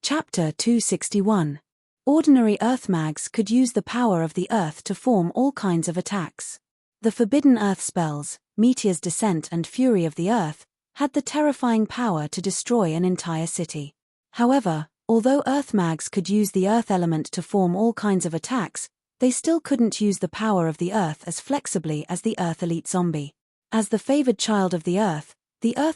Chapter 261. Ordinary Earthmags could use the power of the Earth to form all kinds of attacks. The forbidden Earth spells, Meteor's Descent and Fury of the Earth, had the terrifying power to destroy an entire city. However, although Earthmags could use the Earth element to form all kinds of attacks, they still couldn't use the power of the Earth as flexibly as the Earth Elite Zombie. As the favored child of the Earth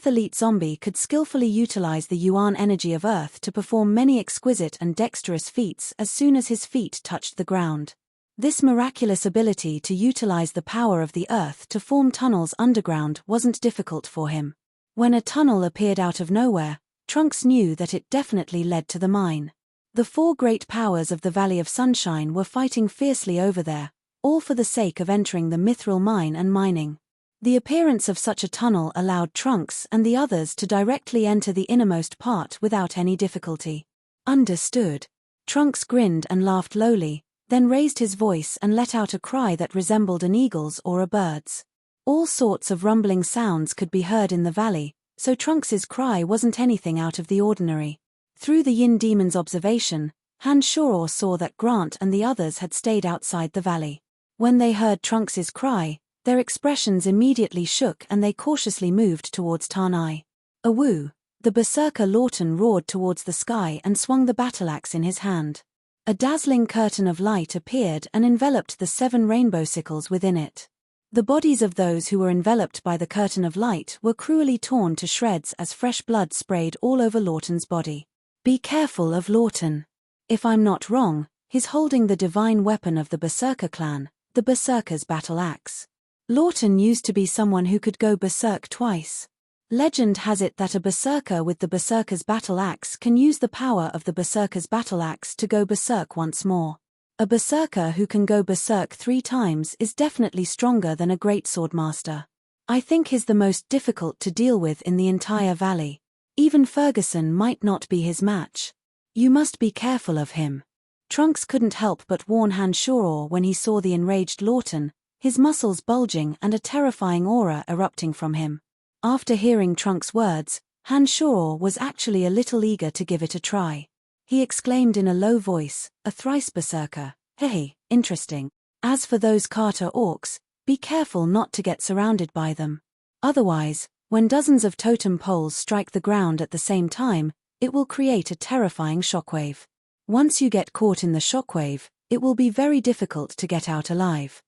Elite Zombie could skillfully utilize the Yuan energy of Earth to perform many exquisite and dexterous feats as soon as his feet touched the ground. This miraculous ability to utilize the power of the Earth to form tunnels underground wasn't difficult for him. When a tunnel appeared out of nowhere, Trunks knew that it definitely led to the mine. The four great powers of the Valley of Sunshine were fighting fiercely over there, all for the sake of entering the mithril mine and mining. The appearance of such a tunnel allowed Trunks and the others to directly enter the innermost part without any difficulty. Understood. Trunks grinned and laughed lowly, then raised his voice and let out a cry that resembled an eagle's or a bird's. All sorts of rumbling sounds could be heard in the valley, so Trunks's cry wasn't anything out of the ordinary. Through the Yin Demon's observation, Han Shoror saw that Grant and the others had stayed outside the valley. When they heard Trunks's cry, their expressions immediately shook and they cautiously moved towards Tanai. Awoo! The berserker Lawton roared towards the sky and swung the battle-axe in his hand. A dazzling curtain of light appeared and enveloped the 7 rainbow sickles within it. The bodies of those who were enveloped by the curtain of light were cruelly torn to shreds as fresh blood sprayed all over Lawton's body. Be careful of Lawton. If I'm not wrong, he's holding the divine weapon of the Berserker clan, the Berserker's battle-axe. Lawton used to be someone who could go berserk twice. Legend has it that a berserker with the Berserker's battle-axe can use the power of the Berserker's battle-axe to go berserk once more. A berserker who can go berserk 3 times is definitely stronger than a great swordmaster. I think he's the most difficult to deal with in the entire valley. Even Ferguson might not be his match. You must be careful of him. Trunks couldn't help but warn Han Shoror when he saw the enraged Lawton, his muscles bulging and a terrifying aura erupting from him. After hearing Trunks' words, Han Shoror was actually a little eager to give it a try. He exclaimed in a low voice, "A thrice berserker, hey, interesting. As for those Carter orcs, be careful not to get surrounded by them. Otherwise, when dozens of totem poles strike the ground at the same time, it will create a terrifying shockwave. Once you get caught in the shockwave, it will be very difficult to get out alive."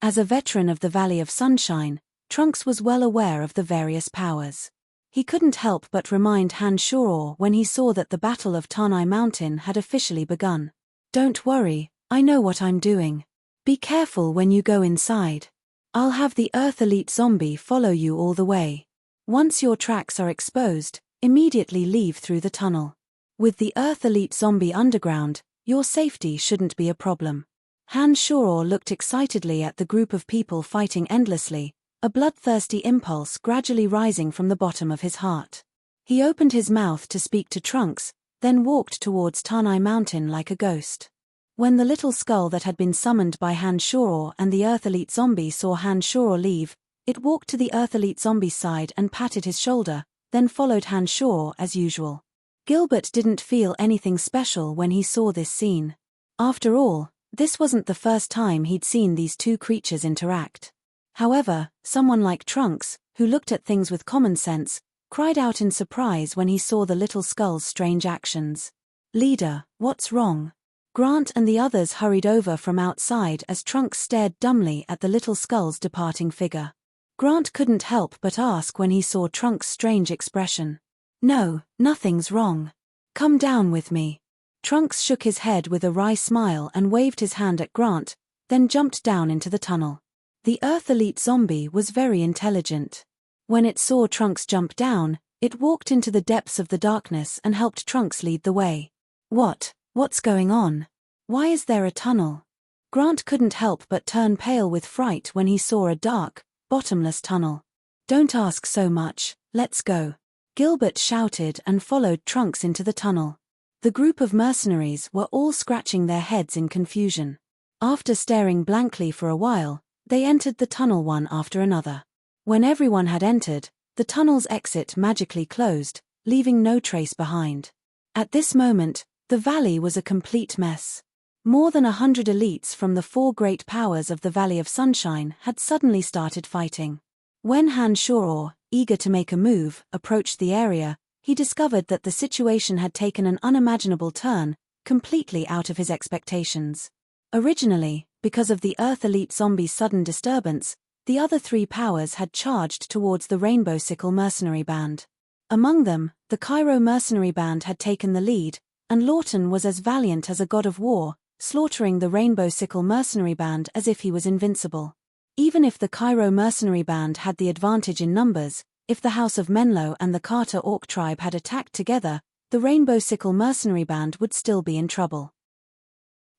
As a veteran of the Valley of Sunshine, Trunks was well aware of the various powers. He couldn't help but remind Han Shoror when he saw that the Battle of Tanai Mountain had officially begun. "Don't worry, I know what I'm doing. Be careful when you go inside. I'll have the Earth Elite Zombie follow you all the way. Once your tracks are exposed, immediately leave through the tunnel. With the Earth Elite Zombie underground, your safety shouldn't be a problem." Han Shoror looked excitedly at the group of people fighting endlessly, a bloodthirsty impulse gradually rising from the bottom of his heart. He opened his mouth to speak to Trunks, then walked towards Tanai Mountain like a ghost. When the little skull that had been summoned by Han Shoror and the Earth Elite Zombie saw Han Shoror leave, it walked to the Earth Elite Zombie's side and patted his shoulder, then followed Han Shoror as usual. Gilbert didn't feel anything special when he saw this scene. After all, this wasn't the first time he'd seen these two creatures interact. However, someone like Trunks, who looked at things with common sense, cried out in surprise when he saw the little skull's strange actions. "Leader, what's wrong?" Grant and the others hurried over from outside as Trunks stared dumbly at the little skull's departing figure. Grant couldn't help but ask when he saw Trunks' strange expression. "No, nothing's wrong. Come down with me." Trunks shook his head with a wry smile and waved his hand at Grant, then jumped down into the tunnel. The Earth Elite Zombie was very intelligent. When it saw Trunks jump down, it walked into the depths of the darkness and helped Trunks lead the way. What's going on? Why is there a tunnel?" Grant couldn't help but turn pale with fright when he saw a dark, bottomless tunnel. "Don't ask so much, let's go." Gilbert shouted and followed Trunks into the tunnel. The group of mercenaries were all scratching their heads in confusion. After staring blankly for a while, they entered the tunnel one after another. When everyone had entered, the tunnel's exit magically closed, leaving no trace behind. At this moment, the valley was a complete mess. More than 100 elites from the 4 great powers of the Valley of Sunshine had suddenly started fighting. When Han Shoror, eager to make a move, approached the area, he discovered that the situation had taken an unimaginable turn, completely out of his expectations. Originally, because of the Earth Elite Zombie's sudden disturbance, the other 3 powers had charged towards the Rainbow Sickle Mercenary Band. Among them, the Cairo Mercenary Band had taken the lead, and Lawton was as valiant as a god of war, slaughtering the Rainbow Sickle Mercenary Band as if he was invincible. Even if the Cairo Mercenary Band had the advantage in numbers, if the House of Menlo and the Carter Orc tribe had attacked together, the Rainbow Sickle Mercenary Band would still be in trouble.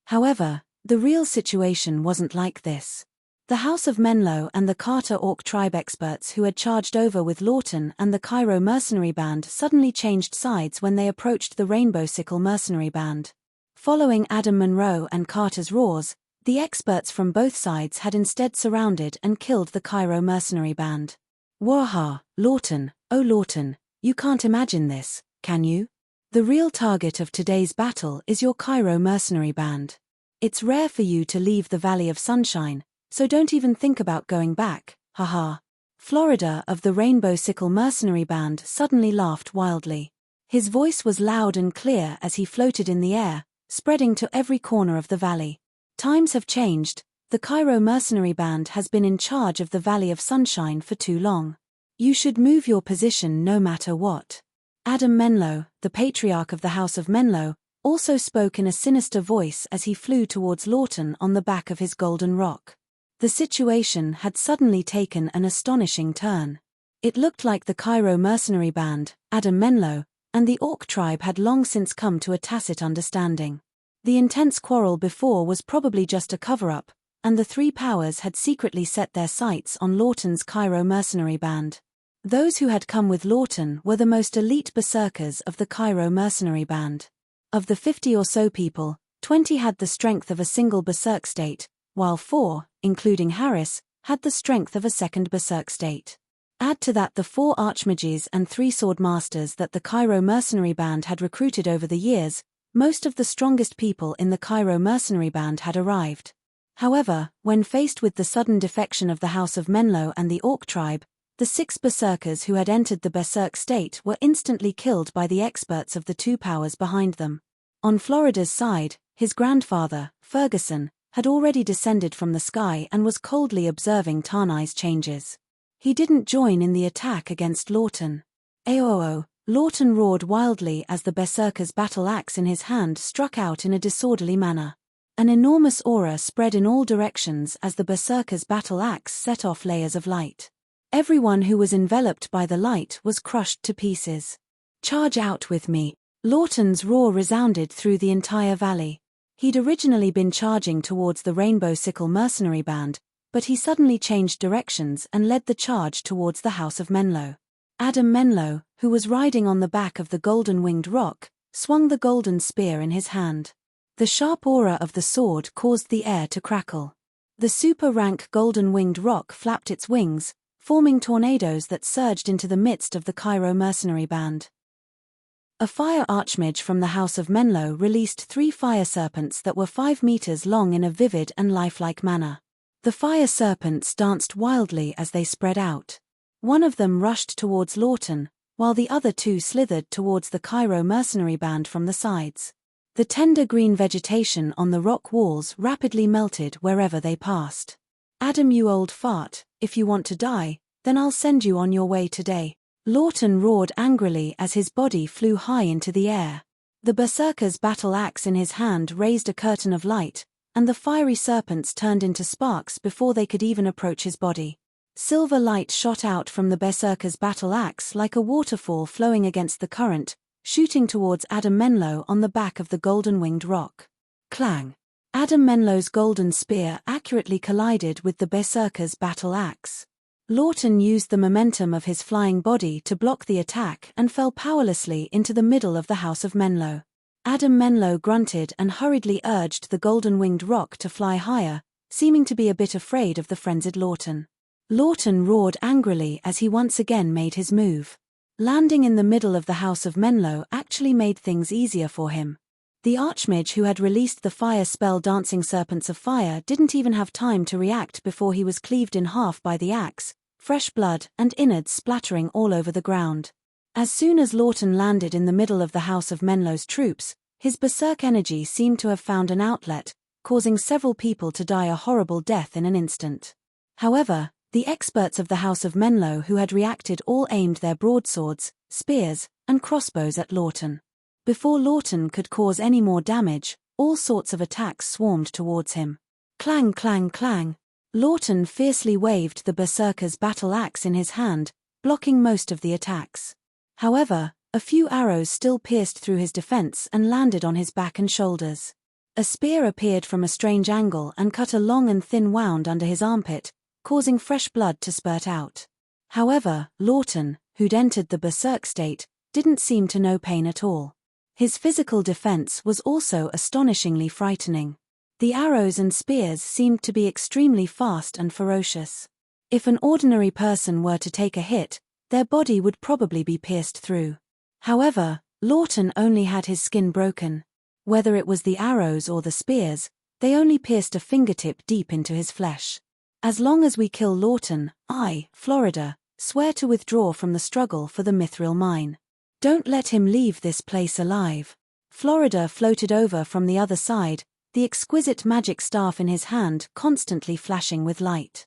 However, the real situation wasn't like this. The House of Menlo and the Carter Orc tribe experts who had charged over with Lawton and the Cairo Mercenary Band suddenly changed sides when they approached the Rainbow Sickle Mercenary Band. Following Adam Monroe and Carter's roars, the experts from both sides had instead surrounded and killed the Cairo Mercenary Band. Waha, Lawton, oh Lawton, you can't imagine this, can you? The real target of today's battle is your Cairo Mercenary Band. It's rare for you to leave the Valley of Sunshine, so don't even think about going back, haha. Florida of the Rainbow Sickle Mercenary Band suddenly laughed wildly. His voice was loud and clear as he floated in the air, spreading to every corner of the valley. Times have changed, the Cairo Mercenary Band has been in charge of the Valley of Sunshine for too long. You should move your position no matter what. Adam Menlo, the patriarch of the House of Menlo, also spoke in a sinister voice as he flew towards Lawton on the back of his golden rock. The situation had suddenly taken an astonishing turn. It looked like the Cairo Mercenary Band, Adam Menlo, and the Orc tribe had long since come to a tacit understanding. The intense quarrel before was probably just a cover-up, and the 3 powers had secretly set their sights on Lawton's Cairo Mercenary Band. Those who had come with Lawton were the most elite berserkers of the Cairo Mercenary Band. Of the 50 or so people, 20 had the strength of a single berserk state, while 4, including Harris, had the strength of a second berserk state. Add to that the 4 archmages and 3 sword masters that the Cairo Mercenary Band had recruited over the years, most of the strongest people in the Cairo Mercenary Band had arrived. However, when faced with the sudden defection of the House of Menlo and the Orc tribe, the 6 berserkers who had entered the berserk state were instantly killed by the experts of the 2 powers behind them. On Florida's side, his grandfather, Ferguson, had already descended from the sky and was coldly observing Tanai's changes. He didn't join in the attack against Lawton. Aoo! Lawton roared wildly as the berserker's battle axe in his hand struck out in a disorderly manner. An enormous aura spread in all directions as the berserker's battle axe set off layers of light. Everyone who was enveloped by the light was crushed to pieces. Charge out with me! Lawton's roar resounded through the entire valley. He'd originally been charging towards the Rainbow Sickle Mercenary Band, but he suddenly changed directions and led the charge towards the House of Menlo. Adam Menlo, who was riding on the back of the golden-winged rock, swung the golden spear in his hand. The sharp aura of the sword caused the air to crackle. The super-rank golden-winged rock flapped its wings, forming tornadoes that surged into the midst of the Cairo Mercenary Band. A fire archmage from the House of Menlo released 3 fire serpents that were 5 meters long in a vivid and lifelike manner. The fire serpents danced wildly as they spread out. One of them rushed towards Lawton, while the other 2 slithered towards the Cairo Mercenary Band from the sides. The tender green vegetation on the rock walls rapidly melted wherever they passed. Adam, you old fart, if you want to die, then I'll send you on your way today. Lawton roared angrily as his body flew high into the air. The berserker's battle axe in his hand raised a curtain of light, and the fiery serpents turned into sparks before they could even approach his body. Silver light shot out from the berserker's battle axe like a waterfall flowing against the current, shooting towards Adam Menlo on the back of the golden-winged rock. Clang! Adam Menlo's golden spear accurately collided with the berserker's battle axe. Lawton used the momentum of his flying body to block the attack and fell powerlessly into the middle of the House of Menlo. Adam Menlo grunted and hurriedly urged the golden-winged rock to fly higher, seeming to be a bit afraid of the frenzied Lawton. Lawton roared angrily as he once again made his move. Landing in the middle of the House of Menlo actually made things easier for him. The Archmage who had released the fire spell Dancing Serpents of Fire didn't even have time to react before he was cleaved in half by the axe, fresh blood and innards splattering all over the ground. As soon as Lawton landed in the middle of the House of Menlo's troops, his berserk energy seemed to have found an outlet, causing several people to die a horrible death in an instant. However, the experts of the House of Menlo who had reacted all aimed their broadswords, spears, and crossbows at Lawton. Before Lawton could cause any more damage, all sorts of attacks swarmed towards him. Clang, clang, clang. Lawton fiercely waved the berserker's battle axe in his hand, blocking most of the attacks. However, a few arrows still pierced through his defense and landed on his back and shoulders. A spear appeared from a strange angle and cut a long and thin wound under his armpit, causing fresh blood to spurt out. However, Lawton, who'd entered the berserk state, didn't seem to know pain at all. His physical defense was also astonishingly frightening. The arrows and spears seemed to be extremely fast and ferocious. If an ordinary person were to take a hit, their body would probably be pierced through. However, Lawton only had his skin broken. Whether it was the arrows or the spears, they only pierced a fingertip deep into his flesh. As long as we kill Lawton, I, Florida, swear to withdraw from the struggle for the Mithril mine. Don't let him leave this place alive. Florida floated over from the other side, the exquisite magic staff in his hand constantly flashing with light.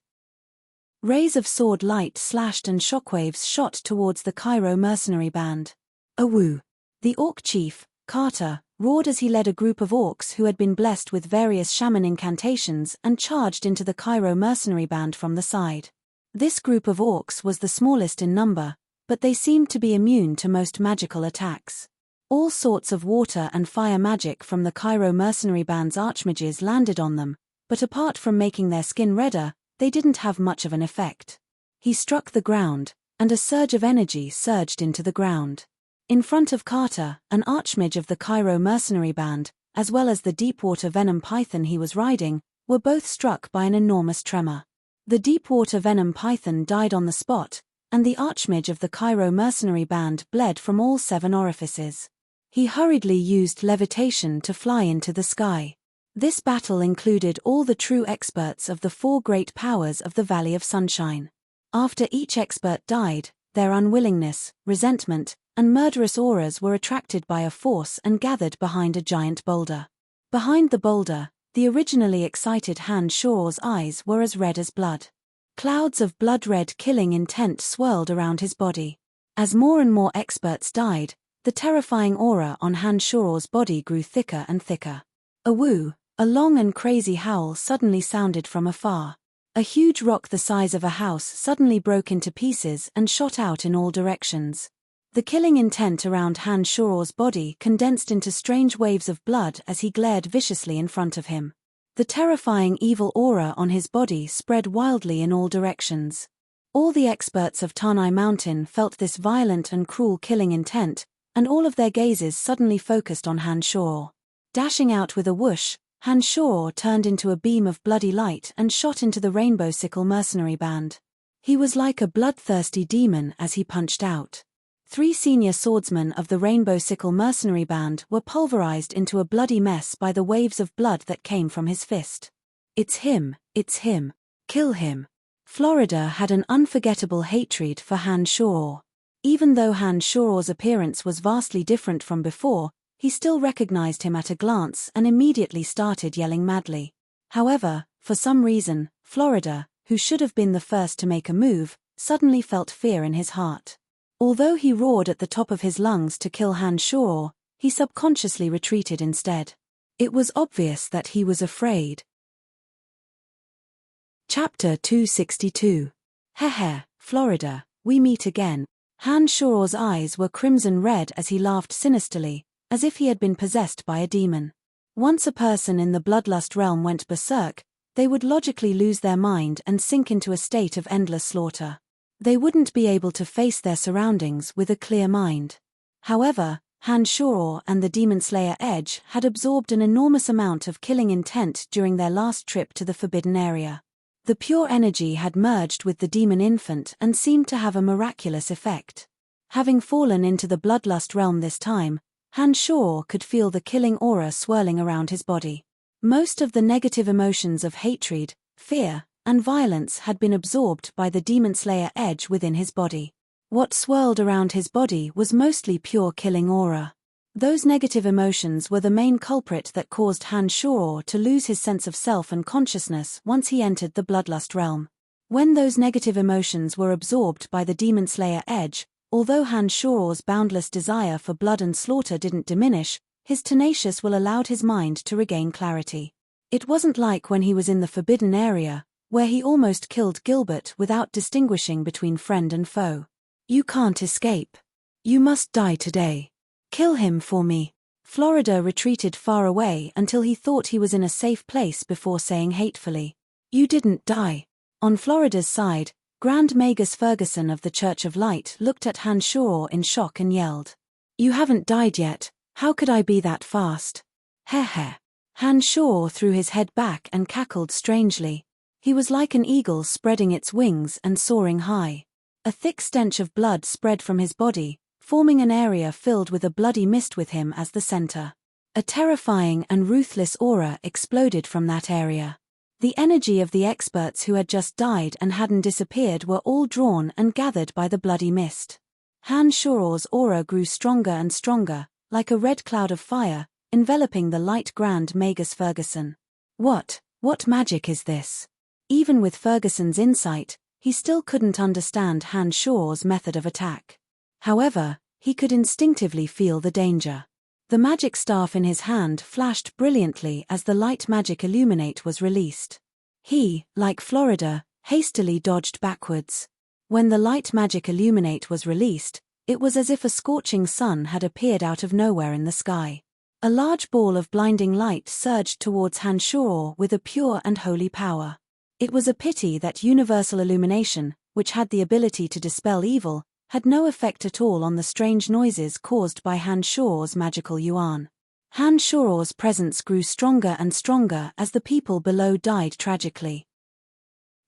Rays of sword light slashed and shockwaves shot towards the Cairo mercenary band. Awoo! The orc chief, Carter, roared as he led a group of orcs who had been blessed with various shaman incantations and charged into the Cairo mercenary band from the side. This group of orcs was the smallest in number, but they seemed to be immune to most magical attacks. All sorts of water and fire magic from the Cairo mercenary band's archmages landed on them, but apart from making their skin redder, they didn't have much of an effect. He struck the ground, and a surge of energy surged into the ground. In front of Carter, an archmage of the Cairo mercenary band, as well as the deepwater venom python he was riding, were both struck by an enormous tremor. The deepwater venom python died on the spot, and the archmage of the Cairo mercenary band bled from all 7 orifices. He hurriedly used levitation to fly into the sky. This battle included all the true experts of the 4 great powers of the Valley of Sunshine. After each expert died, their unwillingness, resentment, and murderous auras were attracted by a force and gathered behind a giant boulder. Behind the boulder, the originally excited Han Shor's eyes were as red as blood. Clouds of blood-red killing intent swirled around his body. As more and more experts died, the terrifying aura on Han Shor's body grew thicker and thicker. Awoo! A long and crazy howl suddenly sounded from afar. A huge rock the size of a house suddenly broke into pieces and shot out in all directions. The killing intent around Han Shor's body condensed into strange waves of blood as he glared viciously in front of him. The terrifying evil aura on his body spread wildly in all directions. All the experts of Tanai Mountain felt this violent and cruel killing intent, and all of their gazes suddenly focused on Han Shor. Dashing out with a whoosh, Han Shor turned into a beam of bloody light and shot into the Rainbow Sickle mercenary band. He was like a bloodthirsty demon as he punched out. 3 senior swordsmen of the Rainbow Sickle mercenary band were pulverized into a bloody mess by the waves of blood that came from his fist. It's him, kill him. Florida had an unforgettable hatred for Han Shor. Even though Han Shor's appearance was vastly different from before, he still recognized him at a glance and immediately started yelling madly. However, for some reason, Florida, who should have been the first to make a move, suddenly felt fear in his heart. Although he roared at the top of his lungs to kill Han Shor, he subconsciously retreated instead. It was obvious that he was afraid. Chapter 262. Heh, Florida, we meet again. Han Shor's eyes were crimson red as he laughed sinisterly, as if he had been possessed by a demon. Once a person in the bloodlust realm went berserk, they would logically lose their mind and sink into a state of endless slaughter. They wouldn't be able to face their surroundings with a clear mind. However, Han Shor and the Demon Slayer Edge had absorbed an enormous amount of killing intent during their last trip to the Forbidden Area. The pure energy had merged with the demon infant and seemed to have a miraculous effect. Having fallen into the bloodlust realm this time, Han Shao could feel the killing aura swirling around his body. Most of the negative emotions of hatred, fear, and violence had been absorbed by the Demon Slayer edge within his body. What swirled around his body was mostly pure killing aura. Those negative emotions were the main culprit that caused Han Shao to lose his sense of self and consciousness once he entered the bloodlust realm. When those negative emotions were absorbed by the Demon Slayer edge, although Han Shao's boundless desire for blood and slaughter didn't diminish, his tenacious will allowed his mind to regain clarity. It wasn't like when he was in the forbidden area, where he almost killed Gilbert without distinguishing between friend and foe. You can't escape. You must die today. Kill him for me. Florida retreated far away until he thought he was in a safe place before saying hatefully, "You didn't die." On Florida's side, Grand Magus Ferguson of the Church of Light looked at Han Shao in shock and yelled, "You haven't died yet, how could I be that fast?" Heh. Han Shao threw his head back and cackled strangely. He was like an eagle spreading its wings and soaring high. A thick stench of blood spread from his body, forming an area filled with a bloody mist with him as the center. A terrifying and ruthless aura exploded from that area. The energy of the experts who had just died and hadn't disappeared were all drawn and gathered by the bloody mist. Han Shao's aura grew stronger and stronger, like a red cloud of fire, enveloping the light Grand Magus Ferguson. What magic is this? Even with Ferguson's insight, he still couldn't understand Han Shao's method of attack. However, he could instinctively feel the danger. The magic staff in his hand flashed brilliantly as the light magic illuminate was released. He, like Florida, hastily dodged backwards. When the light magic illuminate was released, it was as if a scorching sun had appeared out of nowhere in the sky. A large ball of blinding light surged towards Han Shao with a pure and holy power. It was a pity that universal illumination, which had the ability to dispel evil, had no effect at all on the strange noises caused by Han Shao's magical yuan. Han Shao's presence grew stronger and stronger as the people below died tragically.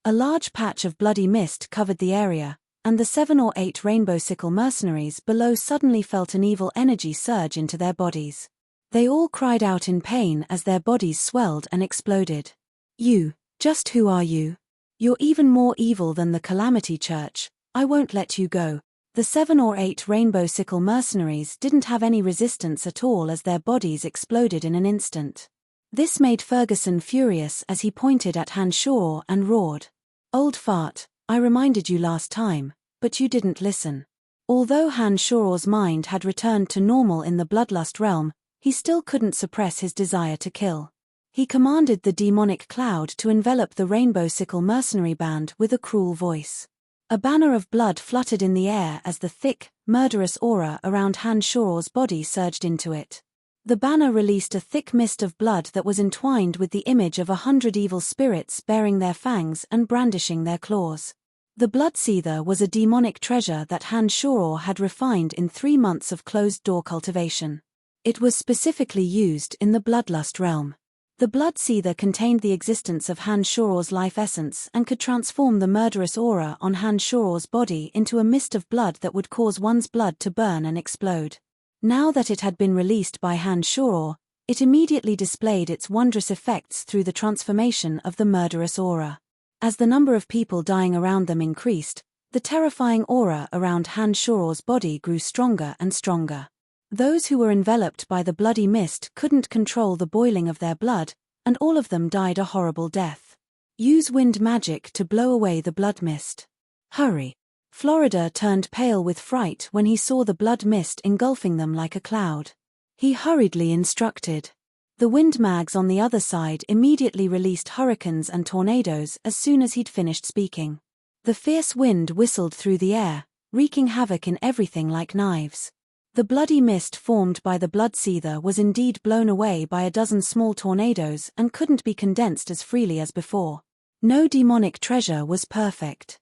A large patch of bloody mist covered the area, and the 7 or 8 rainbow sickle mercenaries below suddenly felt an evil energy surge into their bodies. They all cried out in pain as their bodies swelled and exploded. Just who are you? You're even more evil than the Calamity Church. I won't let you go. The 7 or 8 rainbow sickle mercenaries didn't have any resistance at all as their bodies exploded in an instant. This made Ferguson furious as he pointed at Han Shao and roared, "Old fart, I reminded you last time, but you didn't listen." Although Han Shao's mind had returned to normal in the bloodlust realm, he still couldn't suppress his desire to kill. He commanded the demonic cloud to envelop the rainbow sickle mercenary band with a cruel voice. A banner of blood fluttered in the air as the thick, murderous aura around Han Shao's body surged into it. The banner released a thick mist of blood that was entwined with the image of 100 evil spirits bearing their fangs and brandishing their claws. The Bloodseether was a demonic treasure that Han Shao had refined in 3 months of closed-door cultivation. It was specifically used in the bloodlust realm. The Bloodseether contained the existence of Han Shao's life essence and could transform the murderous aura on Han Shao's body into a mist of blood that would cause one's blood to burn and explode. Now that it had been released by Han Shao, it immediately displayed its wondrous effects through the transformation of the murderous aura. As the number of people dying around them increased, the terrifying aura around Han Shao's body grew stronger and stronger. Those who were enveloped by the bloody mist couldn't control the boiling of their blood, and all of them died a horrible death. Use wind magic to blow away the blood mist. Hurry. Florida turned pale with fright when he saw the blood mist engulfing them like a cloud. He hurriedly instructed. The wind mags on the other side immediately released hurricanes and tornadoes as soon as he'd finished speaking. The fierce wind whistled through the air, wreaking havoc in everything like knives. The bloody mist formed by the Bloodseether was indeed blown away by a dozen small tornadoes and couldn't be condensed as freely as before. No demonic treasure was perfect.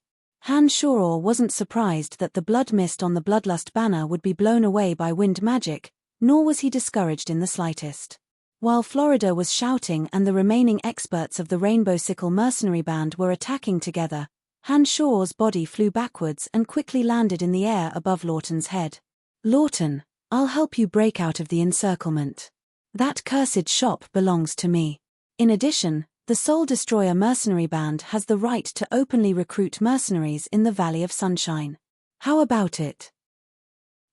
Han Shao wasn't surprised that the blood mist on the Bloodlust banner would be blown away by wind magic, nor was he discouraged in the slightest. While Florida was shouting and the remaining experts of the Rainbow Sickle mercenary band were attacking together, Han Shoror's body flew backwards and quickly landed in the air above Lawton's head. Lawton, I'll help you break out of the encirclement. That cursed shop belongs to me. In addition, the Soul Destroyer mercenary band has the right to openly recruit mercenaries in the Valley of Sunshine. How about it?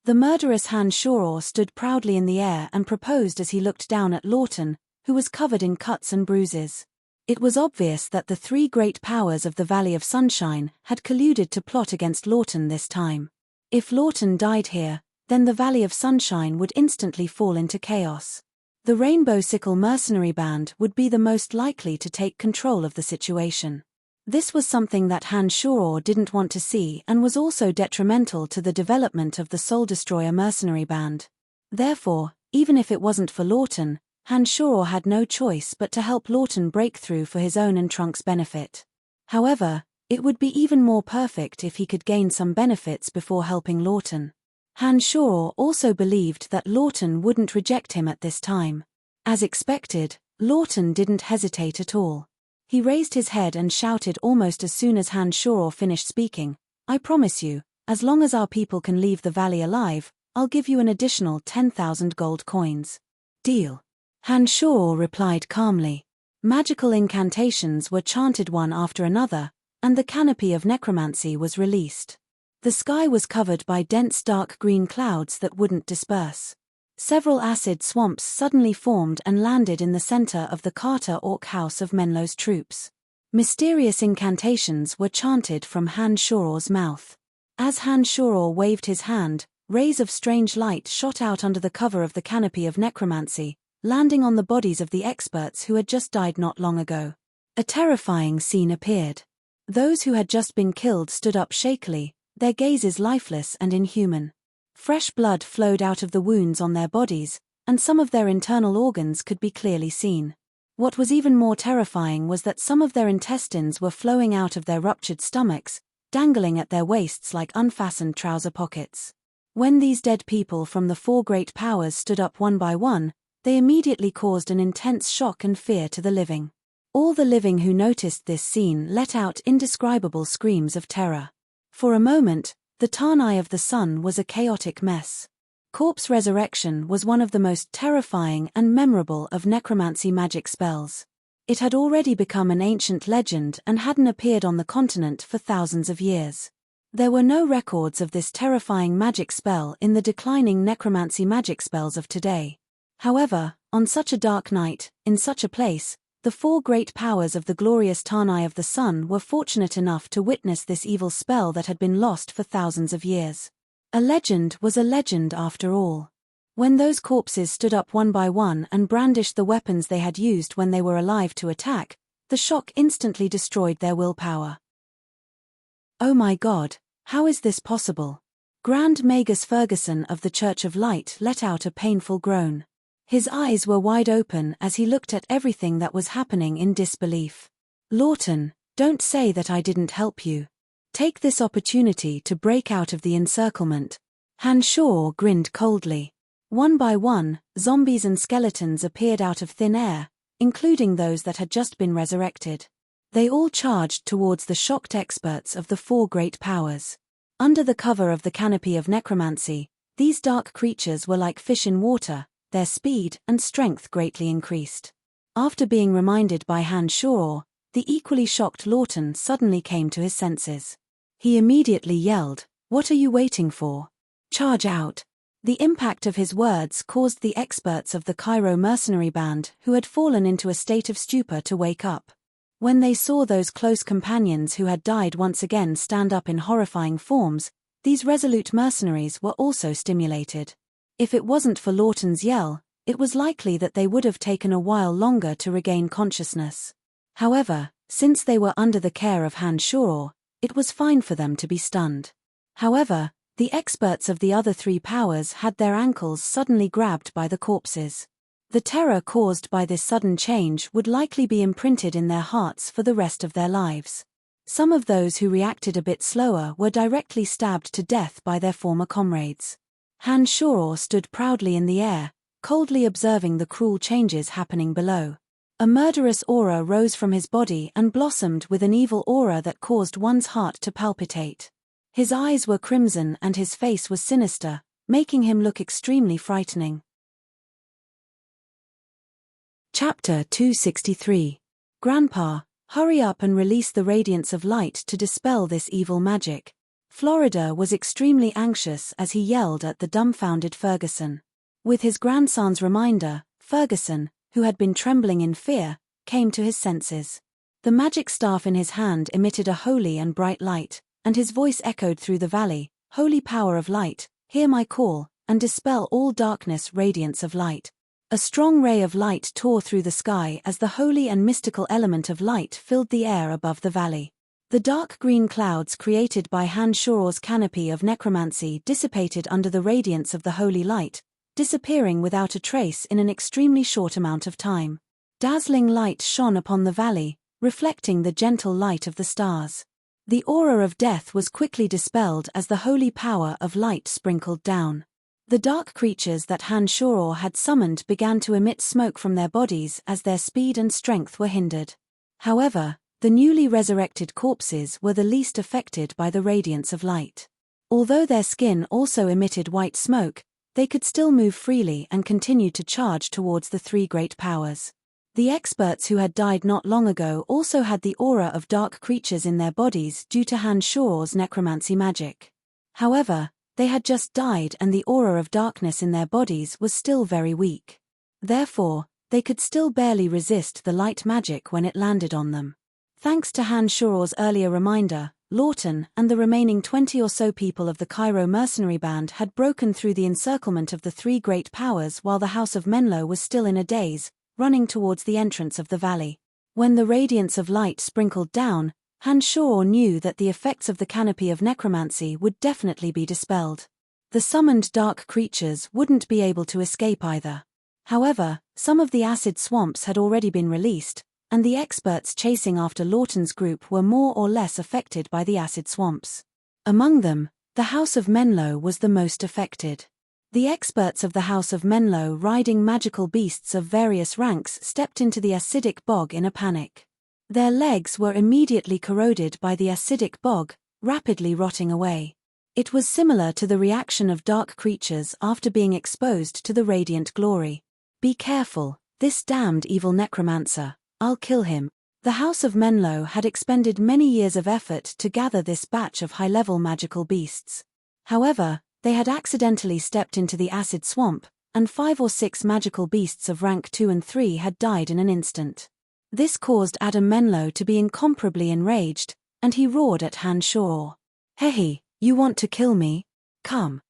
The murderous Han Shoror stood proudly in the air and proposed as he looked down at Lawton, who was covered in cuts and bruises. It was obvious that the three great powers of the Valley of Sunshine had colluded to plot against Lawton this time. If Lawton died here, then the Valley of Sunshine would instantly fall into chaos. The Rainbow Sickle mercenary band would be the most likely to take control of the situation. This was something that Han Shoror didn't want to see and was also detrimental to the development of the Soul Destroyer mercenary band. Therefore, even if it wasn't for Lawton, Han Shoror had no choice but to help Lawton break through for his own and Trunk's benefit. However, it would be even more perfect if he could gain some benefits before helping Lawton. Han Shoror also believed that Lawton wouldn't reject him at this time. As expected, Lawton didn't hesitate at all. He raised his head and shouted almost as soon as Han Shoror finished speaking, "I promise you, as long as our people can leave the valley alive, I'll give you an additional 10,000 gold coins." "Deal." Han Shoror replied calmly. Magical incantations were chanted one after another, and the canopy of necromancy was released. The sky was covered by dense dark green clouds that wouldn't disperse. Several acid swamps suddenly formed and landed in the center of the Carter Orc House of Menlo's troops. Mysterious incantations were chanted from Han Shoror's mouth. As Han Shoror waved his hand, rays of strange light shot out under the cover of the canopy of necromancy, landing on the bodies of the experts who had just died not long ago. A terrifying scene appeared. Those who had just been killed stood up shakily, their gazes lifeless and inhuman. Fresh blood flowed out of the wounds on their bodies, and some of their internal organs could be clearly seen. What was even more terrifying was that some of their intestines were flowing out of their ruptured stomachs, dangling at their waists like unfastened trouser pockets. When these dead people from the four great powers stood up one by one, they immediately caused an intense shock and fear to the living. All the living who noticed this scene let out indescribable screams of terror. For a moment, the Tarnai of the Sun was a chaotic mess. Corpse resurrection was one of the most terrifying and memorable of necromancy magic spells. It had already become an ancient legend and hadn't appeared on the continent for thousands of years. There were no records of this terrifying magic spell in the declining necromancy magic spells of today. However, on such a dark night, in such a place, the four great powers of the glorious Tarnai of the Sun were fortunate enough to witness this evil spell that had been lost for thousands of years. A legend was a legend after all. When those corpses stood up one by one and brandished the weapons they had used when they were alive to attack, the shock instantly destroyed their willpower. "Oh my God, how is this possible?" Grand Magus Ferguson of the Church of Light let out a painful groan. His eyes were wide open as he looked at everything that was happening in disbelief. "Lawton, don't say that I didn't help you. Take this opportunity to break out of the encirclement." Han Shoror grinned coldly. One by one, zombies and skeletons appeared out of thin air, including those that had just been resurrected. They all charged towards the shocked experts of the four great powers. Under the cover of the canopy of necromancy, these dark creatures were like fish in water, their speed and strength greatly increased. After being reminded by Han Shoror, the equally shocked Lawton suddenly came to his senses. He immediately yelled, "What are you waiting for? Charge out!" The impact of his words caused the experts of the Cairo mercenary band who had fallen into a state of stupor to wake up. When they saw those close companions who had died once again stand up in horrifying forms, these resolute mercenaries were also stimulated. If it wasn't for Lawton's yell, it was likely that they would have taken a while longer to regain consciousness. However, since they were under the care of Han Shoror, it was fine for them to be stunned. However, the experts of the other three powers had their ankles suddenly grabbed by the corpses. The terror caused by this sudden change would likely be imprinted in their hearts for the rest of their lives. Some of those who reacted a bit slower were directly stabbed to death by their former comrades. Han Shoror stood proudly in the air, coldly observing the cruel changes happening below. A murderous aura rose from his body and blossomed with an evil aura that caused one's heart to palpitate. His eyes were crimson and his face was sinister, making him look extremely frightening. Chapter 263. Grandpa, hurry up and release the radiance of light to dispel this evil magic. Florida was extremely anxious as he yelled at the dumbfounded Ferguson. With his grandson's reminder, Ferguson, who had been trembling in fear, came to his senses. The magic staff in his hand emitted a holy and bright light, and his voice echoed through the valley, "Holy power of light, hear my call, and dispel all darkness, radiance of light." A strong ray of light tore through the sky as the holy and mystical element of light filled the air above the valley. The dark green clouds created by Han Shoror's canopy of necromancy dissipated under the radiance of the holy light, disappearing without a trace in an extremely short amount of time. Dazzling light shone upon the valley, reflecting the gentle light of the stars. The aura of death was quickly dispelled as the holy power of light sprinkled down. The dark creatures that Han Shoror had summoned began to emit smoke from their bodies as their speed and strength were hindered. However, the newly resurrected corpses were the least affected by the radiance of light. Although their skin also emitted white smoke, they could still move freely and continued to charge towards the three great powers. The experts who had died not long ago also had the aura of dark creatures in their bodies due to Han Shoror's necromancy magic. However, they had just died and the aura of darkness in their bodies was still very weak. Therefore, they could still barely resist the light magic when it landed on them. Thanks to Han Shoror's earlier reminder, Lawton and the remaining 20 or so people of the Cairo mercenary band had broken through the encirclement of the three great powers while the House of Menlo was still in a daze, running towards the entrance of the valley. When the radiance of light sprinkled down, Han Shoror knew that the effects of the canopy of necromancy would definitely be dispelled. The summoned dark creatures wouldn't be able to escape either. However, some of the acid swamps had already been released, and the experts chasing after Lawton's group were more or less affected by the acid swamps. Among them, the House of Menlo was the most affected. The experts of the House of Menlo riding magical beasts of various ranks stepped into the acidic bog in a panic. Their legs were immediately corroded by the acidic bog, rapidly rotting away. It was similar to the reaction of dark creatures after being exposed to the radiant glory. "Be careful, this damned evil necromancer, I'll kill him." The House of Menlo had expended many years of effort to gather this batch of high-level magical beasts. However, they had accidentally stepped into the acid swamp, and 5 or 6 magical beasts of rank 2 and 3 had died in an instant. This caused Adam Menlo to be incomparably enraged, and he roared at Han Shoror. "Hey, you want to kill me? Come."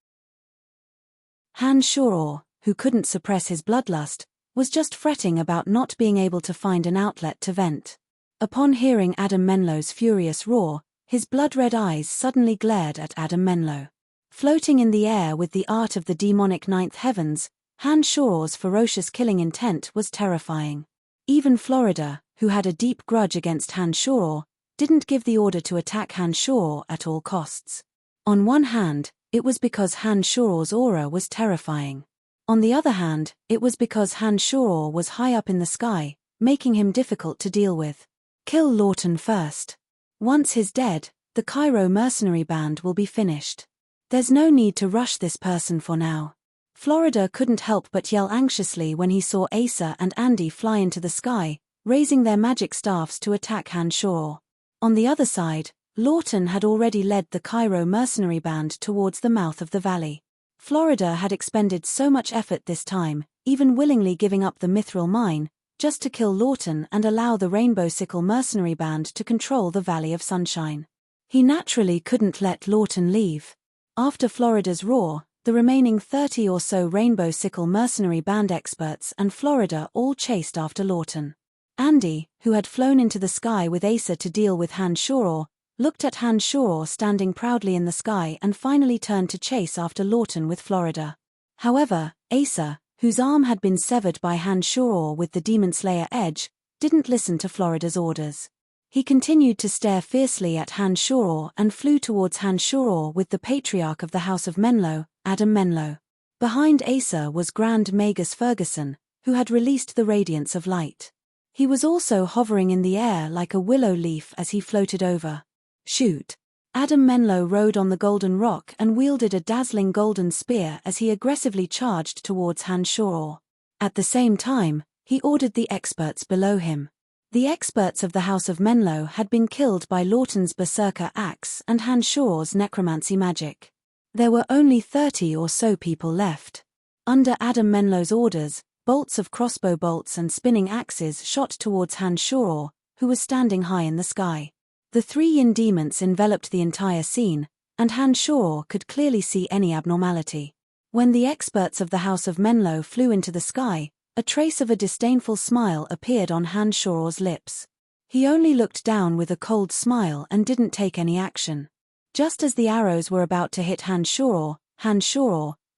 Han Shoror, who couldn't suppress his bloodlust, was just fretting about not being able to find an outlet to vent. Upon hearing Adam Menlo's furious roar, his blood-red eyes suddenly glared at Adam Menlo. Floating in the air with the art of the demonic ninth heavens, Han Shoror's ferocious killing intent was terrifying. Even Florida, who had a deep grudge against Han Shoror, didn't give the order to attack Han Shoror at all costs. On one hand, it was because Han Shoror's aura was terrifying. On the other hand, it was because Han Shoror was high up in the sky, making him difficult to deal with. Kill Lawton first. Once he's dead, the Cairo mercenary band will be finished. There's no need to rush this person for now. Florida couldn't help but yell anxiously when he saw Asa and Andy fly into the sky, raising their magic staffs to attack Han Shoror. On the other side, Lawton had already led the Cairo mercenary band towards the mouth of the valley. Florida had expended so much effort this time, even willingly giving up the Mithril mine, just to kill Lawton and allow the Rainbow Sickle mercenary band to control the Valley of Sunshine. He naturally couldn't let Lawton leave. After Florida's roar, the remaining 30 or so Rainbow Sickle mercenary band experts and Florida all chased after Lawton. Andy, who had flown into the sky with Asa to deal with Han Shoror, looked at Han Shoror standing proudly in the sky and finally turned to chase after Lawton with Florida. However, Asa, whose arm had been severed by Han Shoror with the Demon Slayer edge, didn't listen to Florida's orders. He continued to stare fiercely at Han Shoror and flew towards Han Shoror with the patriarch of the House of Menlo, Adam Menlo. Behind Asa was Grand Magus Ferguson, who had released the radiance of light. He was also hovering in the air like a willow leaf as he floated over. Shoot! Adam Menlo rode on the golden rock and wielded a dazzling golden spear as he aggressively charged towards Han Shoror. At the same time, he ordered the experts below him. The experts of the House of Menlo had been killed by Lawton's berserker axe and Han Shoror's necromancy magic. There were only 30 or so people left. Under Adam Menlo's orders, bolts of crossbow bolts and spinning axes shot towards Han Shoror, who was standing high in the sky. The 3 yin demons enveloped the entire scene, and Han Shoror could clearly see any abnormality. When the experts of the House of Menlo flew into the sky, a trace of a disdainful smile appeared on Han Shoror's lips. He only looked down with a cold smile and didn't take any action. Just as the arrows were about to hit Han Shoror,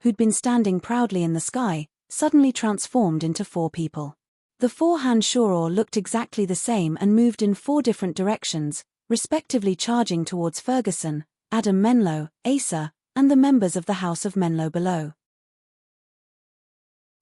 who'd been standing proudly in the sky, suddenly transformed into 4 people. The 4 Han Shoror looked exactly the same and moved in 4 different directions, respectively charging towards Ferguson, Adam Menlo, Asa, and the members of the House of Menlo below.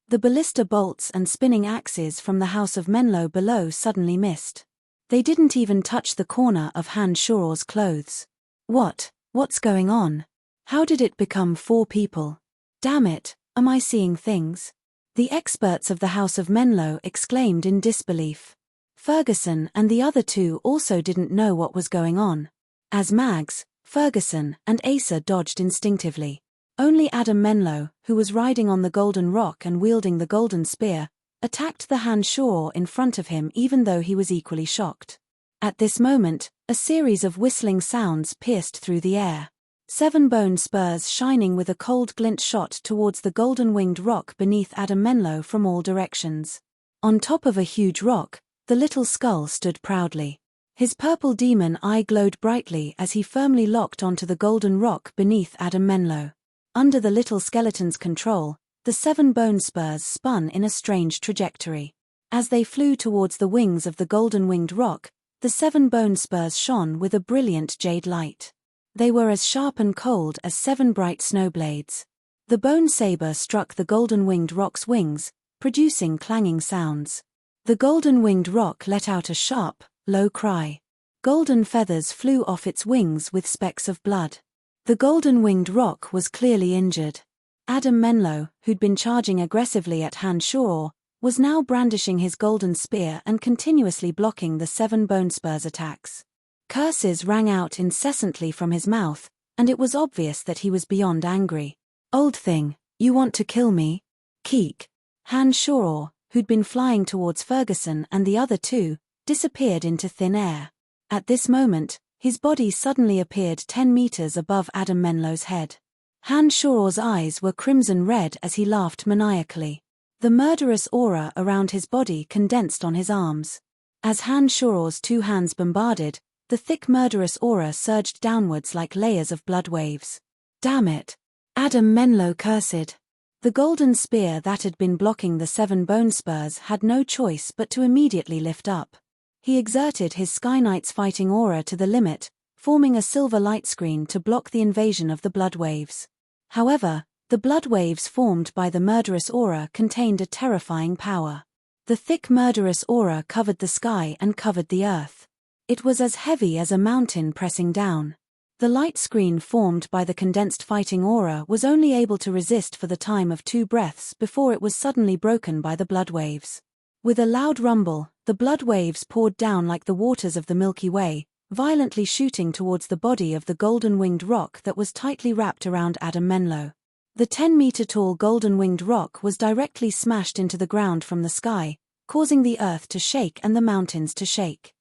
The ballista bolts and spinning axes from the House of Menlo below suddenly missed. They didn't even touch the corner of Han Shoror's clothes. What's going on? How did it become 4 people? Damn it, am I seeing things? The experts of the House of Menlo exclaimed in disbelief. Ferguson and the other 2 also didn't know what was going on. As Mags, Ferguson, and Asa dodged instinctively. Only Adam Menlo, who was riding on the golden rock and wielding the golden spear, attacked the Han Shoror in front of him even though he was equally shocked. At this moment, a series of whistling sounds pierced through the air. 7 bone spurs shining with a cold glint shot towards the golden-winged rock beneath Adam Menlo from all directions. On top of a huge rock, the little skull stood proudly. His purple demon eye glowed brightly as he firmly locked onto the golden rock beneath Adam Menlo. Under the little skeleton's control, the 7 bone spurs spun in a strange trajectory. As they flew towards the wings of the golden-winged rock, the 7 bone spurs shone with a brilliant jade light. They were as sharp and cold as 7 bright snow blades. The bone saber struck the golden-winged rock's wings, producing clanging sounds. The golden-winged rock let out a sharp, low cry. Golden feathers flew off its wings with specks of blood. The golden-winged rock was clearly injured. Adam Menlo, who'd been charging aggressively at Han Shoror, was now brandishing his golden spear and continuously blocking the 7 bone spurs' attacks. Curses rang out incessantly from his mouth, and it was obvious that he was beyond angry. "Old thing, you want to kill me? Keek." Han Shoror, who'd been flying towards Ferguson and the other 2, disappeared into thin air. At this moment, his body suddenly appeared 10 meters above Adam Menlo's head. Han Shoror's eyes were crimson red as he laughed maniacally. The murderous aura around his body condensed on his arms. As Han Shoror's 2 hands bombarded, the thick murderous aura surged downwards like layers of blood waves. "Damn it!" Adam Menlo cursed. The golden spear that had been blocking the 7 bone spurs had no choice but to immediately lift up. He exerted his Sky Knight's fighting aura to the limit, forming a silver light screen to block the invasion of the blood waves. However, the blood waves formed by the murderous aura contained a terrifying power. The thick murderous aura covered the sky and covered the earth. It was as heavy as a mountain pressing down. The light screen formed by the condensed fighting aura was only able to resist for the time of 2 breaths before it was suddenly broken by the blood waves. With a loud rumble, the blood waves poured down like the waters of the Milky Way, violently shooting towards the body of the golden-winged rock that was tightly wrapped around Adam Menlo. The 10-meter-tall golden-winged rock was directly smashed into the ground from the sky, causing the earth to shake and the mountains to shake.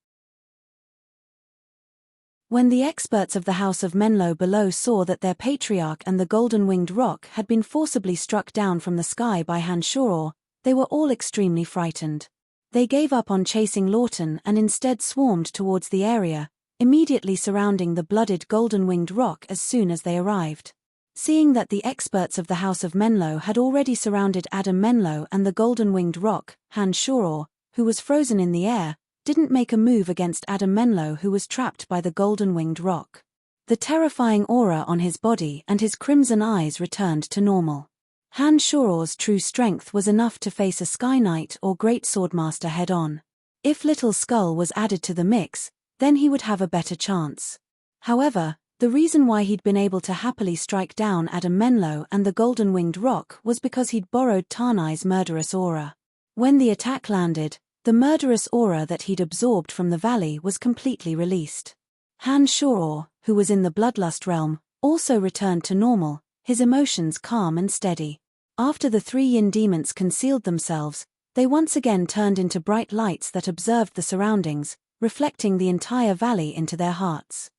When the experts of the House of Menlo below saw that their patriarch and the golden-winged rock had been forcibly struck down from the sky by Han Shoror, they were all extremely frightened. They gave up on chasing Lawton and instead swarmed towards the area, immediately surrounding the blooded golden-winged rock as soon as they arrived. Seeing that the experts of the House of Menlo had already surrounded Adam Menlo and the golden-winged rock, Han Shoror, who was frozen in the air, didn't make a move against Adam Menlo, who was trapped by the golden-winged rock. The terrifying aura on his body and his crimson eyes returned to normal. Han Shoror's true strength was enough to face a Sky Knight or Great Swordmaster head-on. If Little Skull was added to the mix, then he would have a better chance. However, the reason why he'd been able to happily strike down Adam Menlo and the Golden-Winged Rock was because he'd borrowed Tarnai's murderous aura. When the attack landed, the murderous aura that he'd absorbed from the valley was completely released. Han Shoror, who was in the Bloodlust realm, also returned to normal, his emotions calm and steady. After the 3 Yin demons concealed themselves, they once again turned into bright lights that observed the surroundings, reflecting the entire valley into their hearts.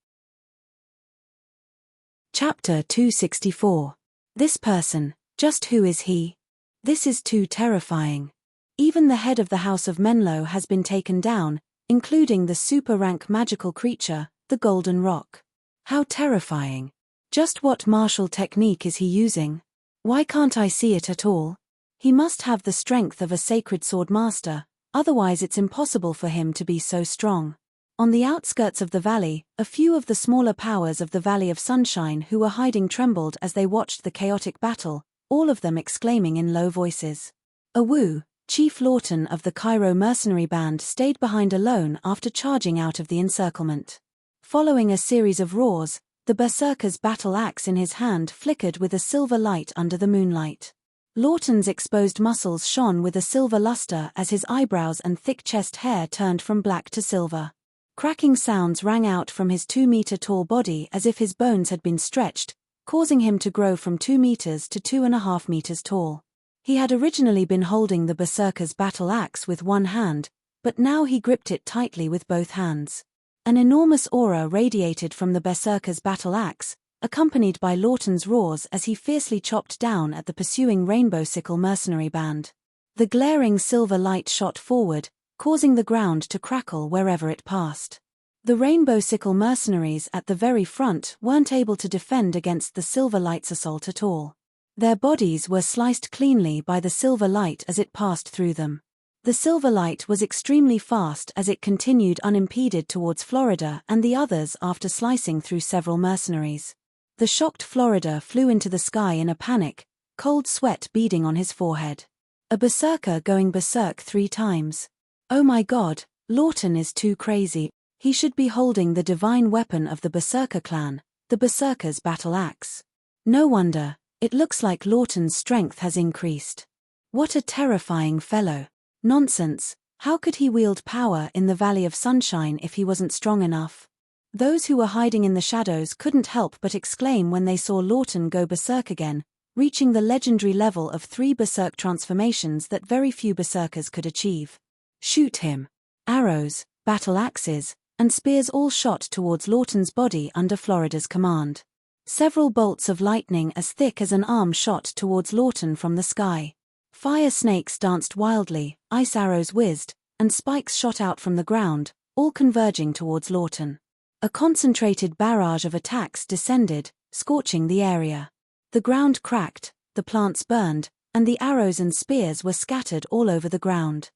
Chapter 264. This person, just who is he? This is too terrifying. Even the head of the House of Menlo has been taken down, including the super-rank magical creature, the Golden Rock. How terrifying. Just what martial technique is he using? Why can't I see it at all? He must have the strength of a sacred sword master, otherwise it's impossible for him to be so strong. On the outskirts of the valley, a few of the smaller powers of the Valley of Sunshine who were hiding trembled as they watched the chaotic battle, all of them exclaiming in low voices. Awu, Chief Lawton of the Cairo mercenary band, stayed behind alone after charging out of the encirclement. Following a series of roars, the berserker's battle axe in his hand flickered with a silver light under the moonlight. Lawton's exposed muscles shone with a silver luster as his eyebrows and thick chest hair turned from black to silver. Cracking sounds rang out from his 2-meter-tall body as if his bones had been stretched, causing him to grow from 2 meters to 2.5 meters tall. He had originally been holding the berserker's battle axe with one hand, but now he gripped it tightly with both hands. An enormous aura radiated from the berserker's battle axe, accompanied by Lawton's roars as he fiercely chopped down at the pursuing Rainbow Sickle mercenary band. The glaring silver light shot forward, causing the ground to crackle wherever it passed. The Rainbow Sickle mercenaries at the very front weren't able to defend against the silver light's assault at all. Their bodies were sliced cleanly by the silver light as it passed through them. The silver light was extremely fast as it continued unimpeded towards Florida and the others after slicing through several mercenaries. The shocked Florida flew into the sky in a panic, cold sweat beading on his forehead. A berserker going berserk 3 times. Oh my God, Lawton is too crazy. He should be holding the divine weapon of the Berserker clan, the Berserker's battle axe. No wonder, it looks like Lawton's strength has increased. What a terrifying fellow. Nonsense, how could he wield power in the Valley of Sunshine if he wasn't strong enough? Those who were hiding in the shadows couldn't help but exclaim when they saw Lawton go berserk again, reaching the legendary level of 3 berserk transformations that very few berserkers could achieve. Shoot him. Arrows, battle axes, and spears all shot towards Lawton's body under Florida's command. Several bolts of lightning as thick as an arm shot towards Lawton from the sky. Fire snakes danced wildly, ice arrows whizzed, and spikes shot out from the ground, all converging towards Lawton. A concentrated barrage of attacks descended, scorching the area. The ground cracked, the plants burned, and the arrows and spears were scattered all over the ground.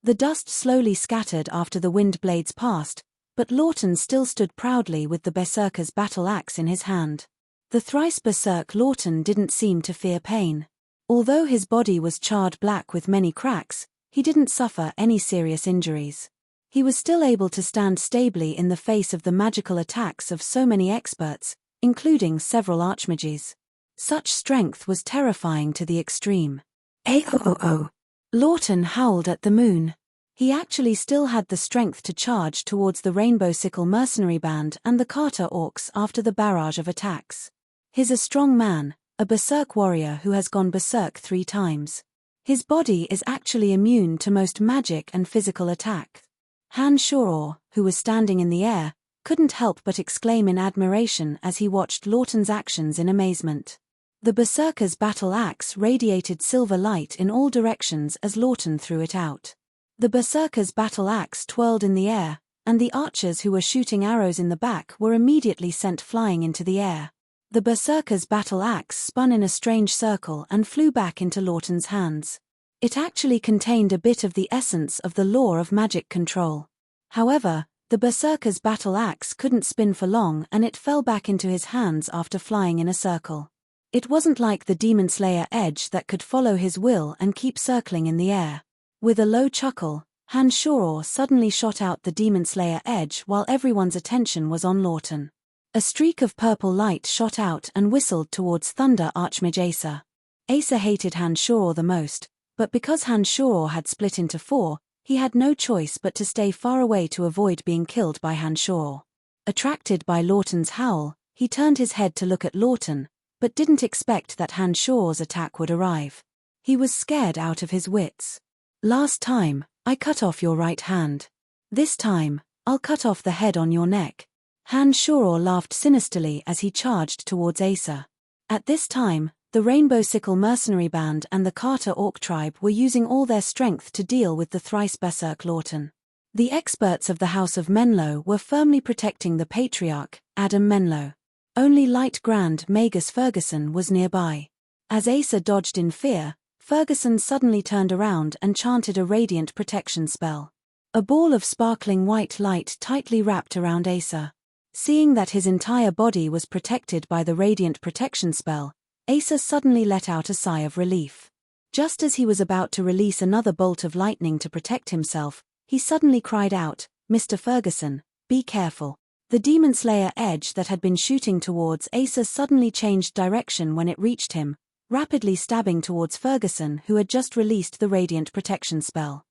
The dust slowly scattered after the wind blades passed, but Lawton still stood proudly with the berserker's battle axe in his hand. The thrice berserk Lawton didn't seem to fear pain. Although his body was charred black with many cracks, he didn't suffer any serious injuries. He was still able to stand stably in the face of the magical attacks of so many experts, including several archmages. Such strength was terrifying to the extreme. Aoo! Lawton howled at the moon. He actually still had the strength to charge towards the Rainbow Sickle mercenary band and the Carter Orcs after the barrage of attacks. He's a strong man, a berserk warrior who has gone berserk 3 times. His body is actually immune to most magic and physical attack. Han Shoror, who was standing in the air, couldn't help but exclaim in admiration as he watched Lawton's actions in amazement. The berserker's battle axe radiated silver light in all directions as Lawton threw it out. The berserker's battle axe twirled in the air, and the archers who were shooting arrows in the back were immediately sent flying into the air. The berserker's battle axe spun in a strange circle and flew back into Lawton's hands. It actually contained a bit of the essence of the law of magic control. However, the berserker's battle axe couldn't spin for long and it fell back into his hands after flying in a circle. It wasn't like the Demon Slayer Edge that could follow his will and keep circling in the air. With a low chuckle, Hanshoro suddenly shot out the Demon Slayer edge while everyone's attention was on Lawton. A streak of purple light shot out and whistled towards Thunder Archmage Asa. Asa hated Hanshoro the most, but because Hanshoro had split into 4, he had no choice but to stay far away to avoid being killed by Hanshoro. Attracted by Lawton's howl, he turned his head to look at Lawton, but didn't expect that Hanshoro's attack would arrive. He was scared out of his wits. Last time, I cut off your right hand. This time, I'll cut off the head on your neck. Hanshoro laughed sinisterly as he charged towards Asa. At this time, the Rainbow Sickle mercenary band and the Carter Orc tribe were using all their strength to deal with the thrice berserk Lawton. The experts of the House of Menlo were firmly protecting the patriarch, Adam Menlo. Only Light Grand Magus Ferguson was nearby. As Asa dodged in fear, Ferguson suddenly turned around and chanted a radiant protection spell. A ball of sparkling white light tightly wrapped around Asa. Seeing that his entire body was protected by the radiant protection spell, Asa suddenly let out a sigh of relief. Just as he was about to release another bolt of lightning to protect himself, he suddenly cried out, "Mr. Ferguson, be careful." The Demon Slayer edge that had been shooting towards Asa suddenly changed direction when it reached him, rapidly stabbing towards Ferguson, who had just released the radiant protection spell.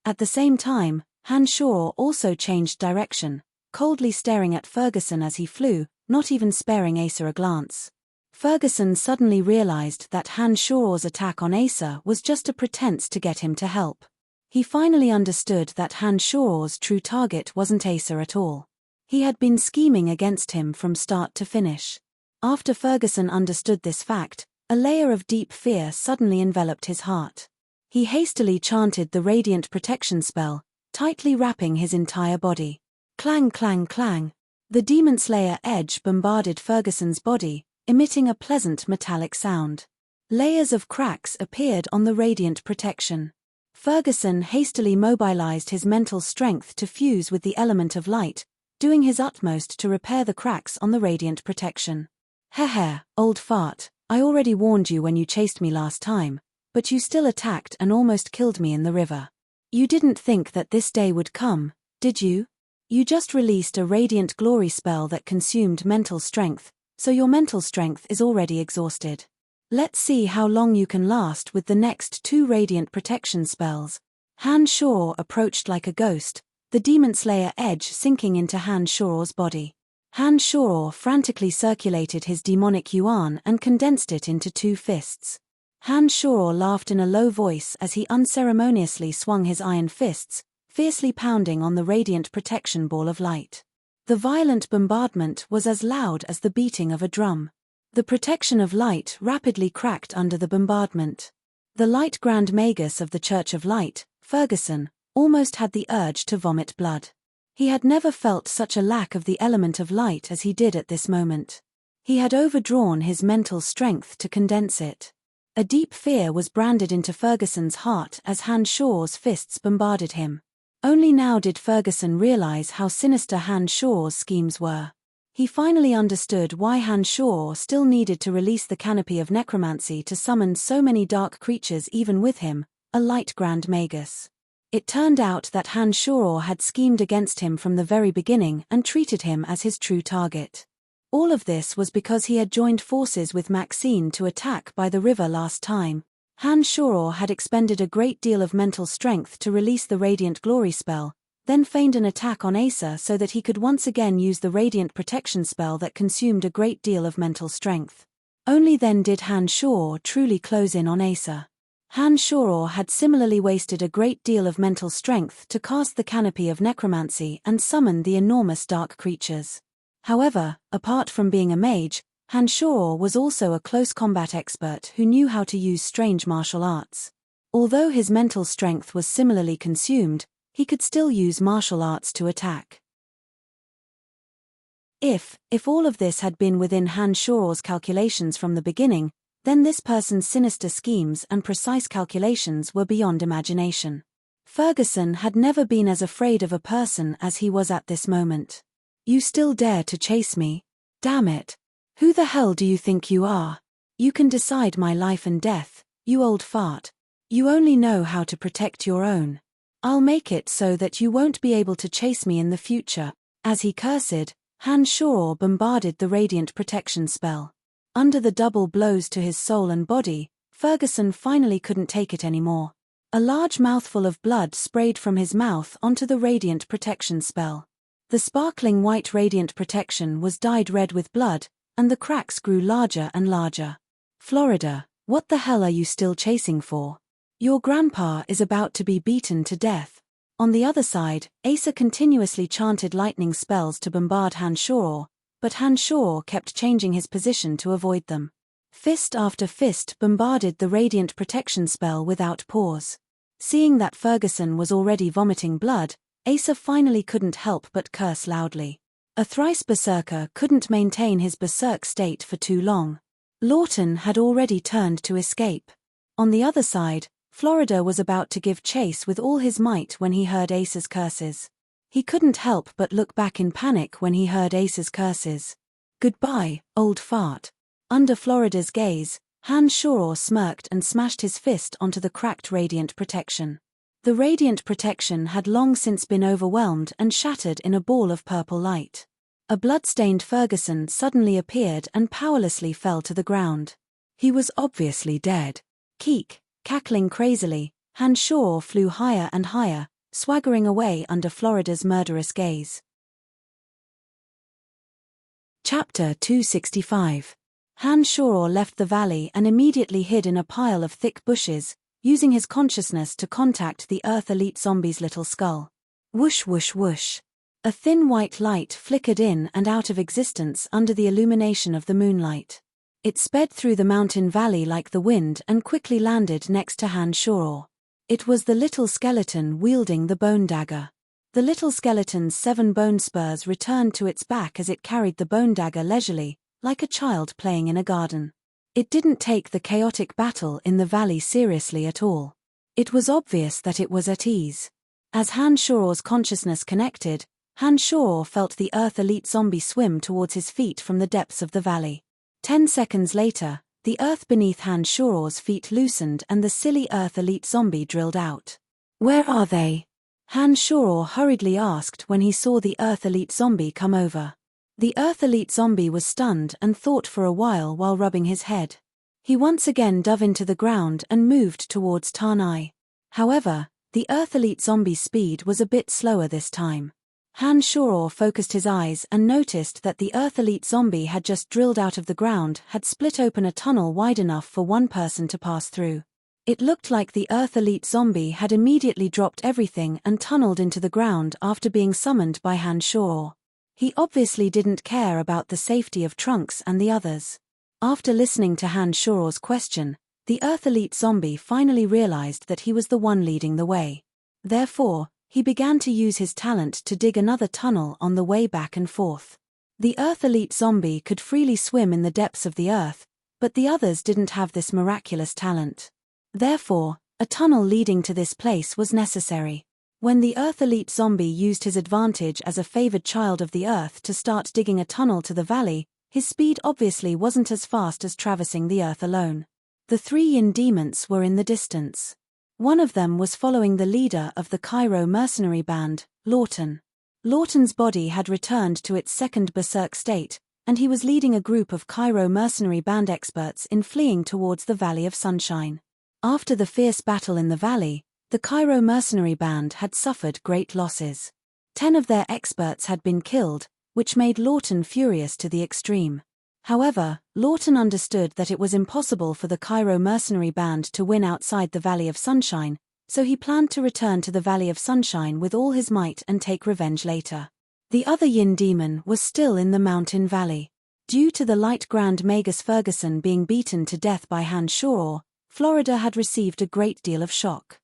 At the same time, Hanshoro also changed direction, coldly staring at Ferguson as he flew, not even sparing Asa a glance. Ferguson suddenly realized that Hanshoro's attack on Asa was just a pretense to get him to help. He finally understood that Hanshoro's true target wasn't Asa at all. He had been scheming against him from start to finish. After Ferguson understood this fact, a layer of deep fear suddenly enveloped his heart. He hastily chanted the radiant protection spell, tightly wrapping his entire body. Clang clang clang. The Demon Slayer edge bombarded Ferguson's body, emitting a pleasant metallic sound. Layers of cracks appeared on the radiant protection. Ferguson hastily mobilized his mental strength to fuse with the element of light, doing his utmost to repair the cracks on the radiant protection. Heh, old fart, I already warned you when you chased me last time, but you still attacked and almost killed me in the river. You didn't think that this day would come, did you? You just released a radiant glory spell that consumed mental strength, so your mental strength is already exhausted. Let's see how long you can last with the next 2 radiant protection spells. Hanshoro approached like a ghost, the Demon Slayer edge sinking into Hanshoro's body. Hanshoro frantically circulated his demonic yuan and condensed it into 2 fists. Hanshoro laughed in a low voice as he unceremoniously swung his iron fists, fiercely pounding on the radiant protection ball of light. The violent bombardment was as loud as the beating of a drum. The protection of light rapidly cracked under the bombardment. The Light Grand Magus of the Church of Light, Ferguson, almost had the urge to vomit blood. He had never felt such a lack of the element of light as he did at this moment. He had overdrawn his mental strength to condense it. A deep fear was branded into Ferguson's heart as Hanshoro's fists bombarded him. Only now did Ferguson realize how sinister Hanshoro's schemes were. He finally understood why Hanshoro still needed to release the canopy of necromancy to summon so many dark creatures even with him, a Light Grand Magus. It turned out that Hanshoro had schemed against him from the very beginning and treated him as his true target. All of this was because he had joined forces with Maxine to attack by the river last time. Hanshoro had expended a great deal of mental strength to release the Radiant Glory spell, then feigned an attack on Asa so that he could once again use the Radiant Protection spell that consumed a great deal of mental strength. Only then did Hanshoro truly close in on Asa. Hanshoro had similarly wasted a great deal of mental strength to cast the canopy of necromancy and summon the enormous dark creatures. However, apart from being a mage, Hanshoro was also a close combat expert who knew how to use strange martial arts. Although his mental strength was similarly consumed, he could still use martial arts to attack. If all of this had been within Hanshoro's calculations from the beginning, then this person's sinister schemes and precise calculations were beyond imagination. Ferguson had never been as afraid of a person as he was at this moment. You still dare to chase me? Damn it. Who the hell do you think you are? You can decide my life and death, you old fart. You only know how to protect your own. I'll make it so that you won't be able to chase me in the future." As he cursed, Han-Shor bombarded the radiant protection spell. Under the double blows to his soul and body, Ferguson finally couldn't take it anymore. A large mouthful of blood sprayed from his mouth onto the radiant protection spell. The sparkling white radiant protection was dyed red with blood, and the cracks grew larger and larger. "Florida, what the hell are you still chasing for? Your grandpa is about to be beaten to death." On the other side, Asa continuously chanted lightning spells to bombard Han-Shor, but Han-Shor kept changing his position to avoid them. Fist after fist bombarded the radiant protection spell without pause. Seeing that Ferguson was already vomiting blood, Asa finally couldn't help but curse loudly. A thrice berserker couldn't maintain his berserk state for too long. Lawton had already turned to escape. On the other side, Florida was about to give chase with all his might when he heard Asa's curses. He couldn't help but look back in panic when he heard Asa's curses. "Goodbye, old fart." Under Florida's gaze, Han-Shor smirked and smashed his fist onto the cracked radiant protection. The radiant protection had long since been overwhelmed and shattered in a ball of purple light. A blood-stained Ferguson suddenly appeared and powerlessly fell to the ground. He was obviously dead. Keek, cackling crazily, Han-Shor flew higher and higher, swaggering away under Florida's murderous gaze. Chapter 265. Han-Shor left the valley and immediately hid in a pile of thick bushes, using his consciousness to contact the Earth Elite Zombie's little skull. Whoosh whoosh whoosh. A thin white light flickered in and out of existence under the illumination of the moonlight. It sped through the mountain valley like the wind and quickly landed next to Han-Shor. It was the little skeleton wielding the bone dagger. The little skeleton's 7 bone spurs returned to its back as it carried the bone dagger leisurely, like a child playing in a garden. It didn't take the chaotic battle in the valley seriously at all. It was obvious that it was at ease. As Han-Shor's consciousness connected, Han-Shor felt the Earth Elite Zombie swim towards his feet from the depths of the valley. 10 seconds later, the earth beneath Han-Shor's feet loosened and the silly Earth Elite Zombie drilled out. "Where are they?" Han-Shor hurriedly asked when he saw the Earth Elite Zombie come over. The Earth Elite Zombie was stunned and thought for a while rubbing his head. He once again dove into the ground and moved towards Tanai. However, the Earth Elite Zombie's speed was a bit slower this time. Han-Shor focused his eyes and noticed that the Earth Elite Zombie had just drilled out of the ground, had split open a tunnel wide enough for one person to pass through. It looked like the Earth Elite Zombie had immediately dropped everything and tunneled into the ground after being summoned by Han-Shor. He obviously didn't care about the safety of Trunks and the others. After listening to Han-Shor's question, the Earth Elite Zombie finally realized that he was the one leading the way. Therefore, he began to use his talent to dig another tunnel on the way back and forth. The Earth Elite Zombie could freely swim in the depths of the earth, but the others didn't have this miraculous talent. Therefore, a tunnel leading to this place was necessary. When the Earth Elite Zombie used his advantage as a favored child of the Earth to start digging a tunnel to the valley, his speed obviously wasn't as fast as traversing the Earth alone. The 3 Yin demons were in the distance. One of them was following the leader of the Cairo mercenary band, Lawton. Lawton's body had returned to its second berserk state, and he was leading a group of Cairo mercenary band experts in fleeing towards the Valley of Sunshine. After the fierce battle in the valley, the Cairo mercenary band had suffered great losses. 10 of their experts had been killed, which made Lawton furious to the extreme. However, Lawton understood that it was impossible for the Cairo mercenary band to win outside the Valley of Sunshine, so he planned to return to the Valley of Sunshine with all his might and take revenge later. The other Yin demon was still in the mountain valley. Due to the light Grand Magus Ferguson being beaten to death by Han-Shor, Florida had received a great deal of shock.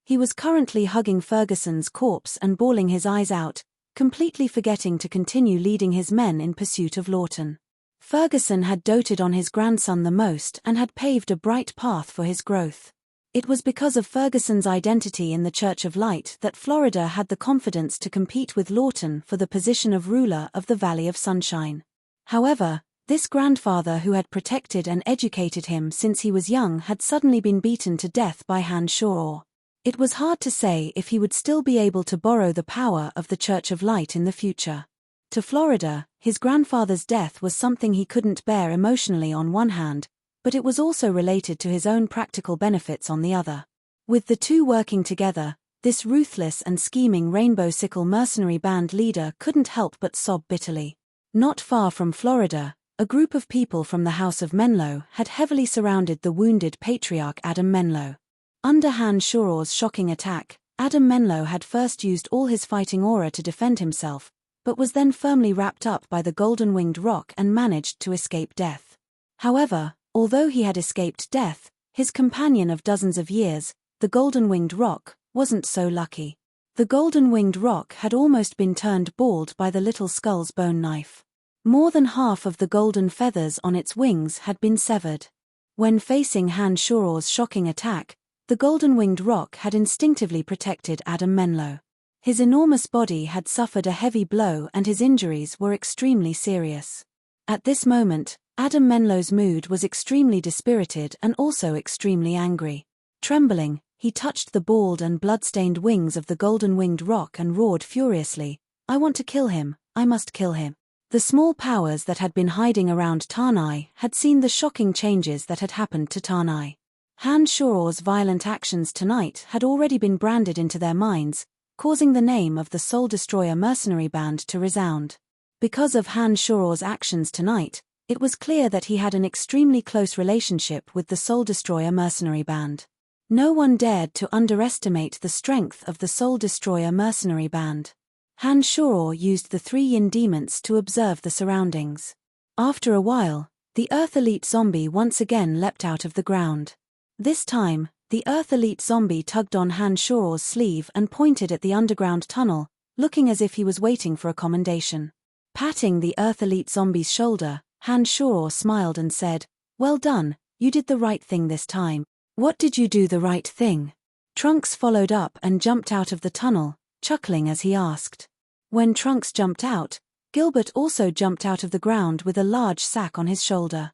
He was currently hugging Ferguson's corpse and bawling his eyes out, completely forgetting to continue leading his men in pursuit of Lawton. Ferguson had doted on his grandson the most and had paved a bright path for his growth. It was because of Ferguson's identity in the Church of Light that Florida had the confidence to compete with Lawton for the position of ruler of the Valley of Sunshine. However, This grandfather who had protected and educated him since he was young had suddenly been beaten to death by Han Shoror. It was hard to say if he would still be able to borrow the power of the Church of Light in the future. To Florida, his grandfather's death was something he couldn't bear emotionally on one hand, but it was also related to his own practical benefits on the other. With the two working together, this ruthless and scheming Rainbow Sickle mercenary band leader couldn't help but sob bitterly. Not far from Florida, a group of people from the House of Menlo had heavily surrounded the wounded patriarch Adam Menlo. Under Han Shoror's shocking attack, Adam Menlo had first used all his fighting aura to defend himself, but was then firmly wrapped up by the golden-winged rock and managed to escape death. However, although he had escaped death, his companion of dozens of years, the golden-winged rock, wasn't so lucky. The golden-winged rock had almost been turned bald by the little skull's bone knife. More than half of the golden feathers on its wings had been severed. When facing Han Shoror's shocking attack, the golden-winged rock had instinctively protected Adam Menlo. His enormous body had suffered a heavy blow and his injuries were extremely serious. At this moment, Adam Menlo's mood was extremely dispirited and also extremely angry. Trembling, he touched the bald and blood-stained wings of the golden-winged rock and roared furiously, "I want to kill him, I must kill him." The small powers that had been hiding around Tarnai had seen the shocking changes that had happened to Tarnai. Han Shoror's violent actions tonight had already been branded into their minds, causing the name of the Soul Destroyer mercenary band to resound. Because of Han Shoror's actions tonight, it was clear that he had an extremely close relationship with the Soul Destroyer mercenary band. No one dared to underestimate the strength of the Soul Destroyer mercenary band. Han Shoror used the 3 yin demons to observe the surroundings. After a while, the Earth Elite Zombie once again leapt out of the ground. This time, the Earth Elite Zombie tugged on Han Shoror's sleeve and pointed at the underground tunnel, looking as if he was waiting for a commendation. Patting the Earth Elite Zombie's shoulder, Han Shoror smiled and said, "Well done, you did the right thing this time." "What did you do the right thing?" Trunks followed up and jumped out of the tunnel, chuckling as he asked. When Trunks jumped out, Gilbert also jumped out of the ground with a large sack on his shoulder.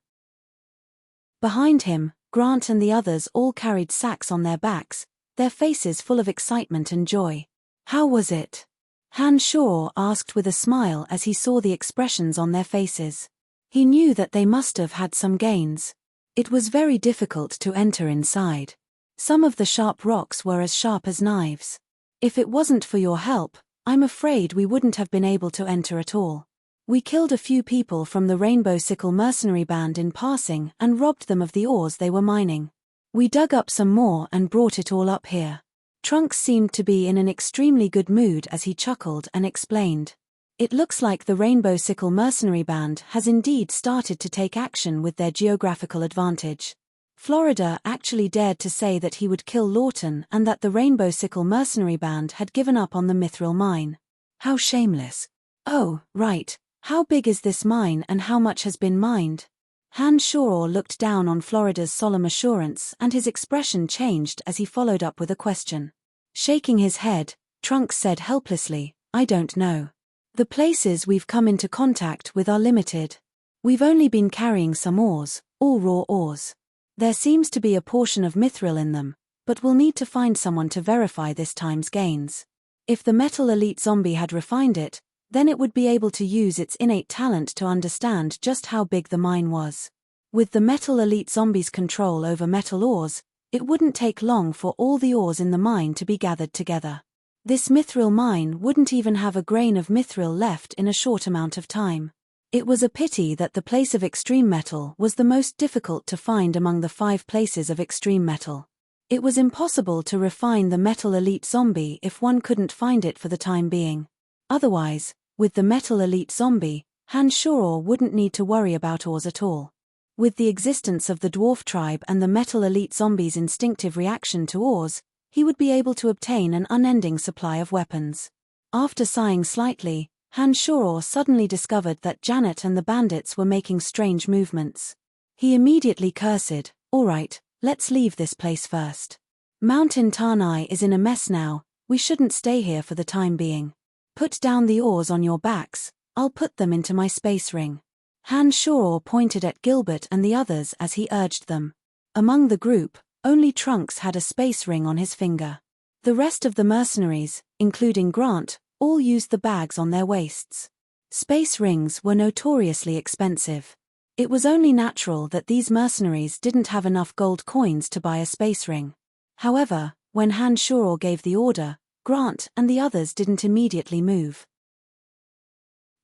Behind him, Grant and the others all carried sacks on their backs, their faces full of excitement and joy. "How was it?" Han Shoror asked with a smile as he saw the expressions on their faces. He knew that they must have had some gains. It was very difficult to enter inside. Some of the sharp rocks were as sharp as knives. If it wasn't for your help, I'm afraid we wouldn't have been able to enter at all. We killed a few people from the Rainbow Sickle mercenary band in passing and robbed them of the ores they were mining. We dug up some more and brought it all up here. Trunks seemed to be in an extremely good mood as he chuckled and explained. It looks like the Rainbow Sickle mercenary band has indeed started to take action with their geographical advantage. Florida actually dared to say that he would kill Lawton and that the Rainbow Sickle mercenary band had given up on the Mithril mine. How shameless. Oh, right. How big is this mine and how much has been mined? Han Shoror looked down on Florida's solemn assurance and his expression changed as he followed up with a question. Shaking his head, Trunks said helplessly, "I don't know. The places we've come into contact with are limited. We've only been carrying some ores, all raw ores. There seems to be a portion of mithril in them, but we'll need to find someone to verify this time's gains. If the Metal Elite Zombie had refined it, then it would be able to use its innate talent to understand just how big the mine was. With the Metal Elite Zombie's control over metal ores, it wouldn't take long for all the ores in the mine to be gathered together. This mithril mine wouldn't even have a grain of mithril left in a short amount of time. It was a pity that the place of extreme metal was the most difficult to find among the 5 places of extreme metal. It was impossible to refine the Metal Elite Zombie if one couldn't find it for the time being. Otherwise, with the Metal Elite Zombie, Han Shoror wouldn't need to worry about ores at all. With the existence of the Dwarf Tribe and the Metal Elite Zombie's instinctive reaction to ores, he would be able to obtain an unending supply of weapons. After sighing slightly, Han Shoror suddenly discovered that Janet and the bandits were making strange movements. He immediately cursed, "All right, let's leave this place first. Mountain Tarnai is in a mess now, we shouldn't stay here for the time being. Put down the ores on your backs, I'll put them into my space ring." Han Shoror pointed at Gilbert and the others as he urged them. Among the group, only Trunks had a space ring on his finger. The rest of the mercenaries, including Grant, all used the bags on their waists. Space rings were notoriously expensive. It was only natural that these mercenaries didn't have enough gold coins to buy a space ring. However, when Han Shoror gave the order, Grant and the others didn't immediately move.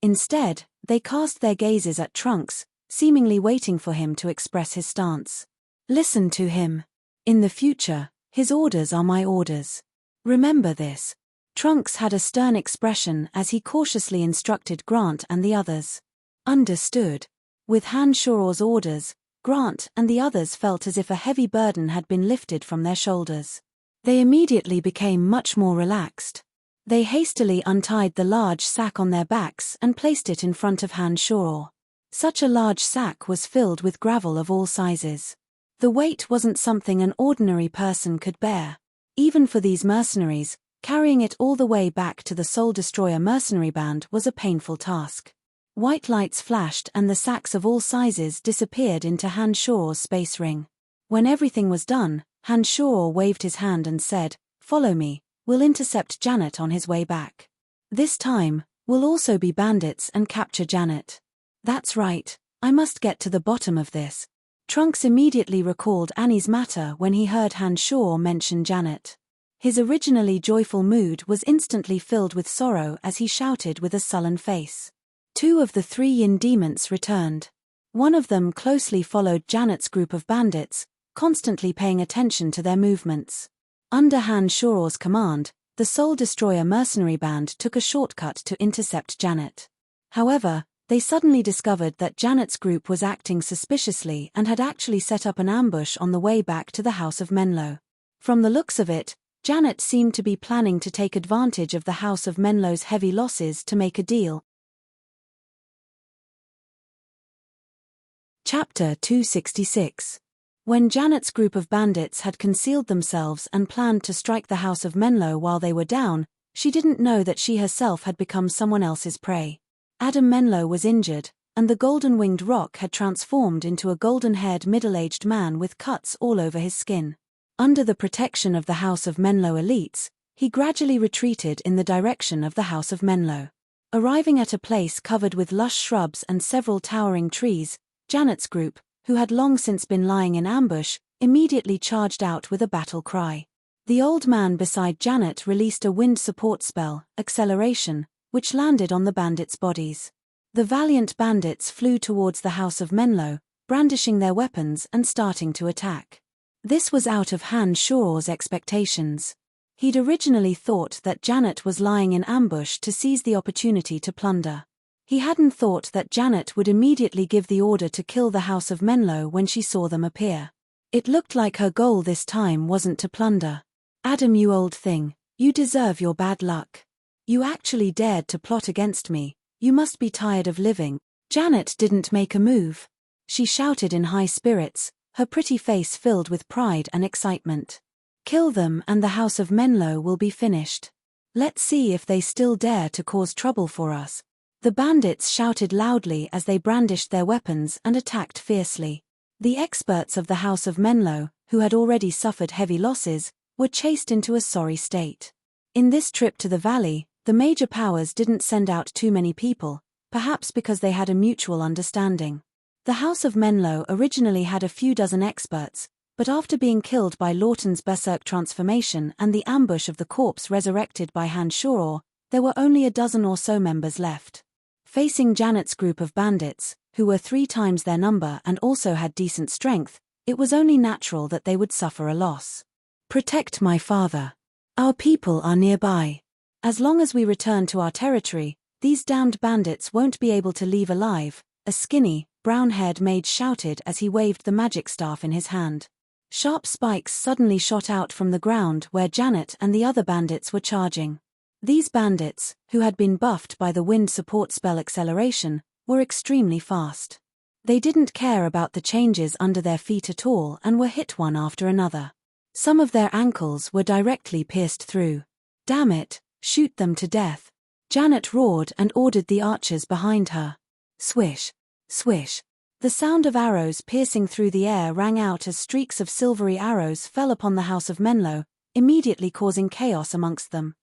Instead, they cast their gazes at Trunks, seemingly waiting for him to express his stance. Listen to him. In the future, his orders are my orders. Remember this. Trunks had a stern expression as he cautiously instructed Grant and the others. Understood. With Han Shoror's orders, Grant and the others felt as if a heavy burden had been lifted from their shoulders. They immediately became much more relaxed. They hastily untied the large sack on their backs and placed it in front of Han Shoror. Such a large sack was filled with gravel of all sizes. The weight wasn't something an ordinary person could bear. Even for these mercenaries, carrying it all the way back to the Soul Destroyer mercenary band was a painful task. White lights flashed and the sacks of all sizes disappeared into Han Shoror's space ring. When everything was done, Han Shoror waved his hand and said, "Follow me, we'll intercept Janet on his way back. This time, we'll also be bandits and capture Janet." That's right, I must get to the bottom of this. Trunks immediately recalled Annie's matter when he heard Han Shoror mention Janet. His originally joyful mood was instantly filled with sorrow as he shouted with a sullen face. 2 of the 3 Yin demons returned. One of them closely followed Janet's group of bandits, constantly paying attention to their movements. Under Han Shoror's command, the Soul Destroyer mercenary band took a shortcut to intercept Janet. However, they suddenly discovered that Janet's group was acting suspiciously and had actually set up an ambush on the way back to the House of Menlo. From the looks of it, Janet seemed to be planning to take advantage of the House of Menlo's heavy losses to make a deal. Chapter 266. When Janet's group of bandits had concealed themselves and planned to strike the House of Menlo while they were down, she didn't know that she herself had become someone else's prey. Adam Menlo was injured, and the golden-winged rock had transformed into a golden-haired middle-aged man with cuts all over his skin. Under the protection of the House of Menlo elites, he gradually retreated in the direction of the House of Menlo. Arriving at a place covered with lush shrubs and several towering trees, Janet's group, who had long since been lying in ambush, immediately charged out with a battle cry. The old man beside Janet released a wind support spell, Acceleration, which landed on the bandits' bodies. The valiant bandits flew towards the House of Menlo, brandishing their weapons and starting to attack. This was out of Han Shoror's expectations. He'd originally thought that Janet was lying in ambush to seize the opportunity to plunder. He hadn't thought that Janet would immediately give the order to kill the House of Menlo when she saw them appear. It looked like her goal this time wasn't to plunder. "Adam, you old thing, you deserve your bad luck. You actually dared to plot against me, you must be tired of living." Janet didn't make a move. She shouted in high spirits, her pretty face filled with pride and excitement. "Kill them and the House of Menlo will be finished. Let's see if they still dare to cause trouble for us." The bandits shouted loudly as they brandished their weapons and attacked fiercely. The experts of the House of Menlo, who had already suffered heavy losses, were chased into a sorry state. In this trip to the valley, the major powers didn't send out too many people, perhaps because they had a mutual understanding. The House of Menlo originally had a few dozen experts, but after being killed by Lawton's berserk transformation and the ambush of the corpse resurrected by Han Shoror, there were only a dozen or so members left. Facing Janet's group of bandits, who were 3 times their number and also had decent strength, it was only natural that they would suffer a loss. "Protect my father. Our people are nearby. As long as we return to our territory, these damned bandits won't be able to leave alive," a skinny, brown-haired mage shouted as he waved the magic staff in his hand. Sharp spikes suddenly shot out from the ground where Janet and the other bandits were charging. These bandits, who had been buffed by the wind support spell Acceleration, were extremely fast. They didn't care about the changes under their feet at all and were hit one after another. Some of their ankles were directly pierced through. "Damn it, shoot them to death." Janet roared and ordered the archers behind her. Swish. Swish! The sound of arrows piercing through the air rang out as streaks of silvery arrows fell upon the house of Menlo, immediately causing chaos amongst them.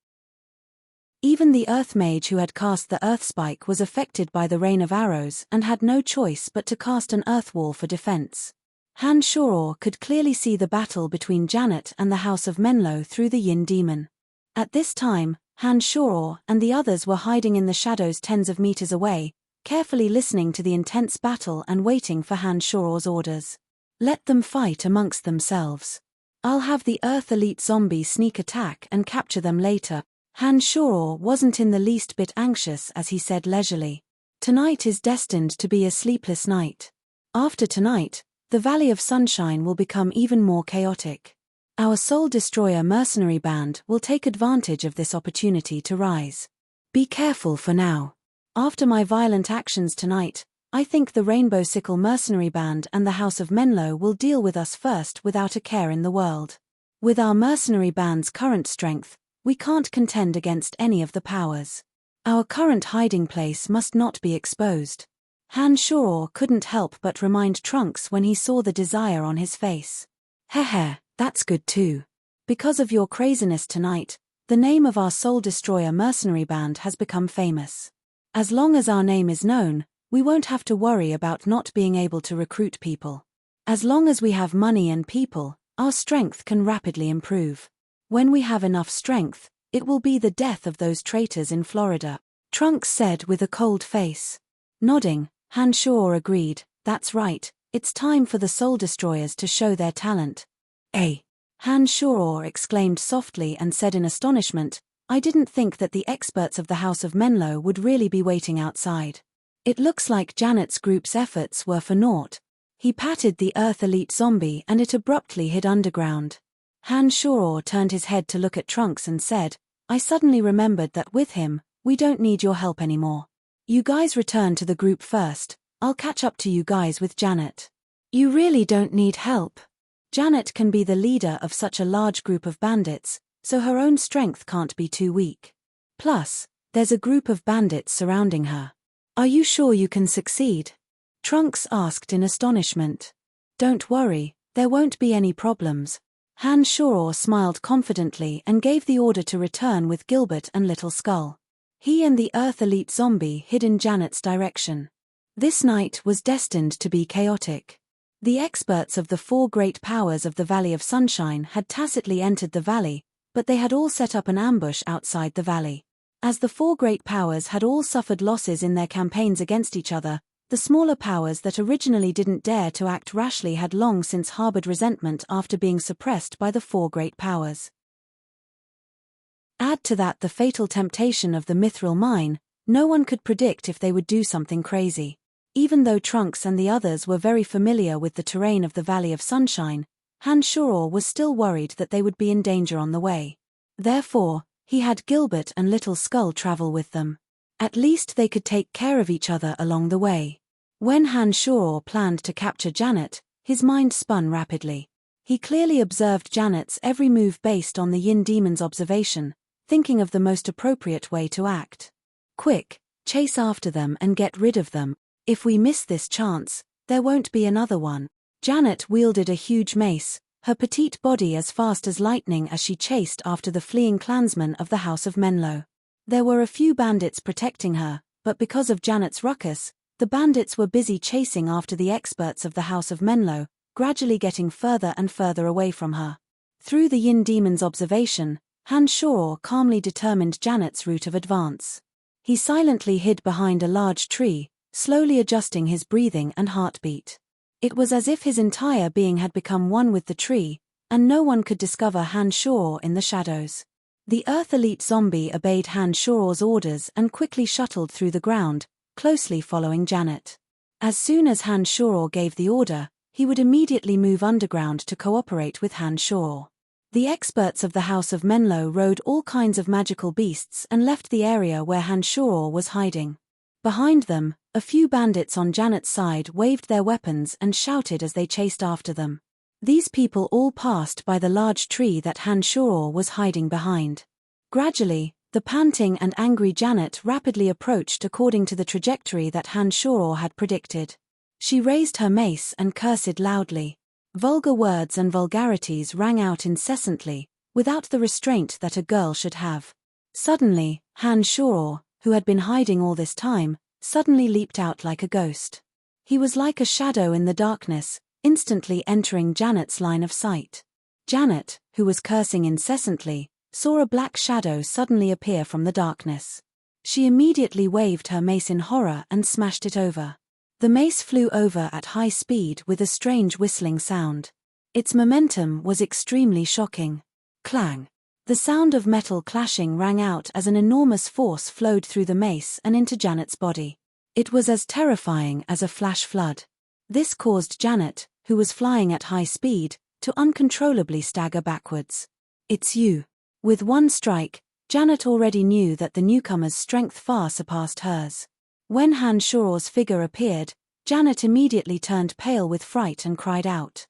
Even the Earth Mage who had cast the Earth Spike was affected by the rain of arrows and had no choice but to cast an earth wall for defense. Han Shoror could clearly see the battle between Janet and the House of Menlo through the Yin Demon. At this time, Han Shoror and the others were hiding in the shadows tens of meters away, carefully listening to the intense battle and waiting for Han Shoror's orders. Let them fight amongst themselves. I'll have the Earth Elite Zombie sneak attack and capture them later. Han Shoror wasn't in the least bit anxious as he said leisurely. Tonight is destined to be a sleepless night. After tonight, the Valley of Sunshine will become even more chaotic. Our Soul Destroyer mercenary band will take advantage of this opportunity to rise. Be careful for now. After my violent actions tonight, I think the Rainbow Sickle mercenary band and the House of Menlo will deal with us first without a care in the world. With our mercenary band's current strength, we can't contend against any of the powers. Our current hiding place must not be exposed. Han Shoror couldn't help but remind Trunks when he saw the desire on his face. Heh, that's good too. Because of your craziness tonight, the name of our Soul Destroyer mercenary band has become famous. As long as our name is known, we won't have to worry about not being able to recruit people. As long as we have money and people, our strength can rapidly improve. When we have enough strength, it will be the death of those traitors in Florida, Trunks said with a cold face. Nodding, Han Shoror agreed, that's right, it's time for the Soul Destroyers to show their talent. Han Shoror exclaimed softly and said in astonishment, I didn't think that the experts of the House of Menlo would really be waiting outside. It looks like Janet's group's efforts were for naught. He patted the Earth Elite Zombie and it abruptly hid underground. Han Shoror turned his head to look at Trunks and said, I suddenly remembered that with him, we don't need your help anymore. You guys return to the group first, I'll catch up to you guys with Janet. You really don't need help. Janet can be the leader of such a large group of bandits, so her own strength can't be too weak. Plus, there's a group of bandits surrounding her. Are you sure you can succeed? Trunks asked in astonishment. Don't worry, there won't be any problems. Han Shoror smiled confidently and gave the order to return with Gilbert and Little Skull. He and the Earth Elite Zombie hid in Janet's direction. This night was destined to be chaotic. The experts of the four great powers of the Valley of Sunshine had tacitly entered the valley, but they had all set up an ambush outside the valley. As the four great powers had all suffered losses in their campaigns against each other, the smaller powers that originally didn't dare to act rashly had long since harbored resentment after being suppressed by the four great powers. Add to that the fatal temptation of the Mithril mine, no one could predict if they would do something crazy. Even though Trunks and the others were very familiar with the terrain of the Valley of Sunshine, Han Shoror was still worried that they would be in danger on the way. Therefore, he had Gilbert and Little Skull travel with them. At least they could take care of each other along the way. When Han Shoror planned to capture Janet, his mind spun rapidly. He clearly observed Janet's every move based on the Yin Demon's observation, thinking of the most appropriate way to act. Quick, chase after them and get rid of them. If we miss this chance, there won't be another one. Janet wielded a huge mace, her petite body as fast as lightning as she chased after the fleeing clansmen of the House of Menlo. There were a few bandits protecting her, but because of Janet's ruckus, the bandits were busy chasing after the experts of the House of Menlo, gradually getting further and further away from her. Through the Yin Demon's observation, Han Shoror calmly determined Janet's route of advance. He silently hid behind a large tree, slowly adjusting his breathing and heartbeat. It was as if his entire being had become one with the tree, and no one could discover Han Shoror in the shadows. The Earth Elite Zombie obeyed Han Shoror's orders and quickly shuttled through the ground, closely following Janet. As soon as Han Shoror gave the order, he would immediately move underground to cooperate with Han Shoror. The experts of the House of Menlo rode all kinds of magical beasts and left the area where Han Shoror was hiding. Behind them, a few bandits on Janet's side waved their weapons and shouted as they chased after them. These people all passed by the large tree that Han Shoror was hiding behind. Gradually, The panting and angry Janet rapidly approached according to the trajectory that Han-Shoror had predicted. She raised her mace and cursed loudly. Vulgar words and vulgarities rang out incessantly, without the restraint that a girl should have. Suddenly, Han-Shoror, who had been hiding all this time, suddenly leaped out like a ghost. He was like a shadow in the darkness, instantly entering Janet's line of sight. Janet, who was cursing incessantly, saw a black shadow suddenly appear from the darkness. She immediately waved her mace in horror and smashed it over. The mace flew over at high speed with a strange whistling sound. Its momentum was extremely shocking. Clang! The sound of metal clashing rang out as an enormous force flowed through the mace and into Janet's body. It was as terrifying as a flash flood. This caused Janet, who was flying at high speed, to uncontrollably stagger backwards. "It's you." With one strike, Janet already knew that the newcomer's strength far surpassed hers. When Han-Shoror's figure appeared, Janet immediately turned pale with fright and cried out.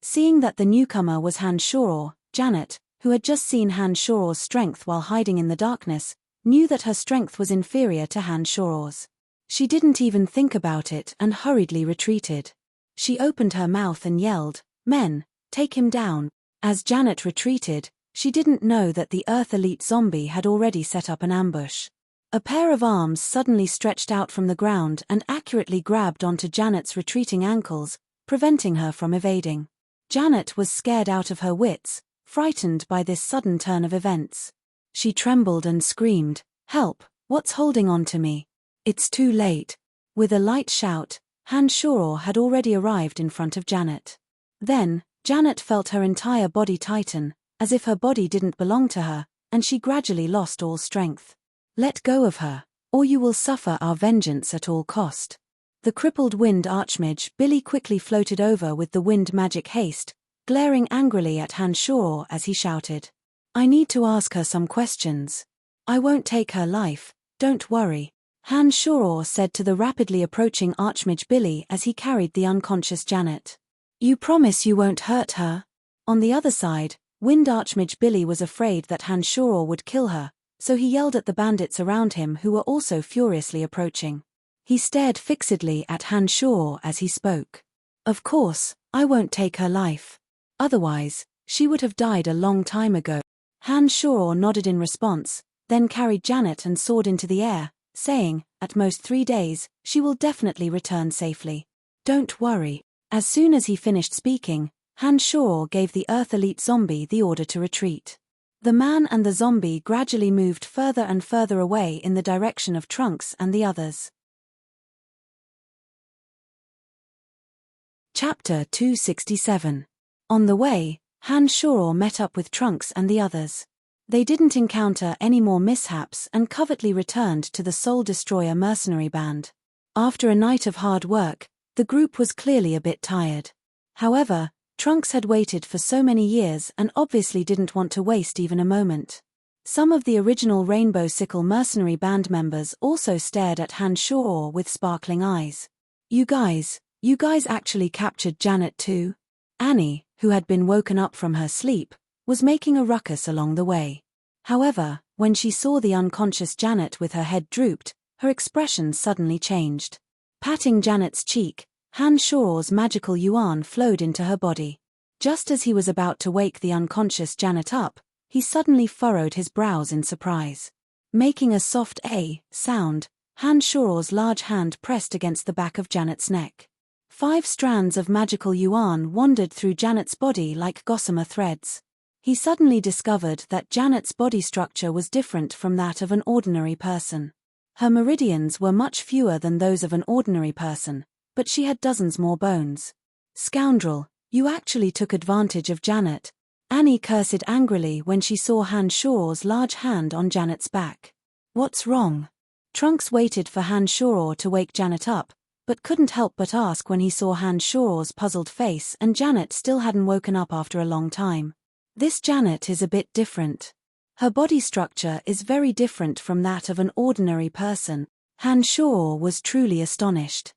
Seeing that the newcomer was Han-Shoror, Janet, who had just seen Han-Shoror's strength while hiding in the darkness, knew that her strength was inferior to Han-Shoror's. She didn't even think about it and hurriedly retreated. She opened her mouth and yelled, "Men, take him down." As Janet retreated, she didn't know that the Earth Elite zombie had already set up an ambush. A pair of arms suddenly stretched out from the ground and accurately grabbed onto Janet's retreating ankles, preventing her from evading. Janet was scared out of her wits, frightened by this sudden turn of events. She trembled and screamed, "Help, what's holding on to me?" "It's too late." With a light shout, Han-Shoror had already arrived in front of Janet. Then, Janet felt her entire body tighten, as if her body didn't belong to her, and she gradually lost all strength. "Let go of her, or you will suffer our vengeance at all cost." The crippled wind archmage Billy quickly floated over with the wind magic haste, glaring angrily at Han-Shoror as he shouted, "I need to ask her some questions." "I won't take her life, don't worry," Han-Shoror said to the rapidly approaching archmage Billy as he carried the unconscious Janet. "You promise you won't hurt her?" On the other side, Wind Archmage Billy was afraid that Han-Shoror would kill her, so he yelled at the bandits around him who were also furiously approaching. He stared fixedly at Han-Shoror as he spoke. "Of course, I won't take her life. Otherwise, she would have died a long time ago." Han-Shoror nodded in response, then carried Janet and soared into the air, saying, "At most 3 days, she will definitely return safely. Don't worry." As soon as he finished speaking, Han-Shoror gave the Earth Elite zombie the order to retreat. The man and the zombie gradually moved further and further away in the direction of Trunks and the others. Chapter 267. On the way, Han-Shoror met up with Trunks and the others. They didn't encounter any more mishaps and covertly returned to the Soul Destroyer mercenary band. After a night of hard work, the group was clearly a bit tired. However, Trunks had waited for so many years and obviously didn't want to waste even a moment. Some of the original Rainbow Sickle mercenary band members also stared at Han-Shoror with sparkling eyes. You guys actually captured Janet too?" Annie, who had been woken up from her sleep, was making a ruckus along the way. However, when she saw the unconscious Janet with her head drooped, her expression suddenly changed. Patting Janet's cheek, Han-Shoror's magical yuan flowed into her body. Just as he was about to wake the unconscious Janet up, he suddenly furrowed his brows in surprise. Making a soft "A" sound, Han-Shoror's large hand pressed against the back of Janet's neck. 5 strands of magical yuan wandered through Janet's body like gossamer threads. He suddenly discovered that Janet's body structure was different from that of an ordinary person. Her meridians were much fewer than those of an ordinary person, but she had dozens more bones. "Scoundrel, you actually took advantage of Janet," Annie cursed angrily when she saw Han-Shoror's large hand on Janet's back. "What's wrong?" Trunks waited for Han-Shoror to wake Janet up, but couldn't help but ask when he saw Han-Shoror's puzzled face and Janet still hadn't woken up after a long time. "This Janet is a bit different. Her body structure is very different from that of an ordinary person." Han-Shoror was truly astonished.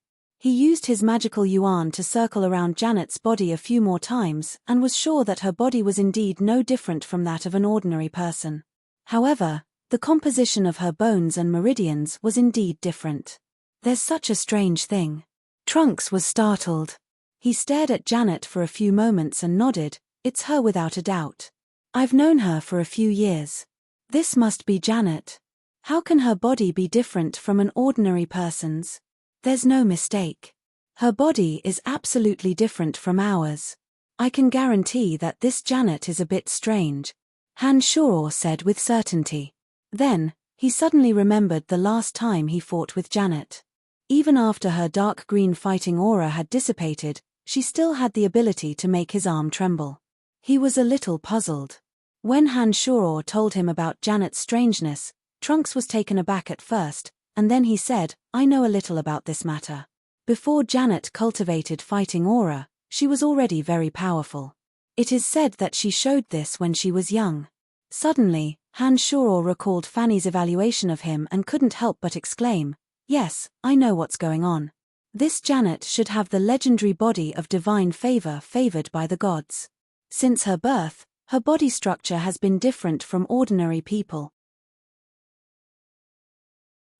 He used his magical yuan to circle around Janet's body a few more times and was sure that her body was indeed no different from that of an ordinary person. However, the composition of her bones and meridians was indeed different. There's such a strange thing. Trunks was startled. He stared at Janet for a few moments and nodded. It's her without a doubt. I've known her for a few years. This must be Janet. How can her body be different from an ordinary person's? There's no mistake. Her body is absolutely different from ours. I can guarantee that this Janet is a bit strange, Han Shoror said with certainty. Then, he suddenly remembered the last time he fought with Janet. Even after her dark green fighting aura had dissipated, she still had the ability to make his arm tremble. He was a little puzzled. When Han Shoror told him about Janet's strangeness, Trunks was taken aback at first, and then he said, I know a little about this matter. Before Janet cultivated fighting aura, she was already very powerful. It is said that she showed this when she was young. Suddenly, Han Shoror recalled Fanny's evaluation of him and couldn't help but exclaim, yes, I know what's going on. This Janet should have the legendary body of divine favor favored by the gods. Since her birth, her body structure has been different from ordinary people.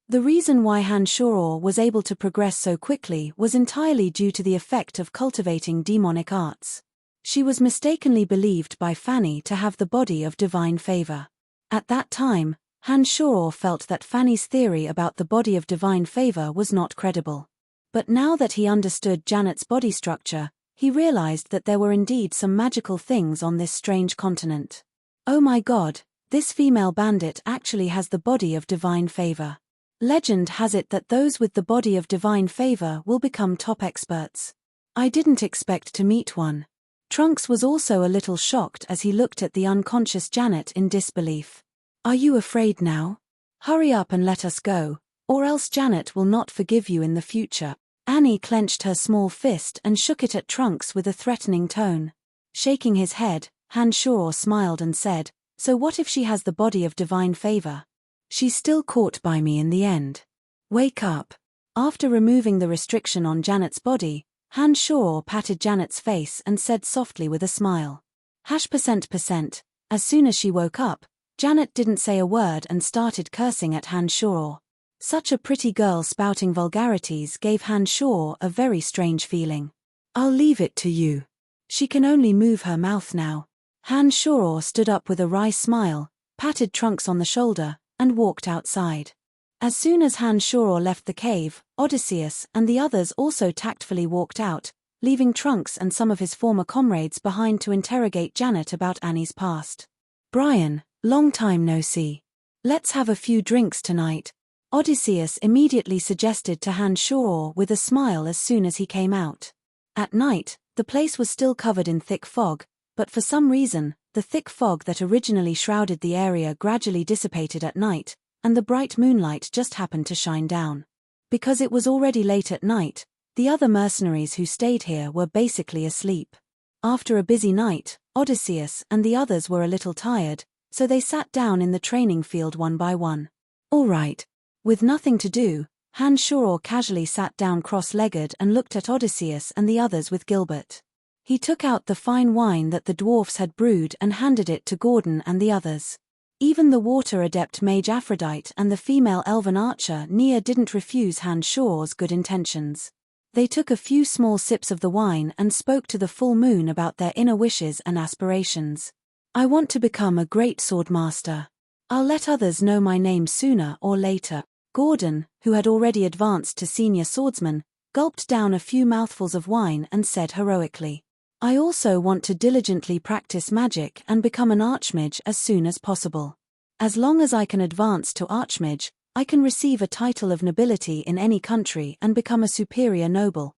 The reason why Han Shoror was able to progress so quickly was entirely due to the effect of cultivating demonic arts. She was mistakenly believed by Fanny to have the body of divine favor. At that time, Han Shoror felt that Fanny's theory about the body of divine favor was not credible. But now that he understood Janet's body structure, he realized that there were indeed some magical things on this strange continent. Oh my God, this female bandit actually has the body of divine favor. Legend has it that those with the body of divine favor will become top experts. I didn't expect to meet one. Trunks was also a little shocked as he looked at the unconscious Janet in disbelief. Are you afraid now? Hurry up and let us go, or else Janet will not forgive you in the future. Annie clenched her small fist and shook it at Trunks with a threatening tone. Shaking his head, Han Shoror smiled and said, so what if she has the body of divine favor? She's still caught by me in the end. Wake up. After removing the restriction on Janet's body, Han Shoror patted Janet's face and said softly with a smile. #%%. As soon as she woke up, Janet didn't say a word and started cursing at Han Shoror. Such a pretty girl spouting vulgarities gave Han Shoror a very strange feeling. I'll leave it to you. She can only move her mouth now. Han Shoror stood up with a wry smile, patted Trunks on the shoulder, and walked outside. As soon as Han Shoror left the cave, Odysseus and the others also tactfully walked out, leaving Trunks and some of his former comrades behind to interrogate Janet about Annie's past. Brian, long time no see. Let's have a few drinks tonight, Odysseus immediately suggested to Han Shoror with a smile as soon as he came out. At night, the place was still covered in thick fog, but for some reason, the thick fog that originally shrouded the area gradually dissipated at night, and the bright moonlight just happened to shine down. Because it was already late at night, the other mercenaries who stayed here were basically asleep. After a busy night, Odysseus and the others were a little tired, so they sat down in the training field one by one. All right. With nothing to do, Han Shoror casually sat down cross-legged and looked at Odysseus and the others with Gilbert. He took out the fine wine that the dwarfs had brewed and handed it to Gordon and the others. Even the water adept mage Aphrodite and the female elven archer Nia didn't refuse Han Shoror's good intentions. They took a few small sips of the wine and spoke to the full moon about their inner wishes and aspirations. I want to become a great swordmaster. I'll let others know my name sooner or later. Gordon, who had already advanced to senior swordsman, gulped down a few mouthfuls of wine and said heroically, I also want to diligently practice magic and become an archmage as soon as possible. As long as I can advance to archmage, I can receive a title of nobility in any country and become a superior noble.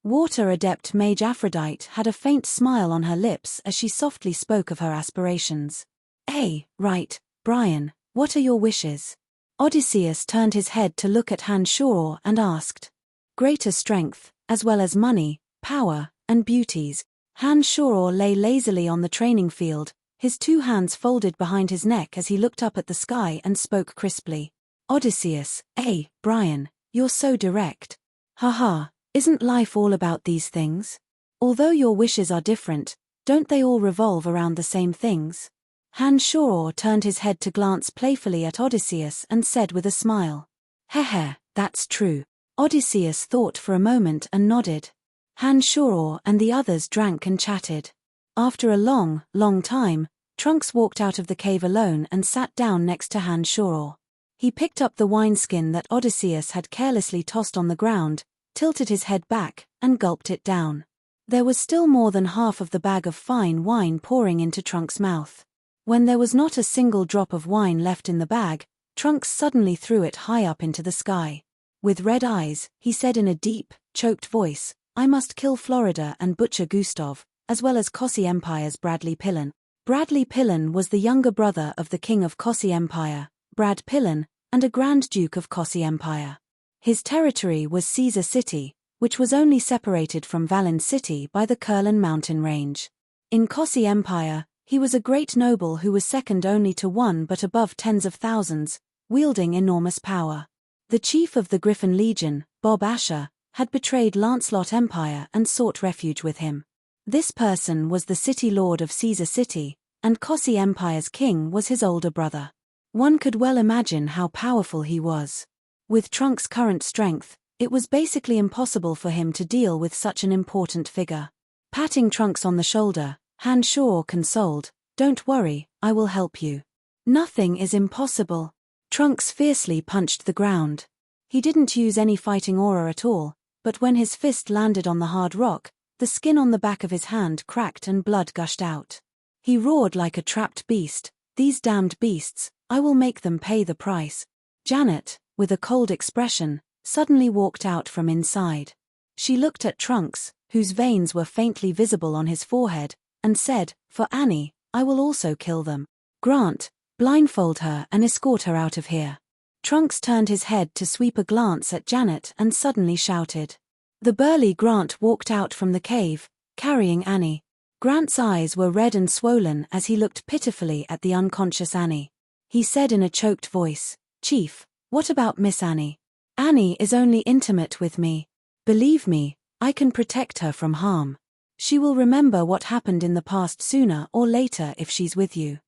Water adept mage Aphrodite had a faint smile on her lips as she softly spoke of her aspirations. Hey, right, Brian, what are your wishes? Odysseus turned his head to look at Han Shoror and asked. Greater strength, as well as money, power, and beauties. Han Shoror lay lazily on the training field, his two hands folded behind his neck as he looked up at the sky and spoke crisply. Odysseus, hey, Brian, You're so direct. Haha, isn't life all about these things? Although your wishes are different, don't they all revolve around the same things? Han Shor turned his head to glance playfully at Odysseus and said with a smile. Hehe, that's true. Odysseus thought for a moment and nodded. Han Shor and the others drank and chatted. After a long time, Trunks walked out of the cave alone and sat down next to Han Shor. He picked up the wineskin that Odysseus had carelessly tossed on the ground, tilted his head back, and gulped it down. There was still more than half of the bag of fine wine pouring into Trunks' mouth. When there was not a single drop of wine left in the bag, Trunks suddenly threw it high up into the sky. With red eyes, he said in a deep, choked voice, I must kill Florida and butcher Gustav, as well as Kossi Empire's Bradley Pillen. Bradley Pillen was the younger brother of the king of Kossi Empire, Brad Pillen, and a Grand Duke of Kossi Empire. His territory was Caesar City, which was only separated from Valin City by the Kurlan mountain range. In Kossi Empire, he was a great noble who was second only to one but above tens of thousands, wielding enormous power. The chief of the Griffin Legion, Bob Asher, had betrayed Lancelot Empire and sought refuge with him. This person was the city lord of Caesar City, and Kossi Empire's king was his older brother. One could well imagine how powerful he was. With Trunks' current strength, it was basically impossible for him to deal with such an important figure. Patting Trunks on the shoulder, Han Shor consoled, Don't worry, I will help you. Nothing is impossible. Trunks fiercely punched the ground. He didn't use any fighting aura at all, but when his fist landed on the hard rock, the skin on the back of his hand cracked and blood gushed out. He roared like a trapped beast, These damned beasts, I will make them pay the price. Janet, with a cold expression, suddenly walked out from inside. She looked at Trunks, whose veins were faintly visible on his forehead, and said, For Annie, I will also kill them. Grant, blindfold her and escort her out of here. Trunks turned his head to sweep a glance at Janet and suddenly shouted. The burly Grant walked out from the cave, carrying Annie. Grant's eyes were red and swollen as he looked pitifully at the unconscious Annie. He said in a choked voice, Chief, what about Miss Annie? Annie is only intimate with me. Believe me, I can protect her from harm. She will remember what happened in the past sooner or later if she's with you.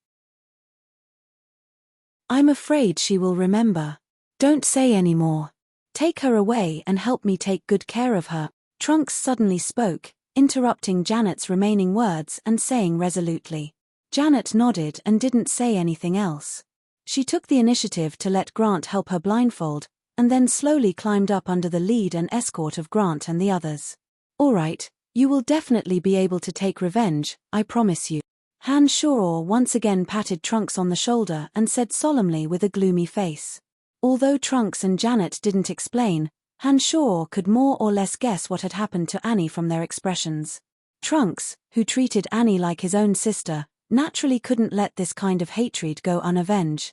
I'm afraid she will remember. Don't say any more. Take her away and help me take good care of her. Trunks suddenly spoke, interrupting Janet's remaining words and saying resolutely. Janet nodded and didn't say anything else. She took the initiative to let Grant help her blindfold, and then slowly climbed up under the lead and escort of Grant and the others. All right, you will definitely be able to take revenge, I promise you. Han Shor once again patted Trunks on the shoulder and said solemnly with a gloomy face. Although Trunks and Janet didn't explain, Han Shor could more or less guess what had happened to Annie from their expressions. Trunks, who treated Annie like his own sister, naturally couldn't let this kind of hatred go unavenged.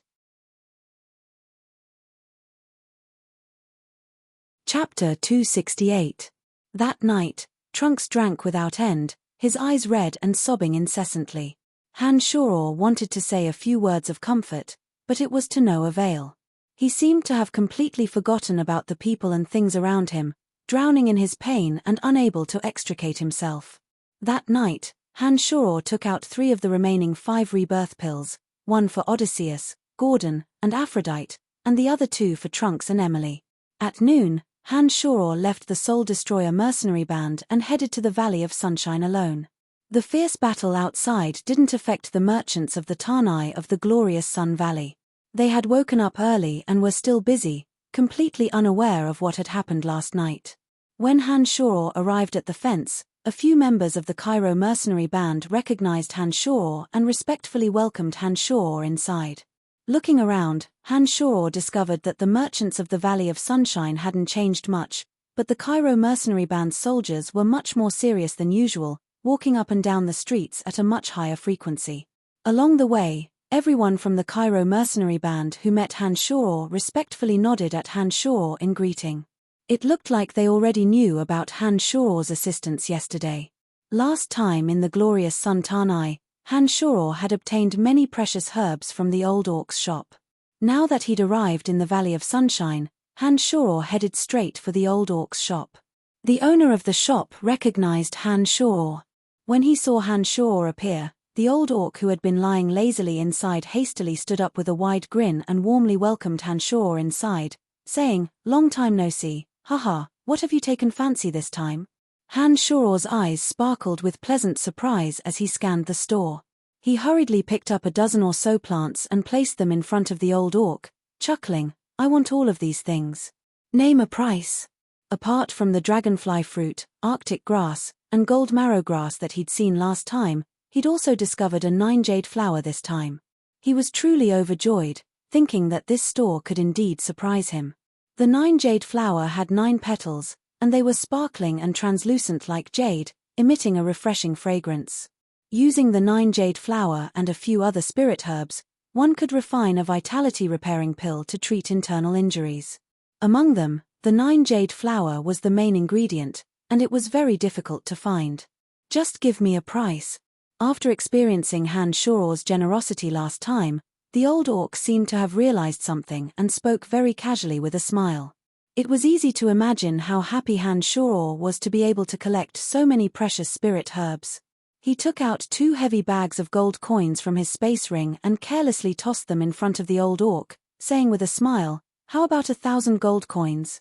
Chapter 268. That night, Trunks drank without end, his eyes red and sobbing incessantly. Han Shor wanted to say a few words of comfort, but it was to no avail. He seemed to have completely forgotten about the people and things around him, drowning in his pain and unable to extricate himself. That night, Han Shor took out 3 of the remaining 5 rebirth pills, 1 for Odysseus, Gordon, and Aphrodite, and the other 2 for Trunks and Emily. At noon, Han Shor left the Soul Destroyer mercenary band and headed to the Valley of Sunshine alone. The fierce battle outside didn't affect the merchants of the Tanai of the glorious Sun Valley. They had woken up early and were still busy, completely unaware of what had happened last night. When Han Shor arrived at the fence, a few members of the Cairo mercenary band recognized Han Shor and respectfully welcomed Han Shor inside. Looking around, Han Shor discovered that the merchants of the Valley of Sunshine hadn't changed much, but the Cairo mercenary band's soldiers were much more serious than usual, walking up and down the streets at a much higher frequency. Along the way, everyone from the Cairo mercenary band who met Han Shor respectfully nodded at Han Shor in greeting. It looked like they already knew about Han Shor's assistance yesterday. Last time in the glorious Sun Tanai, Han Shor had obtained many precious herbs from the old orc's shop. Now that he'd arrived in the Valley of Sunshine, Han Shoror headed straight for the old orc's shop. The owner of the shop recognized Han Shoror. When he saw Han Shoror appear, the old orc who had been lying lazily inside hastily stood up with a wide grin and warmly welcomed Han Shoror inside, saying, "Long time no see, haha, what have you taken fancy this time?" Han Shoror's eyes sparkled with pleasant surprise as he scanned the store. He hurriedly picked up a dozen or so plants and placed them in front of the old orc, chuckling, "I want all of these things. Name a price." Apart from the dragonfly fruit, arctic grass, and gold marrow grass that he'd seen last time, he'd also discovered a 9-jade flower this time. He was truly overjoyed, thinking that this store could indeed surprise him. The 9-jade flower had 9 petals, and they were sparkling and translucent like jade, emitting a refreshing fragrance. Using the 9-jade flower and a few other spirit herbs, one could refine a vitality-repairing pill to treat internal injuries. Among them, the 9-jade flower was the main ingredient, and it was very difficult to find. "Just give me a price." After experiencing Han Shoror's generosity last time, the old orc seemed to have realized something and spoke very casually with a smile. It was easy to imagine how happy Han Shoror was to be able to collect so many precious spirit herbs. He took out 2 heavy bags of gold coins from his space ring and carelessly tossed them in front of the old orc, saying with a smile, "How about 1,000 gold coins?"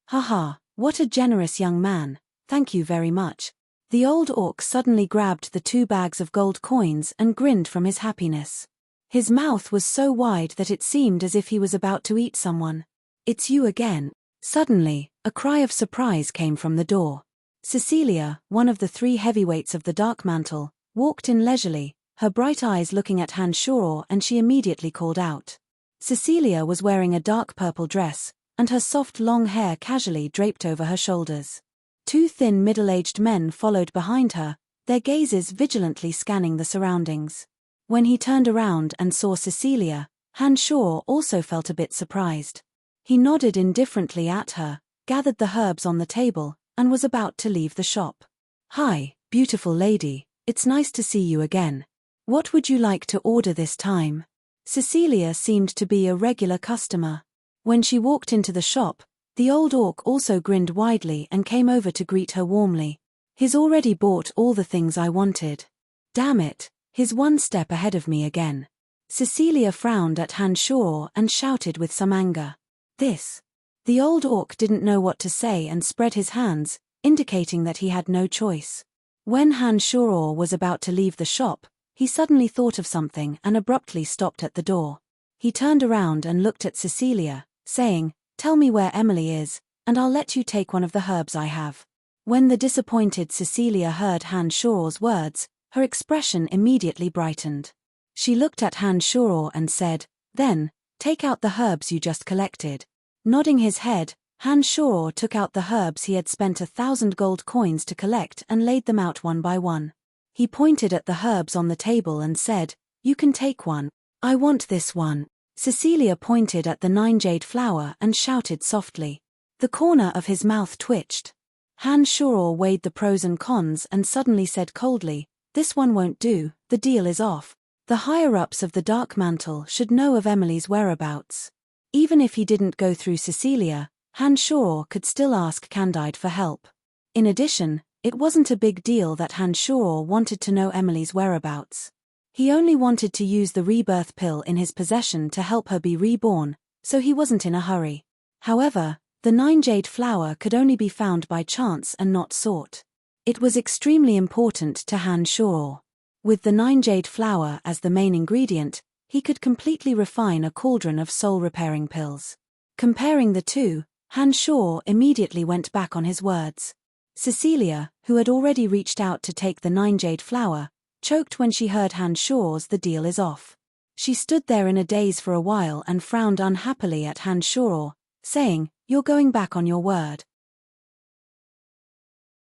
"Haha, what a generous young man, thank you very much." The old orc suddenly grabbed the 2 bags of gold coins and grinned from his happiness. His mouth was so wide that it seemed as if he was about to eat someone. "It's you again." Suddenly, a cry of surprise came from the door. Cecilia, one of the 3 heavyweights of the Dark Mantle, walked in leisurely, her bright eyes looking at Han Shoror, and she immediately called out. Cecilia was wearing a dark purple dress, and her soft long hair casually draped over her shoulders. 2 thin middle-aged men followed behind her, their gazes vigilantly scanning the surroundings. When he turned around and saw Cecilia, Han Shoror also felt a bit surprised. He nodded indifferently at her, gathered the herbs on the table, and was about to leave the shop. "Hi, beautiful lady, it's nice to see you again. What would you like to order this time?" Cecilia seemed to be a regular customer. When she walked into the shop, the old orc also grinned widely and came over to greet her warmly. "He's already bought all the things I wanted. Damn it, he's 1 step ahead of me again." Cecilia frowned at Han Shoror and shouted with some anger, "This." The old orc didn't know what to say and spread his hands, indicating that he had no choice. When Han Shoror was about to leave the shop, he suddenly thought of something and abruptly stopped at the door. He turned around and looked at Cecilia, saying, "Tell me where Emily is, and I'll let you take one of the herbs I have." When the disappointed Cecilia heard Han Shoror's words, her expression immediately brightened. She looked at Han Shoror and said, "Then, take out the herbs you just collected." Nodding his head, Han Shoror took out the herbs he had spent 1,000 gold coins to collect and laid them out one by one. He pointed at the herbs on the table and said, "You can take one. I want this one." Cecilia pointed at the 9-jade flower and shouted softly. The corner of his mouth twitched. Han Shoror weighed the pros and cons and suddenly said coldly, "This one won't do, the deal is off." The higher-ups of the Dark Mantle should know of Emily's whereabouts. Even if he didn't go through Cecilia, Han Shoror could still ask Candide for help. In addition, it wasn't a big deal that Han Shoror wanted to know Emily's whereabouts. He only wanted to use the rebirth pill in his possession to help her be reborn, so he wasn't in a hurry. However, the 9-jade flower could only be found by chance and not sought. It was extremely important to Han Shoror. With the 9-jade flower as the main ingredient, he could completely refine a cauldron of soul-repairing pills. Comparing the two, Han Shoror immediately went back on his words. Cecilia, who had already reached out to take the 9-jade flower, choked when she heard Han Shoror's "the deal is off." She stood there in a daze for a while and frowned unhappily at Han Shoror, saying, "You're going back on your word.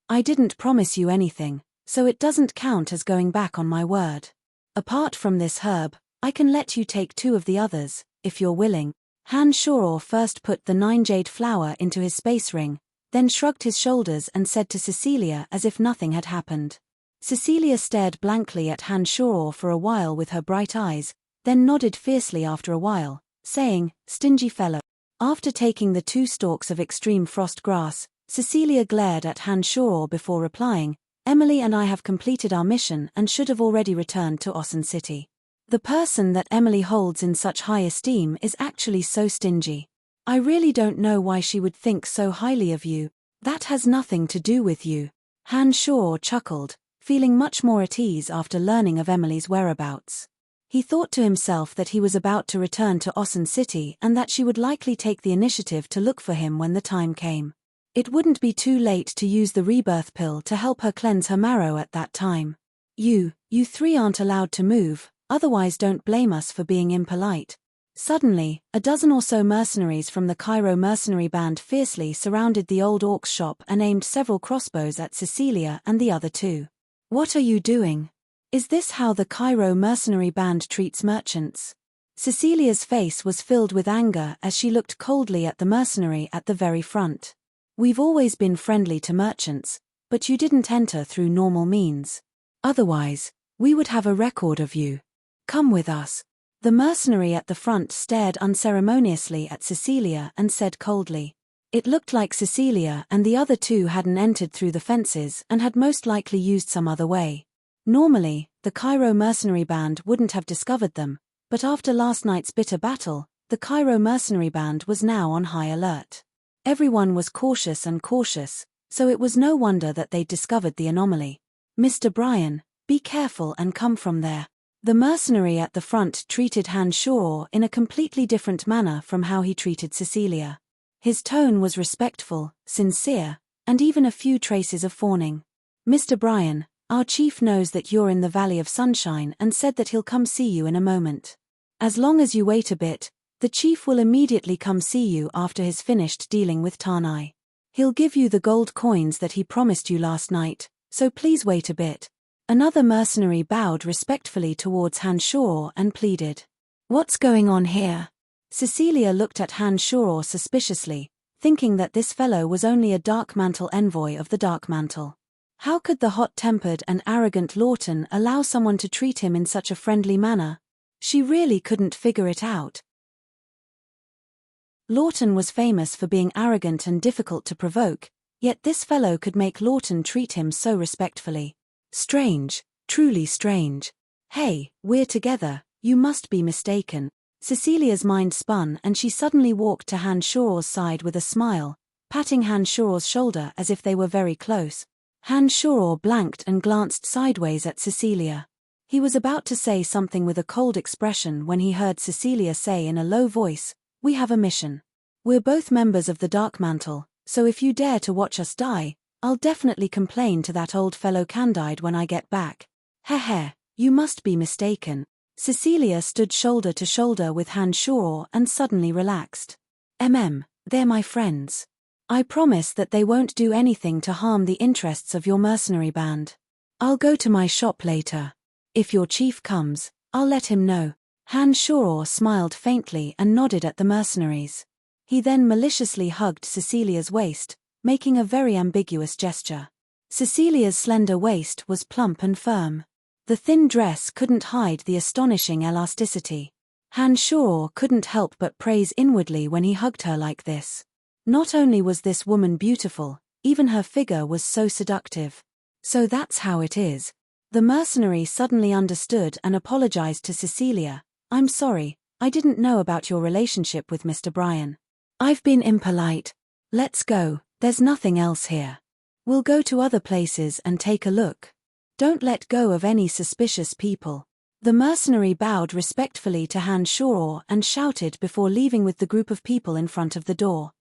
I didn't promise you anything, so it doesn't count as going back on my word. Apart from this herb, I can let you take 2 of the others, if you're willing." Han Shoror first put the 9-jade flower into his space ring, then shrugged his shoulders and said to Cecilia as if nothing had happened. Cecilia stared blankly at Han Shoror for a while with her bright eyes, then nodded fiercely after a while, saying, "Stingy fellow." After taking the 2 stalks of extreme frost grass, Cecilia glared at Hanshaw before replying, "Emily and I have completed our mission and should have already returned to Ossen City. The person that Emily holds in such high esteem is actually so stingy. I really don't know why she would think so highly of you. That has nothing to do with you." Hanshaw chuckled, feeling much more at ease after learning of Emily's whereabouts. He thought to himself that he was about to return to Ossen City and that she would likely take the initiative to look for him when the time came. It wouldn't be too late to use the rebirth pill to help her cleanse her marrow at that time. You 3 aren't allowed to move, otherwise don't blame us for being impolite." Suddenly, a dozen or so mercenaries from the Cairo mercenary band fiercely surrounded the old orc's shop and aimed several crossbows at Cecilia and the other 2. "What are you doing? Is this how the Cairo mercenary band treats merchants?" Cecilia's face was filled with anger as she looked coldly at the mercenary at the very front. "We've always been friendly to merchants, but you didn't enter through normal means. Otherwise, we would have a record of you. Come with us." The mercenary at the front stared unceremoniously at Cecilia and said coldly. It looked like Cecilia and the other 2 hadn't entered through the fences and had most likely used some other way. Normally, the Cairo mercenary band wouldn't have discovered them, but after last night's bitter battle, the Cairo mercenary band was now on high alert. Everyone was cautious, so it was no wonder that they'd discovered the anomaly. "Mr. Bryan, be careful and come from there." The mercenary at the front treated Hanshaw in a completely different manner from how he treated Cecilia. His tone was respectful, sincere, and even a few traces of fawning. "Mr. Bryan, our chief knows that you're in the Valley of Sunshine and said that he'll come see you in a moment. As long as you wait a bit, the chief will immediately come see you after he's finished dealing with Tanai. He'll give you the gold coins that he promised you last night, so please wait a bit." Another mercenary bowed respectfully towards Hanshaw and pleaded. "What's going on here?" Cecilia looked at Hanshaw suspiciously, thinking that this fellow was only a Dark Mantle envoy of the Dark Mantle. How could the hot-tempered and arrogant Lawton allow someone to treat him in such a friendly manner? She really couldn't figure it out. Lawton was famous for being arrogant and difficult to provoke, yet this fellow could make Lawton treat him so respectfully. Strange, truly strange. "Hey, we're together, you must be mistaken." Cecilia's mind spun and she suddenly walked to Hanshaw's side with a smile, patting Hanshaw's shoulder as if they were very close. Hanshaw blanked and glanced sideways at Cecilia. He was about to say something with a cold expression when he heard Cecilia say in a low voice, "We have a mission. We're both members of the Dark Mantle, so if you dare to watch us die, I'll definitely complain to that old fellow Candide when I get back." "Heh, you must be mistaken." Cecilia stood shoulder to shoulder with Hanshaw and suddenly relaxed. They're my friends. I promise that they won't do anything to harm the interests of your mercenary band. I'll go to my shop later. If your chief comes, I'll let him know." Hanshaw smiled faintly and nodded at the mercenaries. He then maliciously hugged Cecilia's waist, making a very ambiguous gesture. Cecilia's slender waist was plump and firm. The thin dress couldn't hide the astonishing elasticity. Hanshaw couldn't help but praise inwardly when he hugged her like this. Not only was this woman beautiful, even her figure was so seductive. "So that's how it is." The mercenary suddenly understood and apologized to Cecilia. "I'm sorry, I didn't know about your relationship with Mr. Bryan. I've been impolite. Let's go, there's nothing else here. We'll go to other places and take a look. Don't let go of any suspicious people." The mercenary bowed respectfully to Hanshaw and shouted before leaving with the group of people in front of the door.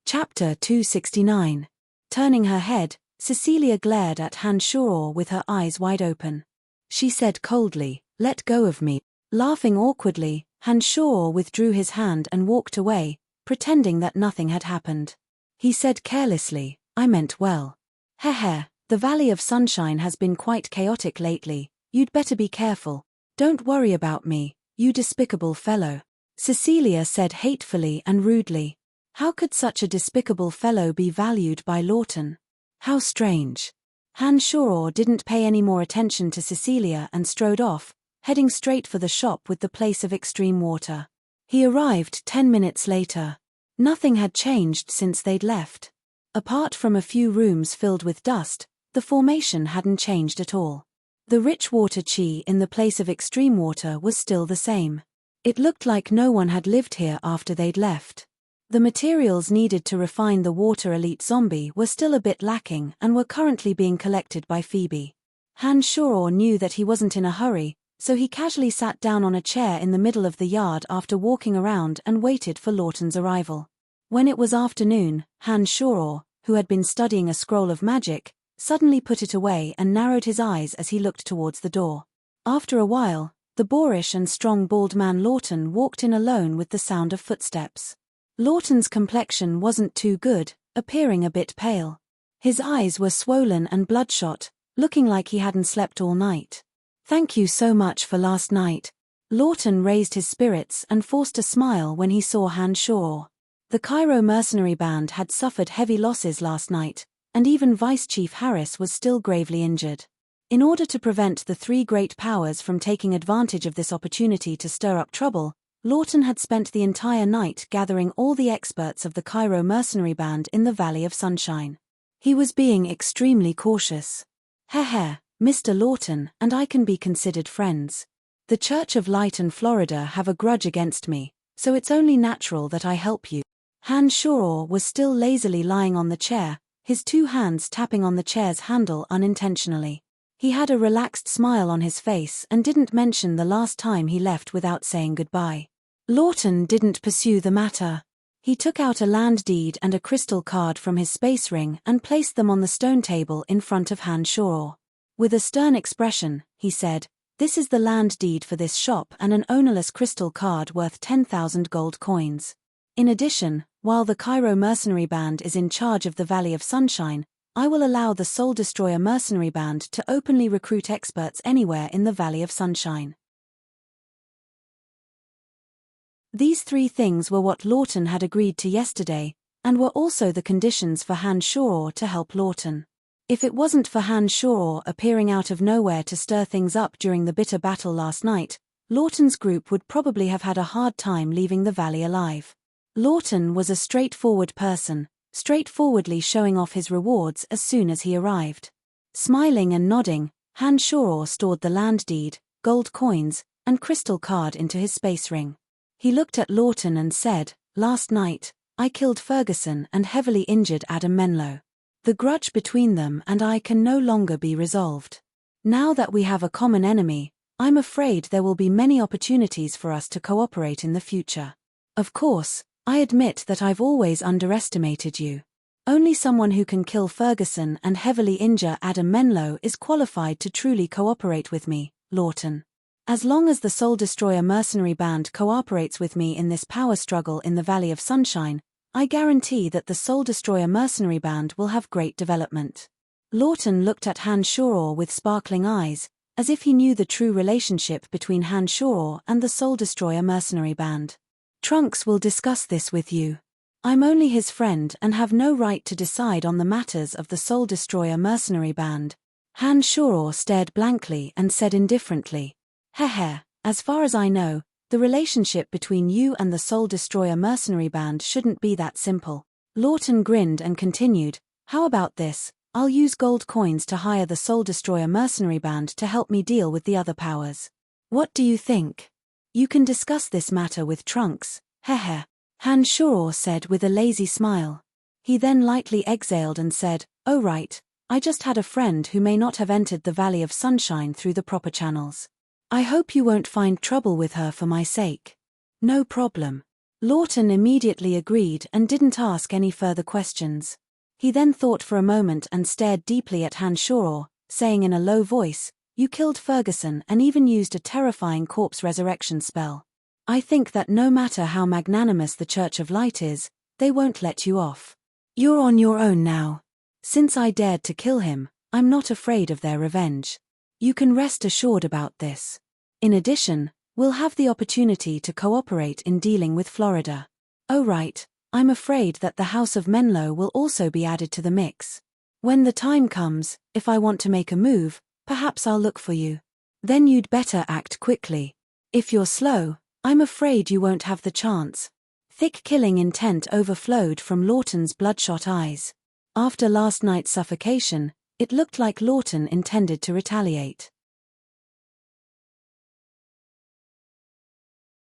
Chapter 269. Turning her head, Cecilia glared at Hanshaw with her eyes wide open. She said coldly, "Let go of me." Laughing awkwardly, Hanshaw withdrew his hand and walked away, pretending that nothing had happened. He said carelessly, "I meant well. The Valley of Sunshine has been quite chaotic lately, you'd better be careful. Don't worry about me, you despicable fellow." Cecilia said hatefully and rudely. How could such a despicable fellow be valued by Lawton? How strange. Hanshaw didn't pay any more attention to Cecilia and strode off, heading straight for the shop with the place of extreme water. He arrived 10 minutes later. Nothing had changed since they'd left. Apart from a few rooms filled with dust, the formation hadn't changed at all. The rich water chi in the place of extreme water was still the same. It looked like no one had lived here after they'd left. The materials needed to refine the water elite zombie were still a bit lacking and were currently being collected by Phoebe. Han Shoror knew that he wasn't in a hurry, so he casually sat down on a chair in the middle of the yard after walking around and waited for Lawton's arrival. When it was afternoon, Han Shoror, who had been studying a scroll of magic, suddenly put it away and narrowed his eyes as he looked towards the door. After a while, the boorish and strong bald man Lawton walked in alone with the sound of footsteps. Lawton's complexion wasn't too good, appearing a bit pale. His eyes were swollen and bloodshot, looking like he hadn't slept all night. "Thank you so much for last night." Lawton raised his spirits and forced a smile when he saw Han Shoror. The Cairo mercenary band had suffered heavy losses last night, and even Vice Chief Harris was still gravely injured. In order to prevent the three great powers from taking advantage of this opportunity to stir up trouble, Lawton had spent the entire night gathering all the experts of the Cairo mercenary band in the Valley of Sunshine. He was being extremely cautious. "Heh, Mr. Lawton and I can be considered friends. The Church of Light and Florida have a grudge against me, so it's only natural that I help you." Han Shoror was still lazily lying on the chair, his two hands tapping on the chair's handle unintentionally. He had a relaxed smile on his face and didn't mention the last time he left without saying goodbye. Lawton didn't pursue the matter. He took out a land deed and a crystal card from his space ring and placed them on the stone table in front of Han Shoror. With a stern expression, he said, "This is the land deed for this shop and an ownerless crystal card worth 10,000 gold coins. In addition, while the Cairo mercenary band is in charge of the Valley of Sunshine, I will allow the Soul Destroyer mercenary band to openly recruit experts anywhere in the Valley of Sunshine." These three things were what Lawton had agreed to yesterday, and were also the conditions for Han Shoror to help Lawton. If it wasn't for Han Shoror appearing out of nowhere to stir things up during the bitter battle last night, Lawton's group would probably have had a hard time leaving the valley alive. Lawton was a straightforward person, straightforwardly showing off his rewards as soon as he arrived. Smiling and nodding, Han Shoror stored the land deed, gold coins, and crystal card into his space ring. He looked at Lawton and said, "Last night, I killed Ferguson and heavily injured Adam Menlo. The grudge between them and I can no longer be resolved. Now that we have a common enemy, I'm afraid there will be many opportunities for us to cooperate in the future. Of course, I admit that I've always underestimated you. Only someone who can kill Ferguson and heavily injure Adam Menlo is qualified to truly cooperate with me, Lawton. As long as the Soul Destroyer mercenary band cooperates with me in this power struggle in the Valley of Sunshine, I guarantee that the Soul Destroyer mercenary band will have great development." Lawton looked at Han Shoror with sparkling eyes, as if he knew the true relationship between Han Shoror and the Soul Destroyer mercenary band. "Trunks will discuss this with you. I'm only his friend and have no right to decide on the matters of the Soul Destroyer mercenary band." Han Shoror stared blankly and said indifferently, "Heh, as far as I know, the relationship between you and the Soul Destroyer mercenary band shouldn't be that simple." Lawton grinned and continued, "How about this? I'll use gold coins to hire the Soul Destroyer mercenary band to help me deal with the other powers. What do you think? You can discuss this matter with Trunks, heh." Han Shoror said with a lazy smile. He then lightly exhaled and said, "Oh right, I just had a friend who may not have entered the Valley of Sunshine through the proper channels. I hope you won't find trouble with her for my sake." "No problem." Lawton immediately agreed and didn't ask any further questions. He then thought for a moment and stared deeply at Han Shoror, saying in a low voice, "You killed Ferguson and even used a terrifying corpse resurrection spell. I think that no matter how magnanimous the Church of Light is, they won't let you off. You're on your own now. Since I dared to kill him, I'm not afraid of their revenge. You can rest assured about this. In addition, we'll have the opportunity to cooperate in dealing with Florida. Oh right, I'm afraid that the House of Menlo will also be added to the mix. When the time comes, if I want to make a move, perhaps I'll look for you." Then you'd better act quickly. If you're slow, I'm afraid you won't have the chance. Thick killing intent overflowed from Lawton's bloodshot eyes. After last night's suffocation, it looked like Lawton intended to retaliate.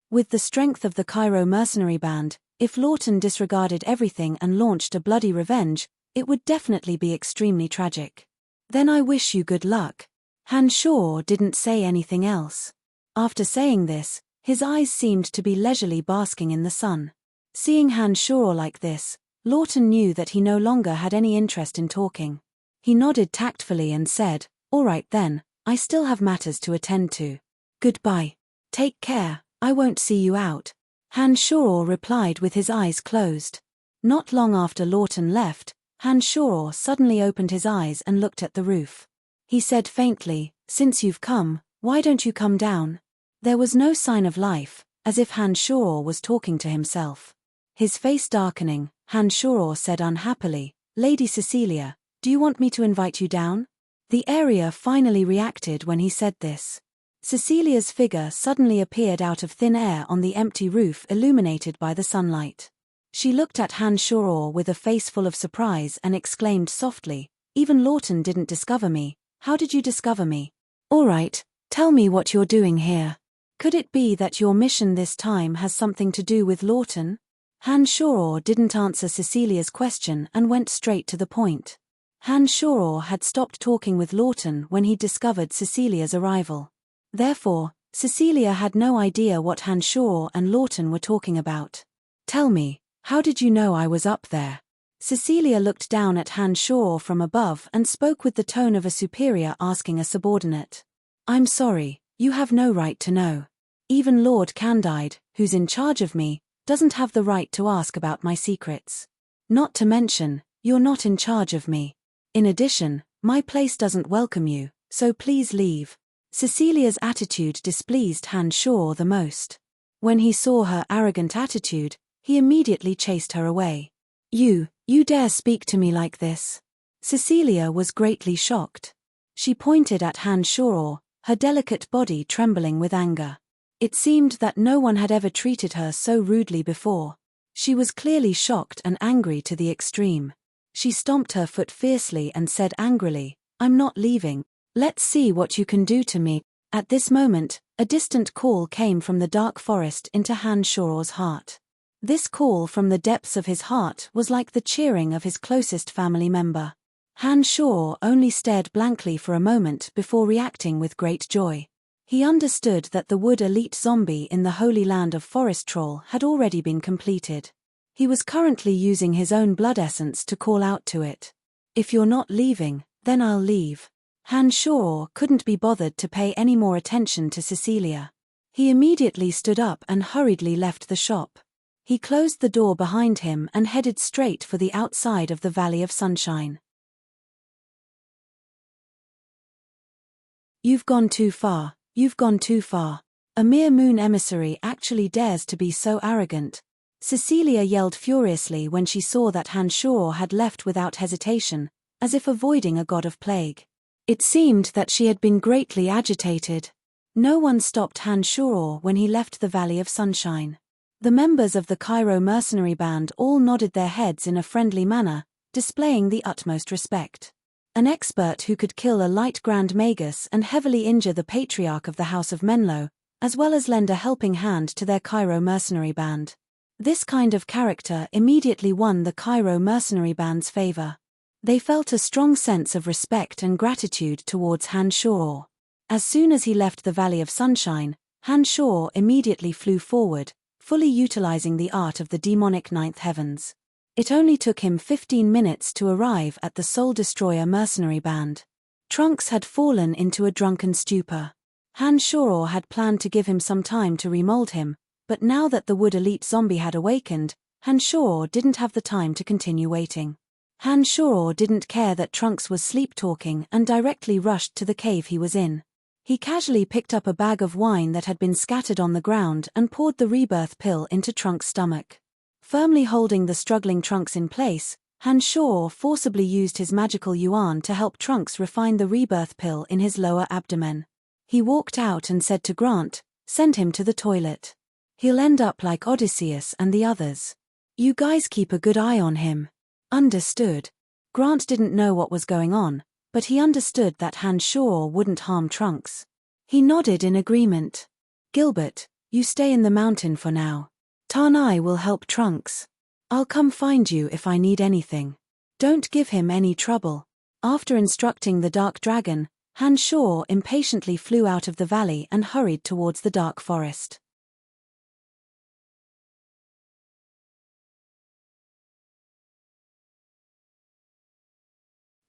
With the strength of the Cairo mercenary band, if Lawton disregarded everything and launched a bloody revenge, it would definitely be extremely tragic. Then I wish you good luck. Hanshaw didn't say anything else. After saying this, his eyes seemed to be leisurely basking in the sun. Seeing Hanshaw like this, Lawton knew that he no longer had any interest in talking. He nodded tactfully and said, "All right then, I still have matters to attend to. Goodbye. Take care, I won't see you out." Hanshaw replied with his eyes closed. Not long after Lawton left, Hanshaw suddenly opened his eyes and looked at the roof. He said faintly, "Since you've come, why don't you come down?" There was no sign of life, as if Hanshaw was talking to himself. His face darkening, Hanshaw said unhappily, "Lady Cecilia, do you want me to invite you down?" The area finally reacted when he said this. Cecilia's figure suddenly appeared out of thin air on the empty roof illuminated by the sunlight. She looked at Hanshaw with a face full of surprise and exclaimed softly, "Even Lawton didn't discover me. How did you discover me? All right, tell me what you're doing here. Could it be that your mission this time has something to do with Lawton?" Hanshaw didn't answer Cecilia's question and went straight to the point. Hanshaw had stopped talking with Lawton when he discovered Cecilia's arrival. Therefore, Cecilia had no idea what Hanshaw and Lawton were talking about. "Tell me, how did you know I was up there?" Cecilia looked down at Hanshaw from above and spoke with the tone of a superior asking a subordinate. "I'm sorry, you have no right to know. Even Lord Candide, who's in charge of me, doesn't have the right to ask about my secrets. Not to mention, you're not in charge of me. In addition, my place doesn't welcome you, so please leave." Cecilia's attitude displeased Hanshaw the most. When he saw her arrogant attitude, he immediately chased her away. You dare speak to me like this?" Cecilia was greatly shocked. She pointed at Hanshaw, her delicate body trembling with anger. It seemed that no one had ever treated her so rudely before. She was clearly shocked and angry to the extreme. She stomped her foot fiercely and said angrily, "I'm not leaving. Let's see what you can do to me." At this moment, a distant call came from the dark forest into Hanshaw's heart. This call from the depths of his heart was like the cheering of his closest family member. Hanshaw only stared blankly for a moment before reacting with great joy. He understood that the Wood Elite Zombie in the Holy Land of Forest Troll had already been completed. He was currently using his own blood essence to call out to it. "If you're not leaving, then I'll leave." Hanshaw couldn't be bothered to pay any more attention to Cecilia. He immediately stood up and hurriedly left the shop. He closed the door behind him and headed straight for the outside of the Valley of Sunshine. "You've gone too far. You've gone too far. A mere moon emissary actually dares to be so arrogant." Cecilia yelled furiously when she saw that Hanshaw had left without hesitation, as if avoiding a god of plague. It seemed that she had been greatly agitated. No one stopped Hanshaw when he left the Valley of Sunshine. The members of the Cairo mercenary band all nodded their heads in a friendly manner, displaying the utmost respect. An expert who could kill a light Grand Magus and heavily injure the patriarch of the House of Menlo, as well as lend a helping hand to their Cairo mercenary band. This kind of character immediately won the Cairo mercenary band's favor. They felt a strong sense of respect and gratitude towards Hanshaw. As soon as he left the Valley of Sunshine, Hanshaw immediately flew forward, fully utilizing the art of the demonic ninth heavens. It only took him 15 minutes to arrive at the Soul Destroyer mercenary band. Trunks had fallen into a drunken stupor. Hanshaw had planned to give him some time to remold him, but now that the Wood Elite Zombie had awakened, Hanshaw didn't have the time to continue waiting. Hanshaw didn't care that Trunks was sleep-talking and directly rushed to the cave he was in. He casually picked up a bag of wine that had been scattered on the ground and poured the rebirth pill into Trunks' stomach. Firmly holding the struggling Trunks in place, Hanshaw forcibly used his magical yuan to help Trunks refine the rebirth pill in his lower abdomen. He walked out and said to Grant, "Send him to the toilet. He'll end up like Odysseus and the others. You guys keep a good eye on him." Understood. Grant didn't know what was going on, but he understood that Hanshaw wouldn't harm Trunks. He nodded in agreement. "Gilbert, you stay in the mountain for now. Tarnai will help Trunks. I'll come find you if I need anything. Don't give him any trouble." After instructing the dark dragon, Hanshaw impatiently flew out of the valley and hurried towards the dark forest.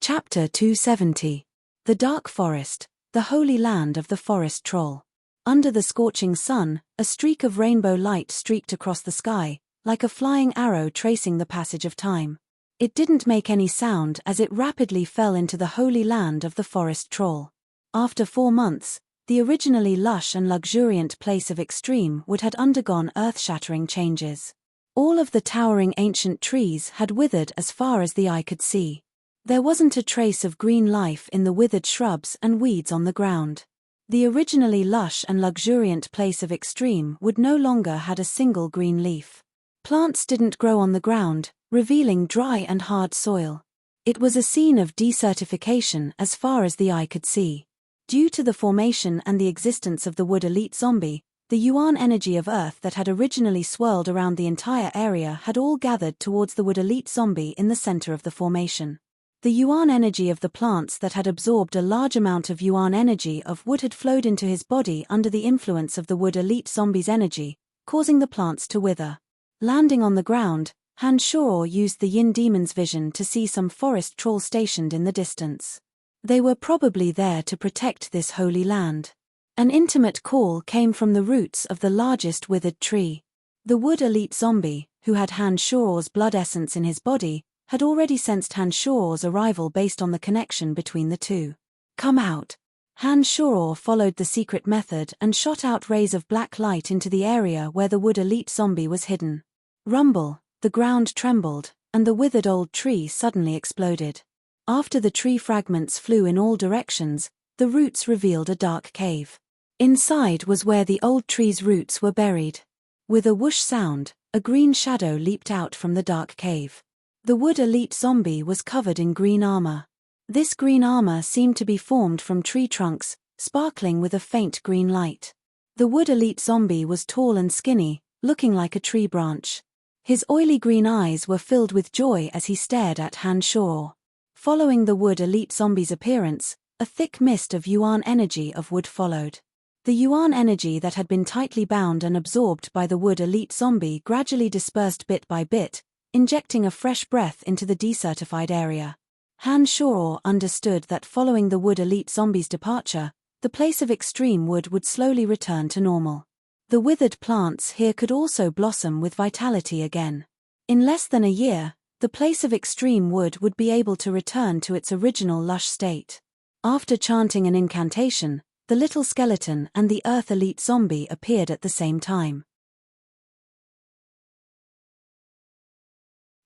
Chapter 270. The Dark Forest, the Holy Land of the Forest Troll. Under the scorching sun, a streak of rainbow light streaked across the sky, like a flying arrow tracing the passage of time. It didn't make any sound as it rapidly fell into the Holy Land of the Forest Troll. After 4 months, the originally lush and luxuriant place of Extreme Wood had undergone earth-shattering changes. All of the towering ancient trees had withered as far as the eye could see. There wasn't a trace of green life in the withered shrubs and weeds on the ground. The originally lush and luxuriant place of Extreme Wood no longer had a single green leaf. Plants didn't grow on the ground, revealing dry and hard soil. It was a scene of desertification as far as the eye could see. Due to the formation and the existence of the Wood Elite Zombie, the yuan energy of Earth that had originally swirled around the entire area had all gathered towards the Wood Elite Zombie in the center of the formation. The yuan energy of the plants that had absorbed a large amount of yuan energy of wood had flowed into his body under the influence of the Wood Elite Zombie's energy, causing the plants to wither. Landing on the ground, Hanshaw used the Yin Demon's vision to see some forest troll stationed in the distance. They were probably there to protect this holy land. An intimate call came from the roots of the largest withered tree. The Wood Elite Zombie, who had Hanshaw's blood essence in his body, had already sensed Hanshaw's arrival based on the connection between the two. "Come out." Hanshaw followed the secret method and shot out rays of black light into the area where the Wood Elite Zombie was hidden. Rumble, the ground trembled, and the withered old tree suddenly exploded. After the tree fragments flew in all directions, the roots revealed a dark cave. Inside was where the old tree's roots were buried. With a whoosh sound, a green shadow leaped out from the dark cave. The Wood Elite Zombie was covered in green armor. This green armor seemed to be formed from tree trunks, sparkling with a faint green light. The Wood Elite Zombie was tall and skinny, looking like a tree branch. His oily green eyes were filled with joy as he stared at Hanshaw. Following the Wood Elite Zombie's appearance, a thick mist of yuan energy of wood followed. The yuan energy that had been tightly bound and absorbed by the Wood Elite Zombie gradually dispersed bit by bit, injecting a fresh breath into the desertified area. Hanshaw understood that following the Wood Elite Zombie's departure, the place of Extreme Wood would slowly return to normal. The withered plants here could also blossom with vitality again. In less than a year, the place of Extreme Wood would be able to return to its original lush state. After chanting an incantation, the little skeleton and the Earth Elite Zombie appeared at the same time.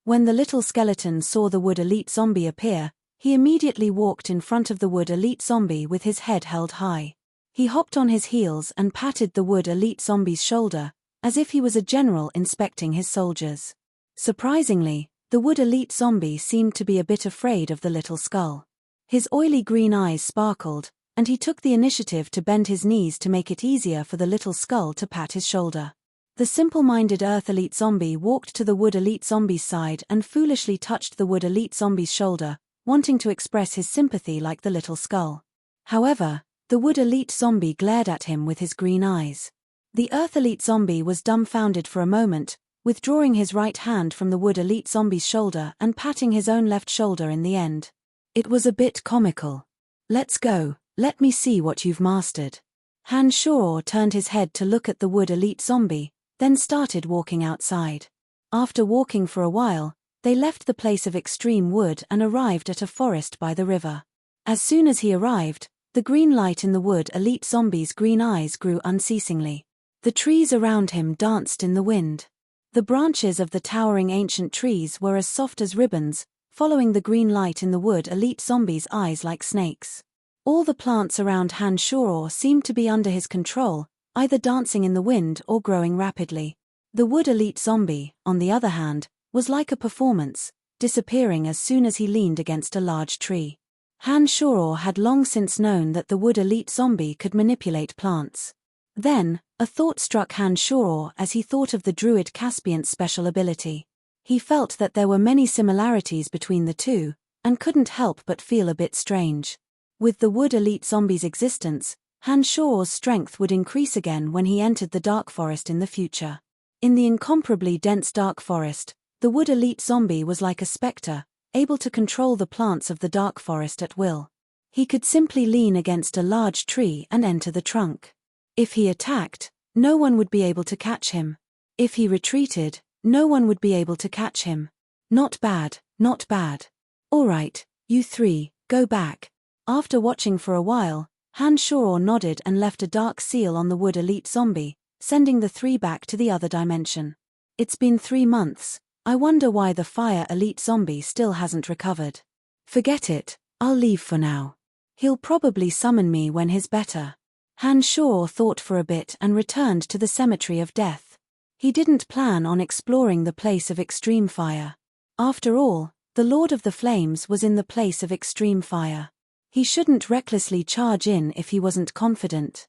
When the little skeleton saw the Wood Elite Zombie appear, he immediately walked in front of the Wood Elite Zombie with his head held high. He hopped on his heels and patted the Wood Elite Zombie's shoulder, as if he was a general inspecting his soldiers. Surprisingly, the Wood Elite Zombie seemed to be a bit afraid of the little skull. His oily green eyes sparkled, and he took the initiative to bend his knees to make it easier for the little skull to pat his shoulder. The simple-minded Earth Elite Zombie walked to the Wood Elite Zombie's side and foolishly touched the Wood Elite Zombie's shoulder, wanting to express his sympathy like the little skull. However, the Wood Elite Zombie glared at him with his green eyes. The Earth Elite Zombie was dumbfounded for a moment, withdrawing his right hand from the Wood Elite Zombie's shoulder and patting his own left shoulder in the end. It was a bit comical. "Let's go, let me see what you've mastered." Hanshaw turned his head to look at the Wood Elite Zombie, then started walking outside. After walking for a while, they left the place of Extreme Wood and arrived at a forest by the river. As soon as he arrived, the green light in the Wood Elite Zombie's green eyes grew unceasingly. The trees around him danced in the wind. The branches of the towering ancient trees were as soft as ribbons, following the green light in the Wood Elite Zombie's eyes like snakes. All the plants around Han Shoror seemed to be under his control, either dancing in the wind or growing rapidly. The wood elite zombie, on the other hand, was like a performance, disappearing as soon as he leaned against a large tree. Han Shoror had long since known that the wood elite zombie could manipulate plants. Then, a thought struck Han Shoror as he thought of the druid Caspian's special ability. He felt that there were many similarities between the two, and couldn't help but feel a bit strange. With the wood elite zombie's existence, Han Shoror's strength would increase again when he entered the dark forest in the future. In the incomparably dense dark forest, the wood elite zombie was like a specter, able to control the plants of the dark forest at will. He could simply lean against a large tree and enter the trunk. If he attacked, no one would be able to catch him. If he retreated, no one would be able to catch him. Not bad, not bad. All right, you three, go back. After watching for a while, Han Shoror nodded and left a dark seal on the wood elite zombie, sending the three back to the other dimension. It's been 3 months. I wonder why the fire elite zombie still hasn't recovered. Forget it, I'll leave for now. He'll probably summon me when he's better. Han Shoror thought for a bit and returned to the cemetery of death. He didn't plan on exploring the place of extreme fire. After all, the Lord of the Flames was in the place of extreme fire. He shouldn't recklessly charge in if he wasn't confident.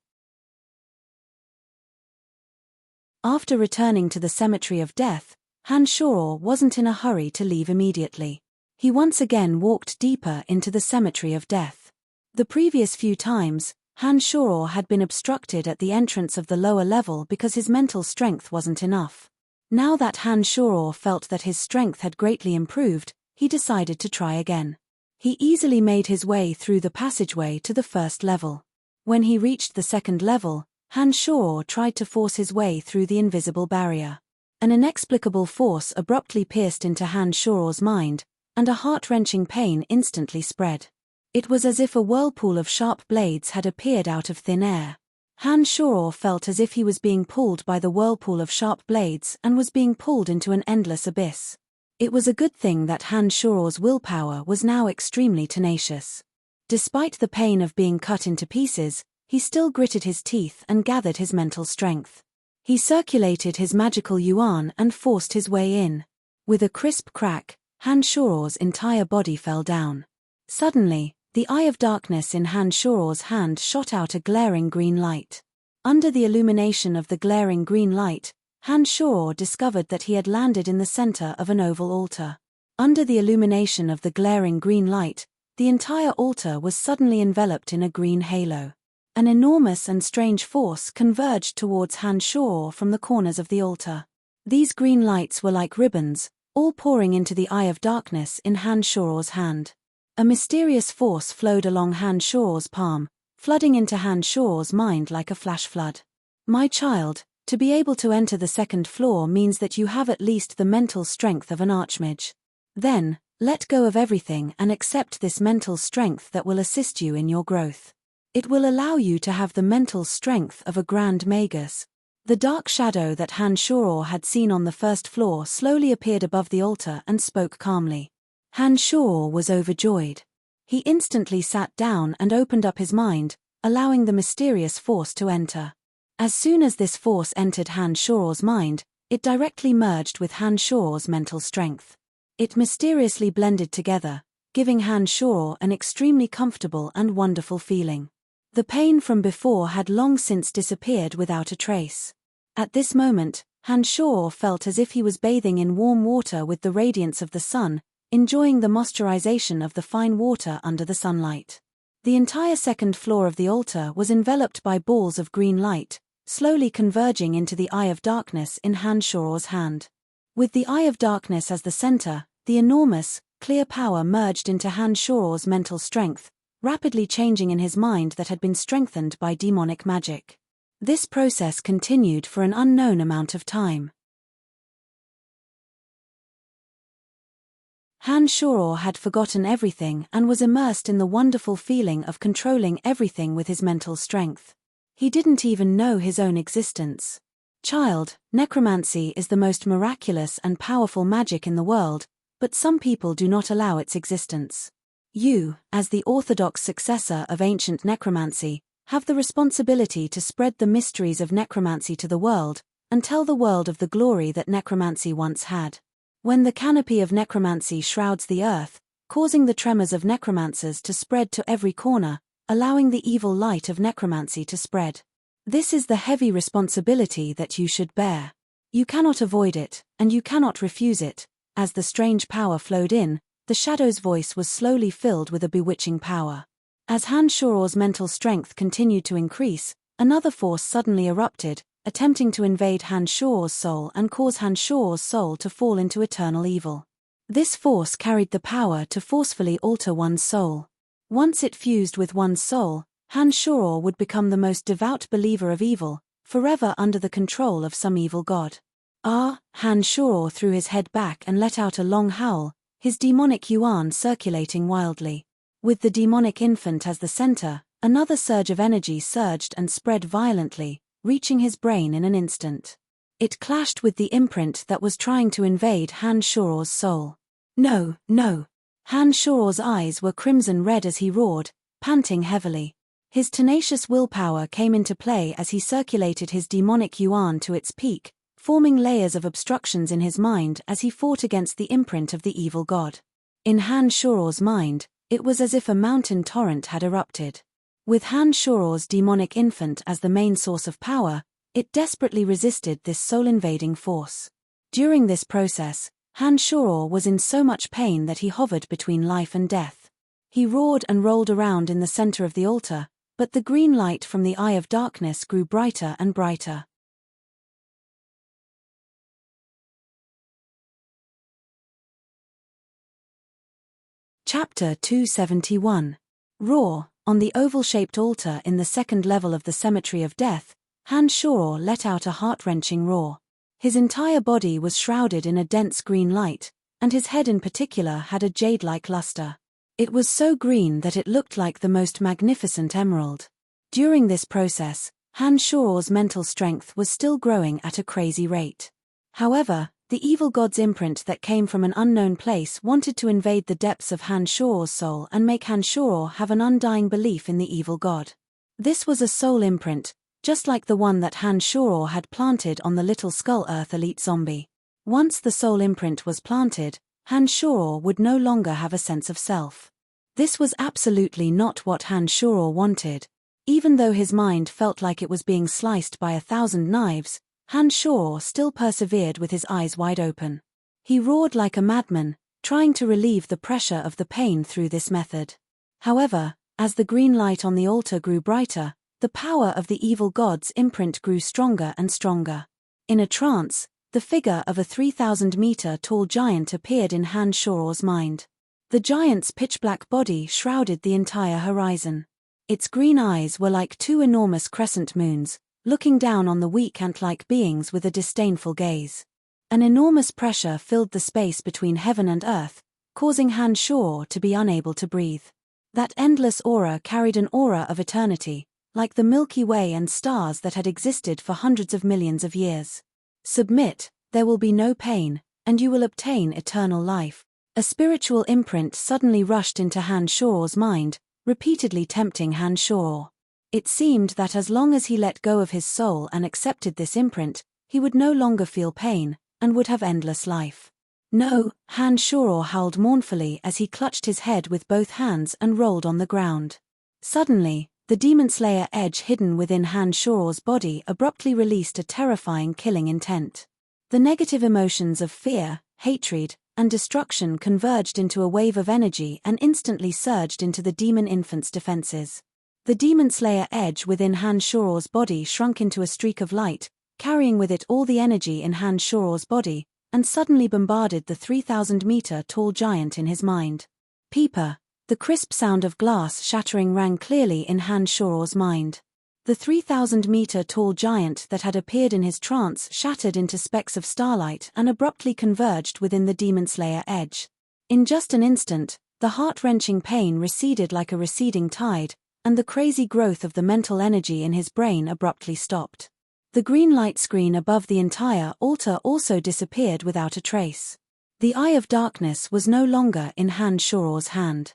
After returning to the cemetery of death, Han Shoror wasn't in a hurry to leave immediately. He once again walked deeper into the cemetery of death. The previous few times, Han Shoror had been obstructed at the entrance of the lower level because his mental strength wasn't enough. Now that Han Shoror felt that his strength had greatly improved, he decided to try again. He easily made his way through the passageway to the first level. When he reached the second level, Han Shoror tried to force his way through the invisible barrier. An inexplicable force abruptly pierced into Han Shoror's mind, and a heart-wrenching pain instantly spread. It was as if a whirlpool of sharp blades had appeared out of thin air. Han Shoror felt as if he was being pulled by the whirlpool of sharp blades and was being pulled into an endless abyss. It was a good thing that Han Shoror's willpower was now extremely tenacious. Despite the pain of being cut into pieces, he still gritted his teeth and gathered his mental strength. He circulated his magical yuan and forced his way in. With a crisp crack, Han Shoror's entire body fell down. Suddenly, the eye of darkness in Han Shoror's hand shot out a glaring green light. Under the illumination of the glaring green light, Han Shoror discovered that he had landed in the center of an oval altar. Under the illumination of the glaring green light, the entire altar was suddenly enveloped in a green halo. An enormous and strange force converged towards Han Shoror from the corners of the altar. These green lights were like ribbons, all pouring into the eye of darkness in Han Shoror's hand. A mysterious force flowed along Han Shoror's palm, flooding into Han Shoror's mind like a flash flood. My child, to be able to enter the second floor means that you have at least the mental strength of an archmage. Then, let go of everything and accept this mental strength that will assist you in your growth. It will allow you to have the mental strength of a grand magus. The dark shadow that Han Shoror had seen on the first floor slowly appeared above the altar and spoke calmly. Han Shoror was overjoyed. He instantly sat down and opened up his mind, allowing the mysterious force to enter. As soon as this force entered Han Shoror's mind, it directly merged with Han Shoror's mental strength. It mysteriously blended together, giving Han Shoror an extremely comfortable and wonderful feeling. The pain from before had long since disappeared without a trace. At this moment, Han Shoror felt as if he was bathing in warm water with the radiance of the sun, enjoying the moisturization of the fine water under the sunlight. The entire second floor of the altar was enveloped by balls of green light, slowly converging into the eye of darkness in Han Shoror's hand. With the eye of darkness as the center, the enormous, clear power merged into Han Shoror's mental strength, rapidly changing in his mind that had been strengthened by demonic magic. This process continued for an unknown amount of time. Han Shoror had forgotten everything and was immersed in the wonderful feeling of controlling everything with his mental strength. He didn't even know his own existence. Child, necromancy is the most miraculous and powerful magic in the world, but some people do not allow its existence. You, as the orthodox successor of ancient necromancy, have the responsibility to spread the mysteries of necromancy to the world, and tell the world of the glory that necromancy once had. When the canopy of necromancy shrouds the earth, causing the tremors of necromancers to spread to every corner, allowing the evil light of necromancy to spread. This is the heavy responsibility that you should bear. You cannot avoid it, and you cannot refuse it. As the strange power flowed in, the shadow's voice was slowly filled with a bewitching power. As Han Shoror's mental strength continued to increase, another force suddenly erupted, attempting to invade Han Shoror's soul and cause Han Shoror's soul to fall into eternal evil. This force carried the power to forcefully alter one's soul. Once it fused with one's soul, Han Shoror would become the most devout believer of evil, forever under the control of some evil god. Han Shoror threw his head back and let out a long howl, his demonic yuan circulating wildly. With the demonic infant as the center, another surge of energy surged and spread violently, reaching his brain in an instant. It clashed with the imprint that was trying to invade Han Shoror's soul. No, no! Han Shoror's eyes were crimson red as he roared, panting heavily. His tenacious willpower came into play as he circulated his demonic yuan to its peak, forming layers of obstructions in his mind as he fought against the imprint of the evil god. In Han Shoror's mind, it was as if a mountain torrent had erupted. With Han Shoror's demonic infant as the main source of power, it desperately resisted this soul-invading force. During this process, Han Shoror was in so much pain that he hovered between life and death. He roared and rolled around in the center of the altar, but the green light from the Eye of Darkness grew brighter and brighter. Chapter 271. Roar. On the oval-shaped altar in the second level of the Cemetery of Death, Han Shoror let out a heart-wrenching roar. His entire body was shrouded in a dense green light, and his head in particular had a jade-like luster. It was so green that it looked like the most magnificent emerald. During this process, Han Shoror's mental strength was still growing at a crazy rate. However, the evil god's imprint that came from an unknown place wanted to invade the depths of Han Shoror's soul and make Han Shoror have an undying belief in the evil god. This was a soul imprint, just like the one that Han Shoror had planted on the Little Skull Earth elite zombie. Once the soul imprint was planted, Han Shoror would no longer have a sense of self. This was absolutely not what Han Shoror wanted. Even though his mind felt like it was being sliced by 1,000 knives, Han Shoror still persevered with his eyes wide open. He roared like a madman, trying to relieve the pressure of the pain through this method. However, as the green light on the altar grew brighter, the power of the evil god's imprint grew stronger and stronger. In a trance, the figure of a 3,000-meter-tall giant appeared in Han Shoror's mind. The giant's pitch-black body shrouded the entire horizon. Its green eyes were like two enormous crescent moons, looking down on the weak ant-like beings with a disdainful gaze. An enormous pressure filled the space between heaven and earth, causing Han Shoror to be unable to breathe. That endless aura carried an aura of eternity, like the Milky Way and stars that had existed for hundreds of millions of years. Submit, there will be no pain, and you will obtain eternal life. A spiritual imprint suddenly rushed into Han Shoror's mind, repeatedly tempting Han Shoror. It seemed that as long as he let go of his soul and accepted this imprint, he would no longer feel pain, and would have endless life. No, Han Shoror howled mournfully as he clutched his head with both hands and rolled on the ground. Suddenly, the Demon Slayer edge hidden within Han Shoror's body abruptly released a terrifying killing intent. The negative emotions of fear, hatred, and destruction converged into a wave of energy and instantly surged into the demon infant's defenses. The Demon Slayer edge within Han Shoror's body shrunk into a streak of light, carrying with it all the energy in Han Shoror's body, and suddenly bombarded the 3,000-meter-tall giant in his mind. Peeper. The crisp sound of glass shattering rang clearly in Han Shoror's mind. The 3,000-meter-tall giant that had appeared in his trance shattered into specks of starlight and abruptly converged within the Demon Slayer edge. In just an instant, the heart-wrenching pain receded like a receding tide, and the crazy growth of the mental energy in his brain abruptly stopped. The green light screen above the entire altar also disappeared without a trace. The Eye of Darkness was no longer in Han Shoror's hand.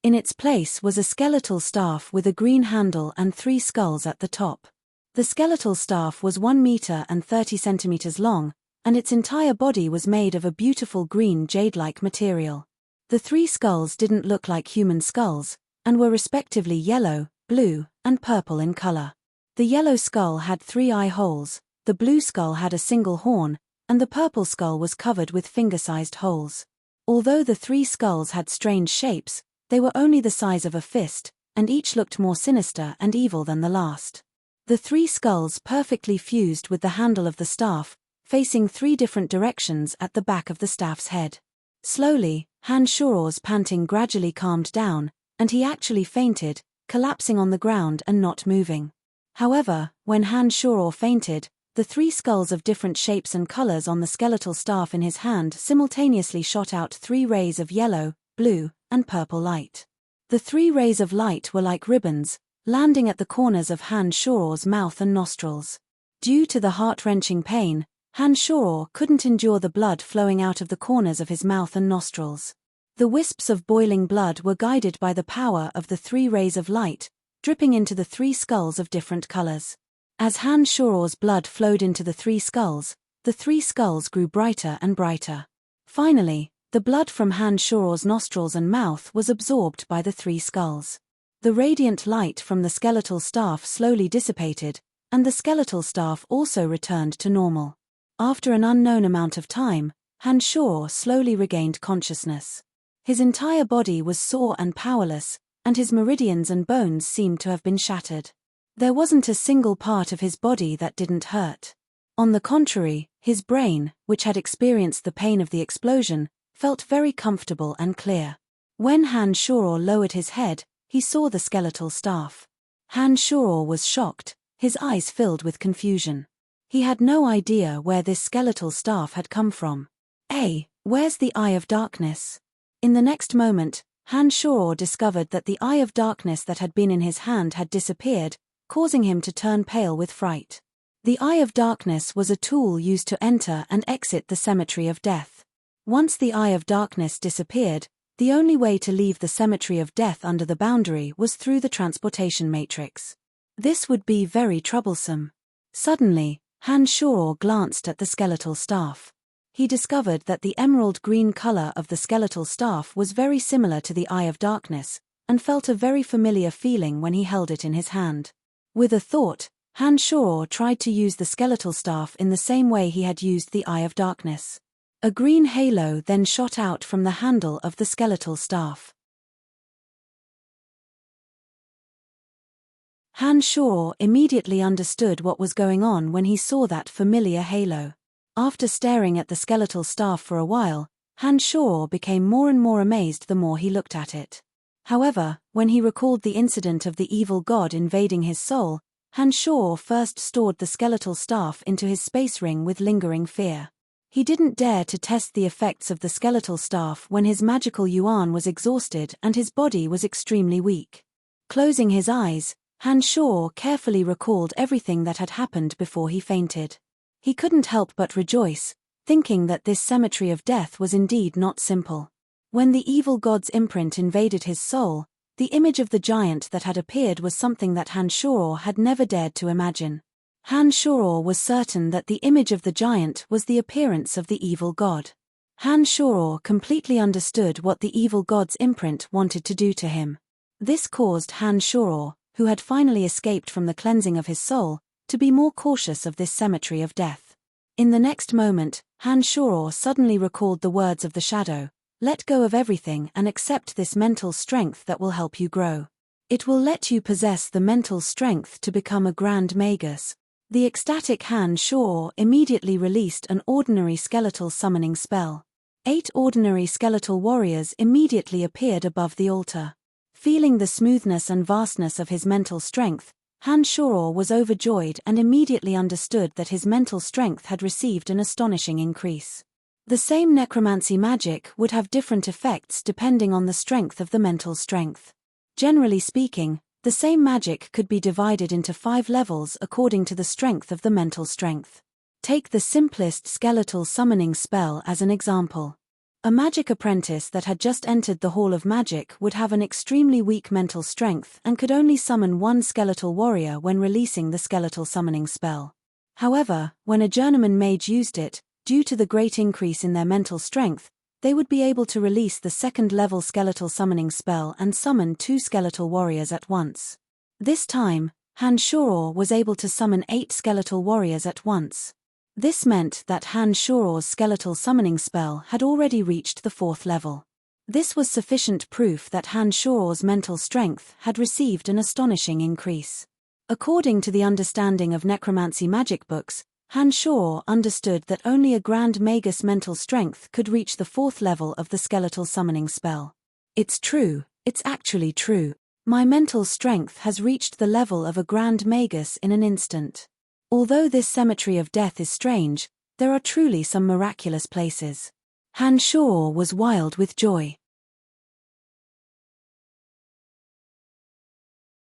In its place was a skeletal staff with a green handle and 3 skulls at the top. The skeletal staff was 1 meter and 30 centimeters long, and its entire body was made of a beautiful green jade-like material. The 3 skulls didn't look like human skulls, and were respectively yellow, blue, and purple in color. The yellow skull had 3 eye holes, the blue skull had a single horn, and the purple skull was covered with finger-sized holes. Although the 3 skulls had strange shapes, they were only the size of a fist, and each looked more sinister and evil than the last. The 3 skulls perfectly fused with the handle of the staff, facing 3 different directions at the back of the staff's head. Slowly, Han Shuor's panting gradually calmed down, and he actually fainted, collapsing on the ground and not moving. However, when Han Shuor fainted, the 3 skulls of different shapes and colors on the skeletal staff in his hand simultaneously shot out 3 rays of yellow, blue, and purple light. The 3 rays of light were like ribbons, landing at the corners of Han Shuor's mouth and nostrils. Due to the heart-wrenching pain, Han Shuor couldn't endure the blood flowing out of the corners of his mouth and nostrils. The wisps of boiling blood were guided by the power of the 3 rays of light, dripping into the 3 skulls of different colors. As Han Shuor's blood flowed into the 3 skulls, the 3 skulls grew brighter and brighter. Finally, the blood from Han Shuor's nostrils and mouth was absorbed by the 3 skulls. The radiant light from the skeletal staff slowly dissipated, and the skeletal staff also returned to normal. After an unknown amount of time, Han Shuor slowly regained consciousness. His entire body was sore and powerless, and his meridians and bones seemed to have been shattered. There wasn't a single part of his body that didn't hurt. On the contrary, his brain, which had experienced the pain of the explosion, felt very comfortable and clear. When Han Shuor lowered his head, he saw the skeletal staff. Han Shuor was shocked, his eyes filled with confusion. He had no idea where this skeletal staff had come from. Where's the Eye of Darkness? In the next moment, Han Shuor discovered that the Eye of Darkness that had been in his hand had disappeared, causing him to turn pale with fright. The Eye of Darkness was a tool used to enter and exit the Cemetery of Death. Once the Eye of Darkness disappeared, the only way to leave the Cemetery of Death under the boundary was through the transportation matrix. This would be very troublesome. Suddenly, Han Shuor glanced at the skeletal staff. He discovered that the emerald green color of the skeletal staff was very similar to the Eye of Darkness, and felt a very familiar feeling when he held it in his hand. With a thought, Han Shuor tried to use the skeletal staff in the same way he had used the Eye of Darkness. A green halo then shot out from the handle of the skeletal staff. Han Shuor immediately understood what was going on when he saw that familiar halo. After staring at the skeletal staff for a while, Han Shuor became more and more amazed the more he looked at it. However, when he recalled the incident of the evil god invading his soul, Han Shuor first stored the skeletal staff into his space ring with lingering fear. He didn't dare to test the effects of the skeletal staff when his magical yuan was exhausted and his body was extremely weak. Closing his eyes, Han Shuor carefully recalled everything that had happened before he fainted. He couldn't help but rejoice, thinking that this cemetery of death was indeed not simple. When the evil god's imprint invaded his soul, the image of the giant that had appeared was something that Han Shuor had never dared to imagine. Han Shuor was certain that the image of the giant was the appearance of the evil god. Han Shuor completely understood what the evil god's imprint wanted to do to him. This caused Han Shuor, who had finally escaped from the cleansing of his soul, to be more cautious of this cemetery of death. In the next moment, Han Shuor suddenly recalled the words of the shadow, "Let go of everything and accept this mental strength that will help you grow. It will let you possess the mental strength to become a grand magus." The ecstatic Han Shuor immediately released an ordinary skeletal summoning spell. 8 ordinary skeletal warriors immediately appeared above the altar. Feeling the smoothness and vastness of his mental strength, Han Shuor was overjoyed and immediately understood that his mental strength had received an astonishing increase. The same necromancy magic would have different effects depending on the strength of the mental strength. Generally speaking, the same magic could be divided into 5 levels according to the strength of the mental strength. Take the simplest skeletal summoning spell as an example. A magic apprentice that had just entered the Hall of Magic would have an extremely weak mental strength and could only summon one skeletal warrior when releasing the skeletal summoning spell. However, when a journeyman mage used it, due to the great increase in their mental strength, they would be able to release the second-level skeletal summoning spell and summon 2 skeletal warriors at once. This time, Han Shoror was able to summon 8 skeletal warriors at once. This meant that Han Shoror's skeletal summoning spell had already reached the 4th level. This was sufficient proof that Han Shoror's mental strength had received an astonishing increase. According to the understanding of necromancy magic books, Han Shoror understood that only a Grand Magus mental strength could reach the 4th level of the skeletal summoning spell. It's true, it's actually true. My mental strength has reached the level of a Grand Magus in an instant. Although this cemetery of death is strange, there are truly some miraculous places. Han Shoror was wild with joy.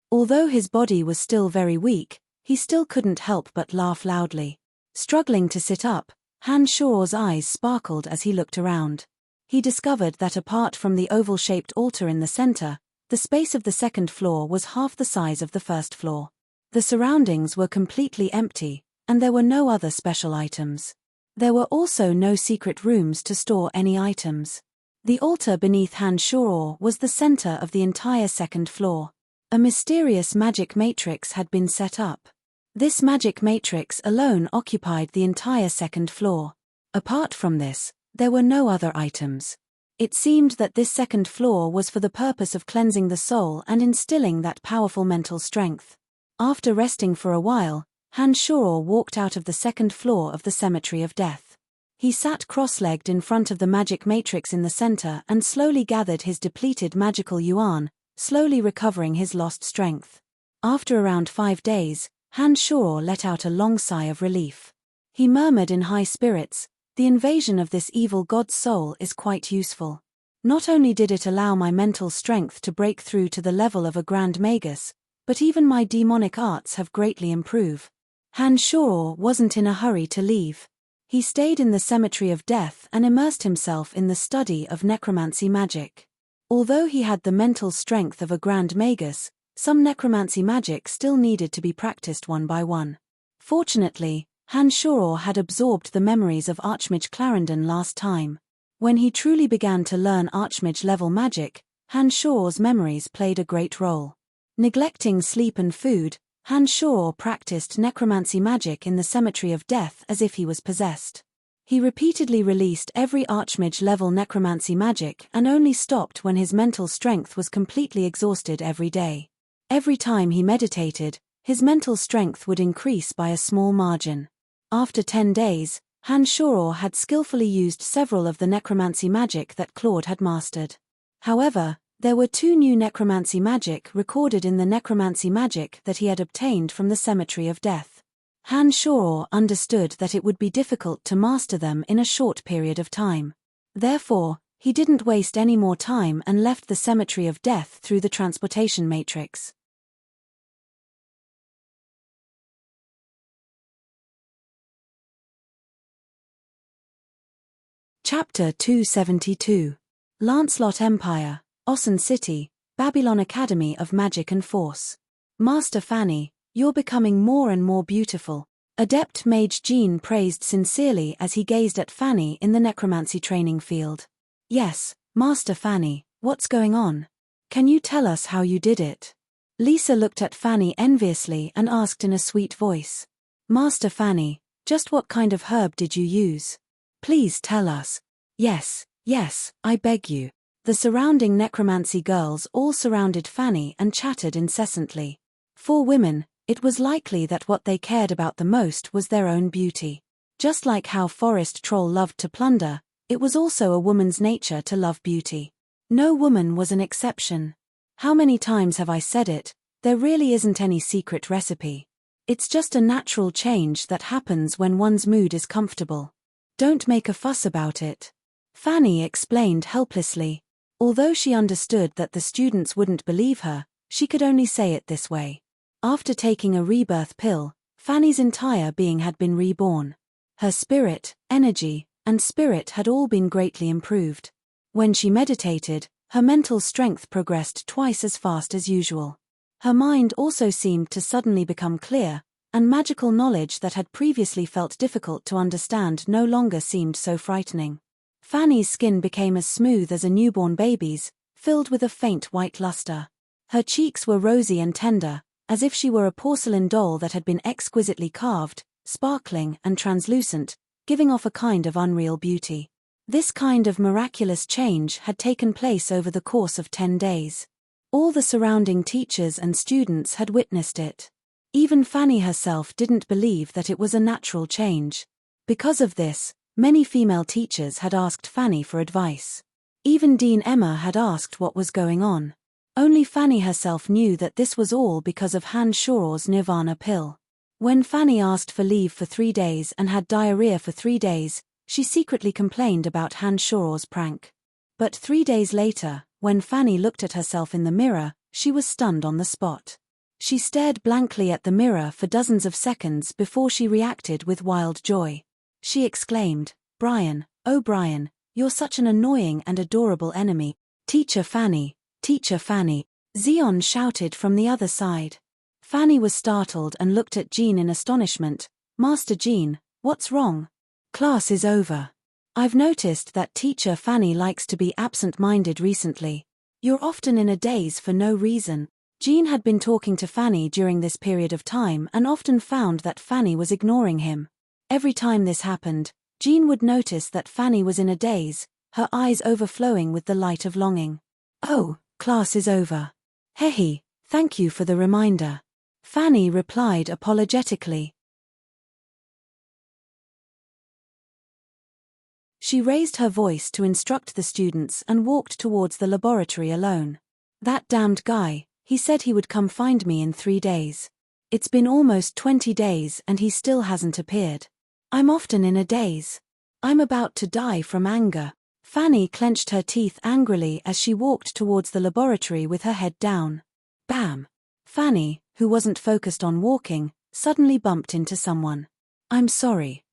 Although his body was still very weak, he still couldn't help but laugh loudly. Struggling to sit up, Han Shoror's eyes sparkled as he looked around. He discovered that apart from the oval-shaped altar in the center, the space of the 2nd floor was half the size of the 1st floor. The surroundings were completely empty, and there were no other special items. There were also no secret rooms to store any items. The altar beneath Han Shoror was the center of the entire 2nd floor. A mysterious magic matrix had been set up. This magic matrix alone occupied the entire 2nd floor. Apart from this, there were no other items. It seemed that this 2nd floor was for the purpose of cleansing the soul and instilling that powerful mental strength. After resting for a while, Han Shoror walked out of the 2nd floor of the Cemetery of Death. He sat cross-legged in front of the magic matrix in the center and slowly gathered his depleted magical yuan, slowly recovering his lost strength. After around 5 days, Han Shoror let out a long sigh of relief. He murmured in high spirits, "The invasion of this evil god's soul is quite useful. Not only did it allow my mental strength to break through to the level of a Grand Magus, but even my demonic arts have greatly improved." Han Shoror wasn't in a hurry to leave. He stayed in the Cemetery of Death and immersed himself in the study of necromancy magic. Although he had the mental strength of a Grand Magus, some necromancy magic still needed to be practiced one by one. Fortunately, Han Shoror had absorbed the memories of Archmage Clarendon last time. When he truly began to learn Archmage-level magic, Han Shoror's memories played a great role. Neglecting sleep and food, Han Shoror practiced necromancy magic in the Cemetery of Death as if he was possessed. He repeatedly released every Archmage-level necromancy magic and only stopped when his mental strength was completely exhausted every day. Every time he meditated, his mental strength would increase by a small margin. After 10 days, Han Shoror had skillfully used several of the necromancy magic that Claude had mastered. However, there were 2 new necromancy magic recorded in the necromancy magic that he had obtained from the Cemetery of Death. Han Shoror understood that it would be difficult to master them in a short period of time. Therefore, he didn't waste any more time and left the Cemetery of Death through the transportation matrix. Chapter 272. Lancelot Empire, Ossen City, Babylon Academy of Magic and Force. Master Fanny, you're becoming more and more beautiful. Adept Mage Jean praised sincerely as he gazed at Fanny in the necromancy training field. Yes, Master Fanny, what's going on? Can you tell us how you did it? Lisa looked at Fanny enviously and asked in a sweet voice. Master Fanny, just what kind of herb did you use? Please tell us. Yes, I beg you. The surrounding necromancy girls all surrounded Fanny and chattered incessantly. For women, it was likely that what they cared about the most was their own beauty. Just like how Forest Troll loved to plunder, it was also a woman's nature to love beauty. No woman was an exception. How many times have I said it, there really isn't any secret recipe. It's just a natural change that happens when one's mood is comfortable. Don't make a fuss about it. Fanny explained helplessly. Although she understood that the students wouldn't believe her, she could only say it this way. After taking a rebirth pill, Fanny's entire being had been reborn. Her spirit, energy, and spirit had all been greatly improved. When she meditated, her mental strength progressed twice as fast as usual. Her mind also seemed to suddenly become clear, and magical knowledge that had previously felt difficult to understand no longer seemed so frightening. Fanny's skin became as smooth as a newborn baby's, filled with a faint white luster. Her cheeks were rosy and tender, as if she were a porcelain doll that had been exquisitely carved, sparkling and translucent, giving off a kind of unreal beauty. This kind of miraculous change had taken place over the course of 10 days. All the surrounding teachers and students had witnessed it. Even Fanny herself didn't believe that it was a natural change. Because of this, many female teachers had asked Fanny for advice. Even Dean Emma had asked what was going on. Only Fanny herself knew that this was all because of Han Shoror's Nirvana pill. When Fanny asked for leave for 3 days and had diarrhea for 3 days, she secretly complained about Han Shoror's prank. But 3 days later, when Fanny looked at herself in the mirror, she was stunned on the spot. She stared blankly at the mirror for dozens of seconds before she reacted with wild joy. She exclaimed, "Brian, oh Brian, you're such an annoying and adorable enemy. Teacher Fanny, Zion shouted from the other side. Fanny was startled and looked at Jean in astonishment. "Master Jean, what's wrong? Class is over. I've noticed that Teacher Fanny likes to be absent-minded recently. You're often in a daze for no reason." Jean had been talking to Fanny during this period of time and often found that Fanny was ignoring him. Every time this happened, Jean would notice that Fanny was in a daze, her eyes overflowing with the light of longing. "Oh, class is over. Hehe, thank you for the reminder," Fanny replied apologetically. She raised her voice to instruct the students and walked towards the laboratory alone. "That damned guy, he said he would come find me in 3 days. It's been almost 20 days and he still hasn't appeared. I'm often in a daze. I'm about to die from anger." Fanny clenched her teeth angrily as she walked towards the laboratory with her head down. Bam! Fanny, who wasn't focused on walking, suddenly bumped into someone. I'm sorry.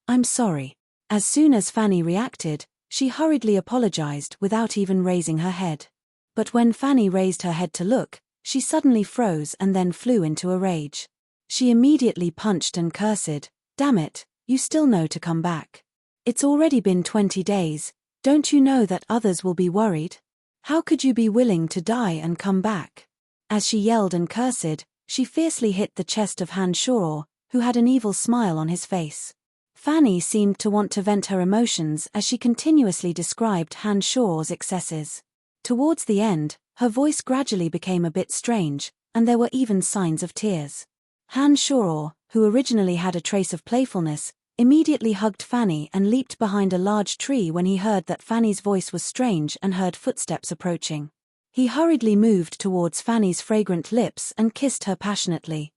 As soon as Fanny reacted, she hurriedly apologized without even raising her head. But when Fanny raised her head to look, she suddenly froze and then flew into a rage. She immediately punched and cursed, "Damn it, you still know to come back. It's already been 20 days, don't you know that others will be worried? How could you be willing to die and come back?" As she yelled and cursed, she fiercely hit the chest of Han Shoror, who had an evil smile on his face. Fanny seemed to want to vent her emotions as she continuously described Han Shoror's excesses. Towards the end, her voice gradually became a bit strange, and there were even signs of tears. Han Shoror, who originally had a trace of playfulness, immediately hugged Fanny and leaped behind a large tree when he heard that Fanny's voice was strange and heard footsteps approaching. He hurriedly moved towards Fanny's fragrant lips and kissed her passionately.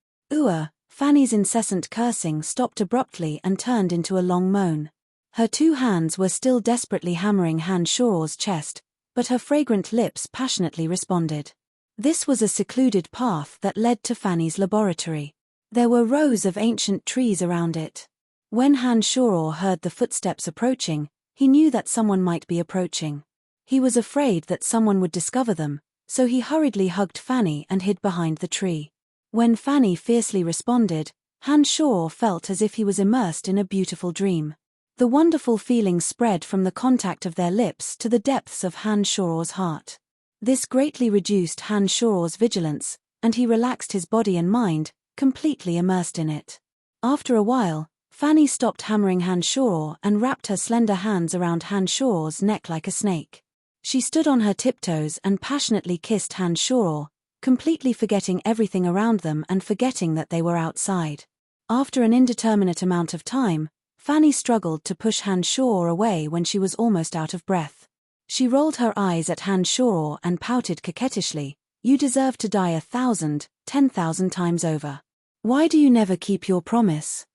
Fanny's incessant cursing stopped abruptly and turned into a long moan. Her 2 hands were still desperately hammering Han Shoror's chest, but her fragrant lips passionately responded. This was a secluded path that led to Fanny's laboratory. There were rows of ancient trees around it. When Han Shoror heard the footsteps approaching, he knew that someone might be approaching. He was afraid that someone would discover them, so he hurriedly hugged Fanny and hid behind the tree. When Fanny fiercely responded, Han Shoror felt as if he was immersed in a beautiful dream. The wonderful feeling spread from the contact of their lips to the depths of Han Shoror's heart. This greatly reduced Han Shoror's vigilance, and he relaxed his body and mind, completely immersed in it. After a while, Fanny stopped hammering Han Shoror and wrapped her slender hands around Han Shoror's neck like a snake. She stood on her tiptoes and passionately kissed Han Shoror, completely forgetting everything around them and forgetting that they were outside. After an indeterminate amount of time, Fanny struggled to push Han Shoror away when she was almost out of breath. She rolled her eyes at Han Shoror and pouted coquettishly, "You deserve to die 1,000, 10,000 times over. Why do you never keep your promise?"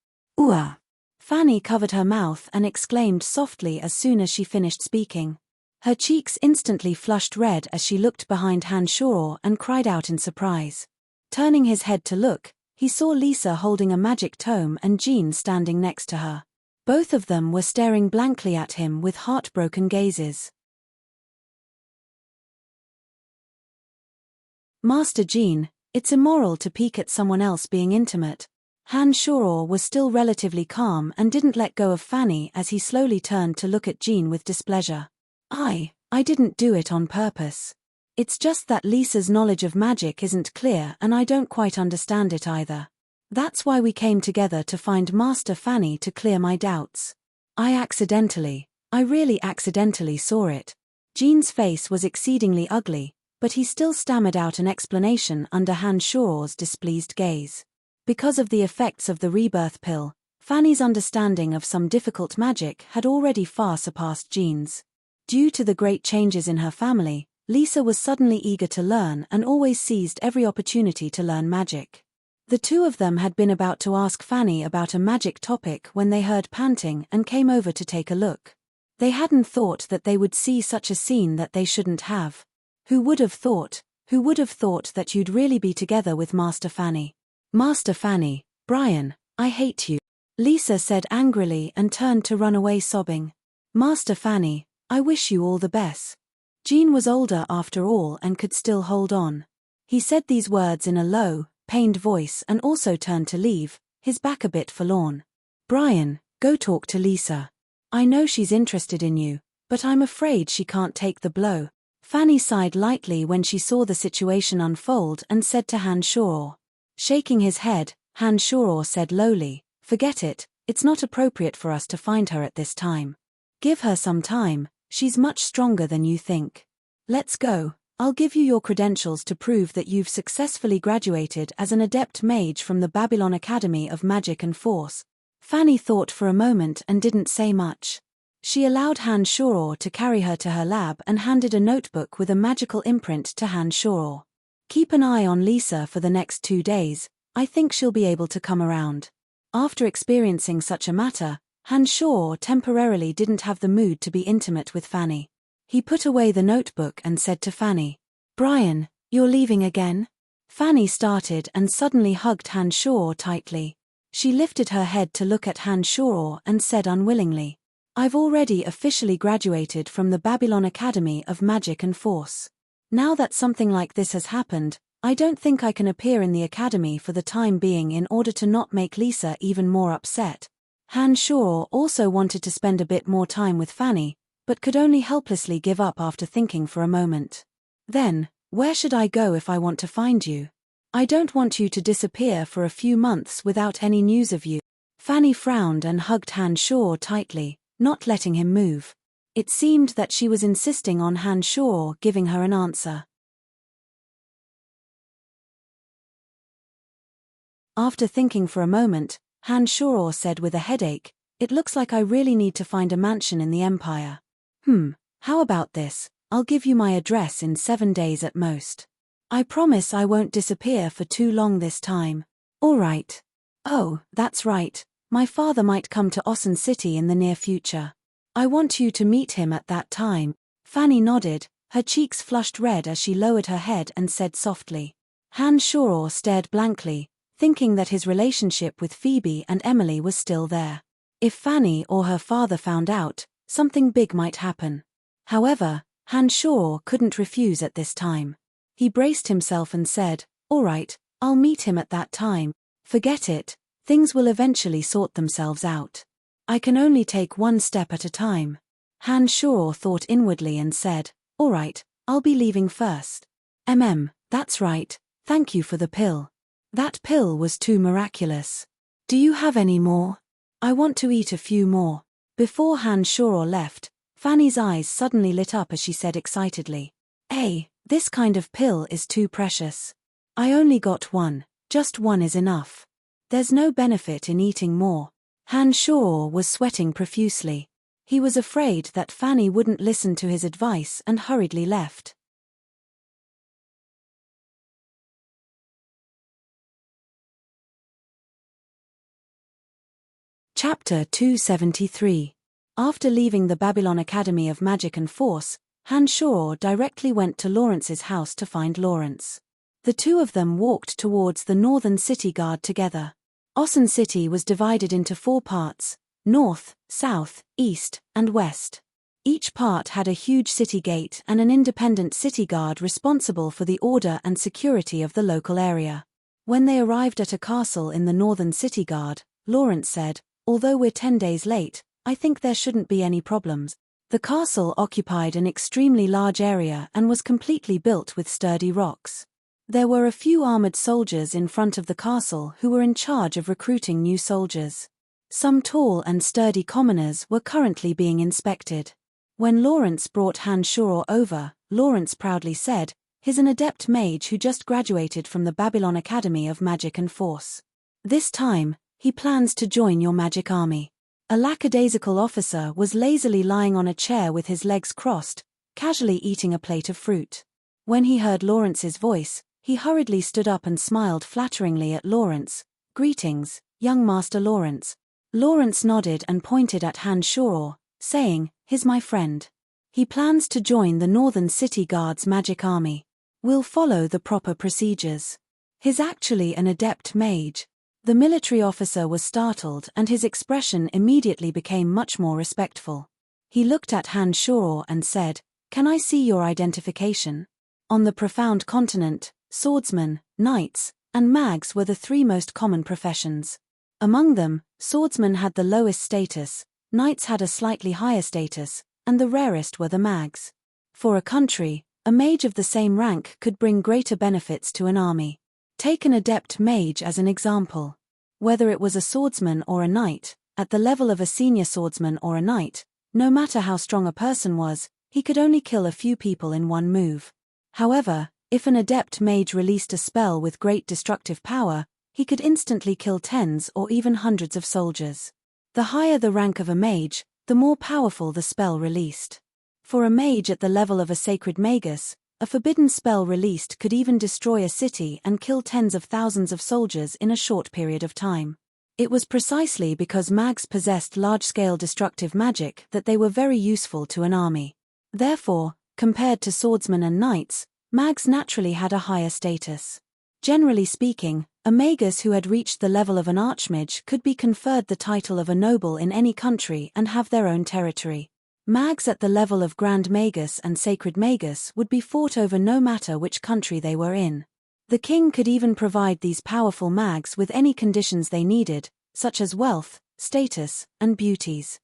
Fanny covered her mouth and exclaimed softly as soon as she finished speaking. Her cheeks instantly flushed red as she looked behind Han Shoror and cried out in surprise. Turning his head to look, he saw Lisa holding a magic tome and Jean standing next to her. Both of them were staring blankly at him with heartbroken gazes. Master Jean, it's immoral to peek at someone else being intimate. Han Shoror was still relatively calm and didn't let go of Fanny as he slowly turned to look at Jean with displeasure. I didn't do it on purpose. It's just that Lisa's knowledge of magic isn't clear and I don't quite understand it either. That's why we came together to find Master Fanny to clear my doubts. I really accidentally saw it. Jean's face was exceedingly ugly, but he still stammered out an explanation under Han Shoror's displeased gaze. Because of the effects of the rebirth pill, Fanny's understanding of some difficult magic had already far surpassed Jean's. Due to the great changes in her family, Lisa was suddenly eager to learn and always seized every opportunity to learn magic. The two of them had been about to ask Fanny about a magic topic when they heard panting and came over to take a look. They hadn't thought that they would see such a scene that they shouldn't have. Who would have thought that you'd really be together with Master Fanny? Master Fanny, Brian, I hate you, Lisa said angrily and turned to run away sobbing. Master Fanny, I wish you all the best. Jean was older after all and could still hold on. He said these words in a low, pained voice and also turned to leave, his back a bit forlorn. Brian, go talk to Lisa. I know she's interested in you, but I'm afraid she can't take the blow. Fanny sighed lightly when she saw the situation unfold and said to Han Shoror. Shaking his head, Han Shoror said lowly, forget it, it's not appropriate for us to find her at this time. Give her some time, she's much stronger than you think. Let's go, I'll give you your credentials to prove that you've successfully graduated as an adept mage from the Babylon Academy of Magic and Force. Fanny thought for a moment and didn't say much. She allowed Han Shoror to carry her to her lab and handed a notebook with a magical imprint to Han Shoror. Keep an eye on Lisa for the next 2 days, I think she'll be able to come around. After experiencing such a matter, Han Shoror temporarily didn't have the mood to be intimate with Fanny. He put away the notebook and said to Fanny, Brian, you're leaving again? Fanny started and suddenly hugged Han Shoror tightly. She lifted her head to look at Han Shoror and said unwillingly, I've already officially graduated from the Babylon Academy of Magic and Force. Now that something like this has happened, I don't think I can appear in the academy for the time being in order to not make Lisa even more upset. Han Shoror also wanted to spend a bit more time with Fanny, but could only helplessly give up after thinking for a moment. Then, where should I go if I want to find you? I don't want you to disappear for a few months without any news of you. Fanny frowned and hugged Han Shoror tightly, not letting him move. It seemed that she was insisting on Han Shoror giving her an answer. After thinking for a moment, Han Shoror said with a headache, It looks like I really need to find a mansion in the Empire. How about this? I'll give you my address in 7 days at most. I promise I won't disappear for too long this time. All right. Oh, that's right. My father might come to Osun City in the near future. I want you to meet him at that time. Fanny nodded, her cheeks flushed red as she lowered her head and said softly. Han Shoror stared blankly, thinking that his relationship with Phoebe and Emily was still there. If Fanny or her father found out, something big might happen. However, Han Shoror couldn't refuse at this time. He braced himself and said, All right, I'll meet him at that time. Forget it, things will eventually sort themselves out. I can only take one step at a time. Han Shoror thought inwardly and said, All right, I'll be leaving first. That's right, thank you for the pill. That pill was too miraculous. Do you have any more? I want to eat a few more. Before Han Shoror left, Fanny's eyes suddenly lit up as she said excitedly, this kind of pill is too precious. I only got one, just one is enough. There's no benefit in eating more. Han Shoror was sweating profusely. He was afraid that Fanny wouldn't listen to his advice and hurriedly left. Chapter 273. After leaving the Babylon Academy of Magic and Force, Han Shoror directly went to Lawrence's house to find Lawrence. The two of them walked towards the northern city guard together. Osun City was divided into 4 parts, north, south, east, and west. Each part had a huge city gate and an independent city guard responsible for the order and security of the local area. When they arrived at a castle in the northern city guard, Lawrence said, "Although we're 10 days late, I think there shouldn't be any problems." The castle occupied an extremely large area and was completely built with sturdy rocks. There were a few armored soldiers in front of the castle who were in charge of recruiting new soldiers. Some tall and sturdy commoners were currently being inspected. When Lawrence brought Han Shuro over, Lawrence proudly said, "He's an adept mage who just graduated from the Babylon Academy of Magic and Force. This time, he plans to join your magic army." A lackadaisical officer was lazily lying on a chair with his legs crossed, casually eating a plate of fruit. When he heard Lawrence's voice, he hurriedly stood up and smiled flatteringly at Lawrence. "Greetings, young Master Lawrence." Lawrence nodded and pointed at Han Shuro, saying, "He's my friend. He plans to join the Northern City Guard's magic army. We'll follow the proper procedures. He's actually an adept mage." The military officer was startled and his expression immediately became much more respectful. He looked at Han Shuro and said, "Can I see your identification?" On the profound continent, swordsmen, knights, and mags were the three most common professions. Among them, swordsmen had the lowest status, knights had a slightly higher status, and the rarest were the mags. For a country, a mage of the same rank could bring greater benefits to an army. Take an adept mage as an example. Whether it was a swordsman or a knight, at the level of a senior swordsman or a knight, no matter how strong a person was, he could only kill a few people in one move. However, if an adept mage released a spell with great destructive power, he could instantly kill tens or even hundreds of soldiers. The higher the rank of a mage, the more powerful the spell released. For a mage at the level of a sacred magus, a forbidden spell released could even destroy a city and kill tens of thousands of soldiers in a short period of time. It was precisely because mags possessed large-scale destructive magic that they were very useful to an army. Therefore, compared to swordsmen and knights, mags naturally had a higher status. Generally speaking, a magus who had reached the level of an archmage could be conferred the title of a noble in any country and have their own territory. Mags at the level of Grand Magus and Sacred Magus would be fought over no matter which country they were in. The king could even provide these powerful mags with any conditions they needed, such as wealth, status, and beauties.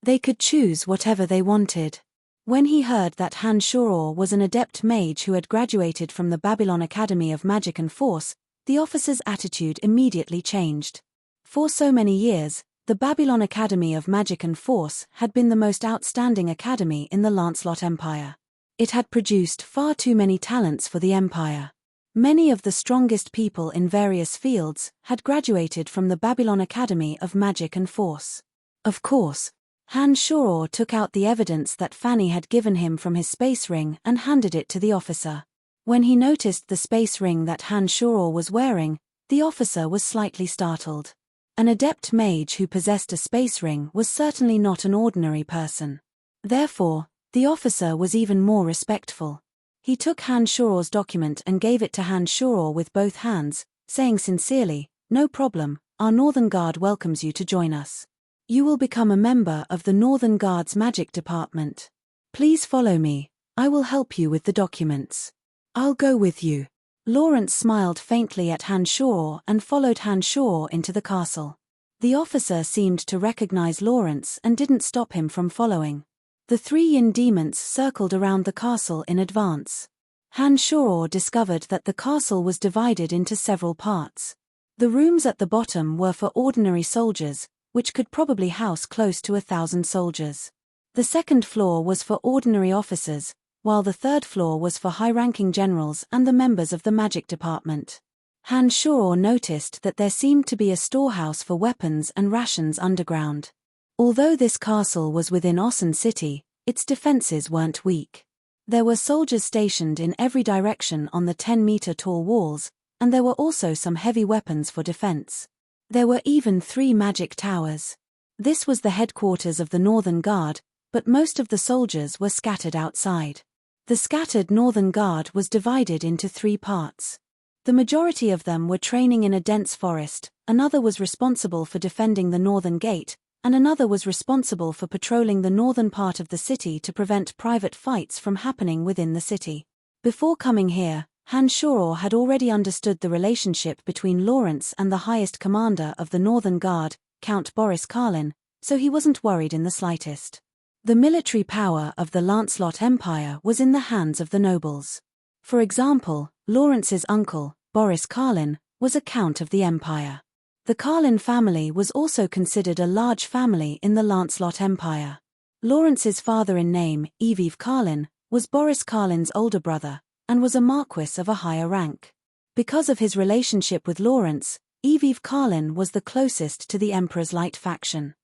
They could choose whatever they wanted. When he heard that Han Shuro was an adept mage who had graduated from the Babylon Academy of Magic and Force, the officer's attitude immediately changed. For so many years, the Babylon Academy of Magic and Force had been the most outstanding academy in the Lancelot Empire. It had produced far too many talents for the empire. Many of the strongest people in various fields had graduated from the Babylon Academy of Magic and Force. Of course, Han Shuro took out the evidence that Fanny had given him from his space ring and handed it to the officer. When he noticed the space ring that Han Shuro was wearing, the officer was slightly startled. An adept mage who possessed a space ring was certainly not an ordinary person. Therefore, the officer was even more respectful. He took Han Shuro's document and gave it to Han Shuro with both hands, saying sincerely, "No problem, our Northern Guard welcomes you to join us. You will become a member of the Northern Guard's magic department. Please follow me, I will help you with the documents." "I'll go with you." Lawrence smiled faintly at Han Shuro and followed Han Shuro into the castle. The officer seemed to recognize Lawrence and didn't stop him from following. The three yin demons circled around the castle in advance. Han Shuro discovered that the castle was divided into several parts. The rooms at the bottom were for ordinary soldiers, which could probably house close to 1,000 soldiers. The second floor was for ordinary officers, while the third floor was for high-ranking generals and the members of the magic department. Han Shuro noticed that there seemed to be a storehouse for weapons and rations underground. Although this castle was within Ossen City, its defenses weren't weak. There were soldiers stationed in every direction on the 10-meter-tall walls, and there were also some heavy weapons for defense. There were even 3 magic towers. This was the headquarters of the Northern Guard, but most of the soldiers were scattered outside. The scattered Northern Guard was divided into 3 parts. The majority of them were training in a dense forest, another was responsible for defending the northern gate, and another was responsible for patrolling the northern part of the city to prevent private fights from happening within the city. Before coming here, Han Shoror had already understood the relationship between Lawrence and the highest commander of the Northern Guard, Count Boris Karlin, so he wasn't worried in the slightest. The military power of the Lancelot Empire was in the hands of the nobles. For example, Lawrence's uncle, Boris Karlin, was a count of the empire. The Karlin family was also considered a large family in the Lancelot Empire. Lawrence's father in name, Evive Karlin, was Boris Karlin's older brother, and was a marquis of a higher rank. Because of his relationship with Lawrence, Evive Karlin was the closest to the Emperor's light faction.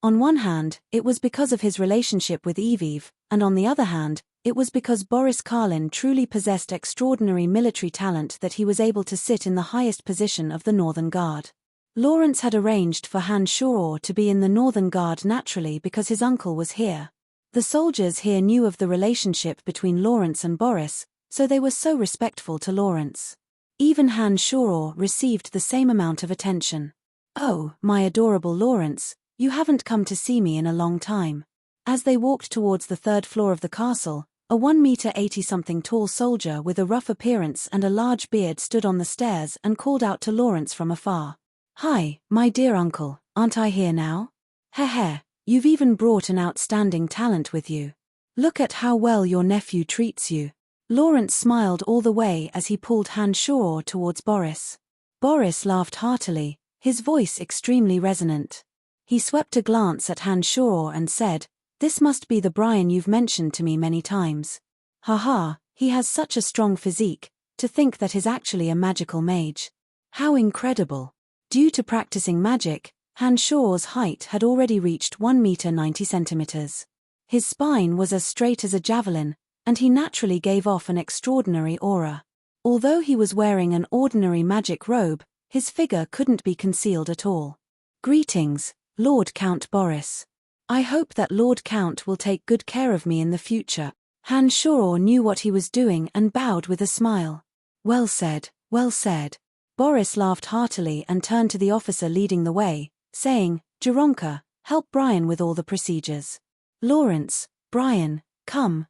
On one hand, it was because of his relationship with Evive, and on the other hand, it was because Boris Karlin truly possessed extraordinary military talent that he was able to sit in the highest position of the Northern Guard. Lawrence had arranged for Han Shoror to be in the Northern Guard naturally because his uncle was here. The soldiers here knew of the relationship between Lawrence and Boris, so they were so respectful to Lawrence. Even Han Shoror received the same amount of attention. "Oh, my adorable Lawrence, you haven't come to see me in a long time." As they walked towards the third floor of the castle, a 1 meter 80-something tall soldier with a rough appearance and a large beard stood on the stairs and called out to Lawrence from afar. "Hi, my dear uncle, aren't I here now? Heh, you've even brought an outstanding talent with you. Look at how well your nephew treats you." Lawrence smiled all the way as he pulled Han Shoror towards Boris. Boris laughed heartily, his voice extremely resonant. He swept a glance at Han Shoror and said, "This must be the Brian you've mentioned to me many times. Haha, he has such a strong physique, to think that he's actually a magical mage. How incredible." Due to practicing magic, Han Shoror's height had already reached 1 meter 90 centimeters. His spine was as straight as a javelin, and he naturally gave off an extraordinary aura. Although he was wearing an ordinary magic robe, his figure couldn't be concealed at all. "Greetings, Lord Count Boris. I hope that Lord Count will take good care of me in the future." Han Shoror knew what he was doing and bowed with a smile. Well said, well said." Boris laughed heartily and turned to the officer leading the way, saying, "Jeronka, help Brian with all the procedures. Lawrence, Brian, come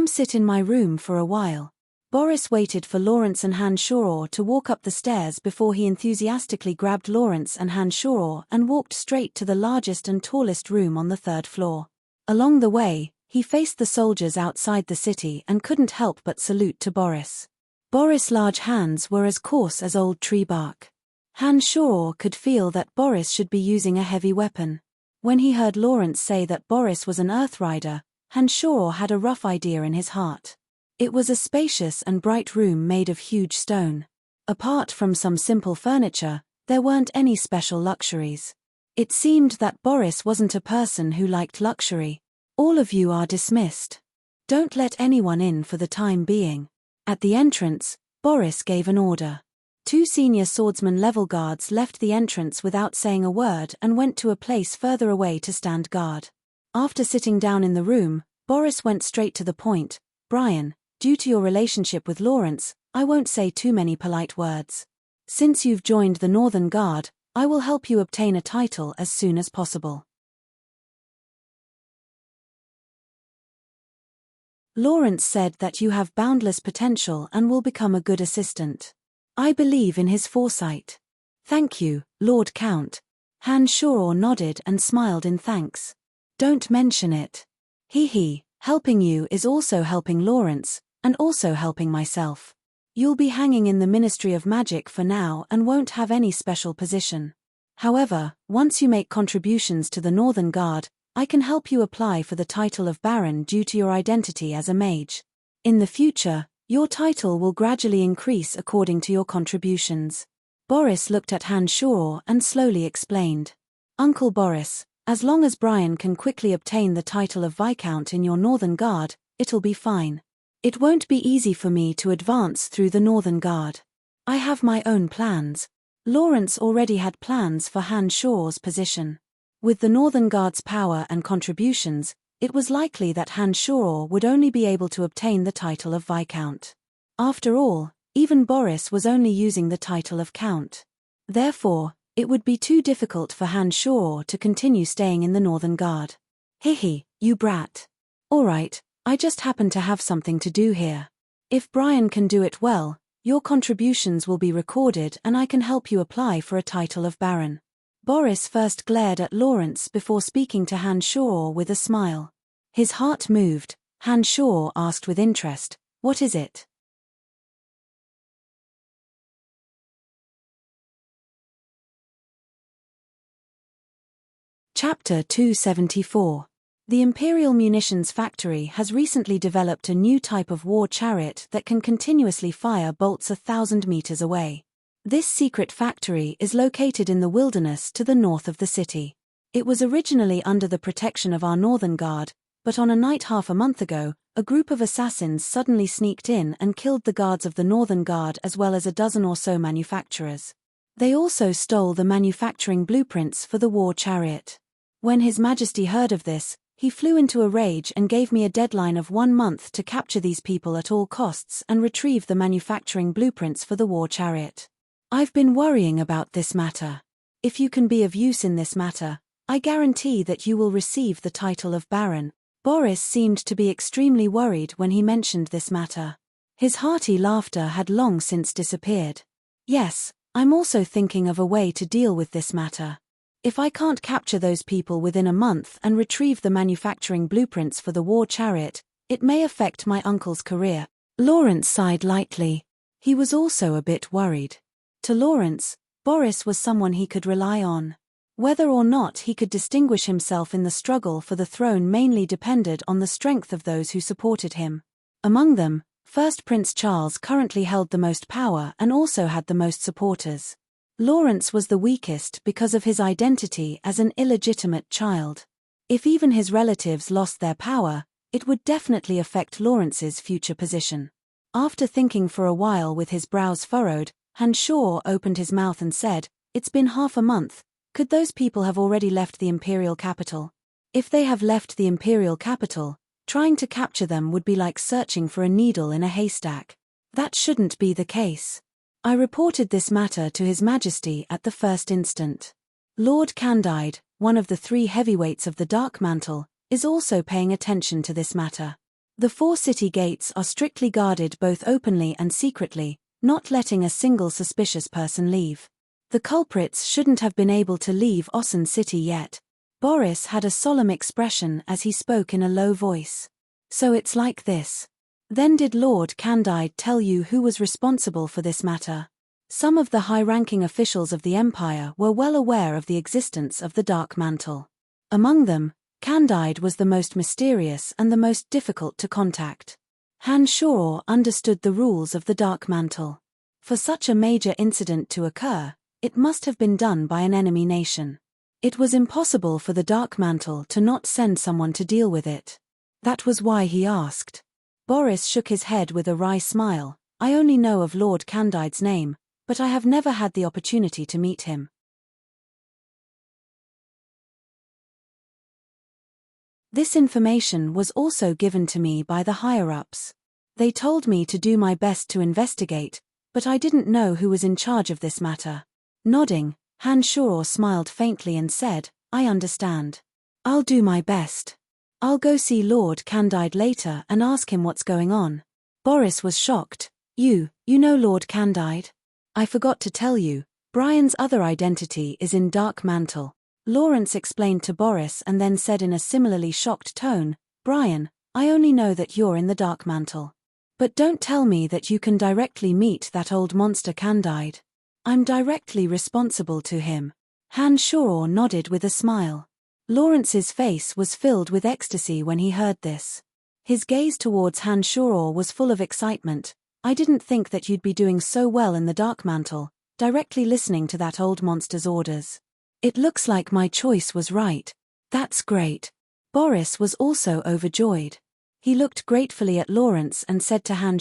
sit in my room for a while." Boris waited for Lawrence and Han Shoror to walk up the stairs before he enthusiastically grabbed Lawrence and Han Shoror and walked straight to the largest and tallest room on the third floor. Along the way, he faced the soldiers outside the city and couldn't help but salute to Boris. Boris' large hands were as coarse as old tree bark. Han Shoror could feel that Boris should be using a heavy weapon. When he heard Lawrence say that Boris was an Earth Rider, Han Shoror had a rough idea in his heart. It was a spacious and bright room made of huge stone. Apart from some simple furniture, there weren't any special luxuries. It seemed that Boris wasn't a person who liked luxury. "All of you are dismissed. Don't let anyone in for the time being." At the entrance, Boris gave an order. 2 senior swordsman level guards left the entrance without saying a word and went to a place further away to stand guard. After sitting down in the room, Boris went straight to the point. "Brian, due to your relationship with Lawrence, I won't say too many polite words. Since you've joined the Northern Guard, I will help you obtain a title as soon as possible. Lawrence said that you have boundless potential and will become a good assistant. I believe in his foresight." "Thank you, Lord Count." Han Shoror nodded and smiled in thanks. "Don't mention it. Helping you is also helping Lawrence, and also helping myself. You'll be hanging in the Ministry of Magic for now and won't have any special position. However, once you make contributions to the Northern Guard, I can help you apply for the title of Baron due to your identity as a mage. In the future, your title will gradually increase according to your contributions." Boris looked at Han Shoror and slowly explained. "Uncle Boris, as long as Brian can quickly obtain the title of Viscount in your Northern Guard, it'll be fine. It won't be easy for me to advance through the Northern Guard. I have my own plans." Lawrence already had plans for Han Shoror's position. With the Northern Guard's power and contributions, it was likely that Han would only be able to obtain the title of Viscount. After all, even Boris was only using the title of Count. Therefore, it would be too difficult for Han to continue staying in the Northern Guard. Hihi, you brat. Alright, I just happen to have something to do here. If Brian can do it well, your contributions will be recorded and I can help you apply for a title of Baron. Boris first glared at Lawrence before speaking to Han with a smile. His heart moved. Han asked with interest, "What is it?" Chapter 274. The Imperial Munitions Factory has recently developed a new type of war chariot that can continuously fire bolts 1,000 meters away. This secret factory is located in the wilderness to the north of the city. It was originally under the protection of our Northern Guard, but on a night half a month ago, a group of assassins suddenly sneaked in and killed the guards of the Northern Guard as well as a dozen or so manufacturers. They also stole the manufacturing blueprints for the war chariot. When His Majesty heard of this, he flew into a rage and gave me a deadline of 1 month to capture these people at all costs and retrieve the manufacturing blueprints for the war chariot. I've been worrying about this matter. If you can be of use in this matter, I guarantee that you will receive the title of Baron. Boris seemed to be extremely worried when he mentioned this matter. His hearty laughter had long since disappeared. Yes, I'm also thinking of a way to deal with this matter. If I can't capture those people within a month and retrieve the manufacturing blueprints for the war chariot, it may affect my uncle's career. Lawrence sighed lightly. He was also a bit worried. To Lawrence, Boris was someone he could rely on. Whether or not he could distinguish himself in the struggle for the throne mainly depended on the strength of those who supported him. Among them, First Prince Charles currently held the most power and also had the most supporters. Lawrence was the weakest because of his identity as an illegitimate child. If even his relatives lost their power, it would definitely affect Lawrence's future position. After thinking for a while with his brows furrowed, Han opened his mouth and said, "It's been half a month. Could those people have already left the imperial capital? If they have left the imperial capital, trying to capture them would be like searching for a needle in a haystack. That shouldn't be the case." I reported this matter to His Majesty at the first instant. Lord Candide, one of the 3 heavyweights of the Dark Mantle, is also paying attention to this matter. The 4 city gates are strictly guarded both openly and secretly, not letting a single suspicious person leave. The culprits shouldn't have been able to leave Ossen City yet. Boris had a solemn expression as he spoke in a low voice. "So it's like this. Then did Lord Candide tell you who was responsible for this matter?" Some of the high-ranking officials of the Empire were well aware of the existence of the Dark Mantle. Among them, Candide was the most mysterious and the most difficult to contact. Han understood the rules of the Dark Mantle. For such a major incident to occur, it must have been done by an enemy nation. It was impossible for the Dark Mantle to not send someone to deal with it. That was why he asked. Boris shook his head with a wry smile. "I only know of Lord Candide's name, but I have never had the opportunity to meet him." This information was also given to me by the higher-ups. They told me to do my best to investigate, but I didn't know who was in charge of this matter. Nodding, Han smiled faintly and said, "I understand. I'll do my best. I'll go see Lord Candide later and ask him what's going on." Boris was shocked. You know Lord Candide? "I forgot to tell you, Brian's other identity is in Dark Mantle," Lawrence explained to Boris and then said in a similarly shocked tone, "Brian, I only know that you're in the Dark Mantle. But don't tell me that you can directly meet that old monster Candide. I'm directly responsible to him." Han nodded with a smile. Lawrence's face was filled with ecstasy when he heard this. His gaze towards Han was full of excitement. "I didn't think that you'd be doing so well in the Dark Mantle, directly listening to that old monster's orders. It looks like my choice was right." "That's great." Boris was also overjoyed. He looked gratefully at Lawrence and said to Han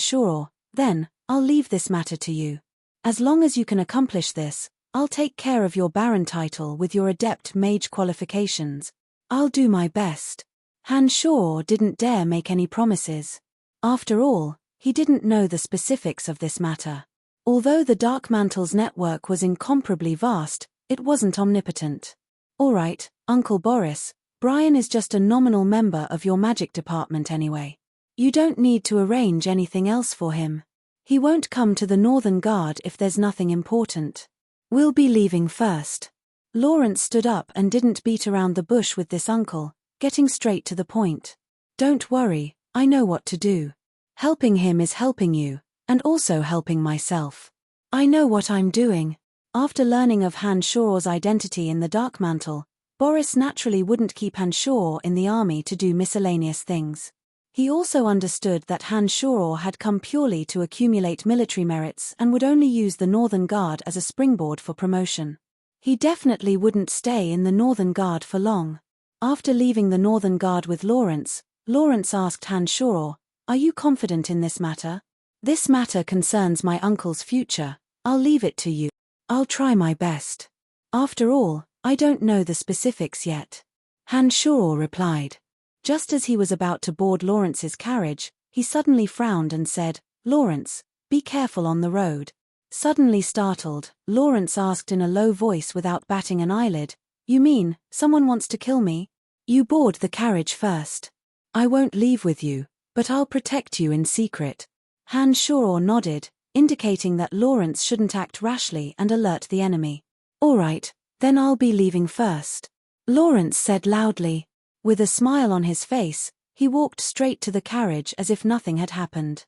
"Then, I'll leave this matter to you. As long as you can accomplish this, I'll take care of your Baron title with your Adept Mage qualifications. I'll do my best." Han Shaw didn't dare make any promises. After all, he didn't know the specifics of this matter. Although the Dark Mantle's network was incomparably vast, it wasn't omnipotent. "All right, Uncle Boris, Brian is just a nominal member of your magic department anyway. You don't need to arrange anything else for him. He won't come to the Northern Guard if there's nothing important. We'll be leaving first." Lawrence stood up and didn't beat around the bush with this uncle, getting straight to the point. "Don't worry, I know what to do. Helping him is helping you, and also helping myself. I know what I'm doing." After learning of Han Shaw's identity in the Dark Mantle, Boris naturally wouldn't keep Han Shaw in the army to do miscellaneous things. He also understood that Han Shaw had come purely to accumulate military merits and would only use the Northern Guard as a springboard for promotion. He definitely wouldn't stay in the Northern Guard for long. After leaving the Northern Guard with Lawrence, Lawrence asked Han Shaw, "Are you confident in this matter?" "This matter concerns my uncle's future. I'll leave it to you. I'll try my best. After all, I don't know the specifics yet," Han Shaw replied. Just as he was about to board Lawrence's carriage, he suddenly frowned and said, "Lawrence, be careful on the road." Suddenly startled, Lawrence asked in a low voice without batting an eyelid, "You mean, someone wants to kill me? You board the carriage first. I won't leave with you, but I'll protect you in secret." Han Shaw nodded, indicating that Lawrence shouldn't act rashly and alert the enemy. "All right, then I'll be leaving first," Lawrence said loudly. With a smile on his face, he walked straight to the carriage as if nothing had happened.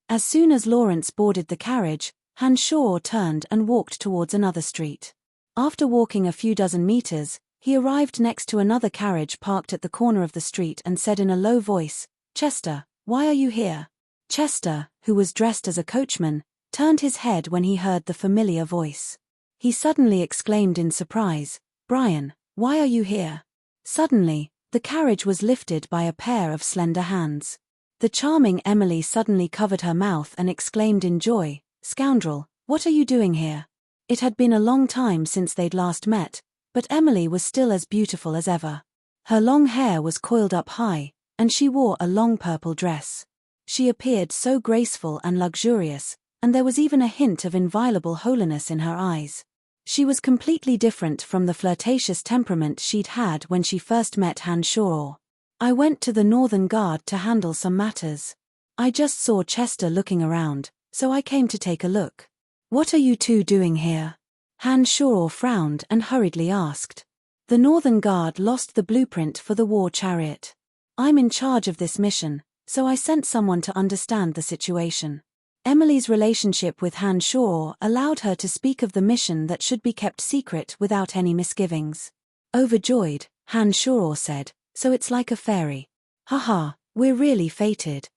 As soon as Lawrence boarded the carriage, Han Shaw turned and walked towards another street. After walking a few dozen meters, he arrived next to another carriage parked at the corner of the street and said in a low voice, "Chester, why are you here?" Chester, who was dressed as a coachman, turned his head when he heard the familiar voice. He suddenly exclaimed in surprise, "Brian, why are you here?" Suddenly, the carriage was lifted by a pair of slender hands. The charming Emily suddenly covered her mouth and exclaimed in joy, "Scoundrel, what are you doing here?" It had been a long time since they'd last met, but Emily was still as beautiful as ever. Her long hair was coiled up high, and she wore a long purple dress. She appeared so graceful and luxurious, and there was even a hint of inviolable holiness in her eyes. She was completely different from the flirtatious temperament she'd had when she first met Han Shaw. "I went to the Northern Guard to handle some matters. I just saw Chester looking around, so I came to take a look." "What are you two doing here?" Han Shaw frowned and hurriedly asked. "The Northern Guard lost the blueprint for the war chariot. I'm in charge of this mission, so I sent someone to understand the situation." Emily's relationship with Han Shaw allowed her to speak of the mission that should be kept secret without any misgivings. Overjoyed, Han Shaw said, "So it's like a fairy. Haha, we're really fated.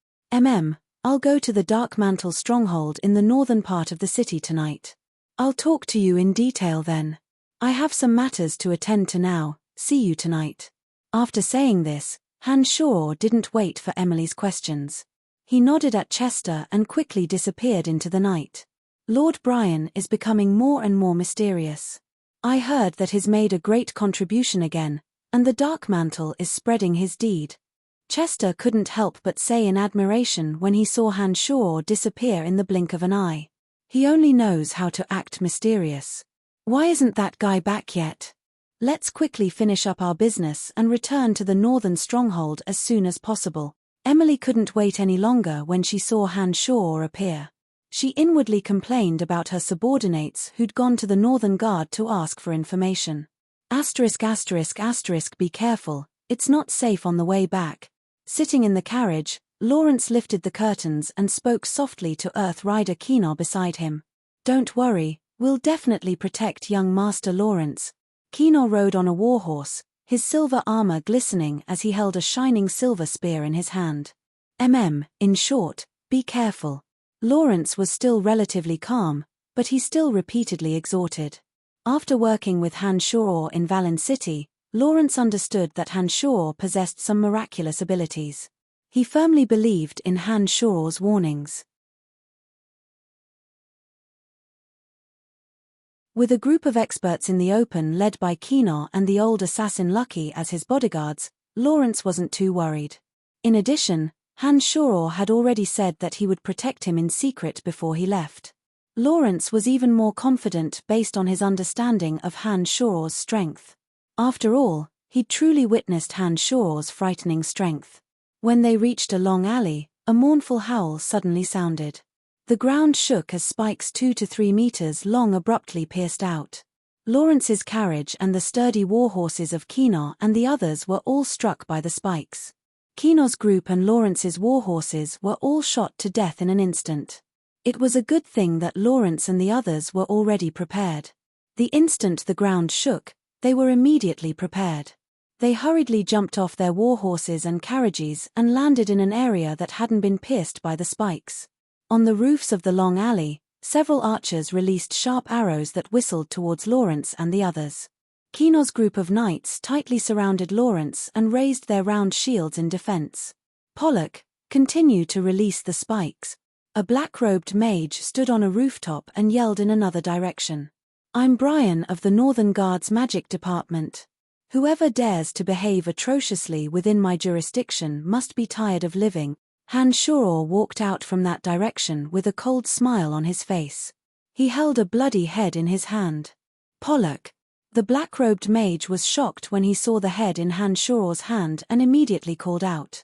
I'll go to the Dark Mantle stronghold in the northern part of the city tonight. I'll talk to you in detail then. I have some matters to attend to now, see you tonight." After saying this, Han Shaw didn't wait for Emily's questions. He nodded at Chester and quickly disappeared into the night. "Lord Brian is becoming more and more mysterious. I heard that he's made a great contribution again, and the Dark Mantle is spreading his deed." Chester couldn't help but say in admiration when he saw Han Shaw disappear in the blink of an eye. "He only knows how to act mysterious. Why isn't that guy back yet? Let's quickly finish up our business and return to the northern stronghold as soon as possible." Emily couldn't wait any longer when she saw Han Shaw appear. She inwardly complained about her subordinates who'd gone to the Northern Guard to ask for information. ****, be careful, it's not safe on the way back. Sitting in the carriage, Lawrence lifted the curtains and spoke softly to Earth Rider Kino beside him. "Don't worry, we'll definitely protect young Master Lawrence." Kino rode on a warhorse, his silver armor glistening as he held a shining silver spear in his hand. In short, be careful. Lawrence was still relatively calm, but he still repeatedly exhorted. After working with Han Shaw in Valen City, Lawrence understood that Han Shaw possessed some miraculous abilities. He firmly believed in Han Shaw's warnings. With a group of experts in the open led by Kino and the old assassin Lucky as his bodyguards, Lawrence wasn't too worried. In addition, Han Shoror had already said that he would protect him in secret before he left. Lawrence was even more confident based on his understanding of Han Shoror's strength. After all, he'd truly witnessed Han Shoror's frightening strength. When they reached a long alley, a mournful howl suddenly sounded. The ground shook as spikes 2 to 3 meters long abruptly pierced out. Lawrence's carriage and the sturdy warhorses of Kino and the others were all struck by the spikes. Kino's group and Lawrence's warhorses were all shot to death in an instant. It was a good thing that Lawrence and the others were already prepared. The instant the ground shook, they were immediately prepared. They hurriedly jumped off their warhorses and carriages and landed in an area that hadn't been pierced by the spikes. On the roofs of the long alley, several archers released sharp arrows that whistled towards Lawrence and the others. Kino's group of knights tightly surrounded Lawrence and raised their round shields in defense. Pollock continued to release the spikes. A black-robed mage stood on a rooftop and yelled in another direction. "I'm Brian of the Northern Guard's magic department. Whoever dares to behave atrociously within my jurisdiction must be tired of living." Han Shoror walked out from that direction with a cold smile on his face. He held a bloody head in his hand. Pollock. The black-robed mage was shocked when he saw the head in Han Shoror's hand and immediately called out.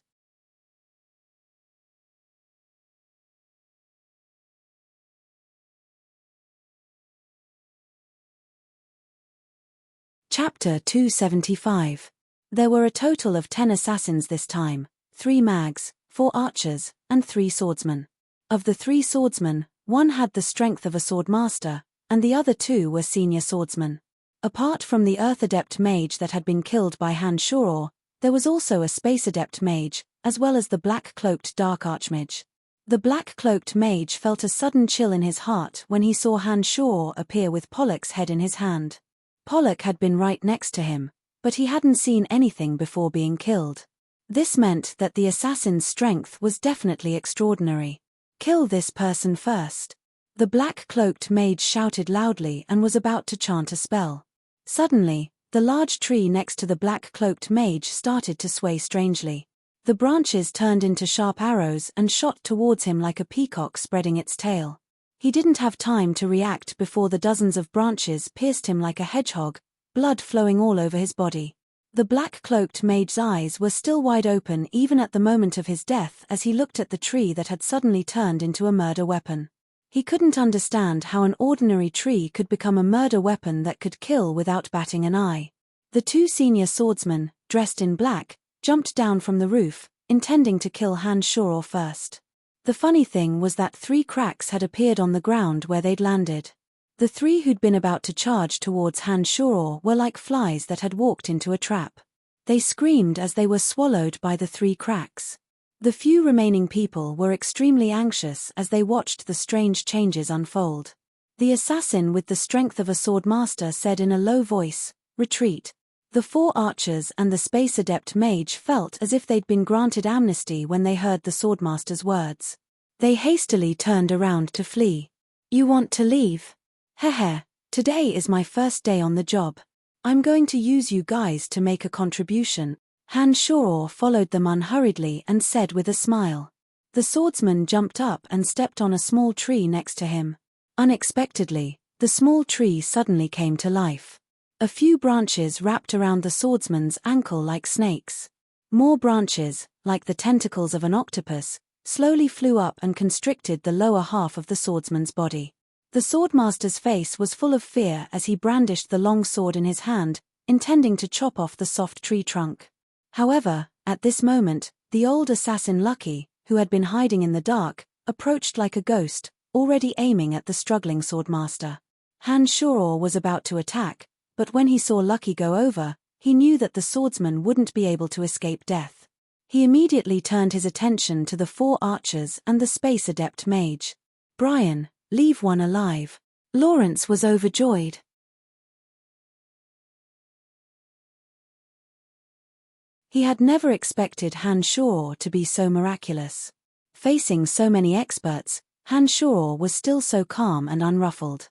Chapter 275. There were a total of 10 assassins this time, 3 mags, 4 archers, and 3 swordsmen. Of the 3 swordsmen, 1 had the strength of a swordmaster, and the other 2 were senior swordsmen. Apart from the Earth Adept mage that had been killed by Han Shoror, there was also a Space Adept mage, as well as the black-cloaked Dark Archmage. The black-cloaked mage felt a sudden chill in his heart when he saw Han Shoror appear with Pollock's head in his hand. Pollock had been right next to him, but he hadn't seen anything before being killed. This meant that the assassin's strength was definitely extraordinary. "Kill this person first." The black-cloaked mage shouted loudly and was about to chant a spell. Suddenly, the large tree next to the black-cloaked mage started to sway strangely. The branches turned into sharp arrows and shot towards him like a peacock spreading its tail. He didn't have time to react before the dozens of branches pierced him like a hedgehog, blood flowing all over his body. The black-cloaked mage's eyes were still wide open even at the moment of his death as he looked at the tree that had suddenly turned into a murder weapon. He couldn't understand how an ordinary tree could become a murder weapon that could kill without batting an eye. The 2 senior swordsmen, dressed in black, jumped down from the roof, intending to kill Han Shoror first. The funny thing was that 3 cracks had appeared on the ground where they'd landed. The 3 who'd been about to charge towards Han Shoror were like flies that had walked into a trap. They screamed as they were swallowed by the 3 cracks. The few remaining people were extremely anxious as they watched the strange changes unfold. The assassin with the strength of a swordmaster said in a low voice, "Retreat." The 4 archers and the Space Adept mage felt as if they'd been granted amnesty when they heard the swordmaster's words. They hastily turned around to flee. "You want to leave? Heh, today is my first day on the job. I'm going to use you guys to make a contribution." Han Shoror followed them unhurriedly and said with a smile. The swordsman jumped up and stepped on a small tree next to him. Unexpectedly, the small tree suddenly came to life. A few branches wrapped around the swordsman's ankle like snakes. More branches, like the tentacles of an octopus, slowly flew up and constricted the lower half of the swordsman's body. The swordmaster's face was full of fear as he brandished the long sword in his hand, intending to chop off the soft tree trunk. However, at this moment, the old assassin Lucky, who had been hiding in the dark, approached like a ghost, already aiming at the struggling swordmaster. Han Shoror was about to attack, but when he saw Lucky go over, he knew that the swordsman wouldn't be able to escape death. He immediately turned his attention to the 4 archers and the Space Adept mage. "Brian, leave one alive." Lawrence was overjoyed. He had never expected Han Shoror to be so miraculous. Facing so many experts, Han Shoror was still so calm and unruffled.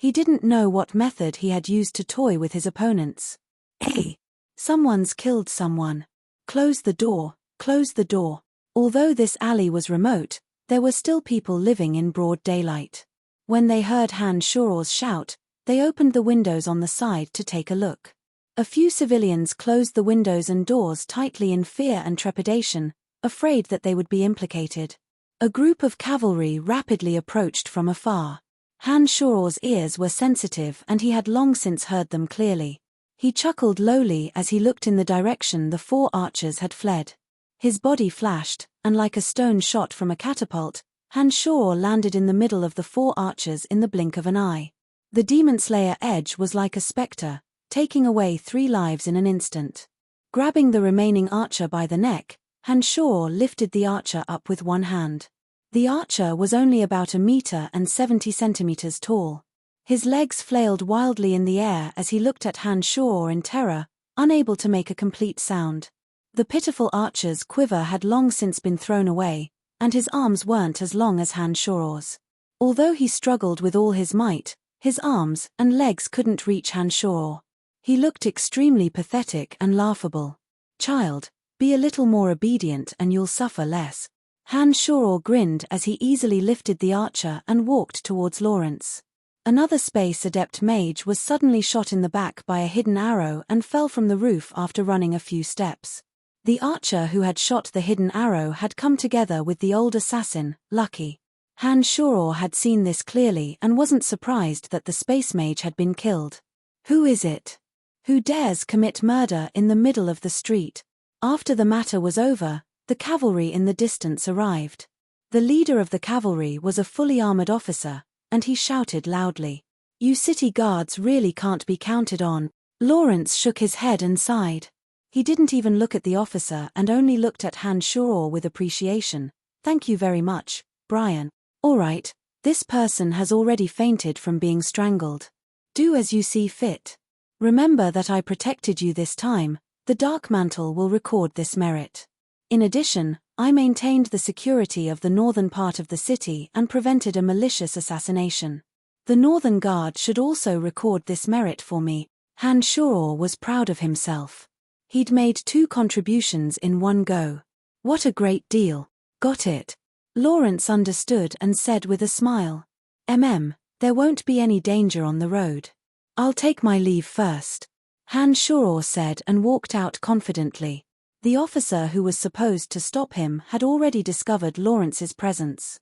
He didn't know what method he had used to toy with his opponents. Hey! Someone's killed someone. Close the door, close the door. Although this alley was remote, there were still people living in broad daylight. When they heard Han Shuor's shout, they opened the windows on the side to take a look. A few civilians closed the windows and doors tightly in fear and trepidation, afraid that they would be implicated. A group of cavalry rapidly approached from afar. Han Shuor's ears were sensitive and he had long since heard them clearly. He chuckled lowly as he looked in the direction the 4 archers had fled. His body flashed, and like a stone shot from a catapult, Han Shuor landed in the middle of the 4 archers in the blink of an eye. The Demon Slayer edge was like a spectre, taking away 3 lives in an instant. Grabbing the remaining archer by the neck, Han Shuor lifted the archer up with one hand. The archer was only about 1.70 meters tall. His legs flailed wildly in the air as he looked at Han Shuor in terror, unable to make a complete sound. The pitiful archer's quiver had long since been thrown away, and his arms weren't as long as Han Shuor's. Although he struggled with all his might, his arms and legs couldn't reach Han Shuor. He looked extremely pathetic and laughable. "Child, be a little more obedient and you'll suffer less." Han Shuor grinned as he easily lifted the archer and walked towards Lawrence. Another space adept mage was suddenly shot in the back by a hidden arrow and fell from the roof after running a few steps. The archer who had shot the hidden arrow had come together with the old assassin, Lucky. Han Shuor had seen this clearly and wasn't surprised that the space mage had been killed. Who is it? Who dares commit murder in the middle of the street? After the matter was over, the cavalry in the distance arrived. The leader of the cavalry was a fully armored officer, and he shouted loudly, "You city guards really can't be counted on." Lawrence shook his head and sighed. He didn't even look at the officer and only looked at Han Shuor with appreciation. "Thank you very much, Brian. All right, this person has already fainted from being strangled. Do as you see fit. Remember that I protected you this time. The Dark Mantle will record this merit. In addition, I maintained the security of the northern part of the city and prevented a malicious assassination. The Northern Guard should also record this merit for me." Han Shuor was proud of himself. He'd made 2 contributions in one go. What a great deal. Got it. Lawrence understood and said with a smile, There won't be any danger on the road. I'll take my leave first." Han Shuor said and walked out confidently. The officer who was supposed to stop him had already discovered Lawrence's presence.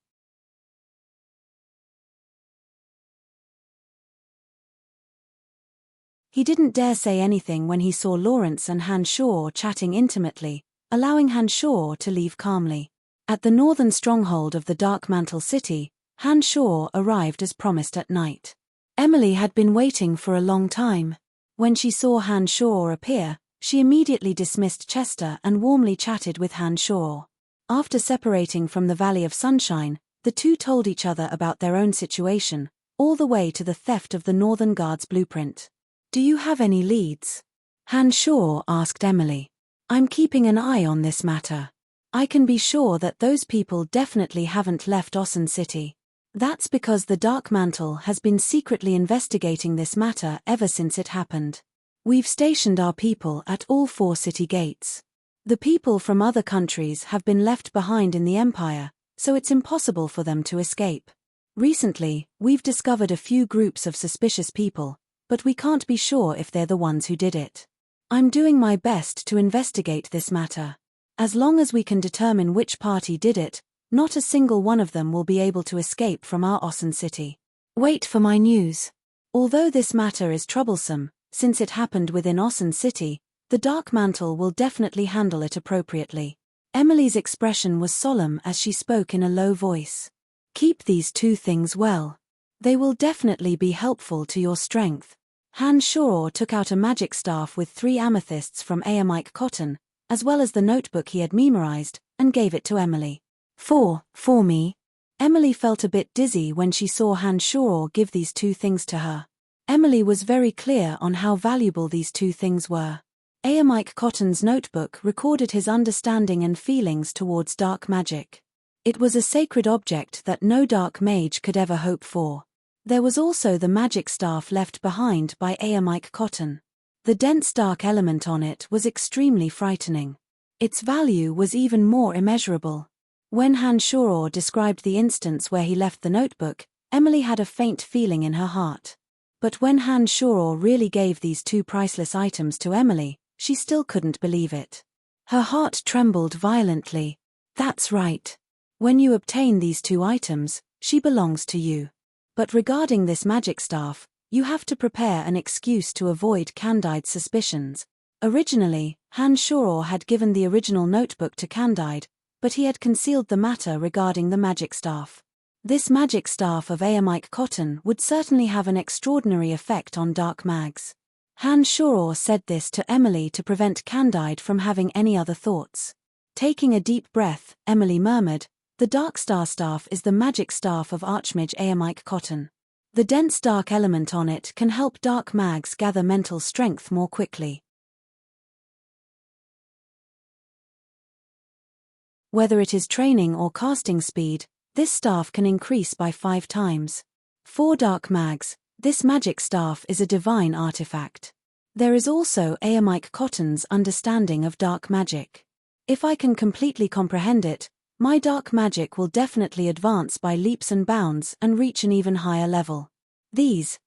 He didn't dare say anything when he saw Lawrence and Han Shuor chatting intimately, allowing Han Shuor to leave calmly. At the northern stronghold of the Dark Mantle City, Han Shuor arrived as promised at night. Emily had been waiting for a long time. When she saw Han Shuor appear, she immediately dismissed Chester and warmly chatted with Han Shuor. After separating from the Valley of Sunshine, the two told each other about their own situation, all the way to the theft of the Northern Guard's blueprint. "Do you have any leads?" Han Shuor asked Emily. "I'm keeping an eye on this matter. I can be sure that those people definitely haven't left Osun City. That's because the Dark Mantle has been secretly investigating this matter ever since it happened. We've stationed our people at all 4 city gates. The people from other countries have been left behind in the Empire, so it's impossible for them to escape. Recently, we've discovered a few groups of suspicious people, but we can't be sure if they're the ones who did it. I'm doing my best to investigate this matter. As long as we can determine which party did it, not a single one of them will be able to escape from our Osun City. Wait for my news. Although this matter is troublesome, since it happened within Osun City, the Dark Mantle will definitely handle it appropriately." Emily's expression was solemn as she spoke in a low voice. "Keep these 2 things well. They will definitely be helpful to your strength." Han Shuor took out a magic staff with 3 amethysts from Embark cotton, as well as the notebook he had memorized, and gave it to Emily. For me." Emily felt a bit dizzy when she saw Han Shuor give these 2 things to her. Emily was very clear on how valuable these 2 things were. Embark Cotton's notebook recorded his understanding and feelings towards dark magic. It was a sacred object that no dark mage could ever hope for. There was also the magic staff left behind by Embark cotton. The dense dark element on it was extremely frightening. Its value was even more immeasurable. When Hanshoro described the instance where he left the notebook, Emily had a faint feeling in her heart. But when Hanshoro really gave these two priceless items to Emily, she still couldn't believe it. Her heart trembled violently. That's right. When you obtain these two items, she belongs to you. But regarding this magic staff, you have to prepare an excuse to avoid Candide's suspicions. Originally, Hanshoro had given the original notebook to Candide, but he had concealed the matter regarding the magic staff. This magic staff of Embark cotton would certainly have an extraordinary effect on dark mags. Hanshoro said this to Emily to prevent Candide from having any other thoughts. Taking a deep breath, Emily murmured, "The Dark Star Staff is the magic staff of Archmage Embark cotton. The dense dark element on it can help dark mags gather mental strength more quickly. Whether it is training or casting speed, this staff can increase by 5 times. For dark mags, this magic staff is a divine artifact. There is also Embark cotton's understanding of dark magic. If I can completely comprehend it, my dark magic will definitely advance by leaps and bounds and reach an even higher level. These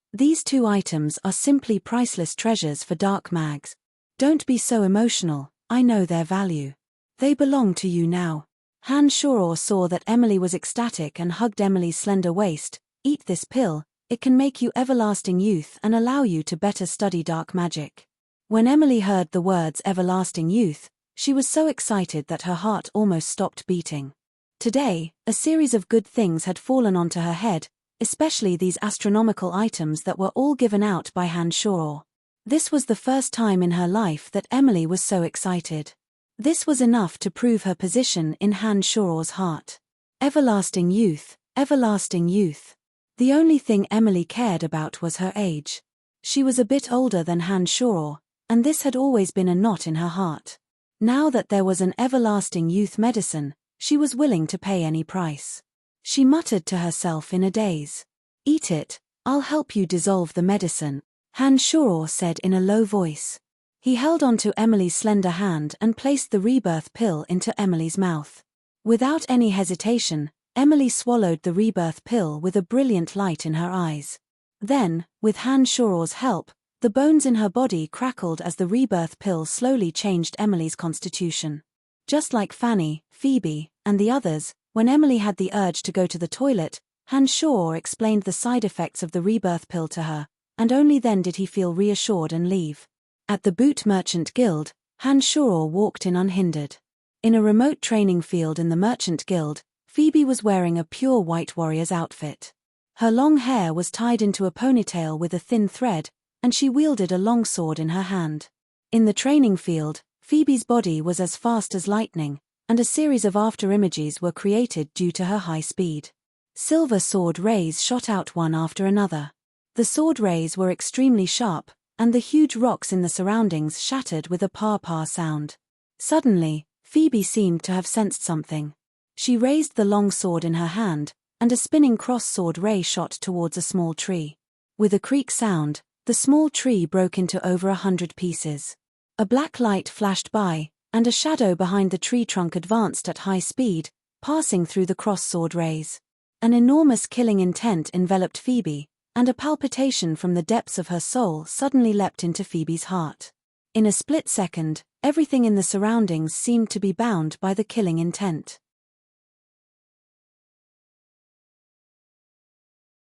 two items are simply priceless treasures for dark mags. Don't be so emotional, I know their value. They belong to you now." Hanshoro saw that Emily was ecstatic and hugged Emily's slender waist. "Eat this pill, it can make you everlasting youth and allow you to better study dark magic." When Emily heard the words everlasting youth, she was so excited that her heart almost stopped beating. Today, a series of good things had fallen onto her head, especially these astronomical items that were all given out by Hanshoro. This was the first time in her life that Emily was so excited. This was enough to prove her position in Hanshoro's heart. Everlasting youth, everlasting youth. The only thing Emily cared about was her age. She was a bit older than Hanshoro, and this had always been a knot in her heart. Now that there was an everlasting youth medicine, she was willing to pay any price. She muttered to herself in a daze. "Eat it, I'll help you dissolve the medicine," Hanshoro said in a low voice. He held onto Emily's slender hand and placed the rebirth pill into Emily's mouth. Without any hesitation, Emily swallowed the rebirth pill with a brilliant light in her eyes. Then, with Hanshoro's help, the bones in her body crackled as the rebirth pill slowly changed Emily's constitution. Just like Fanny, Phoebe, and the others, when Emily had the urge to go to the toilet, Hanshoro explained the side effects of the rebirth pill to her, and only then did he feel reassured and leave. At the Boot Merchant Guild, Hanshoro walked in unhindered. In a remote training field in the Merchant Guild, Phoebe was wearing a pure white warrior's outfit. Her long hair was tied into a ponytail with a thin thread, and she wielded a longsword in her hand. In the training field, Phoebe's body was as fast as lightning, and a series of after-images were created due to her high speed. Silver sword rays shot out one after another. The sword rays were extremely sharp, and the huge rocks in the surroundings shattered with a pa-pa sound. Suddenly, Phoebe seemed to have sensed something. She raised the long sword in her hand, and a spinning cross-sword ray shot towards a small tree. With a creak sound, the small tree broke into over 100 pieces. A black light flashed by, and a shadow behind the tree trunk advanced at high speed, passing through the cross-sword rays. An enormous killing intent enveloped Phoebe, and a palpitation from the depths of her soul suddenly leapt into Phoebe's heart. In a split second, everything in the surroundings seemed to be bound by the killing intent.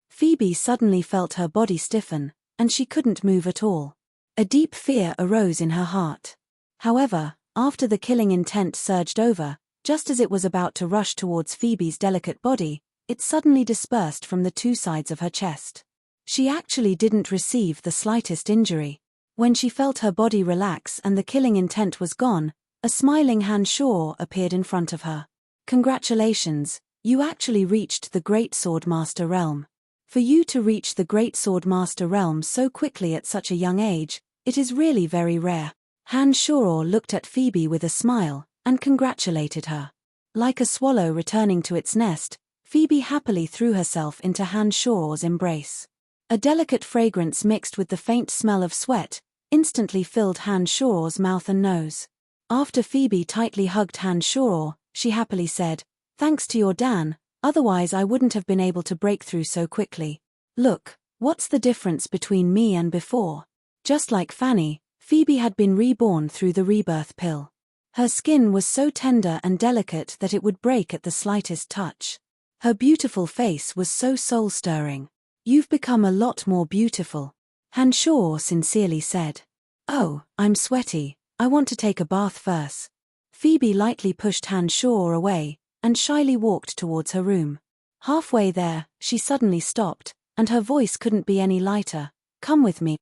Phoebe suddenly felt her body stiffen, and she couldn't move at all. A deep fear arose in her heart. However, after the killing intent surged over, just as it was about to rush towards Phoebe's delicate body, it suddenly dispersed from the two sides of her chest. She actually didn't receive the slightest injury. When she felt her body relax and the killing intent was gone, a smiling Hanshoro appeared in front of her. "Congratulations, you actually reached the Great Sword Master realm. For you to reach the Great Sword Master realm so quickly at such a young age, it is really very rare." Hanshoro looked at Phoebe with a smile, and congratulated her. Like a swallow returning to its nest, Phoebe happily threw herself into Hanshaw's embrace. A delicate fragrance mixed with the faint smell of sweat instantly filled Hanshaw's mouth and nose. After Phoebe tightly hugged Hanshaw, she happily said, "Thanks to your Dan, otherwise I wouldn't have been able to break through so quickly. Look, what's the difference between me and before?" Just like Fanny, Phoebe had been reborn through the rebirth pill. Her skin was so tender and delicate that it would break at the slightest touch. Her beautiful face was so soul-stirring. "You've become a lot more beautiful," Hanshaw sincerely said. "Oh, I'm sweaty, I want to take a bath first." Phoebe lightly pushed Hanshaw away, and shyly walked towards her room. Halfway there, she suddenly stopped, and her voice couldn't be any lighter. "Come with me."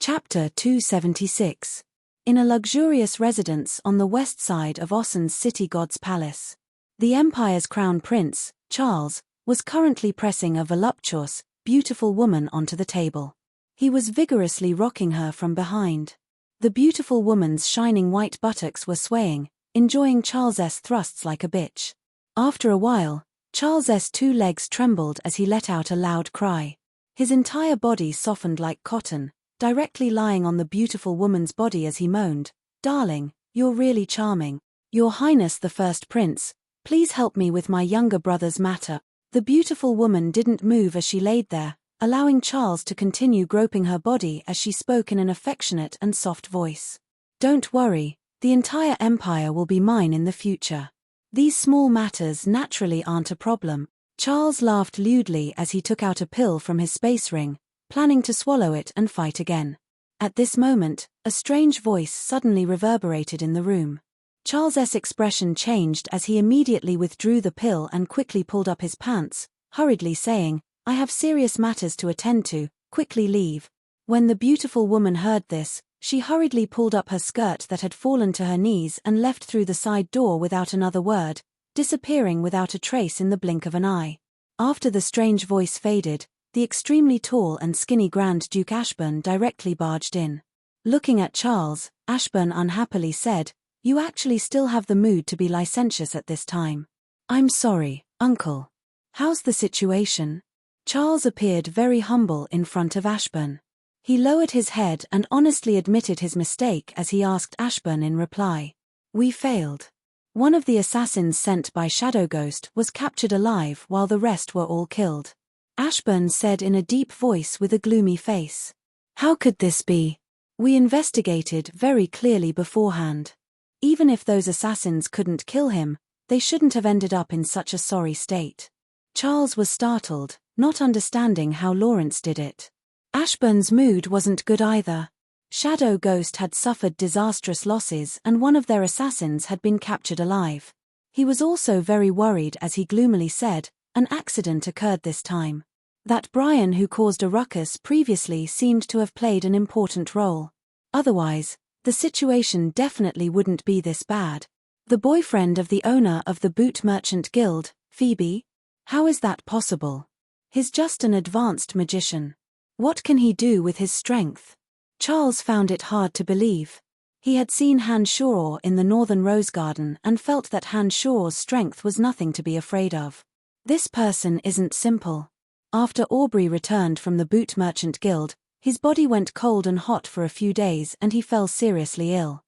Chapter 276. In a luxurious residence on the west side of Ossun's city god's palace, the empire's crown prince, Charles, was currently pressing a voluptuous, beautiful woman onto the table. He was vigorously rocking her from behind. The beautiful woman's shining white buttocks were swaying, enjoying Charles's thrusts like a bitch. After a while, Charles's two legs trembled as he let out a loud cry. His entire body softened like cotton, directly lying on the beautiful woman's body as he moaned, "Darling, you're really charming. Your Highness the First Prince, please help me with my younger brother's matter." The beautiful woman didn't move as she laid there, allowing Charles to continue groping her body as she spoke in an affectionate and soft voice. "Don't worry, the entire empire will be mine in the future. These small matters naturally aren't a problem." Charles laughed lewdly as he took out a pill from his space ring, planning to swallow it and fight again. At this moment, a strange voice suddenly reverberated in the room. Charles's expression changed as he immediately withdrew the pill and quickly pulled up his pants, hurriedly saying, "I have serious matters to attend to, quickly leave." When the beautiful woman heard this, she hurriedly pulled up her skirt that had fallen to her knees and left through the side door without another word, disappearing without a trace in the blink of an eye. After the strange voice faded, the extremely tall and skinny Grand Duke Ashburn directly barged in. Looking at Charles, Ashburn unhappily said, "You actually still have the mood to be licentious at this time." "I'm sorry, uncle. How's the situation?" Charles appeared very humble in front of Ashburn. He lowered his head and honestly admitted his mistake as he asked Ashburn in reply. "We failed. One of the assassins sent by Shadow Ghost was captured alive while the rest were all killed," Ashburn said in a deep voice with a gloomy face. "How could this be? We investigated very clearly beforehand. Even if those assassins couldn't kill him, they shouldn't have ended up in such a sorry state." Charles was startled, not understanding how Lawrence did it. Ashburn's mood wasn't good either. Shadow Ghost had suffered disastrous losses and one of their assassins had been captured alive. He was also very worried as he gloomily said, "An accident occurred this time. That Brian who caused a ruckus previously seemed to have played an important role. Otherwise, the situation definitely wouldn't be this bad." "The boyfriend of the owner of the Boot Merchant Guild, Phoebe? How is that possible? He's just an advanced magician. What can he do with his strength?" Charles found it hard to believe. He had seen Hanshaw in the Northern Rose Garden and felt that Hanshaw's strength was nothing to be afraid of. This person isn't simple. After Aubrey returned from the Boot Merchant Guild, his body went cold and hot for a few days and he fell seriously ill.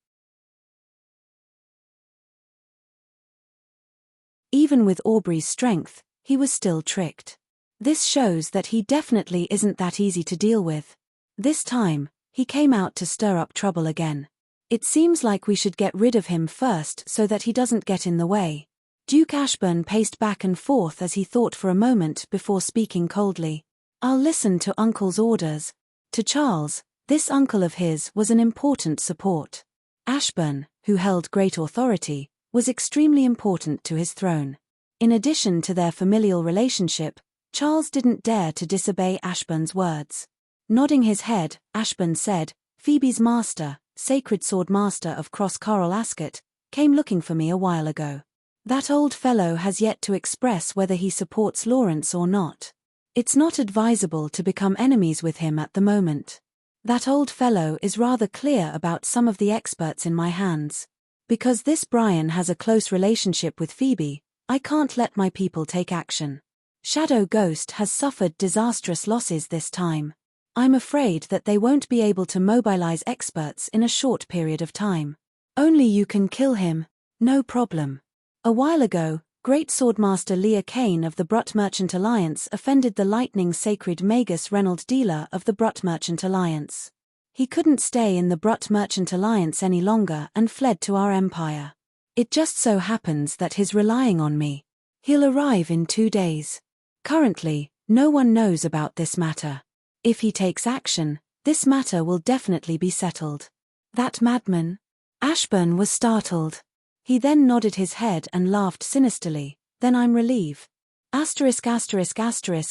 Even with Aubrey's strength, he was still tricked. This shows that he definitely isn't that easy to deal with. This time, he came out to stir up trouble again. "It seems like we should get rid of him first so that he doesn't get in the way." Duke Ashburn paced back and forth as he thought for a moment before speaking coldly. "I'll listen to Uncle's orders." To Charles, this uncle of his was an important support. Ashburn, who held great authority, was extremely important to his throne. In addition to their familial relationship, Charles didn't dare to disobey Ashburn's words. Nodding his head, Ashburn said, "Phoebe's master, Sacred Sword Master of Cross Coral Ascot, came looking for me a while ago. That old fellow has yet to express whether he supports Lawrence or not. It's not advisable to become enemies with him at the moment." That old fellow is rather clear about some of the experts in my hands. Because this Brian has a close relationship with Phoebe, I can't let my people take action. Shadow Ghost has suffered disastrous losses this time. I'm afraid that they won't be able to mobilize experts in a short period of time. Only you can kill him, no problem. A while ago, Great Swordmaster Leah Kane of the Brut Merchant Alliance offended the lightning sacred Magus Reynold Dealer of the Brut Merchant Alliance. He couldn't stay in the Brut Merchant Alliance any longer and fled to our empire. It just so happens that he's relying on me. He'll arrive in 2 days. Currently, no one knows about this matter. If he takes action, this matter will definitely be settled. That madman? Ashburn was startled. He then nodded his head and laughed sinisterly. Then I'm relieved. ******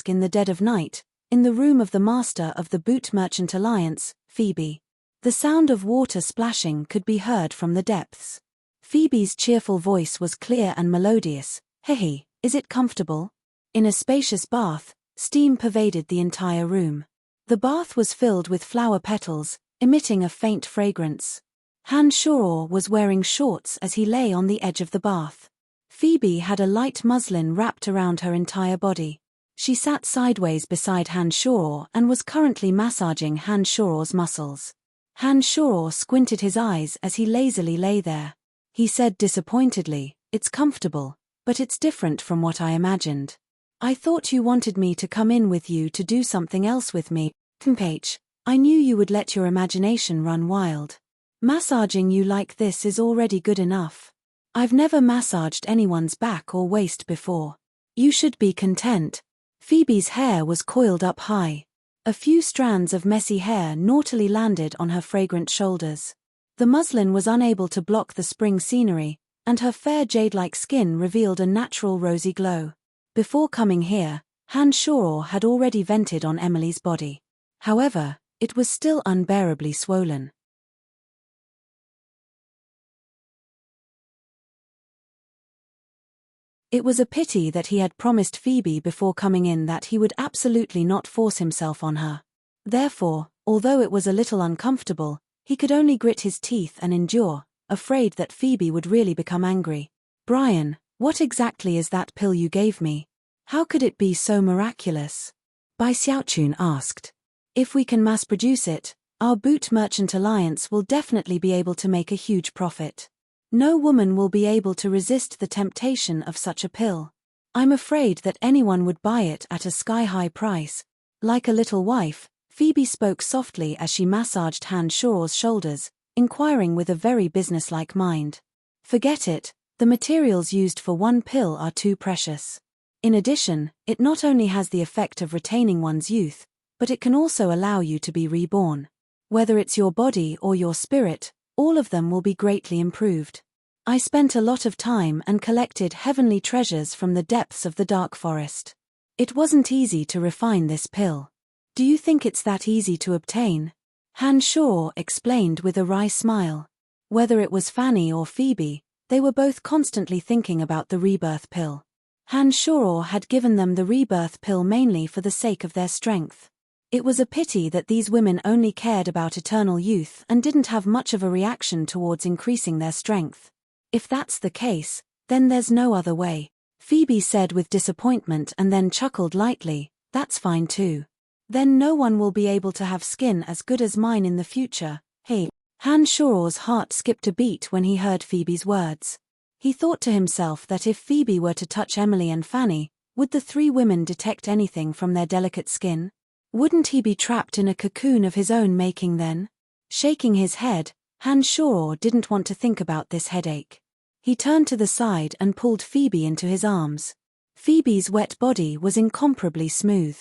In the dead of night, in the room of the master of the Boot Merchant Alliance, Phoebe. The sound of water splashing could be heard from the depths. Phoebe's cheerful voice was clear and melodious. Hey, is it comfortable? In a spacious bath, steam pervaded the entire room. The bath was filled with flower petals, emitting a faint fragrance. Han Shoror was wearing shorts as he lay on the edge of the bath. Phoebe had a light muslin wrapped around her entire body. She sat sideways beside Han Shoror and was currently massaging Han Shoror's muscles. Han Shoror squinted his eyes as he lazily lay there. He said disappointedly, "It's comfortable, but it's different from what I imagined. I thought you wanted me to come in with you to do something else with me, H. I knew you would let your imagination run wild. Massaging you like this is already good enough. I've never massaged anyone's back or waist before. You should be content." Phoebe's hair was coiled up high. A few strands of messy hair naughtily landed on her fragrant shoulders. The muslin was unable to block the spring scenery, and her fair jade-like skin revealed a natural rosy glow. Before coming here, Han Shoror had already vented on Emily's body. However, it was still unbearably swollen. It was a pity that he had promised Phoebe before coming in that he would absolutely not force himself on her. Therefore, although it was a little uncomfortable, he could only grit his teeth and endure, afraid that Phoebe would really become angry. "Brian, what exactly is that pill you gave me? How could it be so miraculous?" Bai Xiaochun asked. "If we can mass-produce it, our Boot Merchant Alliance will definitely be able to make a huge profit. No woman will be able to resist the temptation of such a pill. I'm afraid that anyone would buy it at a sky-high price." Like a little wife, Phoebe spoke softly as she massaged Han Shoror's shoulders, inquiring with a very businesslike mind. "Forget it, the materials used for one pill are too precious. In addition, it not only has the effect of retaining one's youth, but it can also allow you to be reborn. Whether it's your body or your spirit, all of them will be greatly improved. I spent a lot of time and collected heavenly treasures from the depths of the dark forest. It wasn't easy to refine this pill. Do you think it's that easy to obtain?" Han Shoror explained with a wry smile. Whether it was Fanny or Phoebe, they were both constantly thinking about the rebirth pill. Han Shoror had given them the rebirth pill mainly for the sake of their strength. It was a pity that these women only cared about eternal youth and didn't have much of a reaction towards increasing their strength. "If that's the case, then there's no other way," Phoebe said with disappointment and then chuckled lightly. "That's fine too. Then no one will be able to have skin as good as mine in the future, hey." Han Shoror's heart skipped a beat when he heard Phoebe's words. He thought to himself that if Phoebe were to touch Emily and Fanny, would the three women detect anything from their delicate skin? Wouldn't he be trapped in a cocoon of his own making then? Shaking his head, Han Shoror didn't want to think about this headache. He turned to the side and pulled Phoebe into his arms. Phoebe's wet body was incomparably smooth.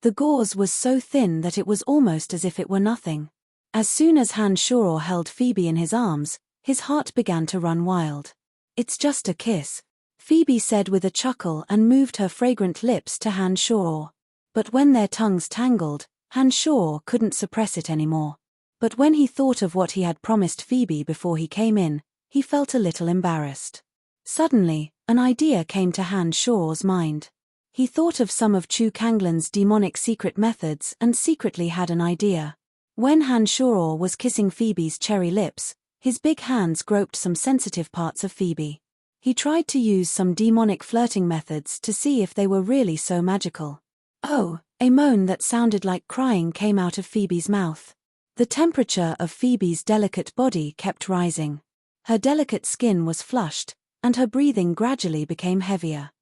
The gauze was so thin that it was almost as if it were nothing. As soon as Han Shoror held Phoebe in his arms, his heart began to run wild. "It's just a kiss," Phoebe said with a chuckle and moved her fragrant lips to Han Shoror. But when their tongues tangled, Han Shoror couldn't suppress it anymore. But when he thought of what he had promised Phoebe before he came in, he felt a little embarrassed. Suddenly, an idea came to Han Shoror's mind. He thought of some of Chu Kanglin's demonic secret methods and secretly had an idea. When Hanshoro was kissing Phoebe's cherry lips, his big hands groped some sensitive parts of Phoebe. He tried to use some demonic flirting methods to see if they were really so magical. Oh, a moan that sounded like crying came out of Phoebe's mouth. The temperature of Phoebe's delicate body kept rising. Her delicate skin was flushed, and her breathing gradually became heavier.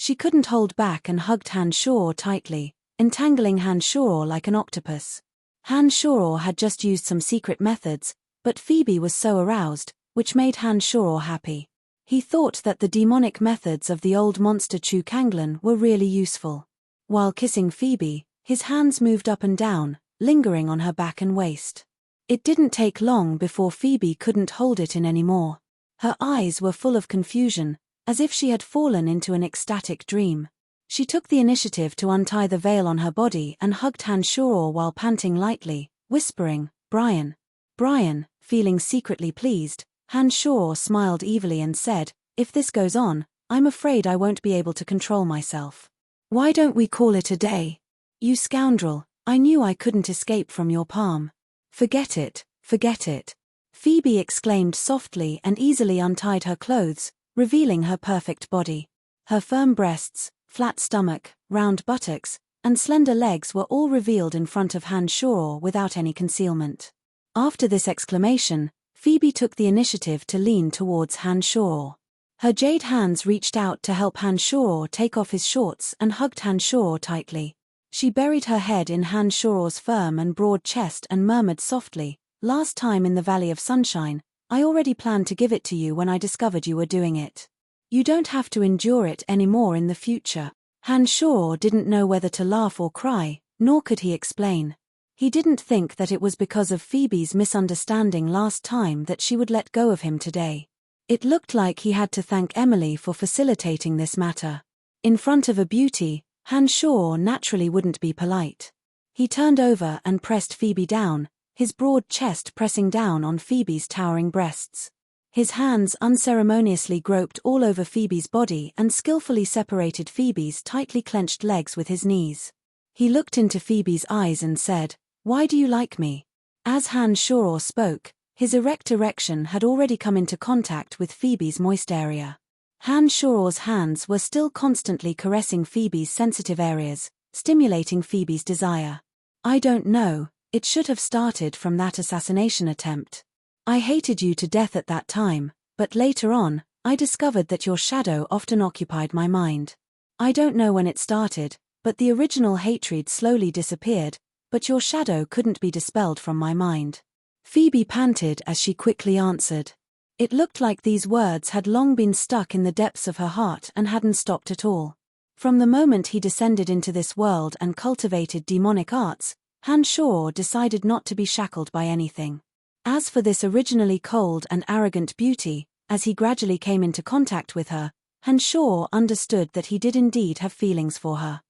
She couldn't hold back and hugged Hanshoro tightly, entangling Hanshoro like an octopus. Hanshoro had just used some secret methods, but Phoebe was so aroused, which made Hanshoro happy. He thought that the demonic methods of the old monster Tranquil were really useful. While kissing Phoebe, his hands moved up and down, lingering on her back and waist. It didn't take long before Phoebe couldn't hold it in anymore. Her eyes were full of confusion, as if she had fallen into an ecstatic dream. She took the initiative to untie the veil on her body and hugged Hanshoro while panting lightly, whispering, "Brian." Brian, feeling secretly pleased, Hanshoro smiled evilly and said, "If this goes on, I'm afraid I won't be able to control myself. Why don't we call it a day? You scoundrel, I knew I couldn't escape from your palm. Forget it, forget it." Phoebe exclaimed softly and easily untied her clothes, revealing her perfect body. Her firm breasts, flat stomach, round buttocks, and slender legs were all revealed in front of Hanshoro without any concealment. After this exclamation, Phoebe took the initiative to lean towards Hanshoro. Her jade hands reached out to help Hanshoro take off his shorts and hugged Hanshoro tightly. She buried her head in Hanshoro's firm and broad chest and murmured softly, "Last time in the Valley of Sunshine, I already planned to give it to you when I discovered you were doing it. You don't have to endure it anymore in the future." Hanshoro didn't know whether to laugh or cry, nor could he explain. He didn't think that it was because of Phoebe's misunderstanding last time that she would let go of him today. It looked like he had to thank Emily for facilitating this matter. In front of a beauty, Hanshoro naturally wouldn't be polite. He turned over and pressed Phoebe down, his broad chest pressing down on Phoebe's towering breasts. His hands unceremoniously groped all over Phoebe's body and skillfully separated Phoebe's tightly clenched legs with his knees. He looked into Phoebe's eyes and said, "Why do you like me?" As Hanshoro spoke, his erect erection had already come into contact with Phoebe's moist area. Hanshoro's hands were still constantly caressing Phoebe's sensitive areas, stimulating Phoebe's desire. "I don't know, it should have started from that assassination attempt. I hated you to death at that time, but later on, I discovered that your shadow often occupied my mind. I don't know when it started, but the original hatred slowly disappeared, but your shadow couldn't be dispelled from my mind." Phoebe panted as she quickly answered. It looked like these words had long been stuck in the depths of her heart and hadn't stopped at all. From the moment he descended into this world and cultivated demonic arts, Hanshoro decided not to be shackled by anything. As for this originally cold and arrogant beauty, as he gradually came into contact with her, Hanshoro understood that he did indeed have feelings for her.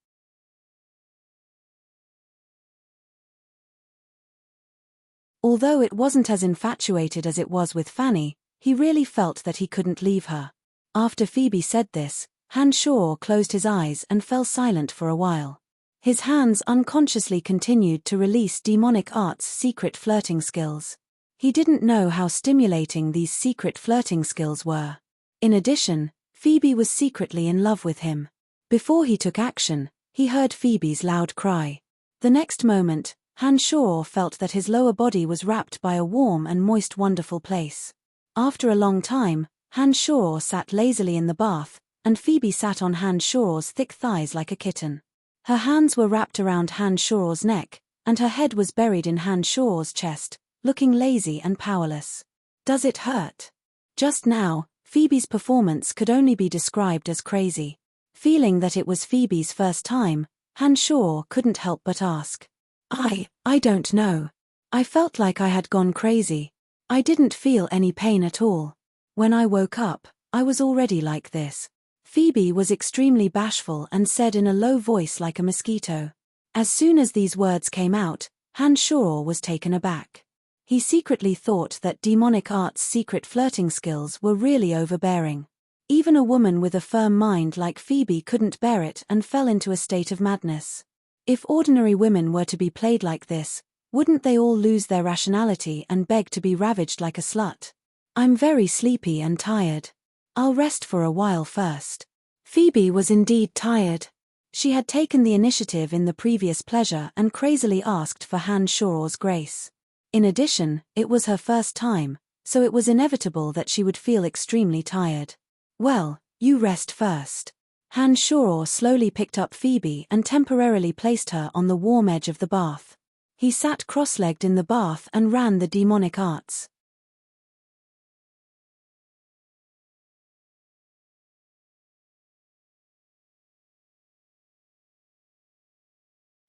Although it wasn't as infatuated as it was with Fanny, he really felt that he couldn't leave her. After Phoebe said this, Hanshoro closed his eyes and fell silent for a while. His hands unconsciously continued to release demonic arts' secret flirting skills. He didn't know how stimulating these secret flirting skills were. In addition, Phoebe was secretly in love with him. Before he took action, he heard Phoebe's loud cry. The next moment, Hanshoro felt that his lower body was wrapped by a warm and moist wonderful place. After a long time, Hanshoro sat lazily in the bath, and Phoebe sat on Hanshoro's thick thighs like a kitten. Her hands were wrapped around Hanshoro's neck, and her head was buried in Hanshoro's chest, looking lazy and powerless. "Does it hurt?" Just now, Phoebe's performance could only be described as crazy. Feeling that it was Phoebe's first time, Hanshoro couldn't help but ask. I don't know. I felt like I had gone crazy. I didn't feel any pain at all. When I woke up, I was already like this." Phoebe was extremely bashful and said in a low voice like a mosquito. As soon as these words came out, Hanshoro was taken aback. He secretly thought that demonic arts' secret flirting skills were really overbearing. Even a woman with a firm mind like Phoebe couldn't bear it and fell into a state of madness. If ordinary women were to be played like this, wouldn't they all lose their rationality and beg to be ravaged like a slut? I'm very sleepy and tired. I'll rest for a while first. Phoebe was indeed tired. She had taken the initiative in the previous pleasure and crazily asked for Han Shoror's grace. In addition, it was her first time, so it was inevitable that she would feel extremely tired. Well, you rest first. Han Shoror slowly picked up Phoebe and temporarily placed her on the warm edge of the bath. He sat cross-legged in the bath and ran the demonic arts.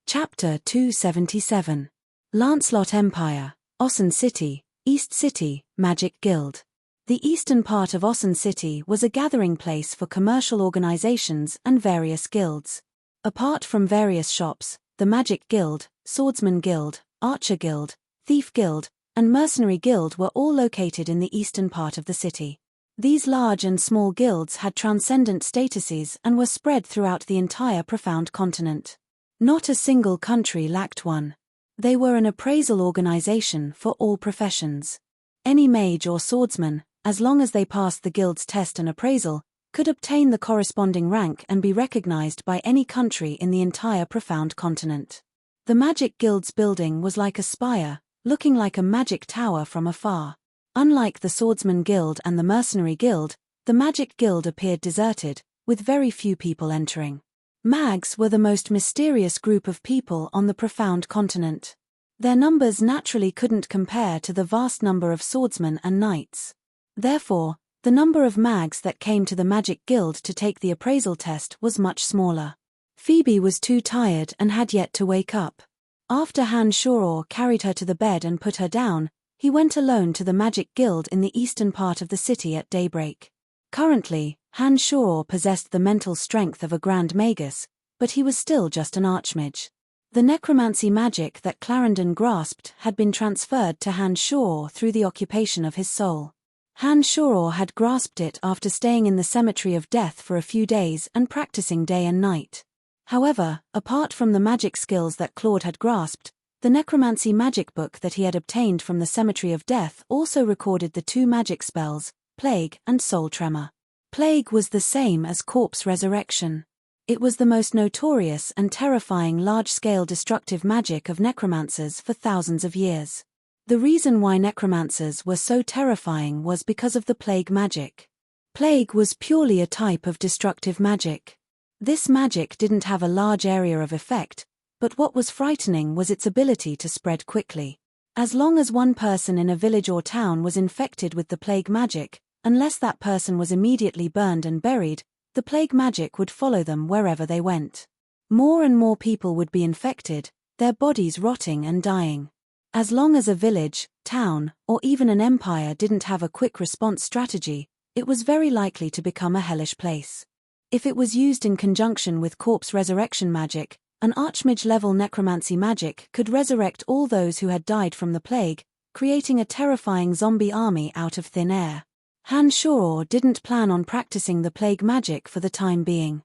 Chapter 277. Lancelot Empire, Ossen City, East City, Magic Guild. The eastern part of Ossen City was a gathering place for commercial organizations and various guilds. Apart from various shops, the Magic Guild, Swordsman Guild, Archer Guild, Thief Guild, and Mercenary Guild were all located in the eastern part of the city. These large and small guilds had transcendent statuses and were spread throughout the entire profound continent. Not a single country lacked one. They were an appraisal organization for all professions. Any mage or swordsman, as long as they passed the guild's test and appraisal, could obtain the corresponding rank and be recognized by any country in the entire profound continent. The Magic Guild's building was like a spire, looking like a magic tower from afar. Unlike the Swordsman Guild and the Mercenary Guild, the Magic Guild appeared deserted, with very few people entering. Mags were the most mysterious group of people on the profound continent. Their numbers naturally couldn't compare to the vast number of swordsmen and knights. Therefore, the number of mags that came to the Magic Guild to take the appraisal test was much smaller. Phoebe was too tired and had yet to wake up. After Han Shoror carried her to the bed and put her down, he went alone to the Magic Guild in the eastern part of the city at daybreak. Currently, Han Shoror possessed the mental strength of a Grand Magus, but he was still just an archmage. The necromancy magic that Clarendon grasped had been transferred to Han Shoror through the occupation of his soul. Han Shoror had grasped it after staying in the Cemetery of Death for a few days and practicing day and night. However, apart from the magic skills that Claude had grasped, the necromancy magic book that he had obtained from the Cemetery of Death also recorded the two magic spells, Plague and Soul Tremor. Plague was the same as corpse resurrection. It was the most notorious and terrifying large-scale destructive magic of necromancers for thousands of years. The reason why necromancers were so terrifying was because of the plague magic. Plague was purely a type of destructive magic. This magic didn't have a large area of effect, but what was frightening was its ability to spread quickly. As long as one person in a village or town was infected with the plague magic, unless that person was immediately burned and buried, the plague magic would follow them wherever they went. More and more people would be infected, their bodies rotting and dying. As long as a village, town, or even an empire didn't have a quick response strategy, it was very likely to become a hellish place. If it was used in conjunction with corpse resurrection magic, an archmage-level necromancy magic could resurrect all those who had died from the plague, creating a terrifying zombie army out of thin air. Han Shoror didn't plan on practicing the plague magic for the time being.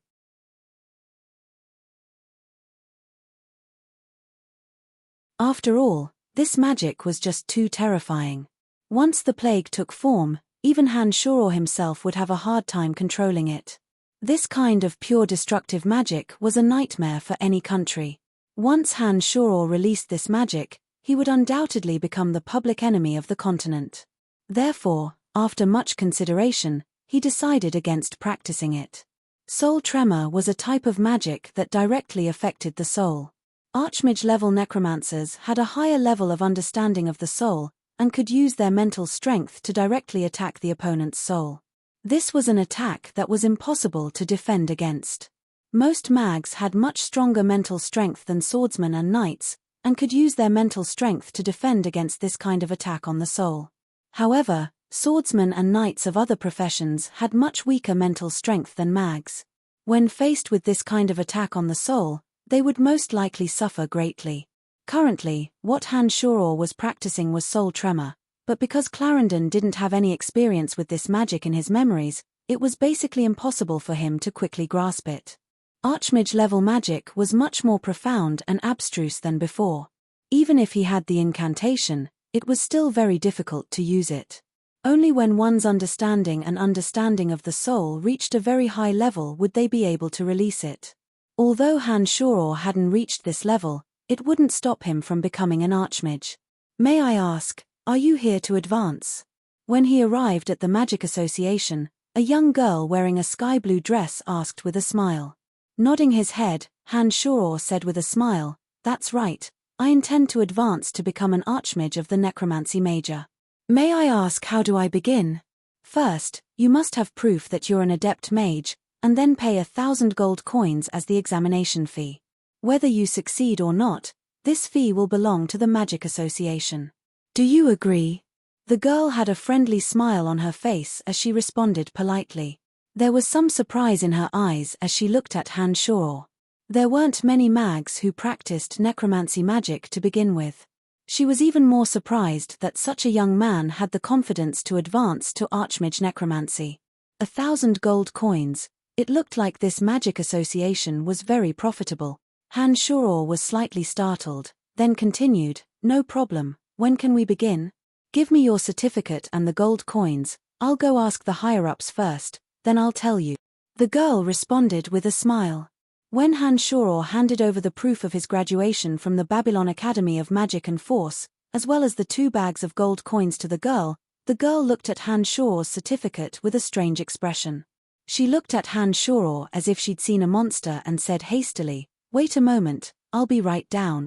After all, this magic was just too terrifying. Once the plague took form, even Han Shoror himself would have a hard time controlling it. This kind of pure destructive magic was a nightmare for any country. Once Han Shoror released this magic, he would undoubtedly become the public enemy of the continent. Therefore, after much consideration, he decided against practicing it. Soul Tremor was a type of magic that directly affected the soul. Archmage-level necromancers had a higher level of understanding of the soul, and could use their mental strength to directly attack the opponent's soul. This was an attack that was impossible to defend against. Most mags had much stronger mental strength than swordsmen and knights, and could use their mental strength to defend against this kind of attack on the soul. However, swordsmen and knights of other professions had much weaker mental strength than mags. When faced with this kind of attack on the soul, they would most likely suffer greatly. Currently, what Han Shoror was practicing was soul tremor, but because Clarendon didn't have any experience with this magic in his memories, it was basically impossible for him to quickly grasp it. Archmage-level magic was much more profound and abstruse than before. Even if he had the incantation, it was still very difficult to use it. Only when one's understanding of the soul reached a very high level would they be able to release it. Although Han Shoror hadn't reached this level, it wouldn't stop him from becoming an archmage. "May I ask, are you here to advance?" When he arrived at the Magic Association, a young girl wearing a sky-blue dress asked with a smile. Nodding his head, Han Shoror said with a smile, "That's right, I intend to advance to become an archmage of the Necromancy Major." "May I ask, how do I begin?" "First, you must have proof that you're an adept mage, and then pay 1,000 gold coins as the examination fee. Whether you succeed or not, this fee will belong to the Magic Association. Do you agree?" The girl had a friendly smile on her face as she responded politely. There was some surprise in her eyes as she looked at Han Shoror. There weren't many mags who practiced necromancy magic to begin with. She was even more surprised that such a young man had the confidence to advance to Archmage necromancy. 1,000 gold coins. It looked like this magic association was very profitable. Han Shoror was slightly startled, then continued, "No problem, when can we begin? Give me your certificate and the gold coins, I'll go ask the higher-ups first, then I'll tell you." The girl responded with a smile. When Han Shoror handed over the proof of his graduation from the Babylon Academy of Magic and Force, as well as the 2 bags of gold coins to the girl looked at Han Shoror's certificate with a strange expression. She looked at Han Shoror as if she'd seen a monster and said hastily, "Wait a moment, I'll be right down."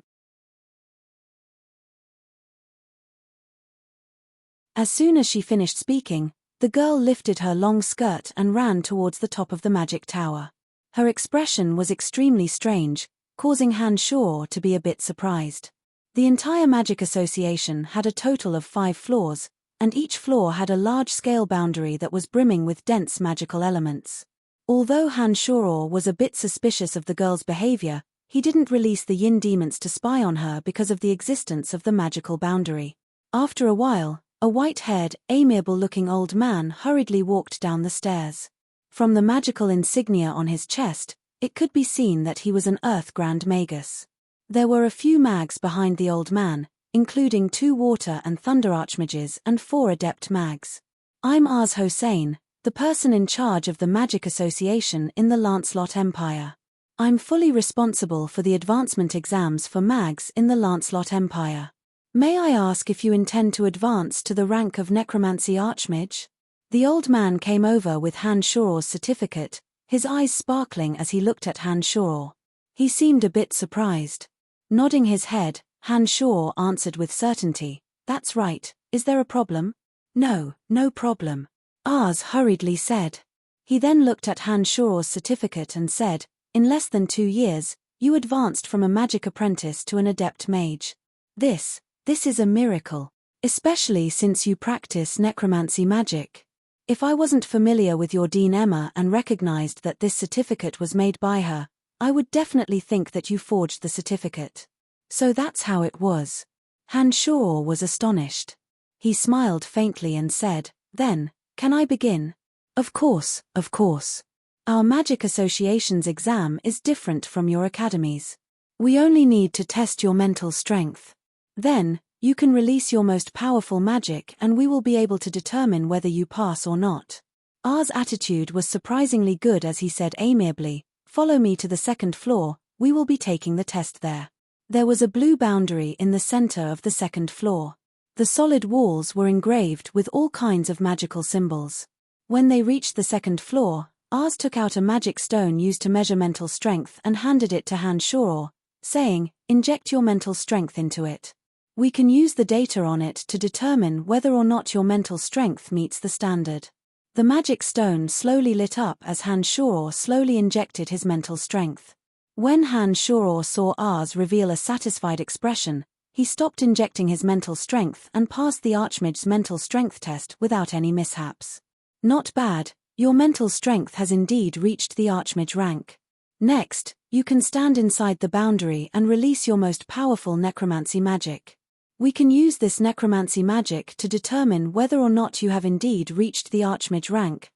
As soon as she finished speaking, the girl lifted her long skirt and ran towards the top of the magic tower. Her expression was extremely strange, causing Han Shoror to be a bit surprised. The entire Magic Association had a total of 5 floors, and each floor had a large-scale boundary that was brimming with dense magical elements. Although Han Shoror was a bit suspicious of the girl's behavior, he didn't release the Yin demons to spy on her because of the existence of the magical boundary. After a while, a white-haired, amiable-looking old man hurriedly walked down the stairs. From the magical insignia on his chest, it could be seen that he was an Earth Grand Magus. There were a few mags behind the old man, including 2 water and thunder archmages and 4 adept mags. "I'm Ars Hossein, the person in charge of the Magic Association in the Lancelot Empire. I'm fully responsible for the advancement exams for mags in the Lancelot Empire. May I ask if you intend to advance to the rank of Necromancy Archmage?" The old man came over with Han Shoror's certificate, his eyes sparkling as he looked at Han Shoror. He seemed a bit surprised. Nodding his head, Han Shoror answered with certainty, "That's right, is there a problem?" "No, no problem," Ars hurriedly said. He then looked at Han Shoror's certificate and said, "In less than 2 years, you advanced from a magic apprentice to an adept mage. This is a miracle, especially since you practice necromancy magic. If I wasn't familiar with your Dean Emma and recognized that this certificate was made by her, I would definitely think that you forged the certificate. So that's how it was." Han Shoror was astonished. He smiled faintly and said, "Then, can I begin?" Of course. Our Magic Association's exam is different from your academy's. We only need to test your mental strength. Then, you can release your most powerful magic and we will be able to determine whether you pass or not." Ars' attitude was surprisingly good as he said amiably, "Follow me to the 2nd floor, we will be taking the test there." There was a blue boundary in the center of the 2nd floor. The solid walls were engraved with all kinds of magical symbols. When they reached the 2nd floor, Ars took out a magic stone used to measure mental strength and handed it to Han Shoror, saying, "Inject your mental strength into it. We can use the data on it to determine whether or not your mental strength meets the standard." The magic stone slowly lit up as Han Shoror slowly injected his mental strength. When Han Shoror saw Ars reveal a satisfied expression, he stopped injecting his mental strength and passed the Archmage's mental strength test without any mishaps. "Not bad, your mental strength has indeed reached the Archmage rank. Next, you can stand inside the boundary and release your most powerful necromancy magic. We can use this necromancy magic to determine whether or not you have indeed reached the Archmage rank."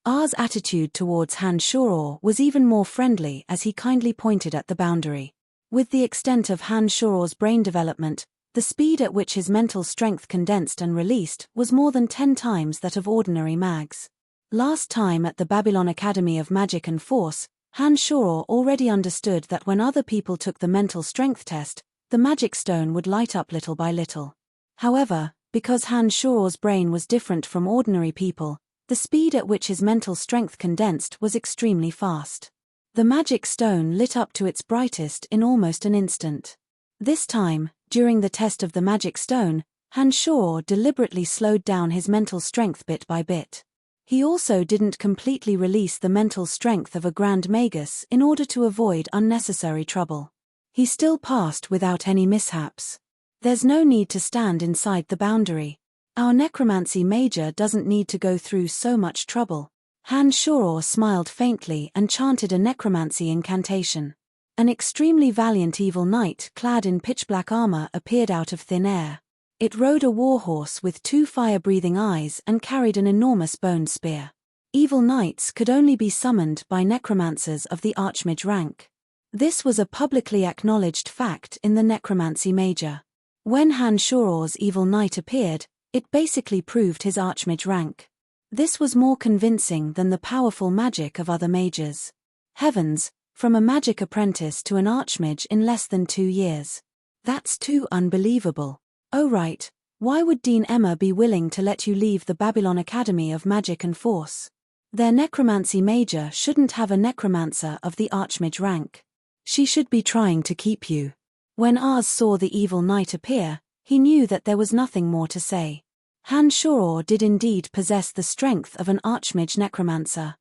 R's attitude towards Han Shoror was even more friendly as he kindly pointed at the boundary. With the extent of Han Shoror's brain development, the speed at which his mental strength condensed and released was more than 10 times that of ordinary mags. Last time at the Babylon Academy of Magic and Force, Han Shoror already understood that when other people took the mental strength test, the magic stone would light up little by little. However, because Han Shoror's brain was different from ordinary people, the speed at which his mental strength condensed was extremely fast. The magic stone lit up to its brightest in almost an instant. This time, during the test of the magic stone, Han Shoror deliberately slowed down his mental strength bit by bit. He also didn't completely release the mental strength of a Grand Magus in order to avoid unnecessary trouble. He still passed without any mishaps. There's no need to stand inside the boundary. Our necromancy major doesn't need to go through so much trouble. Han Shoror smiled faintly and chanted a necromancy incantation. An extremely valiant evil knight clad in pitch-black armor appeared out of thin air. It rode a warhorse with 2 fire-breathing eyes and carried an enormous bone spear. Evil knights could only be summoned by necromancers of the Archmage rank. This was a publicly acknowledged fact in the necromancy major. When Han Shoror's evil knight appeared, it basically proved his Archmage rank. This was more convincing than the powerful magic of other mages. Heavens, from a magic apprentice to an Archmage in less than 2 years. That's too unbelievable. Oh right, why would Dean Emma be willing to let you leave the Babylon Academy of Magic and Force? Their necromancy major shouldn't have a necromancer of the Archmage rank. She should be trying to keep you. When Ars saw the evil knight appear, he knew that there was nothing more to say. Han Shoror did indeed possess the strength of an Archmage necromancer.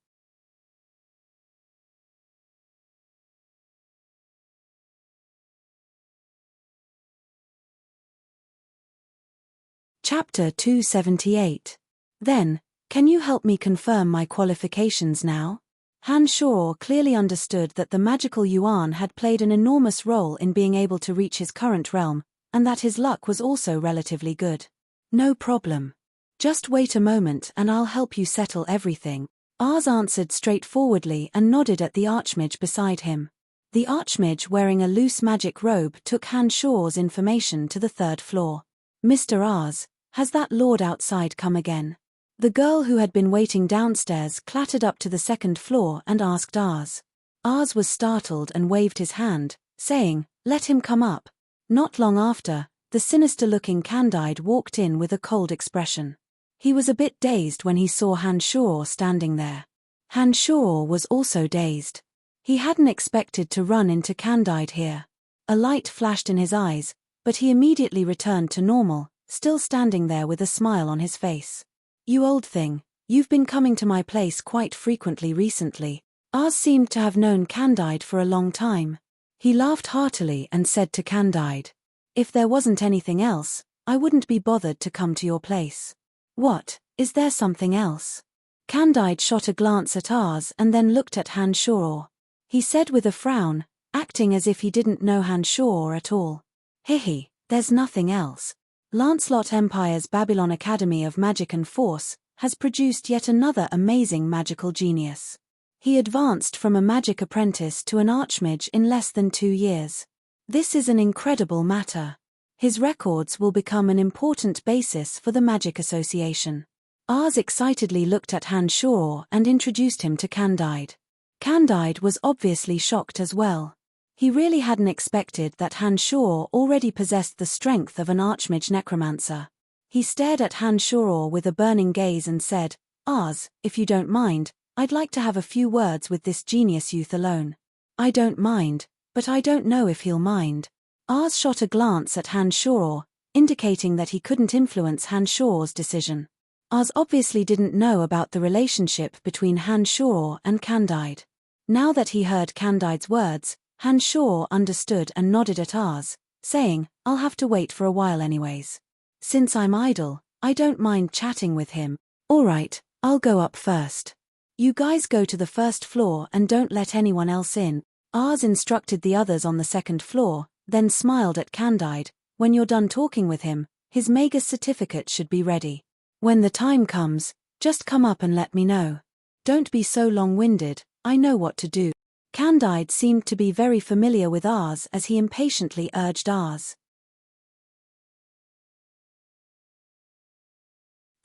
Chapter 278. Then, can you help me confirm my qualifications now? Han Shoror clearly understood that the magical Yuan had played an enormous role in being able to reach his current realm, and that his luck was also relatively good. No problem. Just wait a moment and I'll help you settle everything. Ars answered straightforwardly and nodded at the Archmage beside him. The Archmage wearing a loose magic robe took Han Shoror's information to the 3rd floor. Mr. Ars, has that lord outside come again? The girl who had been waiting downstairs clattered up to the 2nd floor and asked Ars. Ars was startled and waved his hand, saying, "Let him come up." Not long after, the sinister-looking Candide walked in with a cold expression. He was a bit dazed when he saw Han Shoror standing there. Han Shoror was also dazed. He hadn't expected to run into Candide here. A light flashed in his eyes, but he immediately returned to normal, still standing there with a smile on his face. "You old thing, you've been coming to my place quite frequently recently." Ars seemed to have known Candide for a long time. He laughed heartily and said to Candide, "If there wasn't anything else, I wouldn't be bothered to come to your place." "What, is there something else?" Candide shot a glance at Ars and then looked at Han Shoror. He said with a frown, acting as if he didn't know Han Shoror at all, "Hehe, there's nothing else. Lancelot Empire's Babylon Academy of Magic and Force has produced yet another amazing magical genius. He advanced from a magic apprentice to an Archmage in less than 2 years. This is an incredible matter. His records will become an important basis for the Magic Association." Ars excitedly looked at Han Shoror and introduced him to Candide. Candide was obviously shocked as well. He really hadn't expected that Han Shoror already possessed the strength of an Archmage necromancer. He stared at Han Shoror with a burning gaze and said, "Ars, if you don't mind, I'd like to have a few words with this genius youth alone." "I don't mind, but I don't know if he'll mind." Ars shot a glance at Han Shoror, indicating that he couldn't influence Han Shoror's decision. Ars obviously didn't know about the relationship between Han Shoror and Candide. Now that he heard Candide's words, Han Shoror understood and nodded at Ars, saying, "I'll have to wait for a while anyways. Since I'm idle, I don't mind chatting with him." "Alright, I'll go up first. You guys go to the 1st floor and don't let anyone else in." Ars instructed the others on the 2nd floor, then smiled at Candide. "When you're done talking with him, his Magus certificate should be ready. When the time comes, just come up and let me know." Don't be so long-winded, I know what to do. Candide seemed to be very familiar with Ars as he impatiently urged Ars.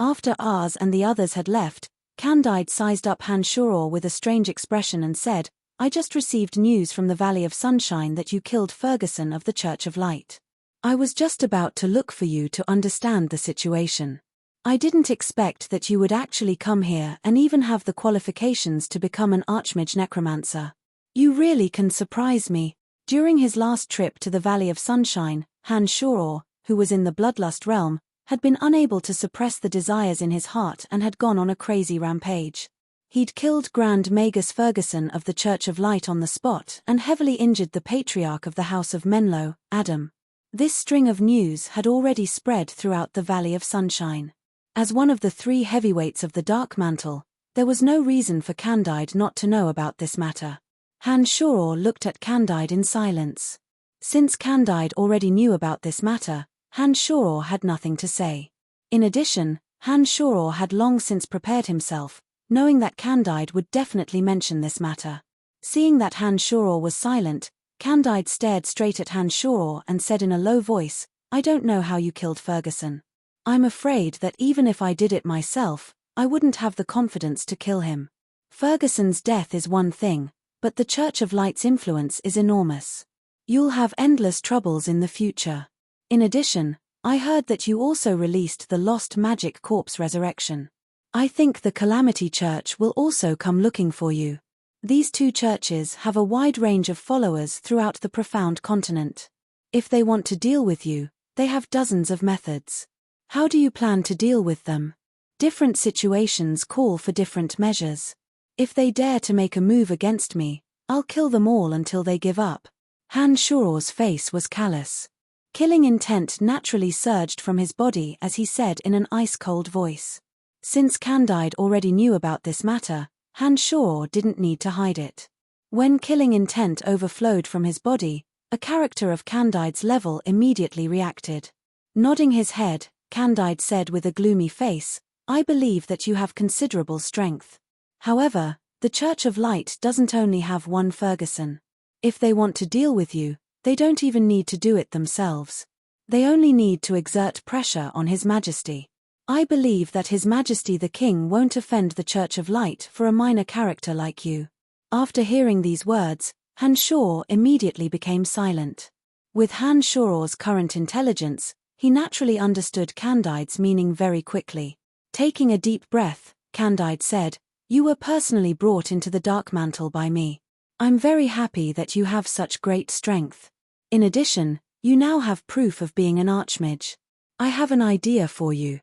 After Ars and the others had left, Candide sized up Hanshuror with a strange expression and said, I just received news from the Valley of Sunshine that you killed Ferguson of the Church of Light. I was just about to look for you to understand the situation. I didn't expect that you would actually come here and even have the qualifications to become an Archmage Necromancer. You really can surprise me. During his last trip to the Valley of Sunshine, Hanshuror, who was in the Bloodlust realm, had been unable to suppress the desires in his heart and had gone on a crazy rampage. He'd killed Grand Magus Ferguson of the Church of Light on the spot and heavily injured the Patriarch of the House of Menlo, Adam. This string of news had already spread throughout the Valley of Sunshine. As one of the 3 heavyweights of the Dark Mantle, there was no reason for Candide not to know about this matter. Hanshuror looked at Candide in silence. Since Candide already knew about this matter, Hanshuror had nothing to say. In addition, Hanshuror had long since prepared himself, knowing that Candide would definitely mention this matter. Seeing that Hanshuror was silent, Candide stared straight at Hanshuror and said in a low voice, I don't know how you killed Ferguson. I'm afraid that even if I did it myself, I wouldn't have the confidence to kill him. Ferguson's death is one thing, but the Church of Light's influence is enormous. You'll have endless troubles in the future. In addition, I heard that you also released the Lost Magic Corpse Resurrection. I think the Calamity Church will also come looking for you. These 2 churches have a wide range of followers throughout the Profound Continent. If they want to deal with you, they have dozens of methods. How do you plan to deal with them? Different situations call for different measures. If they dare to make a move against me, I'll kill them all until they give up. Hanshuror's face was callous. Killing intent naturally surged from his body as he said in an ice-cold voice. Since Candide already knew about this matter, Hanshuror didn't need to hide it. When killing intent overflowed from his body, a character of Candide's level immediately reacted. Nodding his head, Candide said with a gloomy face, I believe that you have considerable strength. However, the Church of Light doesn't only have one Ferguson. If they want to deal with you, they don't even need to do it themselves. They only need to exert pressure on His Majesty. I believe that His Majesty the King won't offend the Church of Light for a minor character like you. After hearing these words, Hanshuror immediately became silent. With Hanshuror's current intelligence, he naturally understood Candide's meaning very quickly. Taking a deep breath, Candide said, You were personally brought into the Dark Mantle by me. I'm very happy that you have such great strength. In addition, you now have proof of being an Archmage. I have an idea for you.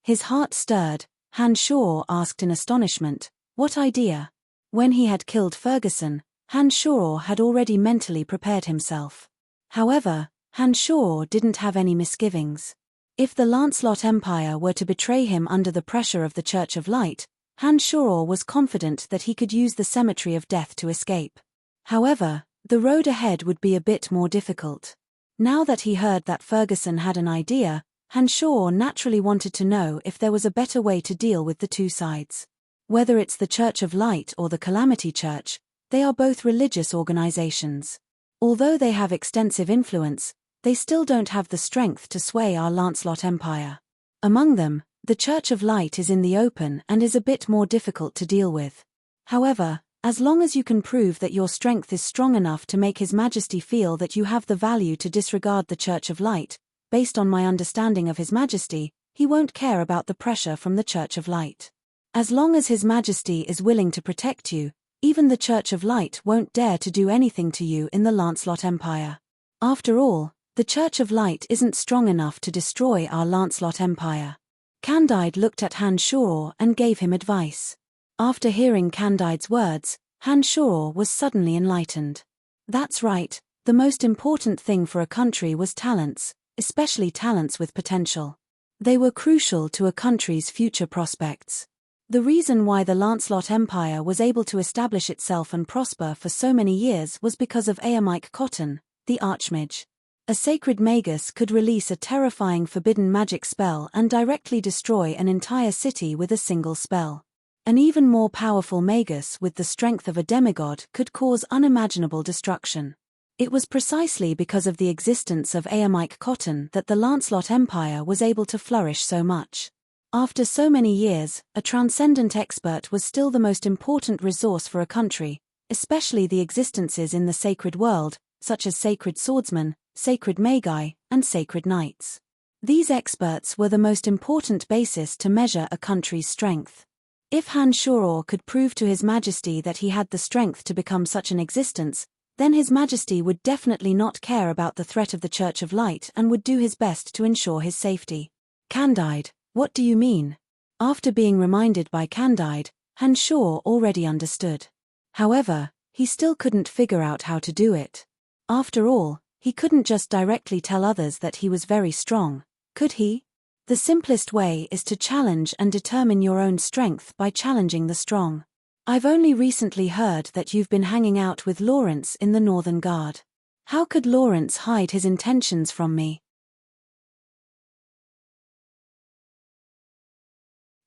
His heart stirred. Hanshuror asked in astonishment, What idea? When he had killed Ferguson, Hanshuror had already mentally prepared himself. However, Hanshuror didn't have any misgivings. If the Lancelot Empire were to betray him under the pressure of the Church of Light, Hanshuror was confident that he could use the Cemetery of Death to escape. However, the road ahead would be a bit more difficult. Now that he heard that Ferguson had an idea, Hanshuror naturally wanted to know if there was a better way to deal with the 2 sides. Whether it's the Church of Light or the Calamity Church, they are both religious organizations. Although they have extensive influence, they still don't have the strength to sway our Lancelot Empire. Among them, the Church of Light is in the open and is a bit more difficult to deal with. However, as long as you can prove that your strength is strong enough to make His Majesty feel that you have the value to disregard the Church of Light, based on my understanding of His Majesty, he won't care about the pressure from the Church of Light. As long as His Majesty is willing to protect you, even the Church of Light won't dare to do anything to you in the Lancelot Empire. After all, the Church of Light isn't strong enough to destroy our Lancelot Empire. Candide looked at Hanshuror and gave him advice. After hearing Candide's words, Hanshuror was suddenly enlightened. That's right, the most important thing for a country was talents, especially talents with potential. They were crucial to a country's future prospects. The reason why the Lancelot Empire was able to establish itself and prosper for so many years was because of Aamike Cotton, the Archmage. A sacred magus could release a terrifying forbidden magic spell and directly destroy an entire city with a single spell. An even more powerful magus with the strength of a demigod could cause unimaginable destruction. It was precisely because of the existence of Embark cotton that the Lancelot Empire was able to flourish so much. After so many years, a transcendent expert was still the most important resource for a country, especially the existences in the sacred world, such as sacred swordsmen, sacred magi, and sacred knights. These experts were the most important basis to measure a country's strength. If Han-Shoror could prove to His Majesty that he had the strength to become such an existence, then His Majesty would definitely not care about the threat of the Church of Light and would do his best to ensure his safety. Candide, what do you mean? After being reminded by Candide, Han-Shoror already understood. However, he still couldn't figure out how to do it. After all, he couldn't just directly tell others that he was very strong, could he? The simplest way is to challenge and determine your own strength by challenging the strong. I've only recently heard that you've been hanging out with Lawrence in the Northern Guard. How could Lawrence hide his intentions from me?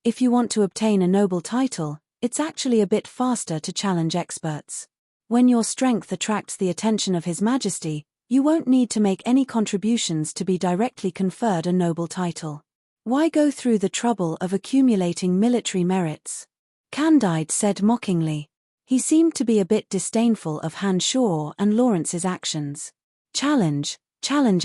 If you want to obtain a noble title, it's actually a bit faster to challenge experts. When your strength attracts the attention of His Majesty, you won't need to make any contributions to be directly conferred a noble title. Why go through the trouble of accumulating military merits? Candide said mockingly. He seemed to be a bit disdainful of Han-Shoror and Lawrence's actions. Challenge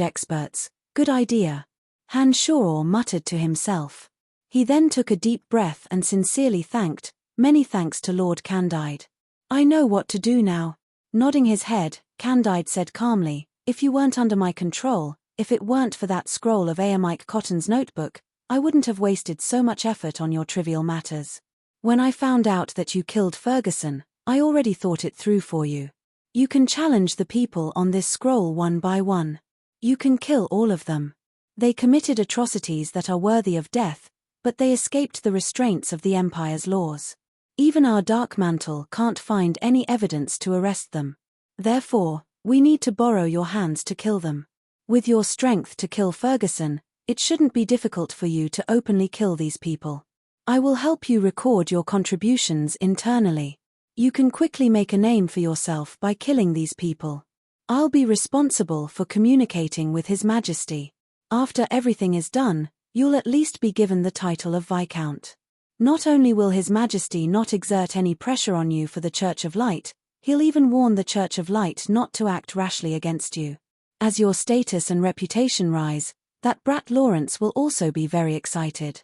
experts, good idea. Han-Shoror muttered to himself. He then took a deep breath and sincerely thanked, many thanks to Lord Candide. I know what to do now. Nodding his head, Candide said calmly, if you weren't under my control, if it weren't for that scroll of Embark Cotton's notebook, I wouldn't have wasted so much effort on your trivial matters. When I found out that you killed Ferguson, I already thought it through for you. You can challenge the people on this scroll one by one. You can kill all of them. They committed atrocities that are worthy of death, but they escaped the restraints of the Empire's laws. Even our Dark Mantle can't find any evidence to arrest them. Therefore, we need to borrow your hands to kill them. With your strength to kill Ferguson, it shouldn't be difficult for you to openly kill these people. I will help you record your contributions internally. You can quickly make a name for yourself by killing these people. I'll be responsible for communicating with His Majesty. After everything is done, you'll at least be given the title of Viscount. Not only will His Majesty not exert any pressure on you for the Church of Light, he'll even warn the Church of Light not to act rashly against you. As your status and reputation rise, that brat Lawrence will also be very excited.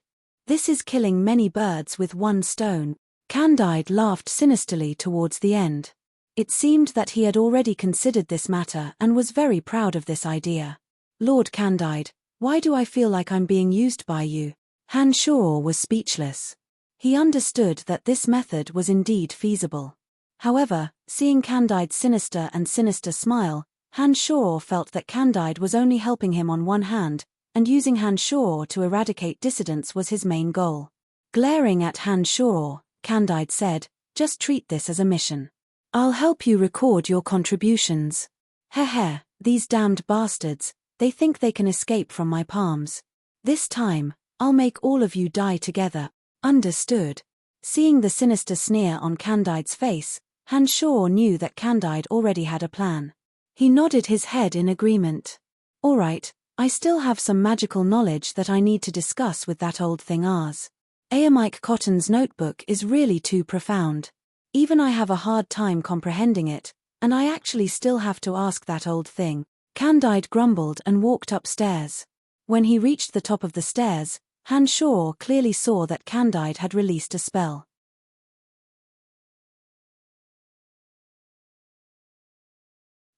This is killing many birds with one stone. Candide laughed sinisterly towards the end. It seemed that he had already considered this matter and was very proud of this idea. Lord Candide, why do I feel like I'm being used by you? Han-Shoror was speechless. He understood that this method was indeed feasible. However, seeing Candide's sinister smile, Han-Shoror felt that Candide was only helping him on one hand, and using Han-Shoror to eradicate dissidents was his main goal. Glaring at Han-Shoror, Candide said, just treat this as a mission. I'll help you record your contributions. Heh, these damned bastards, they think they can escape from my palms. This time, I'll make all of you die together. Understood. Seeing the sinister sneer on Candide's face, Han-Shoror knew that Candide already had a plan. He nodded his head in agreement. All right, I still have some magical knowledge that I need to discuss with that old thing ours. Embark Cotton's notebook is really too profound. Even I have a hard time comprehending it, and I actually still have to ask that old thing. Candide grumbled and walked upstairs. When he reached the top of the stairs, Han-Shoror clearly saw that Candide had released a spell.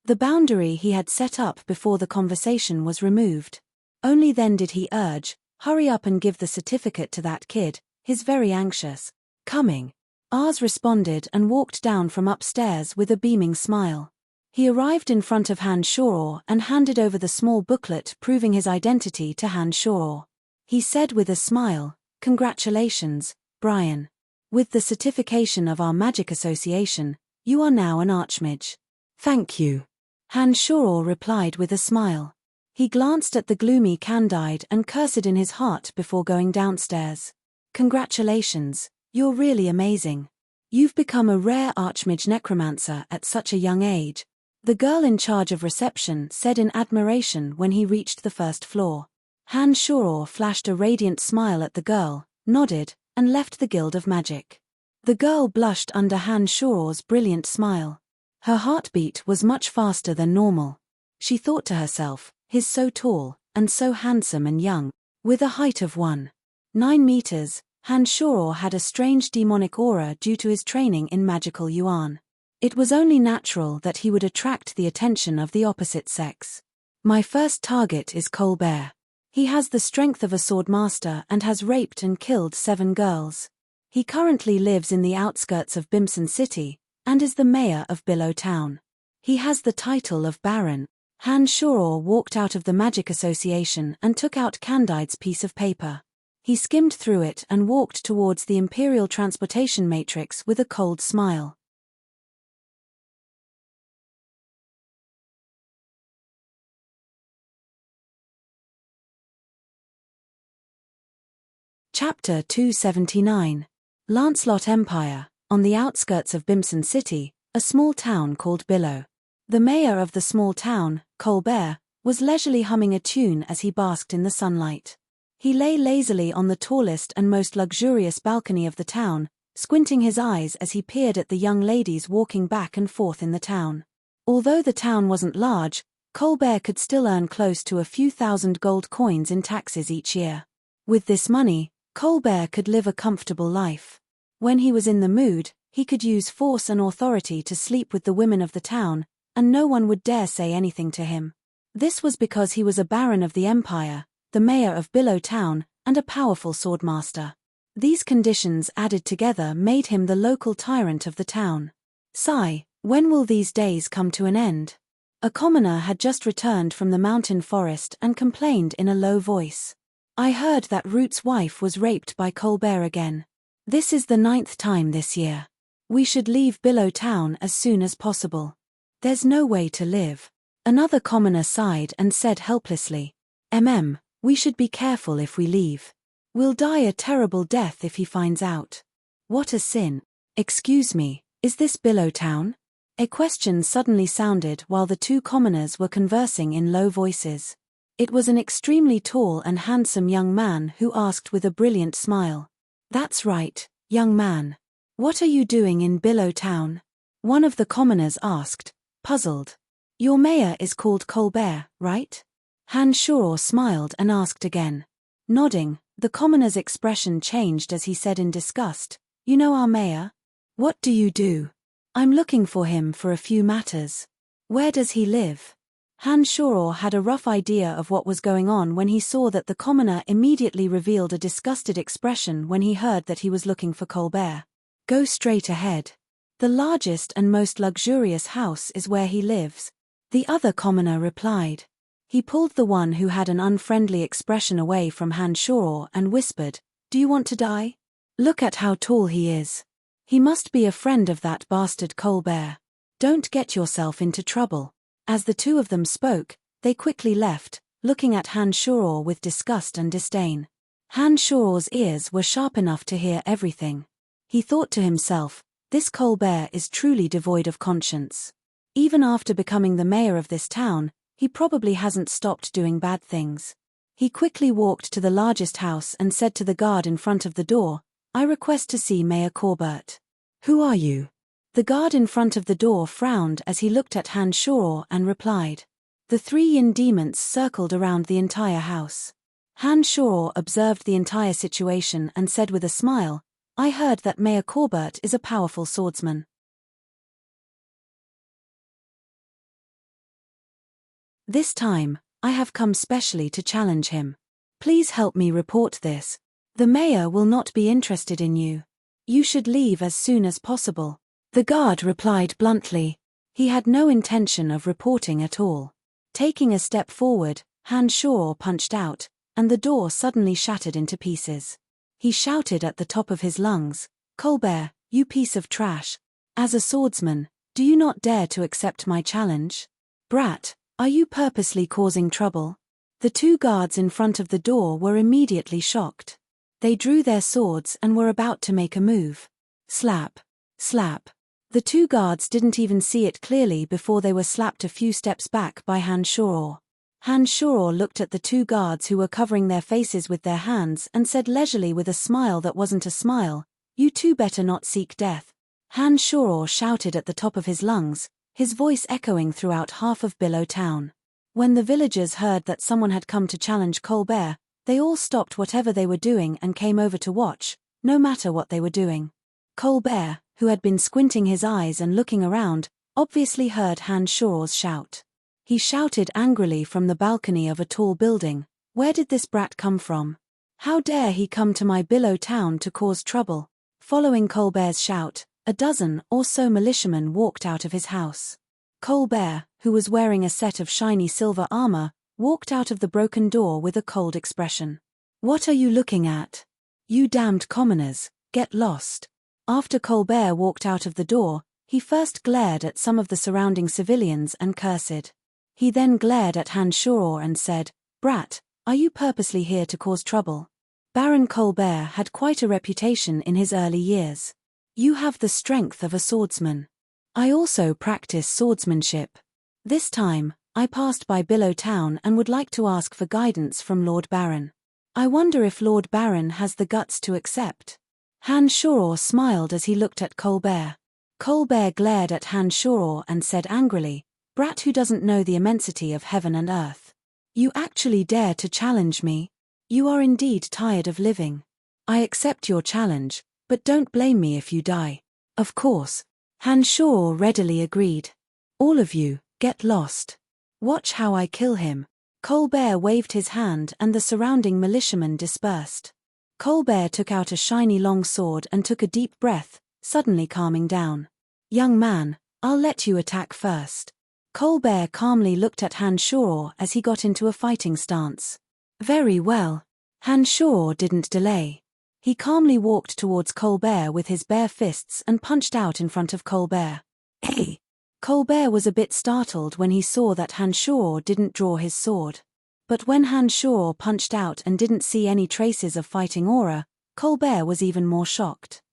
The boundary he had set up before the conversation was removed. Only then did he urge, hurry up and give the certificate to that kid, he's very anxious. Coming. Ars responded and walked down from upstairs with a beaming smile. He arrived in front of Han-Shoror and handed over the small booklet proving his identity to Han-Shoror. He said with a smile, congratulations, Brian. With the certification of our magic association, you are now an archmage. Thank you. Han-Shoror replied with a smile. He glanced at the gloomy Candide and cursed in his heart before going downstairs. Congratulations, you're really amazing. You've become a rare Archmage necromancer at such a young age, the girl in charge of reception said in admiration when he reached the first floor. Han Shoror flashed a radiant smile at the girl, nodded, and left the Guild of Magic. The girl blushed under Han Shoror's brilliant smile. Her heartbeat was much faster than normal. She thought to herself, he's so tall, and so handsome and young. With a height of 1.9 meters, Han Shoror had a strange demonic aura due to his training in magical yuan. It was only natural that he would attract the attention of the opposite sex. My first target is Colbert. He has the strength of a swordmaster and has raped and killed 7 girls. He currently lives in the outskirts of Bimson City, and is the mayor of Billow Town. He has the title of Baron. Han Shoror walked out of the Magic Association and took out Candide's piece of paper. He skimmed through it and walked towards the Imperial Transportation Matrix with a cold smile. Chapter 279. Lancelot Empire. On the outskirts of Bimson City, a small town called Billow. The mayor of the small town, Colbert, was leisurely humming a tune as he basked in the sunlight. He lay lazily on the tallest and most luxurious balcony of the town, squinting his eyes as he peered at the young ladies walking back and forth in the town. Although the town wasn't large, Colbert could still earn close to a few thousand gold coins in taxes each year. With this money, Colbert could live a comfortable life. When he was in the mood, he could use force and authority to sleep with the women of the town, and no one would dare say anything to him. This was because he was a baron of the empire, the mayor of Billow Town, and a powerful swordmaster. These conditions added together made him the local tyrant of the town. Sigh, when will these days come to an end? A commoner had just returned from the mountain forest and complained in a low voice. I heard that Root's wife was raped by Colbert again. This is the 9th time this year. We should leave Billow Town as soon as possible. There's no way to live. Another commoner sighed and said helplessly, we should be careful if we leave. We'll die a terrible death if he finds out. What a sin. Excuse me, is this Billow Town? A question suddenly sounded while the 2 commoners were conversing in low voices. It was an extremely tall and handsome young man who asked with a brilliant smile. That's right, young man. What are you doing in Billow Town? One of the commoners asked, puzzled. Your mayor is called Colbert, right? Han Shoror smiled and asked again. Nodding, the commoner's expression changed as he said in disgust, You know our mayor? What do you do? I'm looking for him for a few matters. Where does he live? Han Shoror had a rough idea of what was going on when he saw that the commoner immediately revealed a disgusted expression when he heard that he was looking for Colbert. Go straight ahead. The largest and most luxurious house is where he lives, the other commoner replied. He pulled the one who had an unfriendly expression away from Han Shoror and whispered, Do you want to die? Look at how tall he is. He must be a friend of that bastard Colbert. Don't get yourself into trouble. As the 2 of them spoke, they quickly left, looking at Han Shoror with disgust and disdain. Han Shoror's ears were sharp enough to hear everything. He thought to himself, this Colbert is truly devoid of conscience. Even after becoming the mayor of this town, he probably hasn't stopped doing bad things. He quickly walked to the largest house and said to the guard in front of the door, I request to see Mayor Colbert. Who are you? The guard in front of the door frowned as he looked at Han Shoror and replied. The 3 yin demons circled around the entire house. Han Shoror observed the entire situation and said with a smile, I heard that Mayor Colbert is a powerful swordsman. This time, I have come specially to challenge him. Please help me report this. The mayor will not be interested in you. You should leave as soon as possible. The guard replied bluntly. He had no intention of reporting at all. Taking a step forward, Han Shoror punched out, and the door suddenly shattered into pieces. He shouted at the top of his lungs, Colbert, you piece of trash. As a swordsman, do you not dare to accept my challenge? Brat, are you purposely causing trouble? The two guards in front of the door were immediately shocked. They drew their swords and were about to make a move. Slap. Slap. The two guards didn't even see it clearly before they were slapped a few steps back by Han Shoror. Han Shoror looked at the two guards who were covering their faces with their hands and said leisurely with a smile that wasn't a smile, "You two better not seek death." Han Shoror shouted at the top of his lungs, his voice echoing throughout half of Billow Town. When the villagers heard that someone had come to challenge Colbert, they all stopped whatever they were doing and came over to watch, no matter what they were doing. Colbert, who had been squinting his eyes and looking around, obviously heard Han Shoror's shout. He shouted angrily from the balcony of a tall building, "Where did this brat come from? How dare he come to my Billow Town to cause trouble?" Following Colbert's shout, a dozen or so militiamen walked out of his house. Colbert, who was wearing a set of shiny silver armor, walked out of the broken door with a cold expression. "What are you looking at? You damned commoners, get lost." After Colbert walked out of the door, he first glared at some of the surrounding civilians and cursed. He then glared at Han Shoror and said, "Brat, are you purposely here to cause trouble?" Baron Colbert had quite a reputation in his early years. "You have the strength of a swordsman. I also practice swordsmanship. This time, I passed by Billow Town and would like to ask for guidance from Lord Baron. I wonder if Lord Baron has the guts to accept." Han Shoror smiled as he looked at Colbert. Colbert glared at Han Shoror and said angrily, "Brat who doesn't know the immensity of heaven and earth. You actually dare to challenge me? You are indeed tired of living. I accept your challenge, but don't blame me if you die." "Of course." Han Shoror readily agreed. "All of you, get lost. Watch how I kill him." Colbert waved his hand and the surrounding militiamen dispersed. Colbert took out a shiny long sword and took a deep breath, suddenly calming down. "Young man, I'll let you attack first." Colbert calmly looked at Han Shoror as he got into a fighting stance. "Very well." Han Shoror didn't delay. He calmly walked towards Colbert with his bare fists and punched out in front of Colbert. "Hey!" Colbert was a bit startled when he saw that Han Shoror didn't draw his sword. But when Han Shoror punched out and didn't see any traces of fighting aura, Colbert was even more shocked.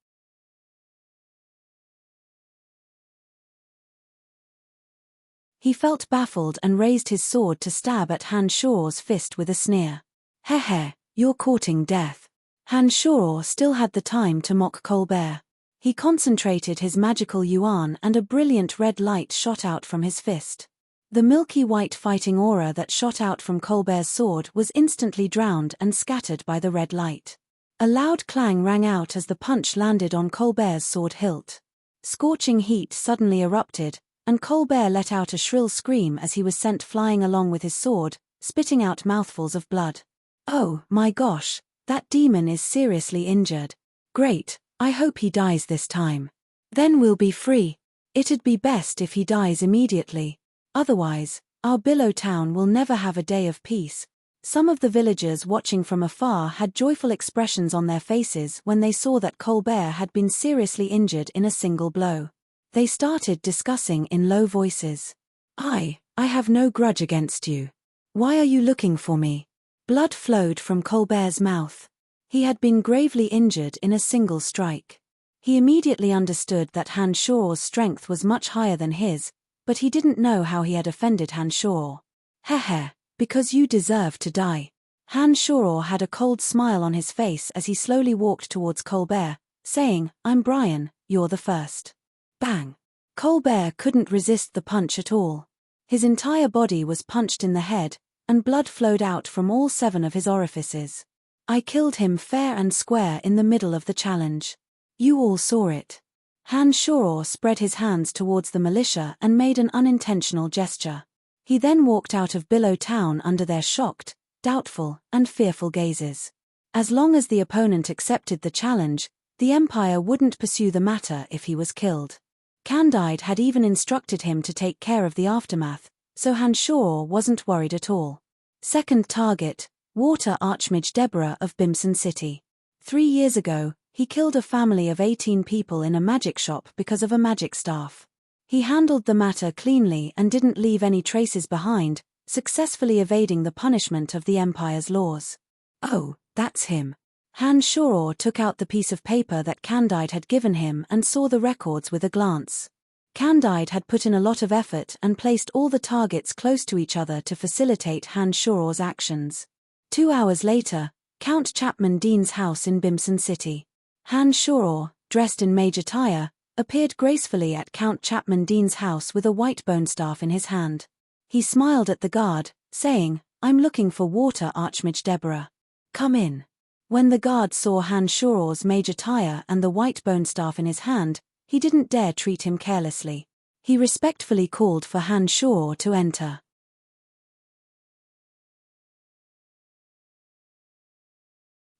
He felt baffled and raised his sword to stab at Han Shoror's fist with a sneer. "Heh, you're courting death." Han Shoror still had the time to mock Colbert. He concentrated his magical yuan and a brilliant red light shot out from his fist. The milky white fighting aura that shot out from Colbert's sword was instantly drowned and scattered by the red light. A loud clang rang out as the punch landed on Colbert's sword hilt. Scorching heat suddenly erupted, and Colbert let out a shrill scream as he was sent flying along with his sword, spitting out mouthfuls of blood. "Oh, my gosh, that demon is seriously injured. Great, I hope he dies this time. Then we'll be free. It'd be best if he dies immediately. Otherwise, our Billow Town will never have a day of peace." Some of the villagers watching from afar had joyful expressions on their faces when they saw that Colbert had been seriously injured in a single blow. They started discussing in low voices. I have no grudge against you. Why are you looking for me?" Blood flowed from Colbert's mouth. He had been gravely injured in a single strike. He immediately understood that Han Shoror's strength was much higher than his, but he didn't know how he had offended Han Shoror. "Heh, because you deserve to die." Han Shoror had a cold smile on his face as he slowly walked towards Colbert, saying, "I'm Brian, you're the first." Bang! Colbert couldn't resist the punch at all. His entire body was punched in the head, and blood flowed out from all 7 of his orifices. "I killed him fair and square in the middle of the challenge. You all saw it." Han Shoror spread his hands towards the militia and made an unintentional gesture. He then walked out of Billow Town under their shocked, doubtful, and fearful gazes. As long as the opponent accepted the challenge, the Empire wouldn't pursue the matter if he was killed. Candide had even instructed him to take care of the aftermath, so Han Shoror wasn't worried at all. Second target, Water Archmage Deborah of Bimson City. 3 years ago, he killed a family of 18 people in a magic shop because of a magic staff. He handled the matter cleanly and didn't leave any traces behind, successfully evading the punishment of the Empire's laws. Oh, that's him. Han Shoror took out the piece of paper that Candide had given him and saw the records with a glance. Candide had put in a lot of effort and placed all the targets close to each other to facilitate Han Shoror's actions. 2 hours later, Count Chapman Dean's house in Bimson City. Han Shoror, dressed in mage attire, appeared gracefully at Count Chapman Dean's house with a white bone staff in his hand. He smiled at the guard, saying, "I'm looking for water, Archmage Deborah. Come in." When the guard saw Han Shoror's mage attire and the white bone staff in his hand, he didn't dare treat him carelessly. He respectfully called for Han Shoror to enter.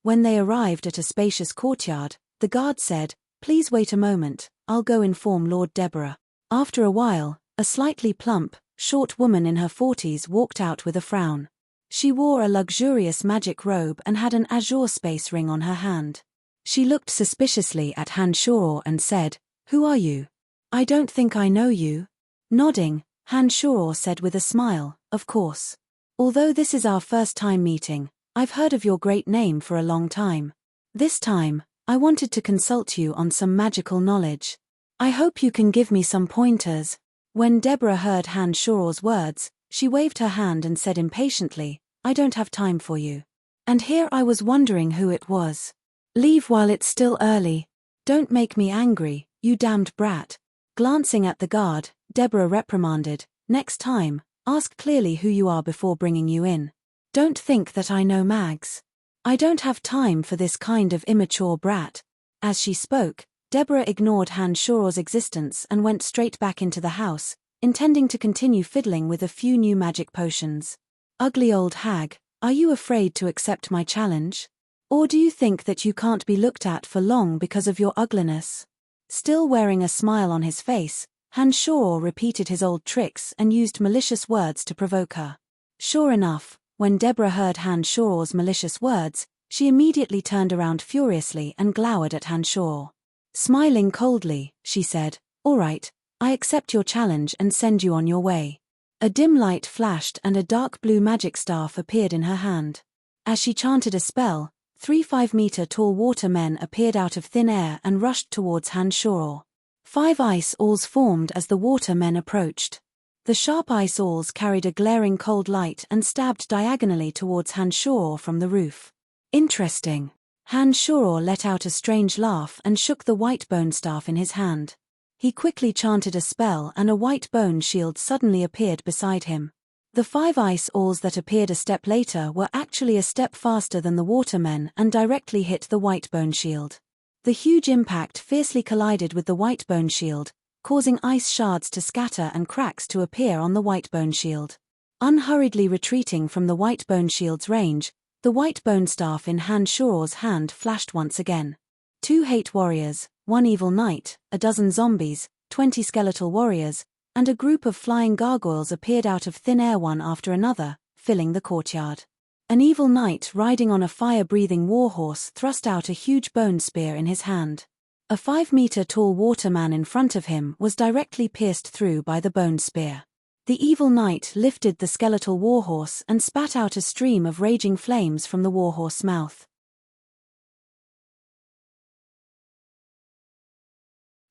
When they arrived at a spacious courtyard, the guard said, "Please wait a moment, I'll go inform Lord Deborah." After a while, a slightly plump, short woman in her 40s walked out with a frown. She wore a luxurious magic robe and had an azure space ring on her hand. She looked suspiciously at Han Shoror and said, "Who are you? I don't think I know you." Nodding, Han Shoror said with a smile, "Of course. Although this is our first time meeting, I've heard of your great name for a long time. This time, I wanted to consult you on some magical knowledge. I hope you can give me some pointers." When Deborah heard Han Shoror's words, she waved her hand and said impatiently, "I don't have time for you. And here I was wondering who it was. Leave while it's still early. Don't make me angry, you damned brat." Glancing at the guard, Deborah reprimanded, "Next time, ask clearly who you are before bringing you in. Don't think that I know mags. I don't have time for this kind of immature brat." As she spoke, Deborah ignored Han Shoror's existence and went straight back into the house, intending to continue fiddling with a few new magic potions. "Ugly old hag, are you afraid to accept my challenge? Or do you think that you can't be looked at for long because of your ugliness?" Still wearing a smile on his face, Han Shoror repeated his old tricks and used malicious words to provoke her. Sure enough, when Deborah heard Han Shoror's malicious words, she immediately turned around furiously and glowered at Han Shoror. Smiling coldly, she said, "All right, I accept your challenge and send you on your way." A dim light flashed and a dark blue magic staff appeared in her hand. As she chanted a spell, 3 5-meter-tall water men appeared out of thin air and rushed towards Han Shoror. 5 ice alls formed as the water men approached. The sharp ice alls carried a glaring cold light and stabbed diagonally towards Han Shoror from the roof. Interesting. Han Shoror let out a strange laugh and shook the white bone staff in his hand. He quickly chanted a spell and a white bone shield suddenly appeared beside him. The 5 ice alls that appeared a step later were actually a step faster than the watermen and directly hit the white bone shield. The huge impact fiercely collided with the white bone shield, causing ice shards to scatter and cracks to appear on the white bone shield. Unhurriedly retreating from the white bone shield's range, the white bone staff in Han Shoror's hand flashed once again. 2 hate warriors, 1 evil knight, a dozen zombies, 20 skeletal warriors, and a group of flying gargoyles appeared out of thin air one after another, filling the courtyard. An evil knight riding on a fire-breathing warhorse thrust out a huge bone spear in his hand. A 5-meter-tall waterman in front of him was directly pierced through by the bone spear. The evil knight lifted the skeletal warhorse and spat out a stream of raging flames from the warhorse's mouth.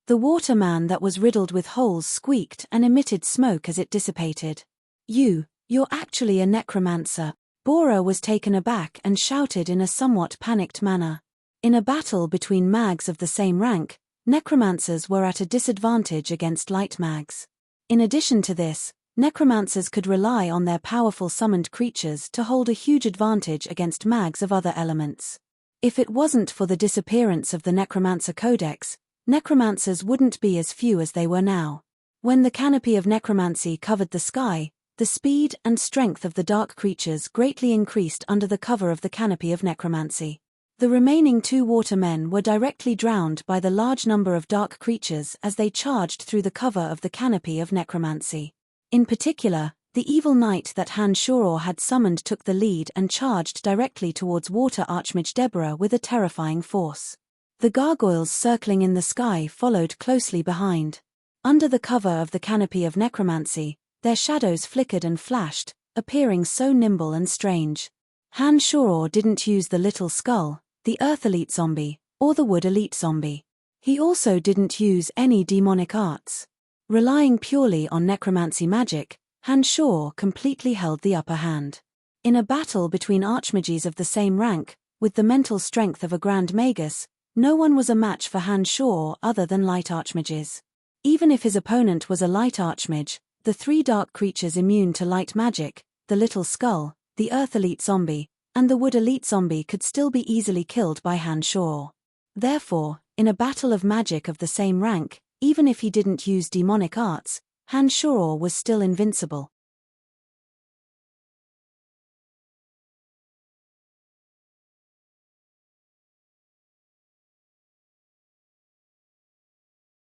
The waterman that was riddled with holes squeaked and emitted smoke as it dissipated. You're actually a necromancer." Bora was taken aback and shouted in a somewhat panicked manner. In a battle between mags of the same rank, necromancers were at a disadvantage against light mags. In addition to this, necromancers could rely on their powerful summoned creatures to hold a huge advantage against mags of other elements. If it wasn't for the disappearance of the Necromancer Codex, necromancers wouldn't be as few as they were now. When the canopy of necromancy covered the sky, the speed and strength of the dark creatures greatly increased under the cover of the canopy of necromancy. The remaining 2 watermen were directly drowned by the large number of dark creatures as they charged through the cover of the canopy of necromancy. In particular, the evil knight that Han Shoror had summoned took the lead and charged directly towards Water Archmage Deborah with a terrifying force. The gargoyles circling in the sky followed closely behind. Under the cover of the canopy of necromancy, their shadows flickered and flashed, appearing so nimble and strange. Han Shoror didn't use the Little Skull, the Earth Elite Zombie, or the Wood Elite Zombie. He also didn't use any demonic arts. Relying purely on necromancy magic, Han Shoror completely held the upper hand. In a battle between archmages of the same rank, with the mental strength of a Grand Magus, no one was a match for Han Shoror other than light archmages. Even if his opponent was a light archmage, the three dark creatures immune to light magic, the Little Skull, the Earth Elite Zombie, and the Wood Elite Zombie could still be easily killed by Han Shoror. Therefore, in a battle of magic of the same rank, even if he didn't use demonic arts, Han Shoror was still invincible.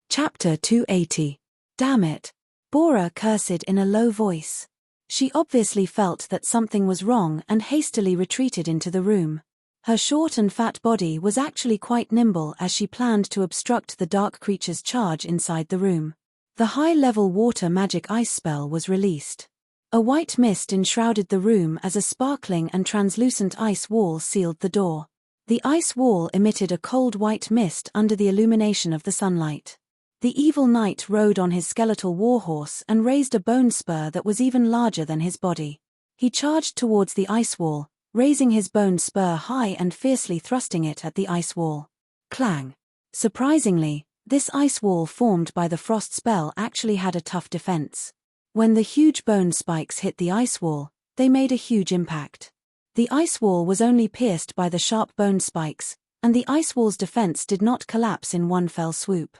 Chapter 280. Damn it. Bora cursed in a low voice. She obviously felt that something was wrong and hastily retreated into the room. Her short and fat body was actually quite nimble as she planned to obstruct the dark creature's charge inside the room. The high-level water magic ice spell was released. A white mist enshrouded the room as a sparkling and translucent ice wall sealed the door. The ice wall emitted a cold white mist under the illumination of the sunlight. The evil knight rode on his skeletal warhorse and raised a bone spur that was even larger than his body. He charged towards the ice wall, raising his bone spur high and fiercely thrusting it at the ice wall. Clang! Surprisingly, this ice wall formed by the frost spell actually had a tough defense. When the huge bone spikes hit the ice wall, they made a huge impact. The ice wall was only pierced by the sharp bone spikes, and the ice wall's defense did not collapse in one fell swoop.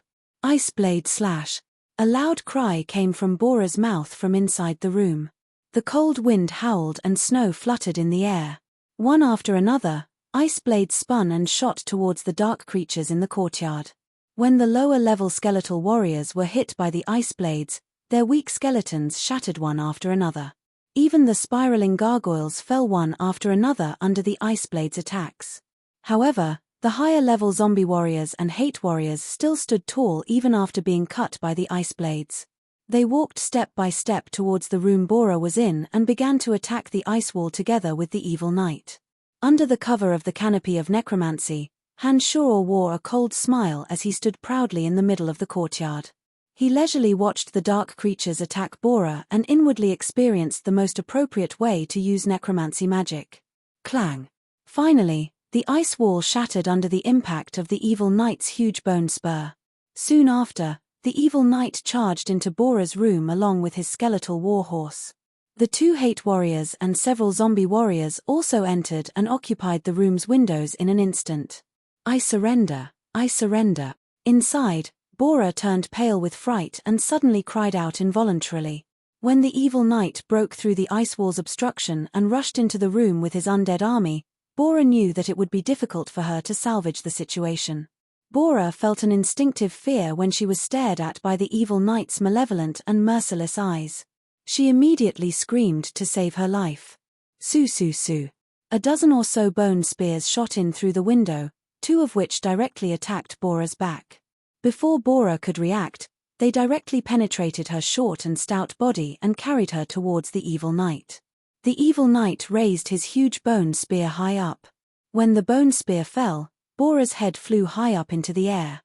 Ice blade slash. A loud cry came from Bora's mouth from inside the room. The cold wind howled and snow fluttered in the air. One after another, ice blades spun and shot towards the dark creatures in the courtyard. When the lower-level skeletal warriors were hit by the ice blades, their weak skeletons shattered one after another. Even the spiraling gargoyles fell one after another under the ice blades' attacks. However, the higher-level zombie warriors and hate warriors still stood tall even after being cut by the ice blades. They walked step by step towards the room Bora was in and began to attack the ice wall together with the evil knight. Under the cover of the canopy of necromancy, Han Shoror wore a cold smile as he stood proudly in the middle of the courtyard. He leisurely watched the dark creatures attack Bora and inwardly experienced the most appropriate way to use necromancy magic. Clang! Finally, the ice wall shattered under the impact of the evil knight's huge bone spur. Soon after, the evil knight charged into Bora's room along with his skeletal warhorse. The two hate warriors and several zombie warriors also entered and occupied the room's windows in an instant. I surrender, I surrender. Inside, Bora turned pale with fright and suddenly cried out involuntarily. When the evil knight broke through the ice wall's obstruction and rushed into the room with his undead army, Bora knew that it would be difficult for her to salvage the situation. Bora felt an instinctive fear when she was stared at by the evil knight's malevolent and merciless eyes. She immediately screamed to save her life. Su su su. A dozen or so bone spears shot in through the window, two of which directly attacked Bora's back. Before Bora could react, they directly penetrated her short and stout body and carried her towards the evil knight. The evil knight raised his huge bone spear high up. When the bone spear fell, Bora's head flew high up into the air.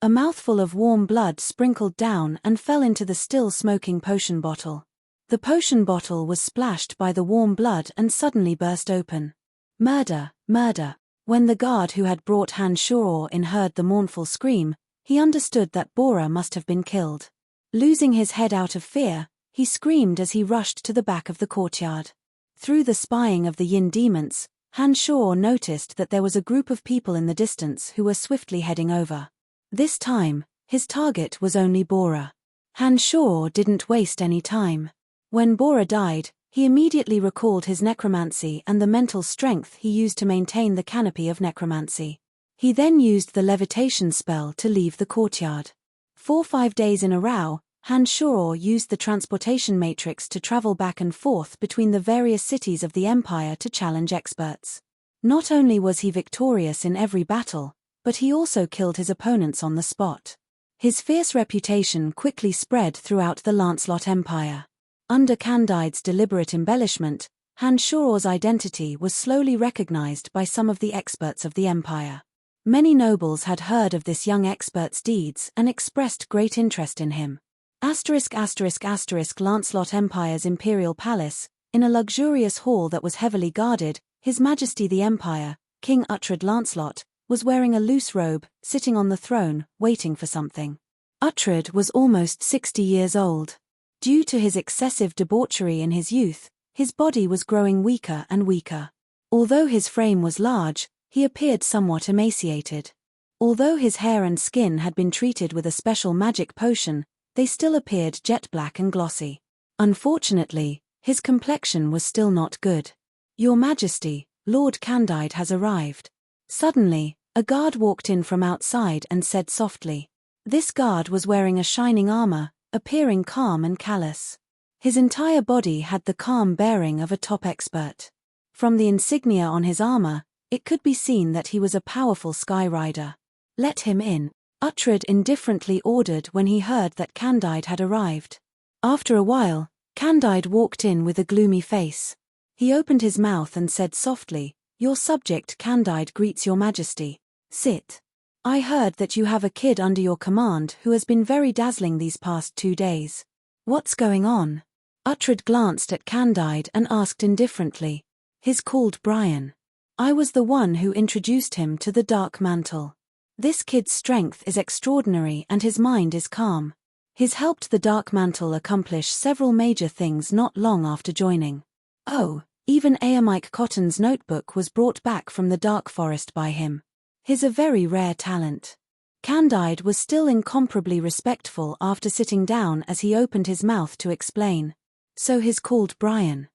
A mouthful of warm blood sprinkled down and fell into the still smoking potion bottle. The potion bottle was splashed by the warm blood and suddenly burst open. Murder, murder. When the guard who had brought Han Shoror in heard the mournful scream, he understood that Bora must have been killed. Losing his head out of fear, he screamed as he rushed to the back of the courtyard. Through the spying of the Yin demons, Han Shoror noticed that there was a group of people in the distance who were swiftly heading over. This time, his target was only Bora. Han Shoror didn't waste any time. When Bora died, he immediately recalled his necromancy and the mental strength he used to maintain the canopy of necromancy. He then used the levitation spell to leave the courtyard. 4-5 days in a row, Han Shoror used the transportation matrix to travel back and forth between the various cities of the Empire to challenge experts. Not only was he victorious in every battle, but he also killed his opponents on the spot. His fierce reputation quickly spread throughout the Lancelot Empire. Under Candide's deliberate embellishment, Hanshaur's identity was slowly recognized by some of the experts of the empire. Many nobles had heard of this young expert's deeds and expressed great interest in him. Lancelot Empire's imperial palace, in a luxurious hall that was heavily guarded, His Majesty the Empire, King Uhtred Lancelot, was wearing a loose robe, sitting on the throne, waiting for something. Uhtred was almost 60 years old. Due to his excessive debauchery in his youth, his body was growing weaker and weaker. Although his frame was large, he appeared somewhat emaciated. Although his hair and skin had been treated with a special magic potion, they still appeared jet black and glossy. Unfortunately, his complexion was still not good. "Your Majesty, Lord Candide has arrived." Suddenly, a guard walked in from outside and said softly. This guard was wearing a shining armor, appearing calm and callous. His entire body had the calm bearing of a top expert. From the insignia on his armor, it could be seen that he was a powerful sky rider. "Let him in," Uhtred indifferently ordered when he heard that Candide had arrived. After a while, Candide walked in with a gloomy face. He opened his mouth and said softly, "Your subject Candide greets your Majesty. Sit. I heard that you have a kid under your command who has been very dazzling these past 2 days. What's going on?" Uhtred glanced at Candide and asked indifferently. "He's called Brian. I was the one who introduced him to the Dark Mantle. This kid's strength is extraordinary and his mind is calm. He's helped the Dark Mantle accomplish several major things not long after joining. Oh, even Aamike Cotton's notebook was brought back from the Dark Forest by him. He's a very rare talent." Candide was still incomparably respectful after sitting down as he opened his mouth to explain. "So he's called Brian."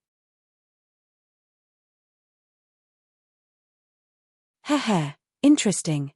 Heh, interesting.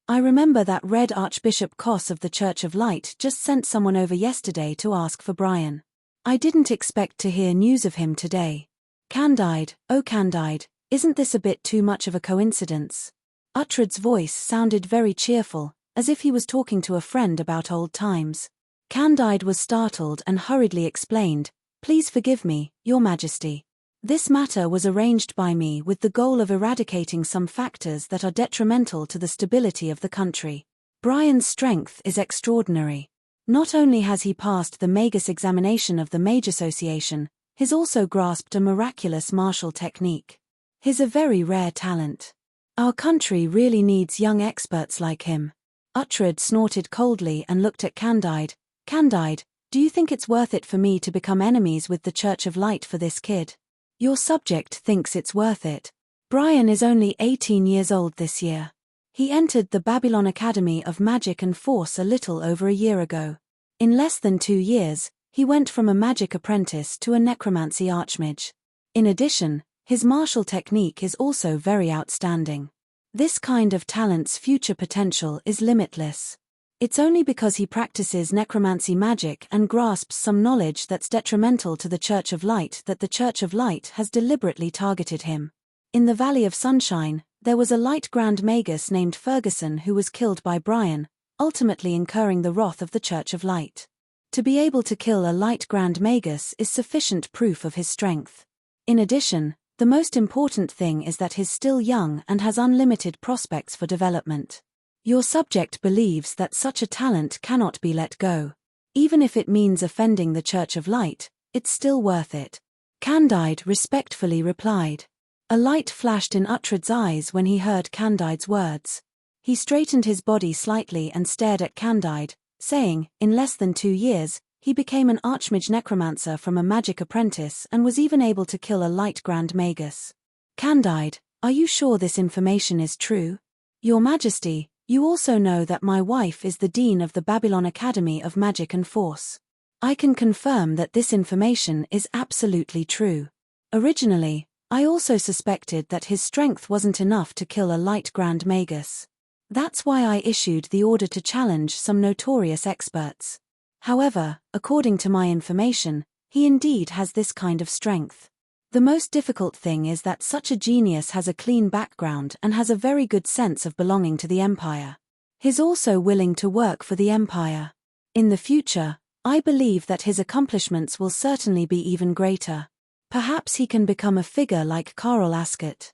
I remember that Red Archbishop Koss of the Church of Light just sent someone over yesterday to ask for Brian. I didn't expect to hear news of him today. Candide, oh Candide, isn't this a bit too much of a coincidence?" Uhtred's voice sounded very cheerful, as if he was talking to a friend about old times. Candide was startled and hurriedly explained, "Please forgive me, Your Majesty. This matter was arranged by me with the goal of eradicating some factors that are detrimental to the stability of the country. Brian's strength is extraordinary. Not only has he passed the Magus examination of the Mage Association, he's also grasped a miraculous martial technique. He's a very rare talent. Our country really needs young experts like him." Uhtred snorted coldly and looked at Candide. "Candide, do you think it's worth it for me to become enemies with the Church of Light for this kid? Your subject thinks it's worth it. Brian is only 18 years old this year. He entered the Babylon Academy of Magic and Force a little over a year ago. In less than 2 years, he went from a magic apprentice to a necromancy archmage. In addition, his martial technique is also very outstanding. This kind of talent's future potential is limitless. It's only because he practices necromancy magic and grasps some knowledge that's detrimental to the Church of Light that the Church of Light has deliberately targeted him. In the Valley of Sunshine, there was a Light Grand Magus named Ferguson who was killed by Brian, ultimately incurring the wrath of the Church of Light. To be able to kill a Light Grand Magus is sufficient proof of his strength. In addition, the most important thing is that he's still young and has unlimited prospects for development. Your subject believes that such a talent cannot be let go. Even if it means offending the Church of Light, it's still worth it." Candide respectfully replied. A light flashed in Uhtred's eyes when he heard Candide's words. He straightened his body slightly and stared at Candide, saying, "In less than 2 years, he became an archmage necromancer from a magic apprentice and was even able to kill a Light Grand Magus. Candide, are you sure this information is true? Your Majesty, you also know that my wife is the Dean of the Babylon Academy of Magic and Force. I can confirm that this information is absolutely true. Originally, I also suspected that his strength wasn't enough to kill a Light Grand Magus. That's why I issued the order to challenge some notorious experts. However, according to my information, he indeed has this kind of strength. The most difficult thing is that such a genius has a clean background and has a very good sense of belonging to the Empire. He's also willing to work for the Empire. In the future, I believe that his accomplishments will certainly be even greater. Perhaps he can become a figure like Carl Ascot.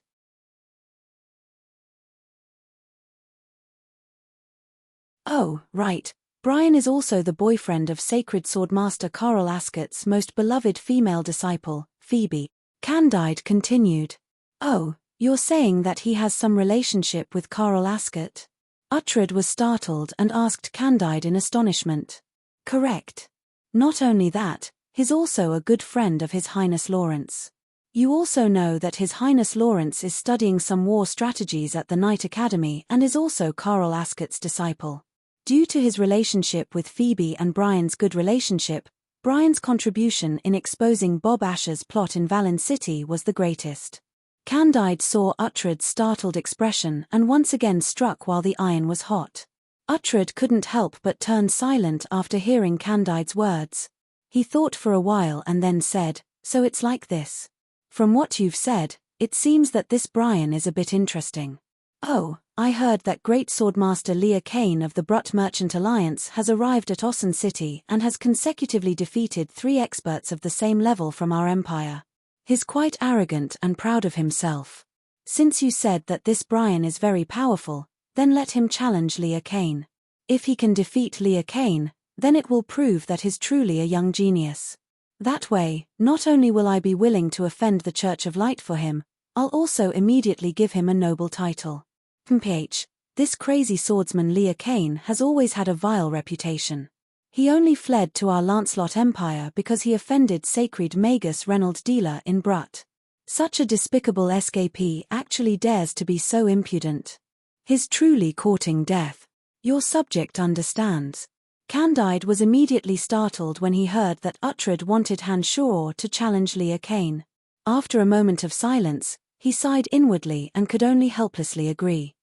Oh, right. Brian is also the boyfriend of sacred swordmaster Carl Ascot's most beloved female disciple, Phoebe. Candide continued. Oh, you're saying that he has some relationship with Carl Ascot? Uhtred was startled and asked Candide in astonishment. Correct. Not only that, he's also a good friend of His Highness Lawrence. You also know that His Highness Lawrence is studying some war strategies at the Knight Academy and is also Carl Ascot's disciple. Due to his relationship with Phoebe and Brian's good relationship, Brian's contribution in exposing Bob Asher's plot in Valin City was the greatest. Candide saw Uhtred's startled expression and once again struck while the iron was hot. Uhtred couldn't help but turn silent after hearing Candide's words. He thought for a while and then said, "So it's like this. From what you've said, it seems that this Brian is a bit interesting. Oh, I heard that great swordmaster Leah Kane of the Brut Merchant Alliance has arrived at Ossen City and has consecutively defeated 3 experts of the same level from our empire. He's quite arrogant and proud of himself. Since you said that this Brian is very powerful, then let him challenge Leah Kane. If he can defeat Leah Kane, then it will prove that he's truly a young genius. That way, not only will I be willing to offend the Church of Light for him, I'll also immediately give him a noble title. This crazy swordsman Leah Kane has always had a vile reputation. He only fled to our Lancelot Empire because he offended sacred Magus Reynold Dealer in Brut. Such a despicable escapee actually dares to be so impudent. He's truly courting death. Your subject understands." Candide was immediately startled when he heard that Uhtred wanted Hanshor to challenge Leah Kane. After a moment of silence, he sighed inwardly and could only helplessly agree.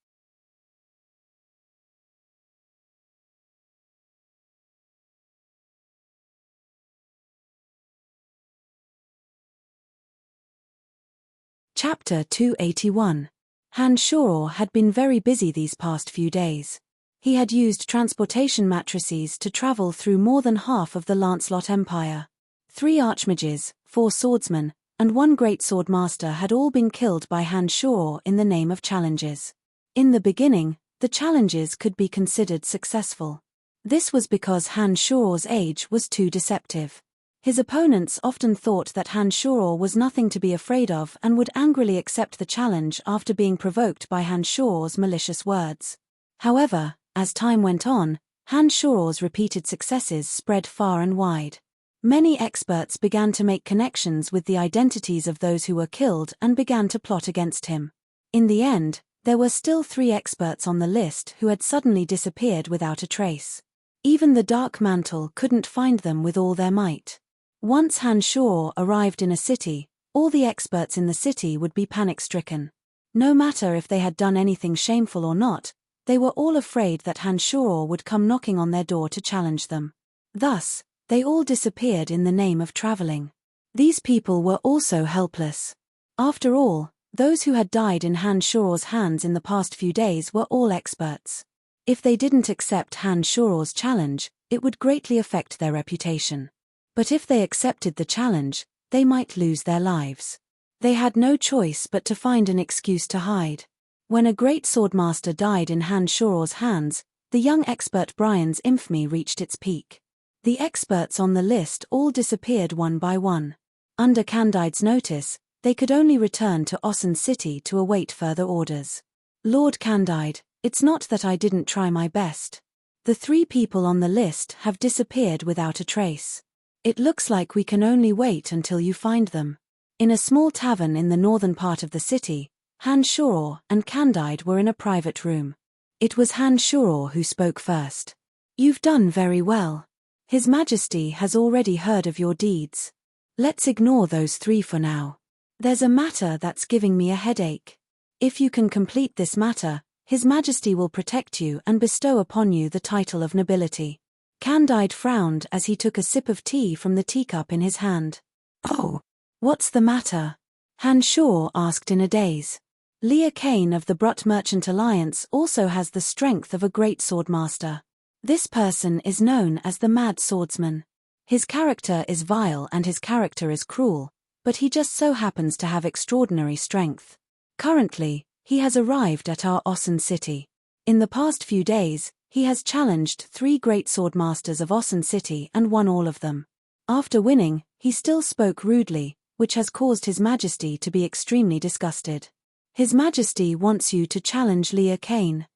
Chapter 281. Hanshor had been very busy these past few days. He had used transportation matrices to travel through more than half of the Lancelot Empire. 3 archmages, 4 swordsmen, and 1 great swordmaster had all been killed by Hanshor in the name of challenges. In the beginning, the challenges could be considered successful. This was because Hanshor's age was too deceptive. His opponents often thought that Hanshor was nothing to be afraid of and would angrily accept the challenge after being provoked by Hanshor's malicious words. However, as time went on, Hanshor's repeated successes spread far and wide. Many experts began to make connections with the identities of those who were killed and began to plot against him. In the end, there were still 3 experts on the list who had suddenly disappeared without a trace. Even the Dark Mantle couldn't find them with all their might. Once Hanshor arrived in a city, all the experts in the city would be panic-stricken. No matter if they had done anything shameful or not, they were all afraid that Hanshor would come knocking on their door to challenge them. Thus, they all disappeared in the name of traveling. These people were also helpless. After all, those who had died in Hanshor's hands in the past few days were all experts. If they didn't accept Hanshor's challenge, it would greatly affect their reputation. But if they accepted the challenge, they might lose their lives. They had no choice but to find an excuse to hide. When a great swordmaster died in Hanshor's hands, the young expert Brian's infamy reached its peak. The experts on the list all disappeared one by one. Under Candide's notice, they could only return to Ossen City to await further orders. Lord Candide, it's not that I didn't try my best. The 3 people on the list have disappeared without a trace. It looks like we can only wait until you find them. In a small tavern in the northern part of the city, Hanshor and Candide were in a private room. It was Hanshor who spoke first. You've done very well. His Majesty has already heard of your deeds. Let's ignore those 3 for now. There's a matter that's giving me a headache. If you can complete this matter, His Majesty will protect you and bestow upon you the title of nobility. Candide frowned as he took a sip of tea from the teacup in his hand. Oh, what's the matter? Hanshor asked in a daze. Leah Kane of the Brut Merchant Alliance also has the strength of a great swordmaster. This person is known as the Mad Swordsman. His character is vile and his character is cruel, but he just so happens to have extraordinary strength. Currently, he has arrived at our Ossen City. In the past few days, he has challenged 3 great swordmasters of Ossen City and won all of them. After winning, he still spoke rudely, which has caused His Majesty to be extremely disgusted. His Majesty wants you to challenge Leah Kane.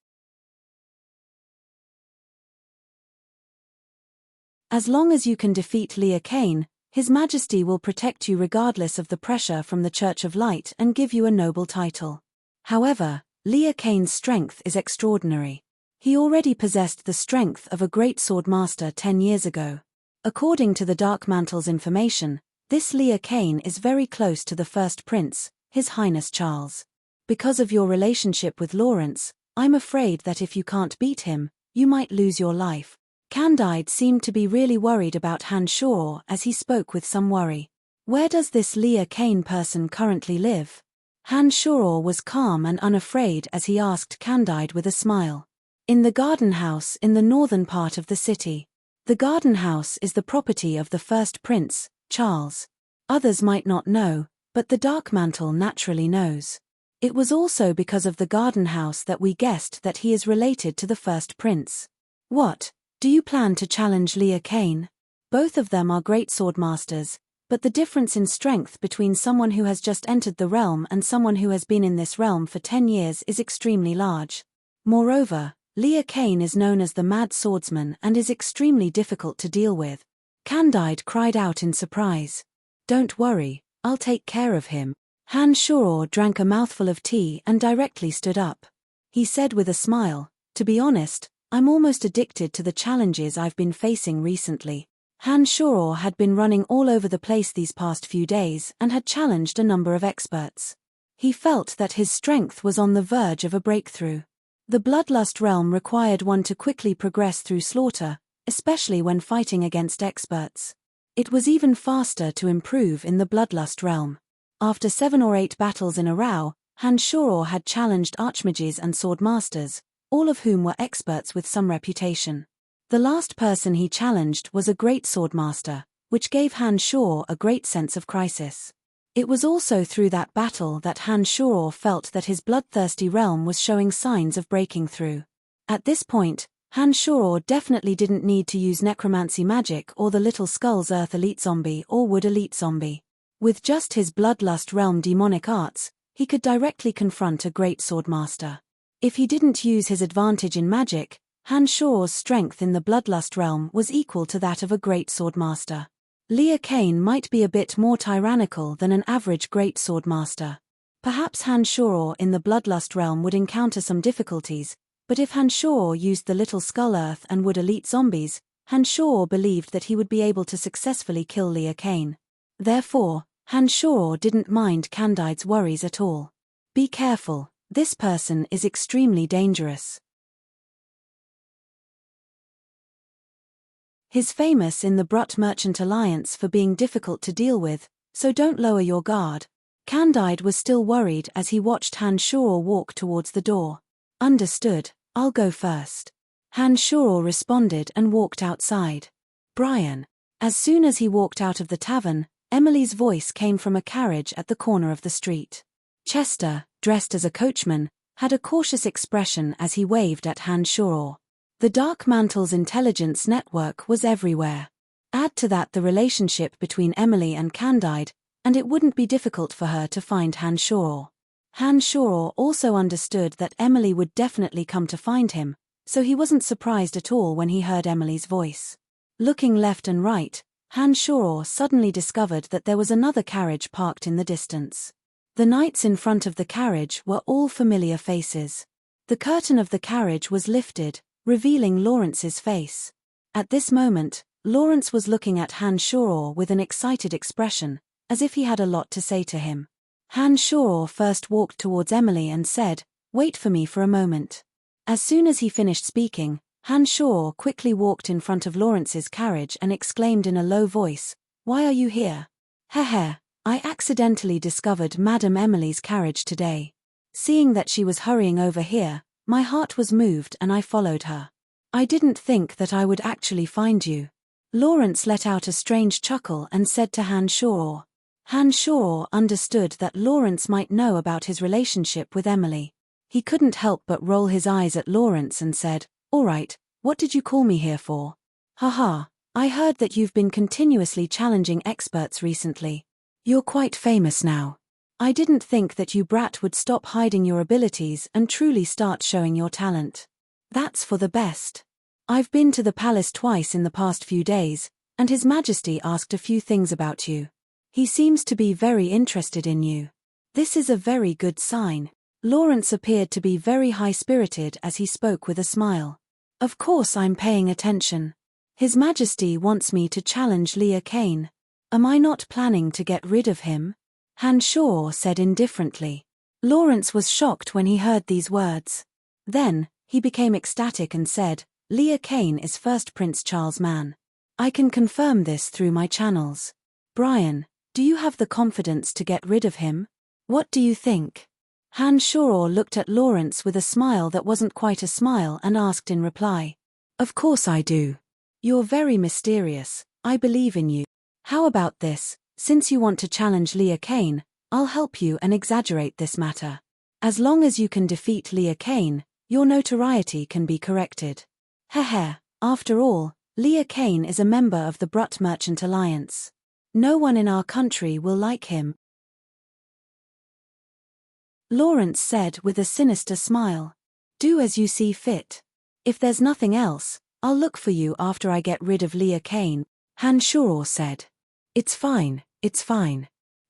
As long as you can defeat Leah Kane, His Majesty will protect you regardless of the pressure from the Church of Light and give you a noble title. However, Leah Kane's strength is extraordinary. He already possessed the strength of a great swordmaster 10 years ago. According to the Dark Mantle's information, this Leah Kane is very close to the first prince, His Highness Charles. Because of your relationship with Lawrence, I'm afraid that if you can't beat him, you might lose your life. Candide seemed to be really worried about Han Shaw as he spoke with some worry. Where does this Leah Kane person currently live? Han Shaw was calm and unafraid as he asked Candide with a smile. In the garden house in the northern part of the city. The garden house is the property of the first prince, Charles. Others might not know, but the Dark Mantle naturally knows. It was also because of the garden house that we guessed that he is related to the first prince. What? Do you plan to challenge Leah Kane? Both of them are great swordmasters, but the difference in strength between someone who has just entered the realm and someone who has been in this realm for 10 years is extremely large. Moreover, Leah Kane is known as the Mad Swordsman and is extremely difficult to deal with. Candide cried out in surprise. Don't worry, I'll take care of him. Han Shaw drank a mouthful of tea and directly stood up. He said with a smile, to be honest, I'm almost addicted to the challenges I've been facing recently. Han Shaw had been running all over the place these past few days and had challenged a number of experts. He felt that his strength was on the verge of a breakthrough. The Bloodlust realm required one to quickly progress through slaughter, especially when fighting against experts. It was even faster to improve in the Bloodlust realm. After 7 or 8 battles in a row, Han Shaw had challenged archmages and swordmasters, all of whom were experts with some reputation. The last person he challenged was a great swordmaster, which gave Han Shaw a great sense of crisis. It was also through that battle that Han Shaw felt that his bloodthirsty realm was showing signs of breaking through. At this point, Han Shaw definitely didn't need to use necromancy magic or the Little Skull's Earth Elite Zombie or Wood Elite Zombie. With just his Bloodlust realm demonic arts, he could directly confront a great swordmaster. If he didn't use his advantage in magic, Han Shaw's strength in the Bloodlust realm was equal to that of a great swordmaster. Leah Kane might be a bit more tyrannical than an average great swordmaster. Perhaps Han Shaw in the Bloodlust realm would encounter some difficulties, but if Han Shaw used the Little Skull Earth and Wood Elite Zombies, Han Shaw believed that he would be able to successfully kill Leah Kane. Therefore, Han Shaw didn't mind Candide's worries at all. Be careful, this person is extremely dangerous. He's famous in the Brut Merchant Alliance for being difficult to deal with, so don't lower your guard. Candide was still worried as he watched Han Shaw walk towards the door. Understood, I'll go first. Han Shaw responded and walked outside. Brian. As soon as he walked out of the tavern, Emily's voice came from a carriage at the corner of the street. Chester, dressed as a coachman, had a cautious expression as he waved at Han Shaw. The Dark Mantle's intelligence network was everywhere. Add to that the relationship between Emily and Candide, and it wouldn't be difficult for her to find Han Shaw. Han Shaw also understood that Emily would definitely come to find him, so he wasn't surprised at all when he heard Emily's voice. Looking left and right, Han Shaw suddenly discovered that there was another carriage parked in the distance. The knights in front of the carriage were all familiar faces. The curtain of the carriage was lifted, revealing Lawrence's face. At this moment, Lawrence was looking at Han Shaw with an excited expression, as if he had a lot to say to him. Han Shaw first walked towards Emily and said, "Wait for me for a moment." As soon as he finished speaking, Han Shaw quickly walked in front of Lawrence's carriage and exclaimed in a low voice, "Why are you here?" "Heh, I accidentally discovered Madame Emily's carriage today." Seeing that she was hurrying over here, my heart was moved and I followed her. I didn't think that I would actually find you. Lawrence let out a strange chuckle and said to Han Shaw. Han Shaw understood that Lawrence might know about his relationship with Emily. He couldn't help but roll his eyes at Lawrence and said, "All right, what did you call me here for?" "Haha, I heard that you've been continuously challenging experts recently. You're quite famous now. I didn't think that you brat would stop hiding your abilities and truly start showing your talent. That's for the best. I've been to the palace twice in the past few days, and His Majesty asked a few things about you. He seems to be very interested in you. This is a very good sign." Lawrence appeared to be very high-spirited as he spoke with a smile. "Of course I'm paying attention. His Majesty wants me to challenge Leah Kane. Am I not planning to get rid of him?" Han Shaw said indifferently. Lawrence was shocked when he heard these words. Then, he became ecstatic and said, "Leah Kane is first Prince Charles' man. I can confirm this through my channels. Brian, do you have the confidence to get rid of him? What do you think?" Han Shaw looked at Lawrence with a smile that wasn't quite a smile and asked in reply, "Of course I do. You're very mysterious, I believe in you. How about this, since you want to challenge Leah Kane, I'll help you and exaggerate this matter. As long as you can defeat Leah Kane, your notoriety can be corrected. Heh, after all, Leah Kane is a member of the Brut Merchant Alliance. No one in our country will like him," Lawrence said with a sinister smile. "Do as you see fit. If there's nothing else, I'll look for you after I get rid of Leah Kane," Han Shaw said. It's fine.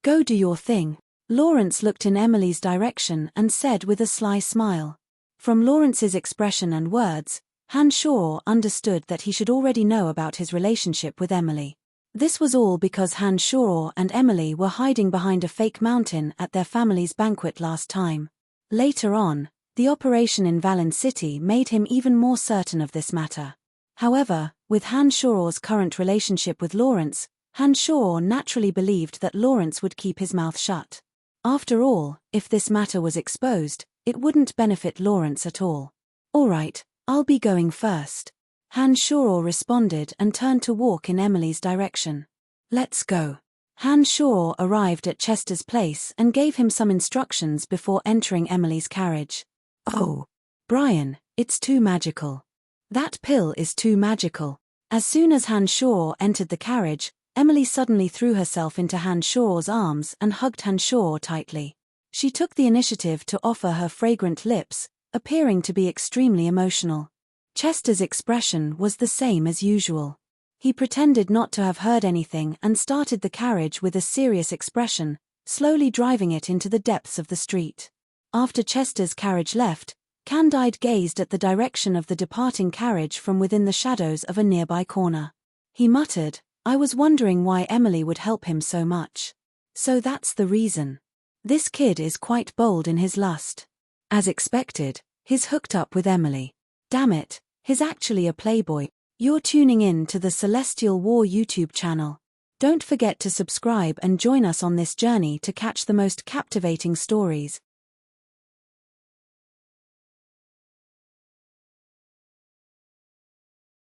Go do your thing." Lawrence looked in Emily's direction and said with a sly smile. From Lawrence's expression and words, Han Shaw understood that he should already know about his relationship with Emily. This was all because Han Shaw and Emily were hiding behind a fake mountain at their family's banquet last time. Later on, the operation in Valen City made him even more certain of this matter. However, with Han Shaw's current relationship with Lawrence, Han Shaw naturally believed that Lawrence would keep his mouth shut. After all, if this matter was exposed, it wouldn't benefit Lawrence at all. "All right, I'll be going first," Han Shaw responded and turned to walk in Emily's direction. "Let's go." Han Shaw arrived at Chester's place and gave him some instructions before entering Emily's carriage. "Oh, Brian, it's too magical. That pill is too magical." As soon as Han Shaw entered the carriage, Emily suddenly threw herself into Han Shaw's arms and hugged Han Shaw tightly. She took the initiative to offer her fragrant lips, appearing to be extremely emotional. Chester's expression was the same as usual. He pretended not to have heard anything and started the carriage with a serious expression, slowly driving it into the depths of the street. After Chester's carriage left, Candide gazed at the direction of the departing carriage from within the shadows of a nearby corner. He muttered, "I was wondering why Emily would help him so much. So that's the reason. This kid is quite bold in his lust." As expected, he's hooked up with Emily. Damn it, he's actually a playboy. You're tuning in to the Celestial War YouTube channel. Don't forget to subscribe and join us on this journey to catch the most captivating stories.